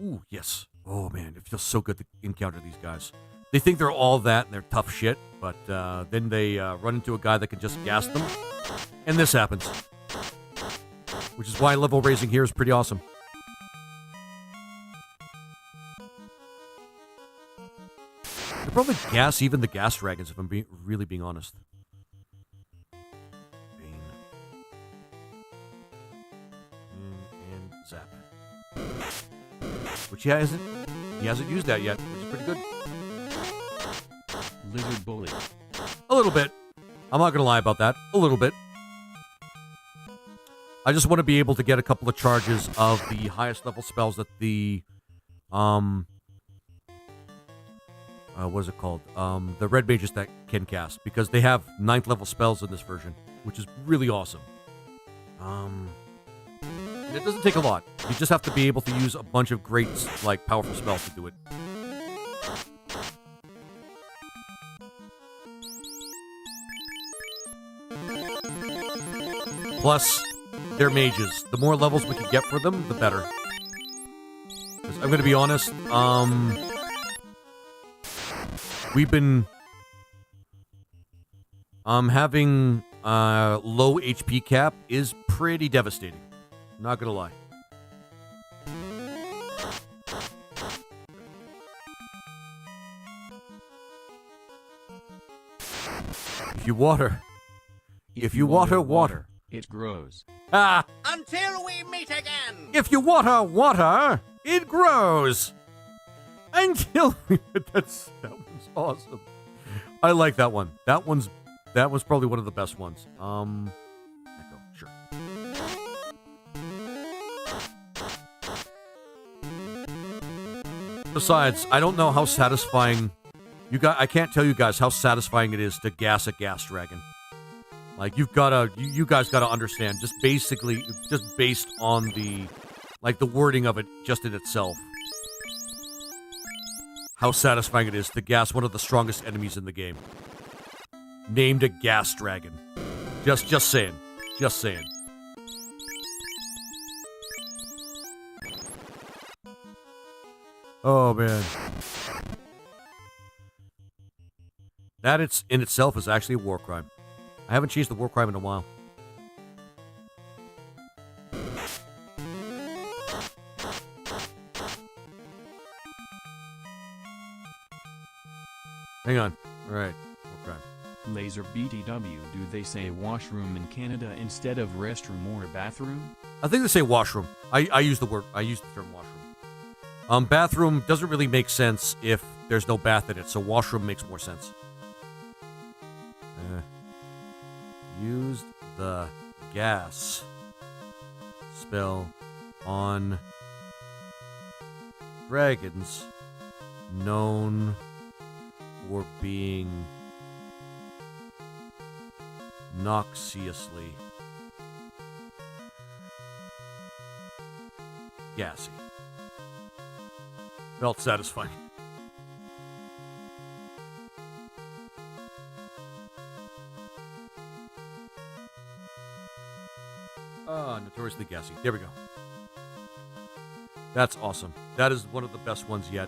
Ooh, yes. Oh man, it feels so good to encounter these guys. They think they're all that and they're tough shit, but then they run into a guy that can just gas them. And this happens. Which is why level raising here is pretty awesome. They'll probably gas even the gas dragons if I'm really being honest. Bane. And zap. Which he hasn't used that yet, which is pretty good. Lizard bully. A little bit. I'm not gonna lie about that. A little bit. I just want to be able to get a couple of charges of the highest level spells that the what is it called? The red mages that can cast, because they have 9th level spells in this version, which is really awesome. And it doesn't take a lot. You just have to be able to use a bunch of great, like, powerful spells to do it. Plus, they're mages. The more levels we can get for them, the better. 'Cause I'm gonna be honest, we've been having low HP cap is pretty devastating. Not gonna lie. If you water, water. It grows. Ah! Until we meet again! If you water, it grows. Until that one's awesome. I like that one. That one's probably one of the best ones. Echo, sure. Besides, I don't know how satisfying I can't tell you guys how satisfying it is to gas a gas dragon. Like, you guys gotta understand, just based on the Like the wording of it just in itself. How satisfying it is to gas one of the strongest enemies in the game. Named a gas dragon. Just saying. Just saying. Oh, man. That in itself is actually a war crime. I haven't changed the war crime in a while. Hang on. All right. War crime. Laser BTW, do they say washroom in Canada instead of restroom or bathroom? I think they say washroom. I use the term washroom. Bathroom doesn't really make sense if there's no bath in it, so washroom makes more sense. Used the gas spell on dragons known for being noxiously gassy. Felt satisfying. Notoriously gassy. There we go. That's awesome. That is one of the best ones yet.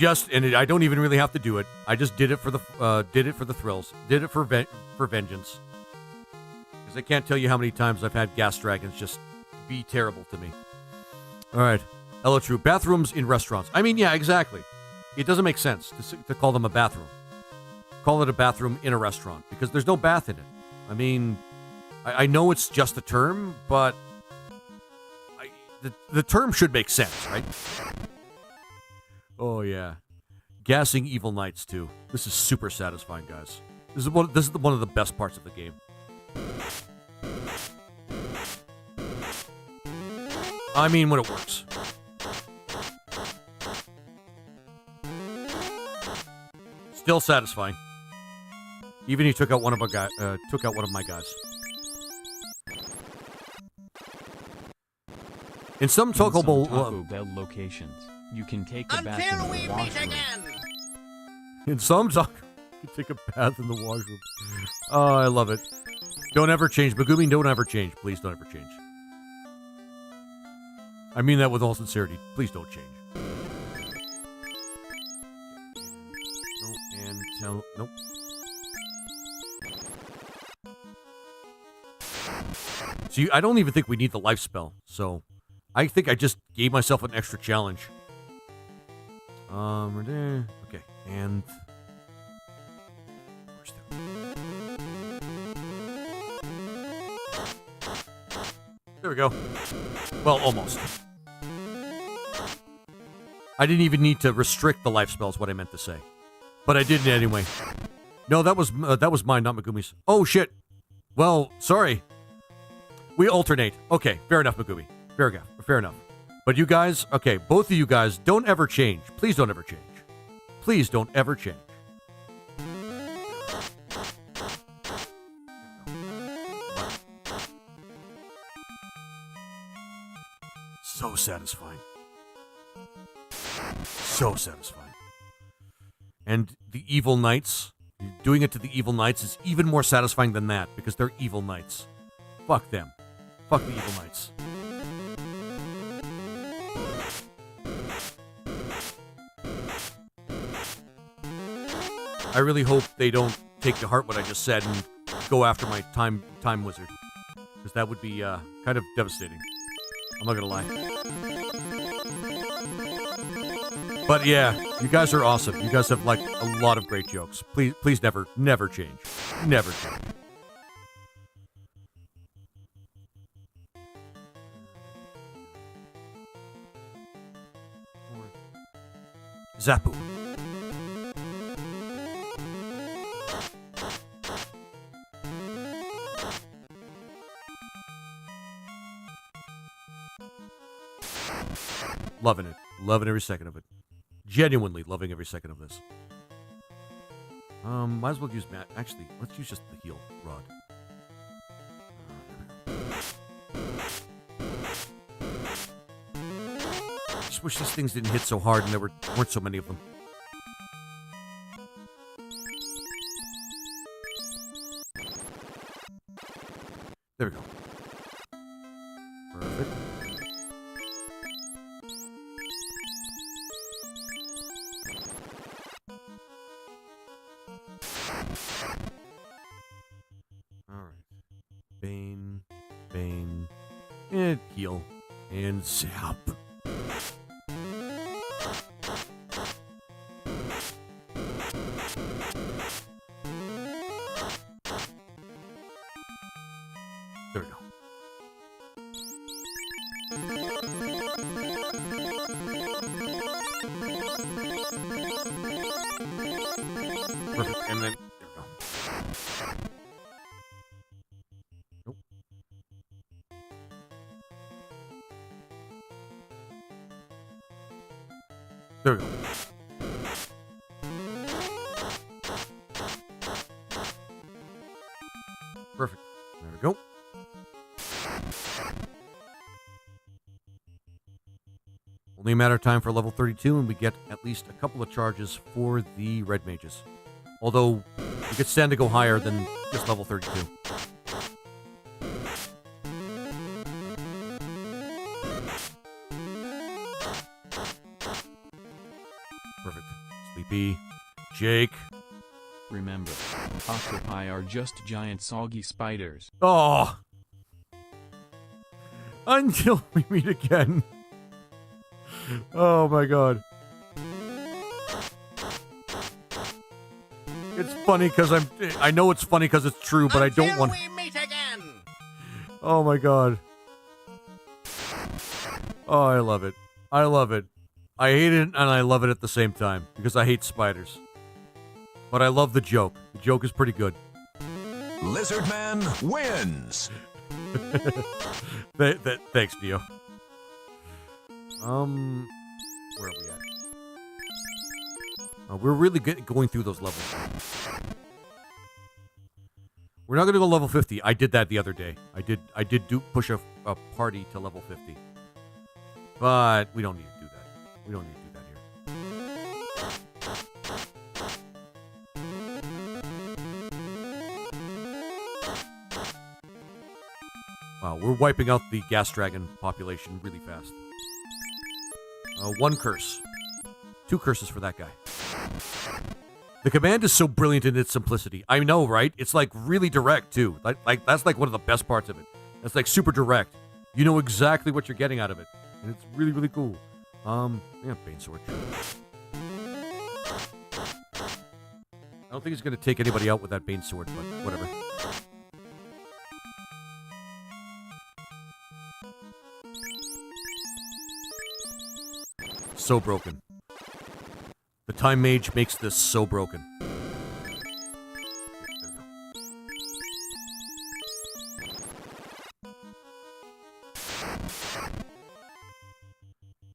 I don't even really have to do it. I just did it for the thrills. Did it for vengeance. Because I can't tell you how many times I've had gas dragons just be terrible to me. All right. Hello, True. Bathrooms in restaurants. I mean, yeah, exactly. It doesn't make sense to call them a bathroom. Call it a bathroom in a restaurant because there's no bath in it. I mean, I know it's just a term, but the term should make sense, right? Oh, yeah. Gassing evil knights, too. This is super satisfying, guys. This is one of the best parts of the game. I mean, when it works. Still satisfying. Even he took out one of my guys. In some Taco Bell locations, you can take a bath in the washroom. In some Taco, you can take a bath in the washroom. Oh, I love it. Don't ever change, Megumi. Don't ever change. Please don't ever change. I mean that with all sincerity. Please don't change. Nope. See, I don't even think we need the life spell, so I think I just gave myself an extra challenge. Okay, and there we go. Well, almost. I didn't even need to restrict the life spell, is what I meant to say. But I did it anyway. No, that was mine, not Megumi's. Oh, shit. Well, sorry. We alternate. Okay, fair enough, Megumi. Fair enough. But you guys, okay, both of you guys, don't ever change. Please don't ever change. Please don't ever change. So satisfying. So satisfying. And the evil knights, doing it to the evil knights is even more satisfying than that because they're evil knights. Fuck them. Fuck the evil knights. I really hope they don't take to heart what I just said and go after my time wizard. Because that would be kind of devastating. I'm not gonna lie. But yeah, you guys are awesome. You guys have like a lot of great jokes. Please never change. Never change. Zappu. Loving it. Loving every second of it. Genuinely loving every second of this. Might as well use Matt. Actually, let's use just the heal rod. just wish these things didn't hit so hard and there weren't so many of them. There we go. Perfect. Alright. Bane. And heal. And zap. There we go. Perfect. And then, there we go. Nope. There we go. Perfect. There we go. Only a matter of time for level 32, and we get at least a couple of charges for the red mages. Although, we could stand to go higher than just level 32. Perfect. Sleepy. Jake. Remember, octopi are just giant soggy spiders. Oh! Until we meet again. Oh my god. It's funny because I know it's funny because it's true, but I don't want. We meet again. Oh my god. Oh, I love it. I love it. I hate it and I love it at the same time because I hate spiders. But I love the joke. The joke is pretty good. Lizard Man wins. Thanks, Neo. Where are we at? We're really going through those levels. We're not going to go level 50. I did that the other day. I did push a party to level 50. But we don't need to do that. We don't need to do that here. Wow, we're wiping out the gas dragon population really fast. One curse. 2 curses for that guy. The command is so brilliant in its simplicity. I know, right? It's like really direct too. Like that's like one of the best parts of it. It's like super direct. You know exactly what you're getting out of it. And it's really, really cool. Yeah, Bane Sword. I don't think he's gonna take anybody out with that Bane Sword, but whatever. So broken. The Time Mage makes this so broken.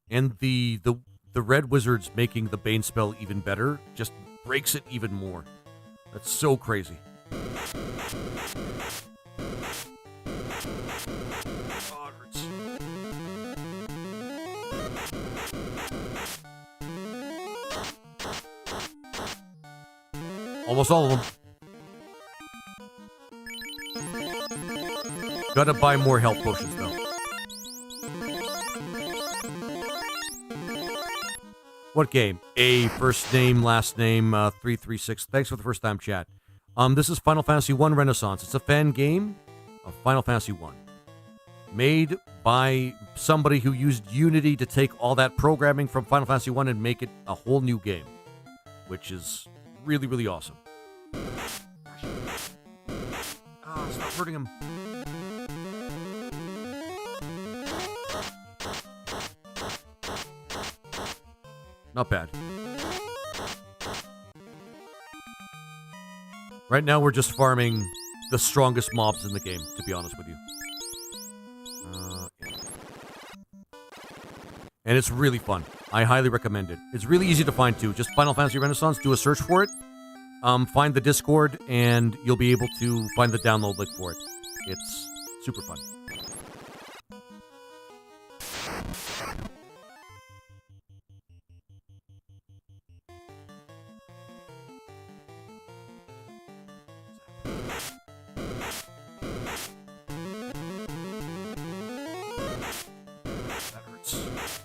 And the Red Wizards making the Bane spell even better just breaks it even more. That's so crazy. Oh, it hurts. Almost all of them. Gotta buy more health potions, though. What game? A first name, last name, 336. Thanks for the first time chat. This is Final Fantasy 1 Renaissance. It's a fan game of Final Fantasy 1. Made by somebody who used Unity to take all that programming from Final Fantasy 1 and make it a whole new game. Which is really, really awesome. Ah, stop hurting him. Not bad. Right now we're just farming the strongest mobs in the game, to be honest with you. Yeah. And it's really fun. I highly recommend it. It's really easy to find too. Just Final Fantasy Renaissance, do a search for it. Find the Discord, and you'll be able to find the download link for it. It's super fun.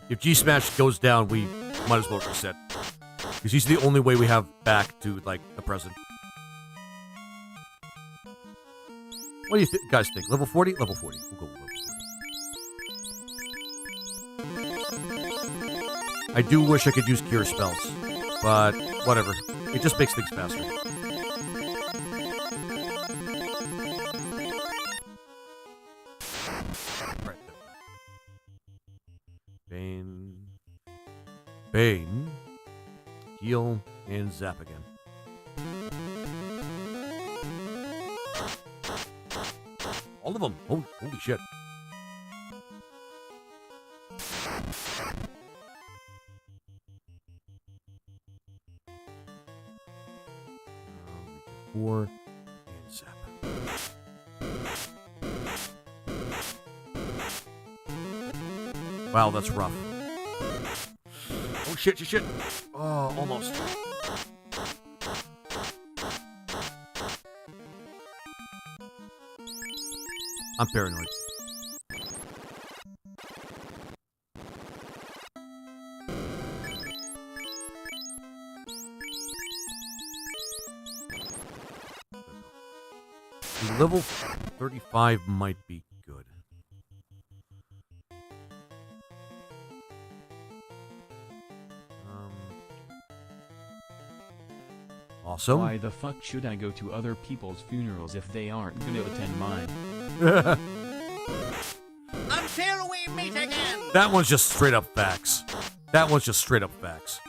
If G Smash goes down, we might as well reset. Because he's the only way we have back to, like, the present. What do you guys think? Level 40? Level 40. We'll go with level 40. I do wish I could use cure spells. But, whatever. It just makes things faster. Right. Bane. Heal and zap again. All of them. Holy shit. Four and zap. Wow, that's rough. Oh shit. Oh, almost. I'm paranoid. Level 35 might be good. Awesome. Why the fuck should I go to other people's funerals if they aren't gonna attend mine? Until we meet again! That one's just straight up facts. That one's just straight up facts.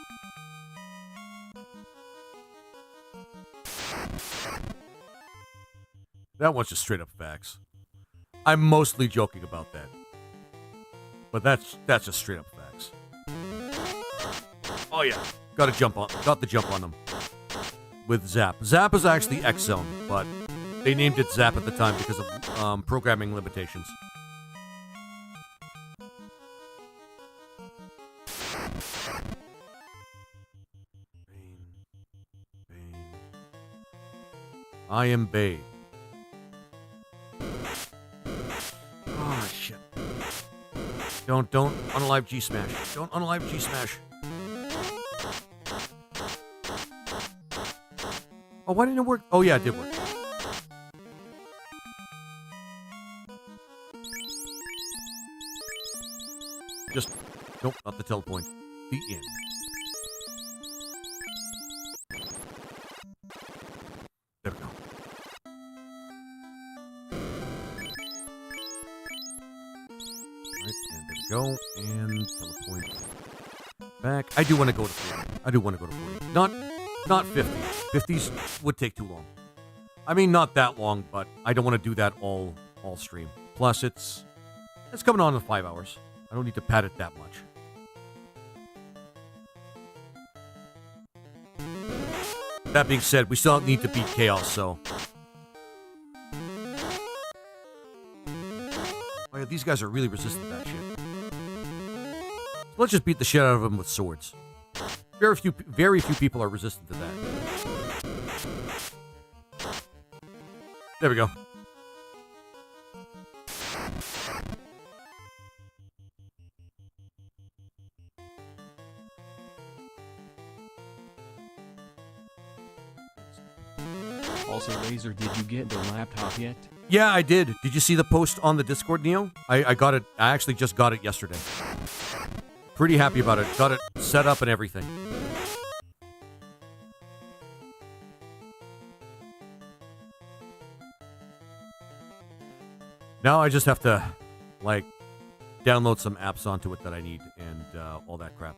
That one's just straight up facts. I'm mostly joking about that. But that's just straight up facts. Oh yeah. Got the jump on them. With Zap. Zap is actually X Zone, but they named it Zap at the time because of programming limitations. Bane. I am Bane. Oh shit. Don't unalive G Smash. Don't unalive G Smash. Oh, why didn't it work? Oh, yeah, it did work. Just, nope, not the telepoint. The inn. There we go. Right, and there we go. And telepoint back. I do want to go to 40. I do want to go to 40. Not 50. 50s would take too long. I mean, not that long, but I don't want to do that all stream. Plus, it's coming on in 5 hours. I don't need to pad it that much. That being said, we still need to beat Chaos, so... Oh yeah, these guys are really resistant to that shit. Let's just beat the shit out of them with swords. Very few people are resistant to that. There we go. Also, Laser, did you get the laptop yet? Yeah, I did. Did you see the post on the Discord, Neo? I got it. I actually just got it yesterday. Pretty happy about it. Got it set up and everything. Now I just have to, like, download some apps onto it that I need and all that crap.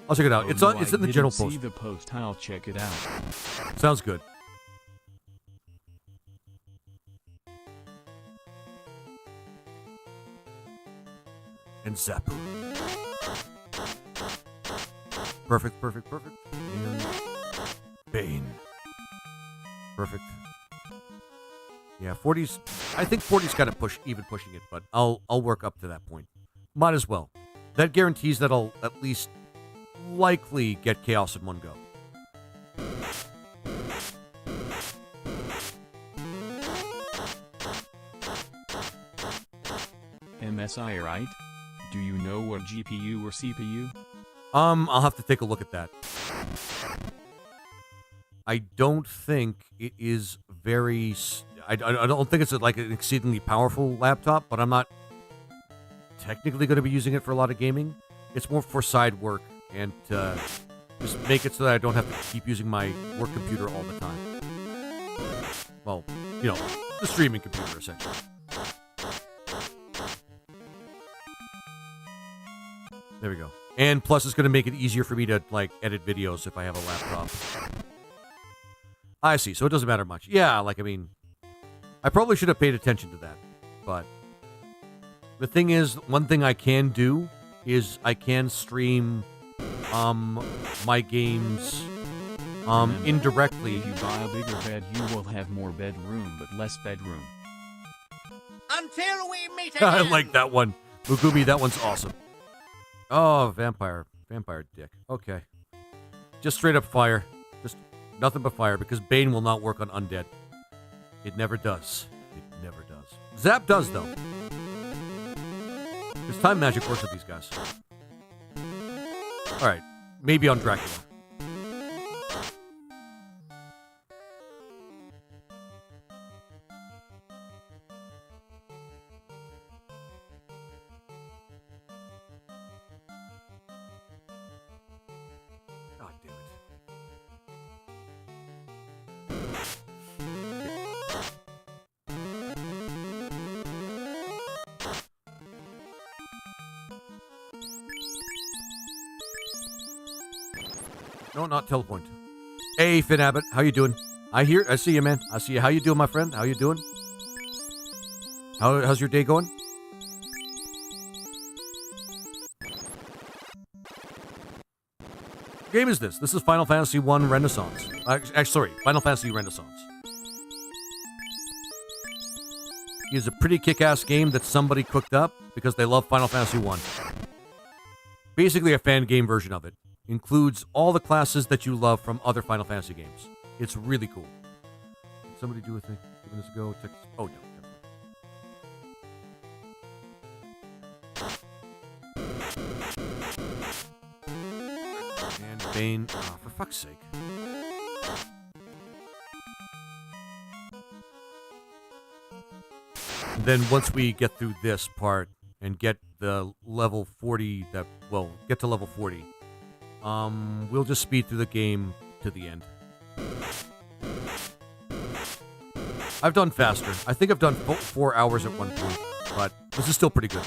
I'll check it out. It's in the general post. See the post. I'll check it out. Sounds good. And Zapper. Perfect. And Bane. Perfect. Yeah, 40's... I think 40's kind of pushing it, but I'll work up to that point. Might as well. That guarantees that I'll at least likely get Chaos in one go. MSI, right? Do you know what GPU or CPU? I'll have to take a look at that. I don't think it is very... I don't think it's like an exceedingly powerful laptop, but I'm not technically going to be using it for a lot of gaming. It's more for side work and just make it so that I don't have to keep using my work computer all the time. Well, you know, the streaming computer, essentially. There we go. And plus, it's going to make it easier for me to, like, edit videos if I have a laptop. I see. So it doesn't matter much. Yeah, like, I mean, I probably should have paid attention to that. But the thing is, one thing I can do is I can stream my games indirectly. If you buy a bigger bed, you will have more bedroom, but less bedroom. Until we meet again. I like that one. Mugumi, that one's awesome. Oh, vampire. Vampire dick. Okay. Just straight up fire. Just nothing but fire, because Bane will not work on undead. It never does. It never does. Zap does, though. Because time magic works with these guys. Alright. Maybe on Dracula. God damn it. No, not telepoint. Hey, Finn Abbott, how you doing? I see you, man. I see you. How you doing, my friend? How you doing? How's your day going? What game is this? This is Final Fantasy I Renaissance. Sorry, Final Fantasy Renaissance. It's a pretty kick-ass game that somebody cooked up because they love Final Fantasy I. Basically a fan game version of it. Includes all the classes that you love from other Final Fantasy games. It's really cool. Can somebody do a thing? Giving this a go? Oh, no. And Bane, for fuck's sake. And then once we get through this part and get the level 40, get to level 40, we'll just speed through the game to the end. I've done faster. I think I've done 4 hours at one point, but this is still pretty good.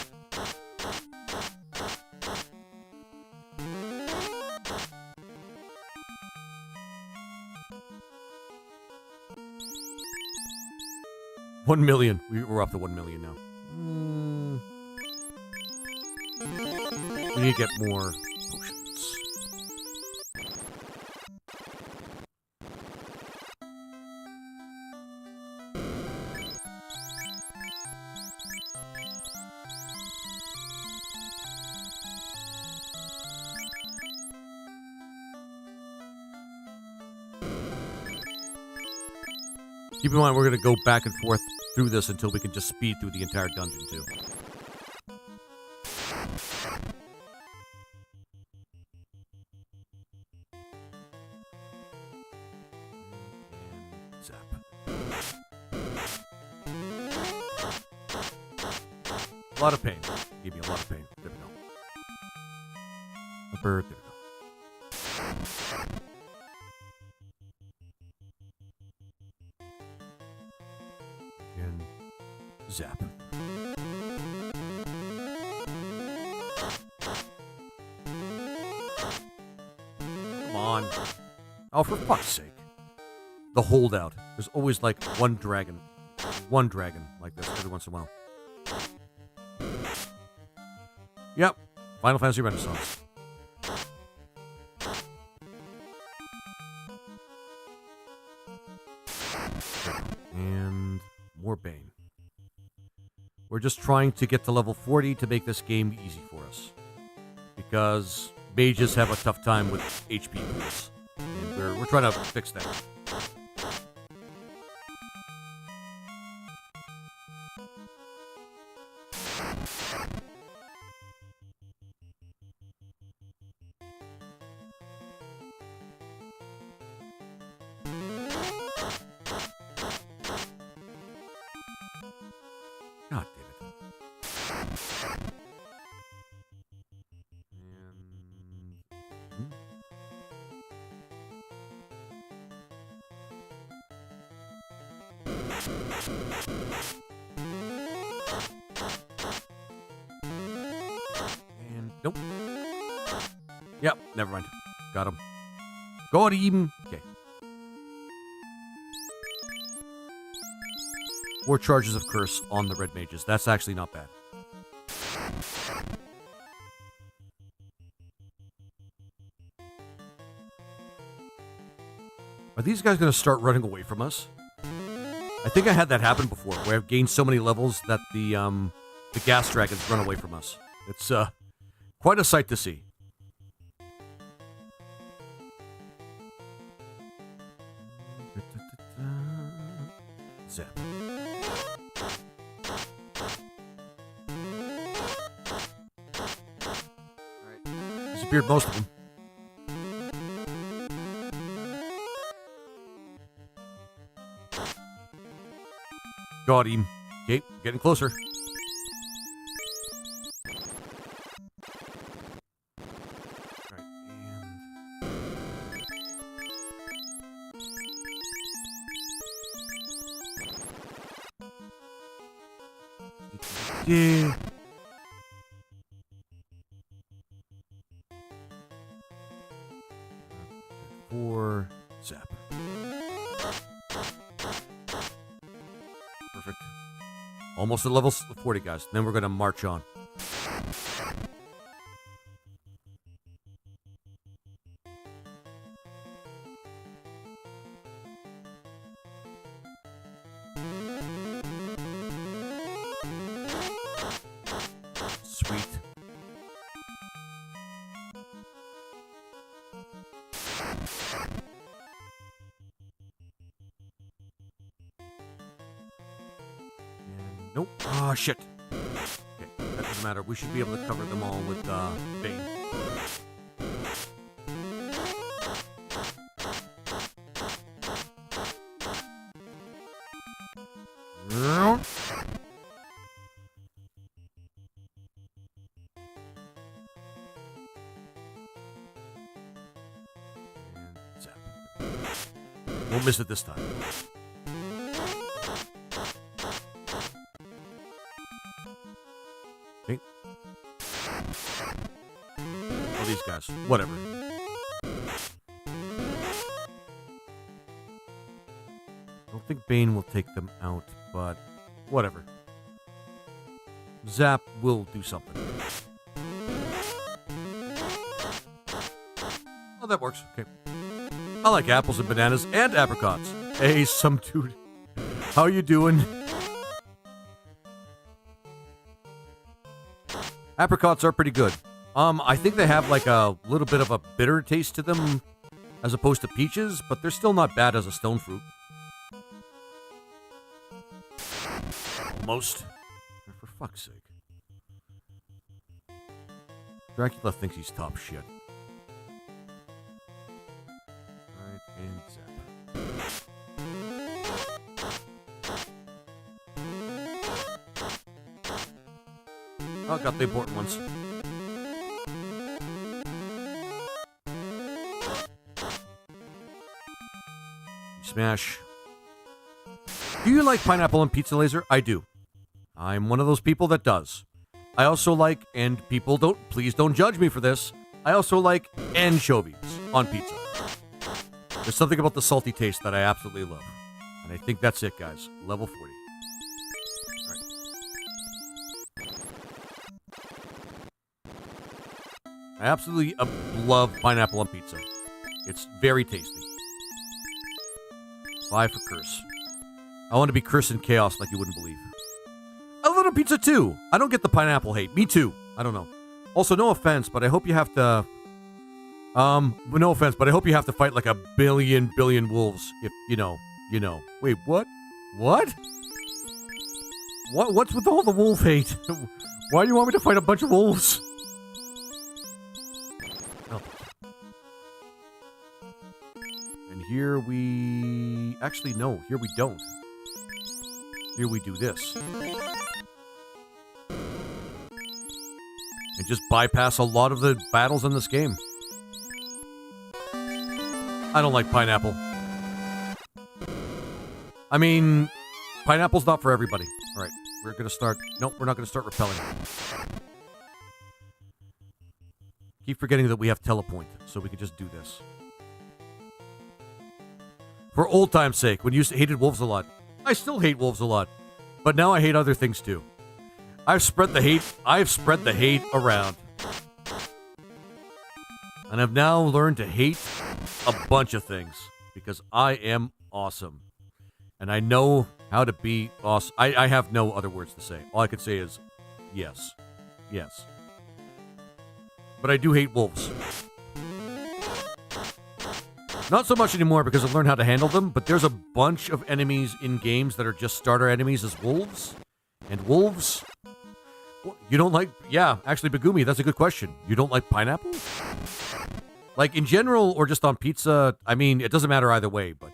$1 million. We're up to 1 million now. We need to get more potions. Keep in mind, we're going to go back and forth through this until we can just speed through the entire dungeon, too. And zap. A lot of pain. Give me a lot of pain. There we go. A bird. There we go. And zap. Come on. Oh, for fuck's sake. The holdout. There's always like one dragon like this every once in a while. Yep. Final Fantasy Renaissance. And more Bane. We're just trying to get to level 40 to make this game easy for us. Because mages have a tough time with HP pools. And we're trying to fix that. And nope. Yep, never mind. Got him. Got him. Okay. 4 charges of curse on the red mages. That's actually not bad. Are these guys going to start running away from us? I think I had that happen before, where I've gained so many levels that the gas dragons run away from us. It's quite a sight to see. Zap. Alright. Disappeared most of them. Got him. Okay, getting closer. Alright, and... 4 zap. Perfect. Almost at level 40, guys. Then we're going to march on. Sweet. Nope. Oh, shit. Okay, that doesn't matter. We should be able to cover them all with Bane. And zap. Won't miss it this time. Okay. All these guys. Whatever. I don't think Bane will take them out, but whatever. Zap will do something. Oh, that works. Okay. I like apples and bananas and apricots. Hey, some dude. How you doing? Apricots are pretty good. I think they have like a little bit of a bitter taste to them as opposed to peaches, but they're still not bad as a stone fruit. Almost. For fuck's sake. Dracula thinks he's top shit. Alright, and zap. Oh, got the important ones. Smash. Do you like pineapple and pizza, Laser? I do. I'm one of those people that does. I also like, and people please don't judge me for this, I also like anchovies on pizza. There's something about the salty taste that I absolutely love. And I think that's it, guys. Level 40. Alright. I absolutely love pineapple on pizza. It's very tasty. 5 for curse. I want to be curse and chaos like you wouldn't believe. I love it on pizza too. I don't get the pineapple hate. Me too. I don't know. Also, no offense, but I hope you have to... no offense, but I hope you have to fight like a billion wolves if, you know. Wait, what? What? What's with all the wolf hate? Why do you want me to fight a bunch of wolves? Oh. And here we... Actually, no. Here we don't. Here we do this. And just bypass a lot of the battles in this game. I don't like pineapple. I mean, Pineapple's not for everybody. All right, we're gonna start. Nope, we're not gonna start repelling. Keep forgetting that we have telepoint, so we can just do this. For old time's sake, when you hated wolves a lot, I still hate wolves a lot, but now I hate other things too. I've spread the hate around. And I've now learned to hate a bunch of things because I am awesome. And I know how to be awesome. I have no other words to say. All I can say is yes. Yes. But I do hate wolves. Not so much anymore because I've learned how to handle them, but there's a bunch of enemies in games that are just starter enemies as wolves. And wolves... You don't like... Yeah, actually, Bagumi, that's a good question. You don't like pineapple? Like, in general, or just on pizza? I mean, it doesn't matter either way, but...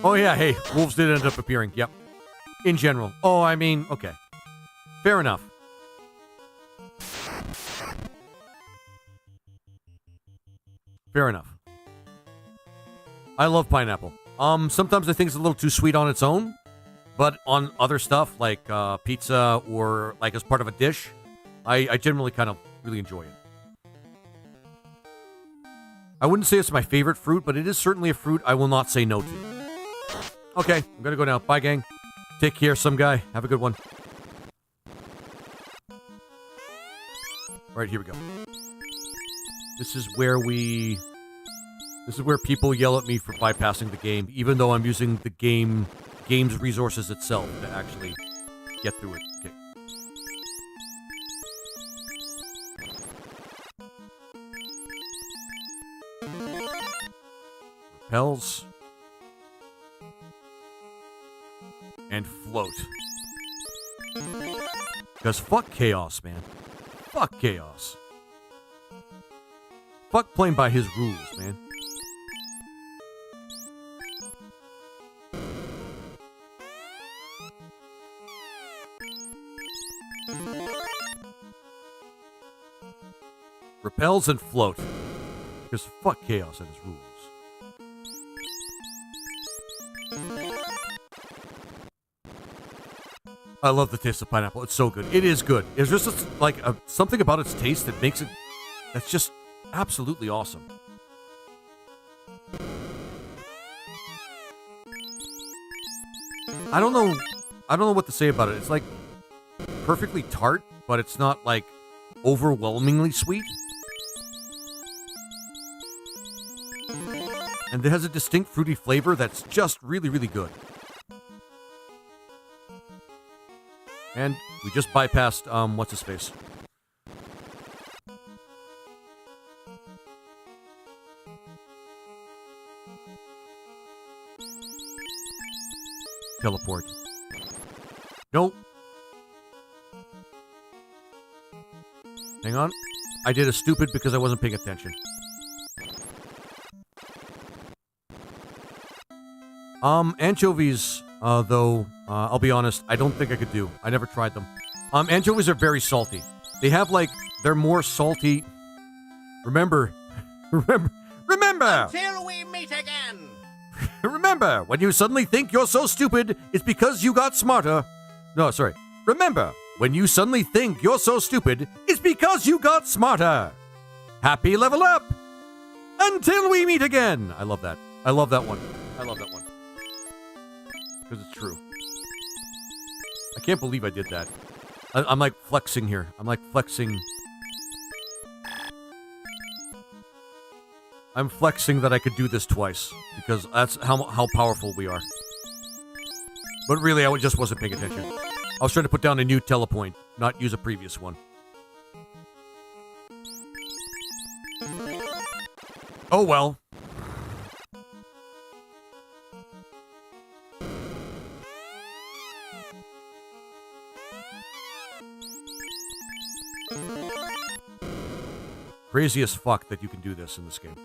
Oh, yeah, hey, wolves did end up appearing. Yep. In general. Oh, I mean, okay. Fair enough. Fair enough. I love pineapple. Sometimes I think it's a little too sweet on its own, but on other stuff like pizza or like as part of a dish, I generally kind of really enjoy it. I wouldn't say it's my favorite fruit, but it is certainly a fruit I will not say no to. Okay, I'm gonna go now. Bye, gang. Take care, some guy. Have a good one. All right, here we go. This is where people yell at me for bypassing the game, even though I'm using the game's resources itself to actually get through it. Okay. Repels. And float. Because fuck chaos, man. Fuck chaos. Fuck playing by his rules, man. Repels and float. Because fuck chaos and his rules. I love the taste of pineapple. It's so good. It is good. It's just like something about its taste that makes it... That's just absolutely awesome. I don't know what to say about it. It's like perfectly tart, but it's not like overwhelmingly sweet. And it has a distinct fruity flavor that's just really, really good. And we just bypassed, what's-his-face. Teleport. Nope. Hang on. I did a stupid because I wasn't paying attention. Anchovies, though, I'll be honest, I don't think I could do. I never tried them. Anchovies are very salty. They have, like, they're more salty. Remember! Until we meet again! Remember, when you suddenly think you're so stupid, it's because you got smarter. No, sorry. Remember, when you suddenly think you're so stupid, it's because you got smarter. Happy level up! Until we meet again! I love that. I love that one. I love that one. Because it's true. I can't believe I did that. I'm like flexing here. I'm like flexing. I'm flexing that I could do this twice. Because that's how powerful we are. But really, I just wasn't paying attention. I was trying to put down a new telepoint, not use a previous one. Oh well. Crazy as fuck that you can do this in this game.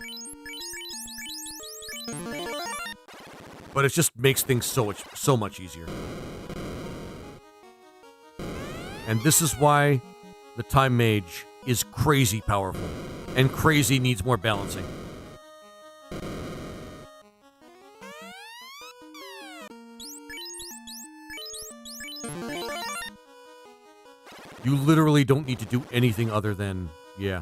But it just makes things so much easier. And this is why the Time Mage is crazy powerful, and crazy needs more balancing. You literally don't need to do anything other than, yeah.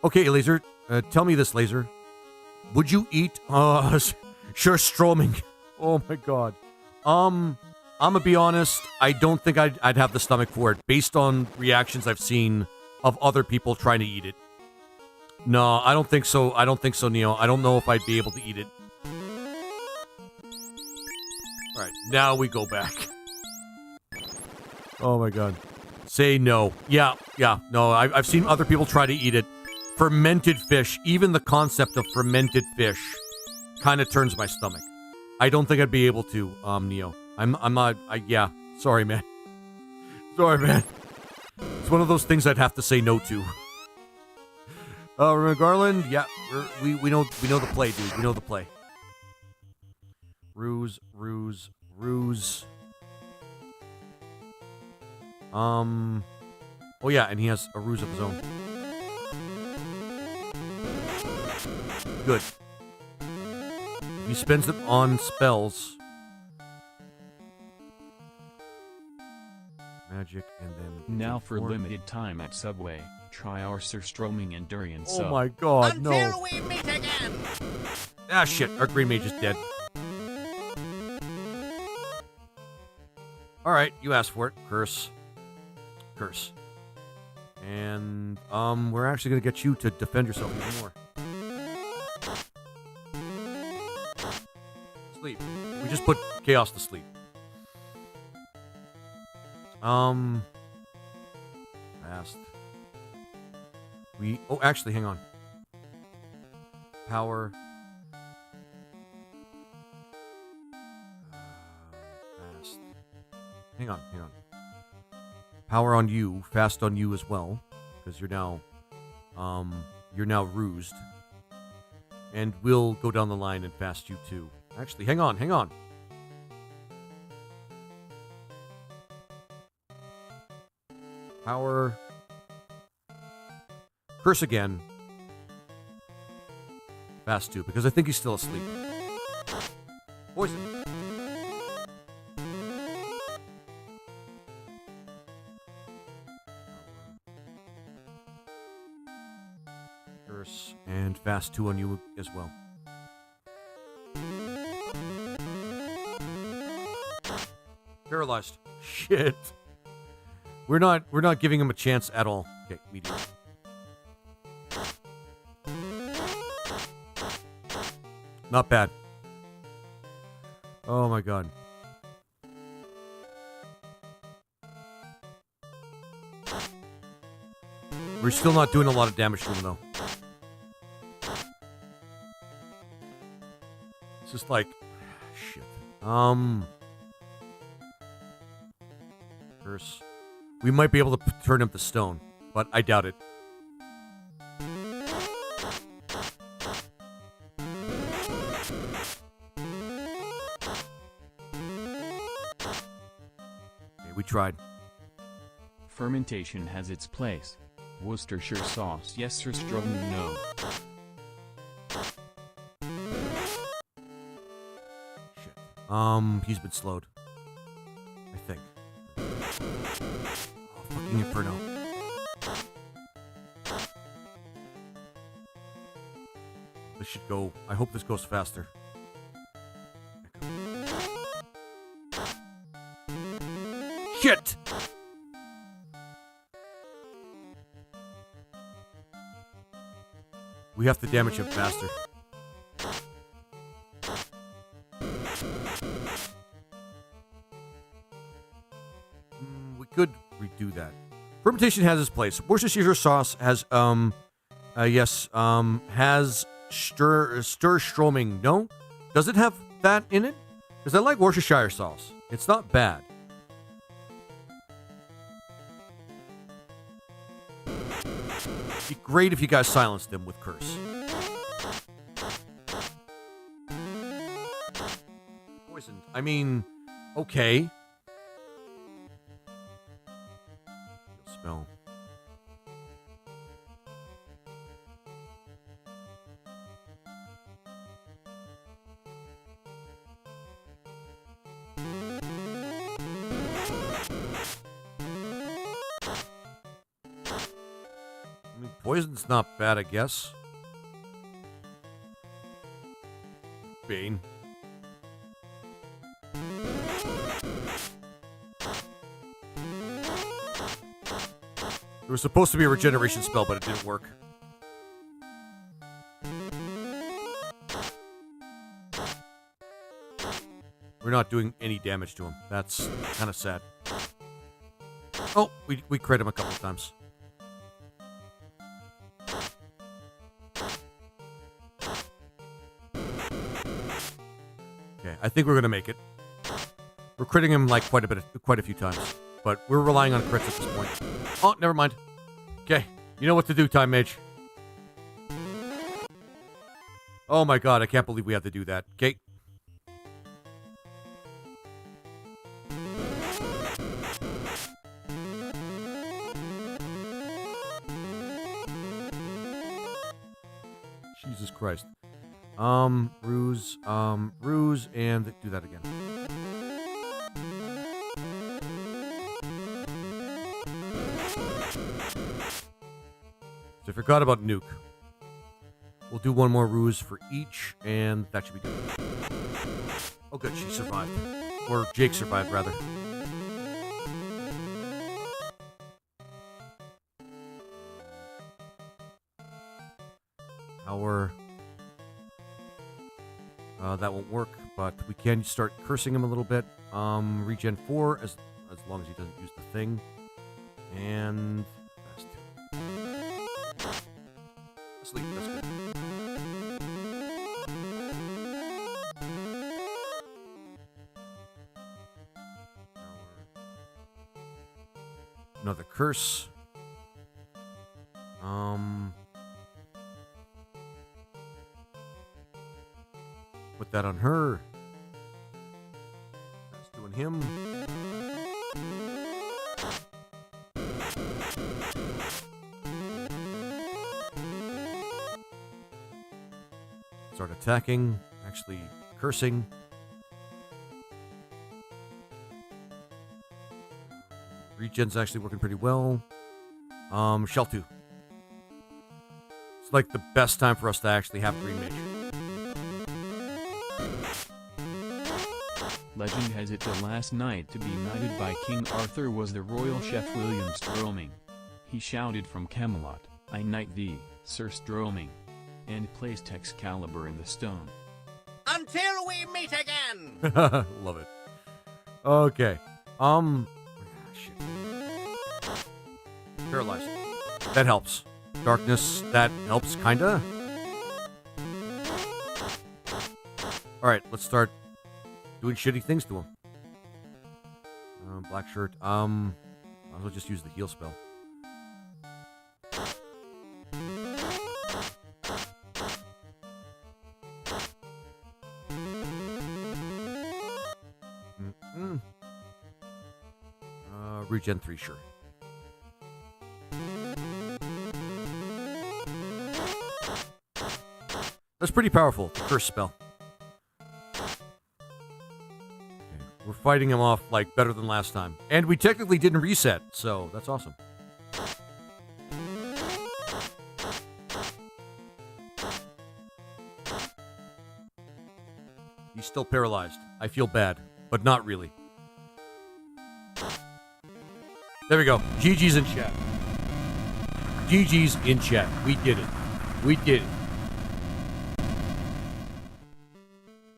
Okay, Laser, tell me this, Laser. Would you eat, sure, Stroming. Oh my god. I'm gonna be honest, I don't think I'd have the stomach for it, based on reactions I've seen of other people trying to eat it. No, I don't think so. I don't think so, Neo. I don't know if I'd be able to eat it. Alright, now we go back. Oh my god. Say no. Yeah, no, I've seen other people try to eat it. Fermented fish, even the concept of fermented fish, kind of turns my stomach. I don't think I'd be able to, Neo. I'm not, yeah, sorry, man. Sorry, man. It's one of those things I'd have to say no to. Garland, yeah, we know the play, dude. We know the play. Ruse. Oh yeah, and he has a ruse of his own. Good. He spends it on spells. Magic, and then... Now for limited time at Subway, try our Surstroming and Durian Oh sub. my god, no. Until we meet again. Ah, shit, our green mage is dead. Alright, you asked for it. Curse. And, we're actually gonna get you to defend yourself even more. Sleep. We just put Chaos to sleep. Fast. Oh, actually, hang on. Power. Fast. Hang on. Power on you, fast on you as well, because you're now rused. And we'll go down the line and fast you too. Actually, hang on. Power. Curse again. Fast too, because I think he's still asleep. Poison. Curse and fast 2 on you as well. Paralyzed. Shit. We're not giving him a chance at all. Okay, medium. Not bad. Oh my god. We're still not doing a lot of damage to him though. It's just like shit. Curse. We might be able to turn him to stone, but I doubt it. Okay, we tried. Fermentation has its place. Worcestershire sauce, yes, Surstroming, no. He's been slowed. I think. Oh, fucking Inferno. This should go. I hope this goes faster. Shit! We have to damage him faster. We could redo that. Fermentation has its place. Worcestershire sauce has, has Surstroming. No? Does it have that in it? Because I like Worcestershire sauce. It's not bad. It'd be great if you guys silenced him with Curse. Poisoned. I mean, okay. Spell. Poison's not bad, I guess. Bane. It was supposed to be a regeneration spell, but it didn't work. We're not doing any damage to him. That's kind of sad. Oh, we crit him a couple of times. Okay, I think we're gonna make it. We're critting him like quite a few times, but we're relying on crits at this point. Oh, never mind. Okay, you know what to do, Time Mage. Oh my god, I can't believe we have to do that. Okay. Jesus Christ. Ruse, and do that again. So I forgot about Nuke. We'll do one more ruse for each, and that should be good. Oh good, she survived. Or Jake survived, rather. That won't work, but we can start cursing him a little bit. Regen 4, as long as he doesn't use the thing. And... Asleep, that's good. Another curse. Put that on her. That's doing him. Start attacking. Actually, cursing. Regen's actually working pretty well. Shell 2. It's like the best time for us to actually have Green Mage. Legend has it the last knight to be knighted by King Arthur was the royal chef William Stroming. He shouted from Camelot, "I knight thee, Sir Stroming," and placed Excalibur in the stone. Until we meet again! Love it. Okay. Shit. Paralyzed. That helps. Darkness, that helps, kinda. Alright, let's start doing shitty things to him. Black shirt. I'll just use the heal spell. Regen 3, sure. That's pretty powerful, the curse spell. We're fighting him off, like, better than last time. And we technically didn't reset, so that's awesome. He's still paralyzed. I feel bad, but not really. There we go. GG's in chat. GG's in chat. We did it. We did it.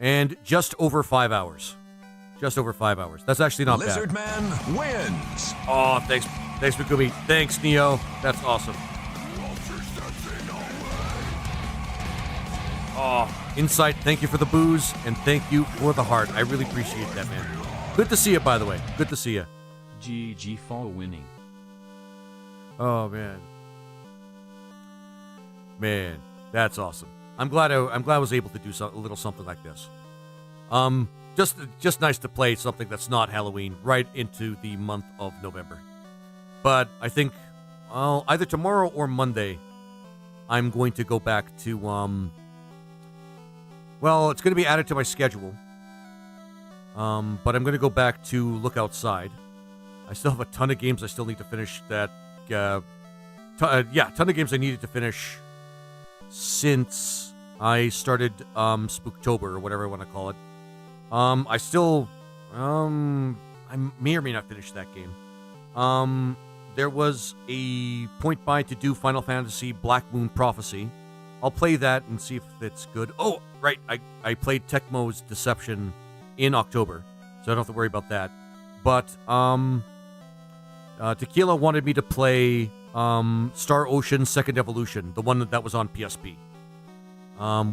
And just over 5 hours. Just over 5 hours. That's actually not bad. Lizard Man wins. Oh, thanks, Mikumi. Thanks, Neo. That's awesome. Oh, Insight, thank you for the booze, and thank you for the heart. I really appreciate that, man. Good to see you, by the way. Good to see you. GG fall winning. Oh, man. Man, that's awesome. I'm glad I was able to do a little something like this. Just nice to play something that's not Halloween right into the month of November. But I think, well, either tomorrow or Monday, I'm going to go back to, well, it's going to be added to my schedule. But I'm going to go back to Look Outside. I still have a ton of games I still need to finish that ton of games I needed to finish since I started Spooktober or whatever I want to call it. I still I may or may not finish that game. There was a point buy to do Final Fantasy Black Moon Prophecy. I'll play that and see if it's good. Oh, right, I played Tecmo's Deception in October, so I don't have to worry about that. But Tequila wanted me to play Star Ocean Second Evolution, the one that was on PSP,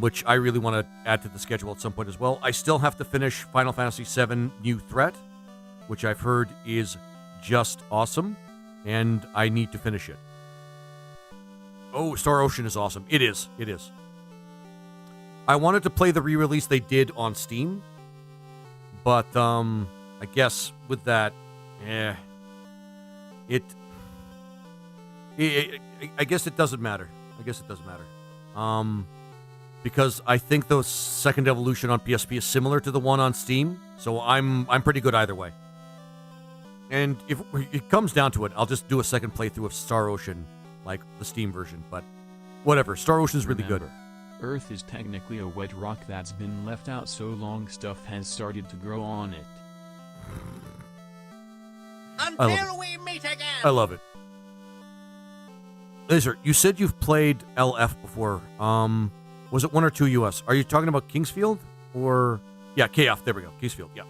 which I really want to add to the schedule at some point as well. I still have to finish Final Fantasy VII New Threat, which I've heard is just awesome, and I need to finish it. Oh, Star Ocean is awesome. It is. It is. I wanted to play the re-release they did on Steam, but I guess with that, I guess it doesn't matter. Because I think the Second Evolution on PSP is similar to the one on Steam, so I'm pretty good either way. And if it comes down to it, I'll just do a second playthrough of Star Ocean, like the Steam version. But whatever, Star Ocean's really good. Earth is technically a wet rock that's been left out so long stuff has started to grow on it. Until we meet again. I love it. Laser, you said you've played LF before. Was it 1 or 2 US? Are you talking about Kingsfield or yeah, KF? There we go, Kingsfield. Yeah.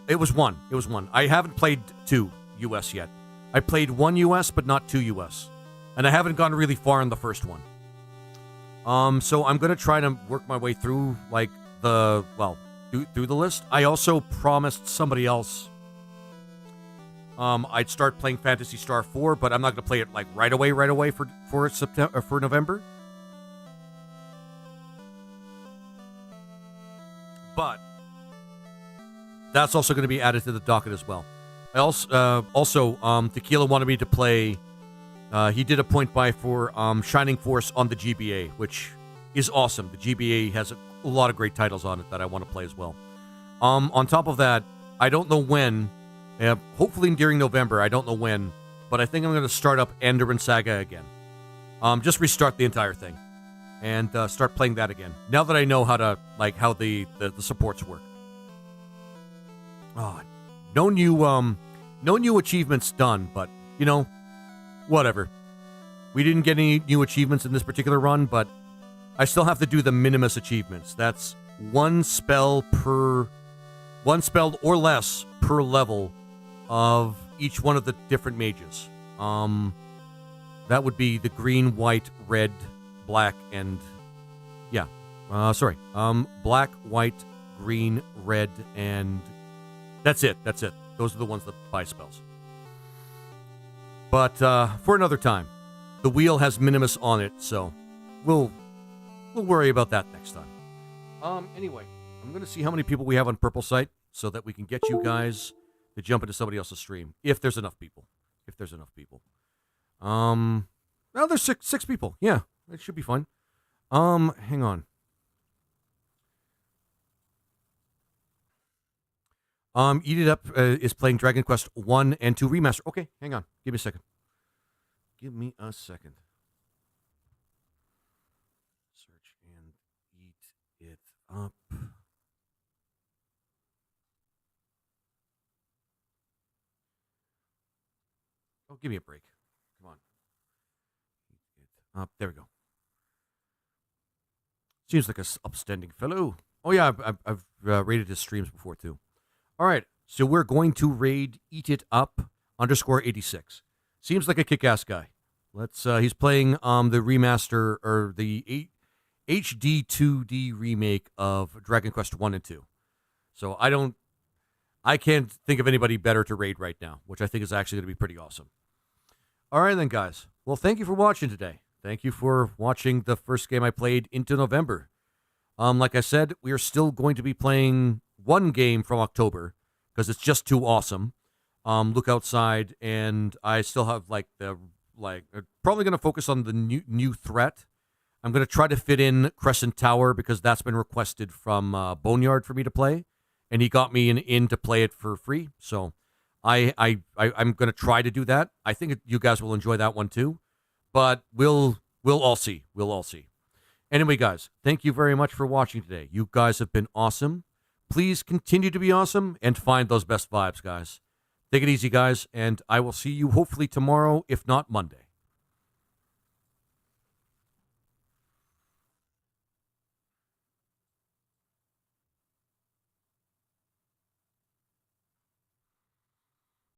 It was 1. It was 1. I haven't played 2 US yet. I played 1 US, but not 2 US, and I haven't gone really far in the first one. So I'm gonna try to work my way through like through the list. I also promised somebody else I'd start playing Phantasy Star 4, but I'm not gonna play it like right away for September for November. But that's also going to be added to the docket as well. I also Tequila wanted me to play. He did a point buy for Shining Force on the GBA, which is awesome. The GBA has a lot of great titles on it that I want to play as well. On top of that, I don't know when. Hopefully during November. I don't know when, but I think I'm going to start up Enderon Saga again. Just restart the entire thing and start playing that again. Now that I know how the supports work. Oh, no new achievements done, but you know, whatever. We didn't get any new achievements in this particular run, but I still have to do the minimus achievements. That's one spell or less per level of each one of the different mages. That would be the green, white, red, black, and black, white, green, red, and that's it. Those are the ones that buy spells. But for another time, the wheel has minimus on it, so we'll worry about that next time. Anyway, I'm going to see how many people we have on Purple Site so that we can get you guys to jump into somebody else's stream if there's enough people. Well, there's six people. Yeah, it should be fine. Hang on. Eat It Up is playing Dragon Quest 1 and 2 Remaster. Okay, hang on. Give me a second. Search and Eat It Up. Oh, give me a break. Come on. Eat It Up. There we go. Seems like a upstanding fellow. Oh, yeah, I've rated his streams before, too. All right, so we're going to raid Eat It Up _86. Seems like a kick-ass guy. He's playing the remaster or the HD 2D remake of Dragon Quest 1 and 2. So I can't think of anybody better to raid right now, which I think is actually going to be pretty awesome. All right then, guys. Well, thank you for watching today. Thank you for watching the first game I played into November. Like I said, we are still going to be playing one game from October because it's just too awesome. Look Outside, and I still have probably going to focus on the new threat. I'm going to try to fit in Crescent Tower because that's been requested from Boneyard for me to play, and he got me in to play it for free. So I'm going to try to do that. I think you guys will enjoy that one too. but we'll all see. We'll all see. Anyway, guys, thank you very much for watching today. You guys have been awesome. Please continue to be awesome and find those best vibes, guys. Take it easy, guys, and I will see you hopefully tomorrow, if not Monday.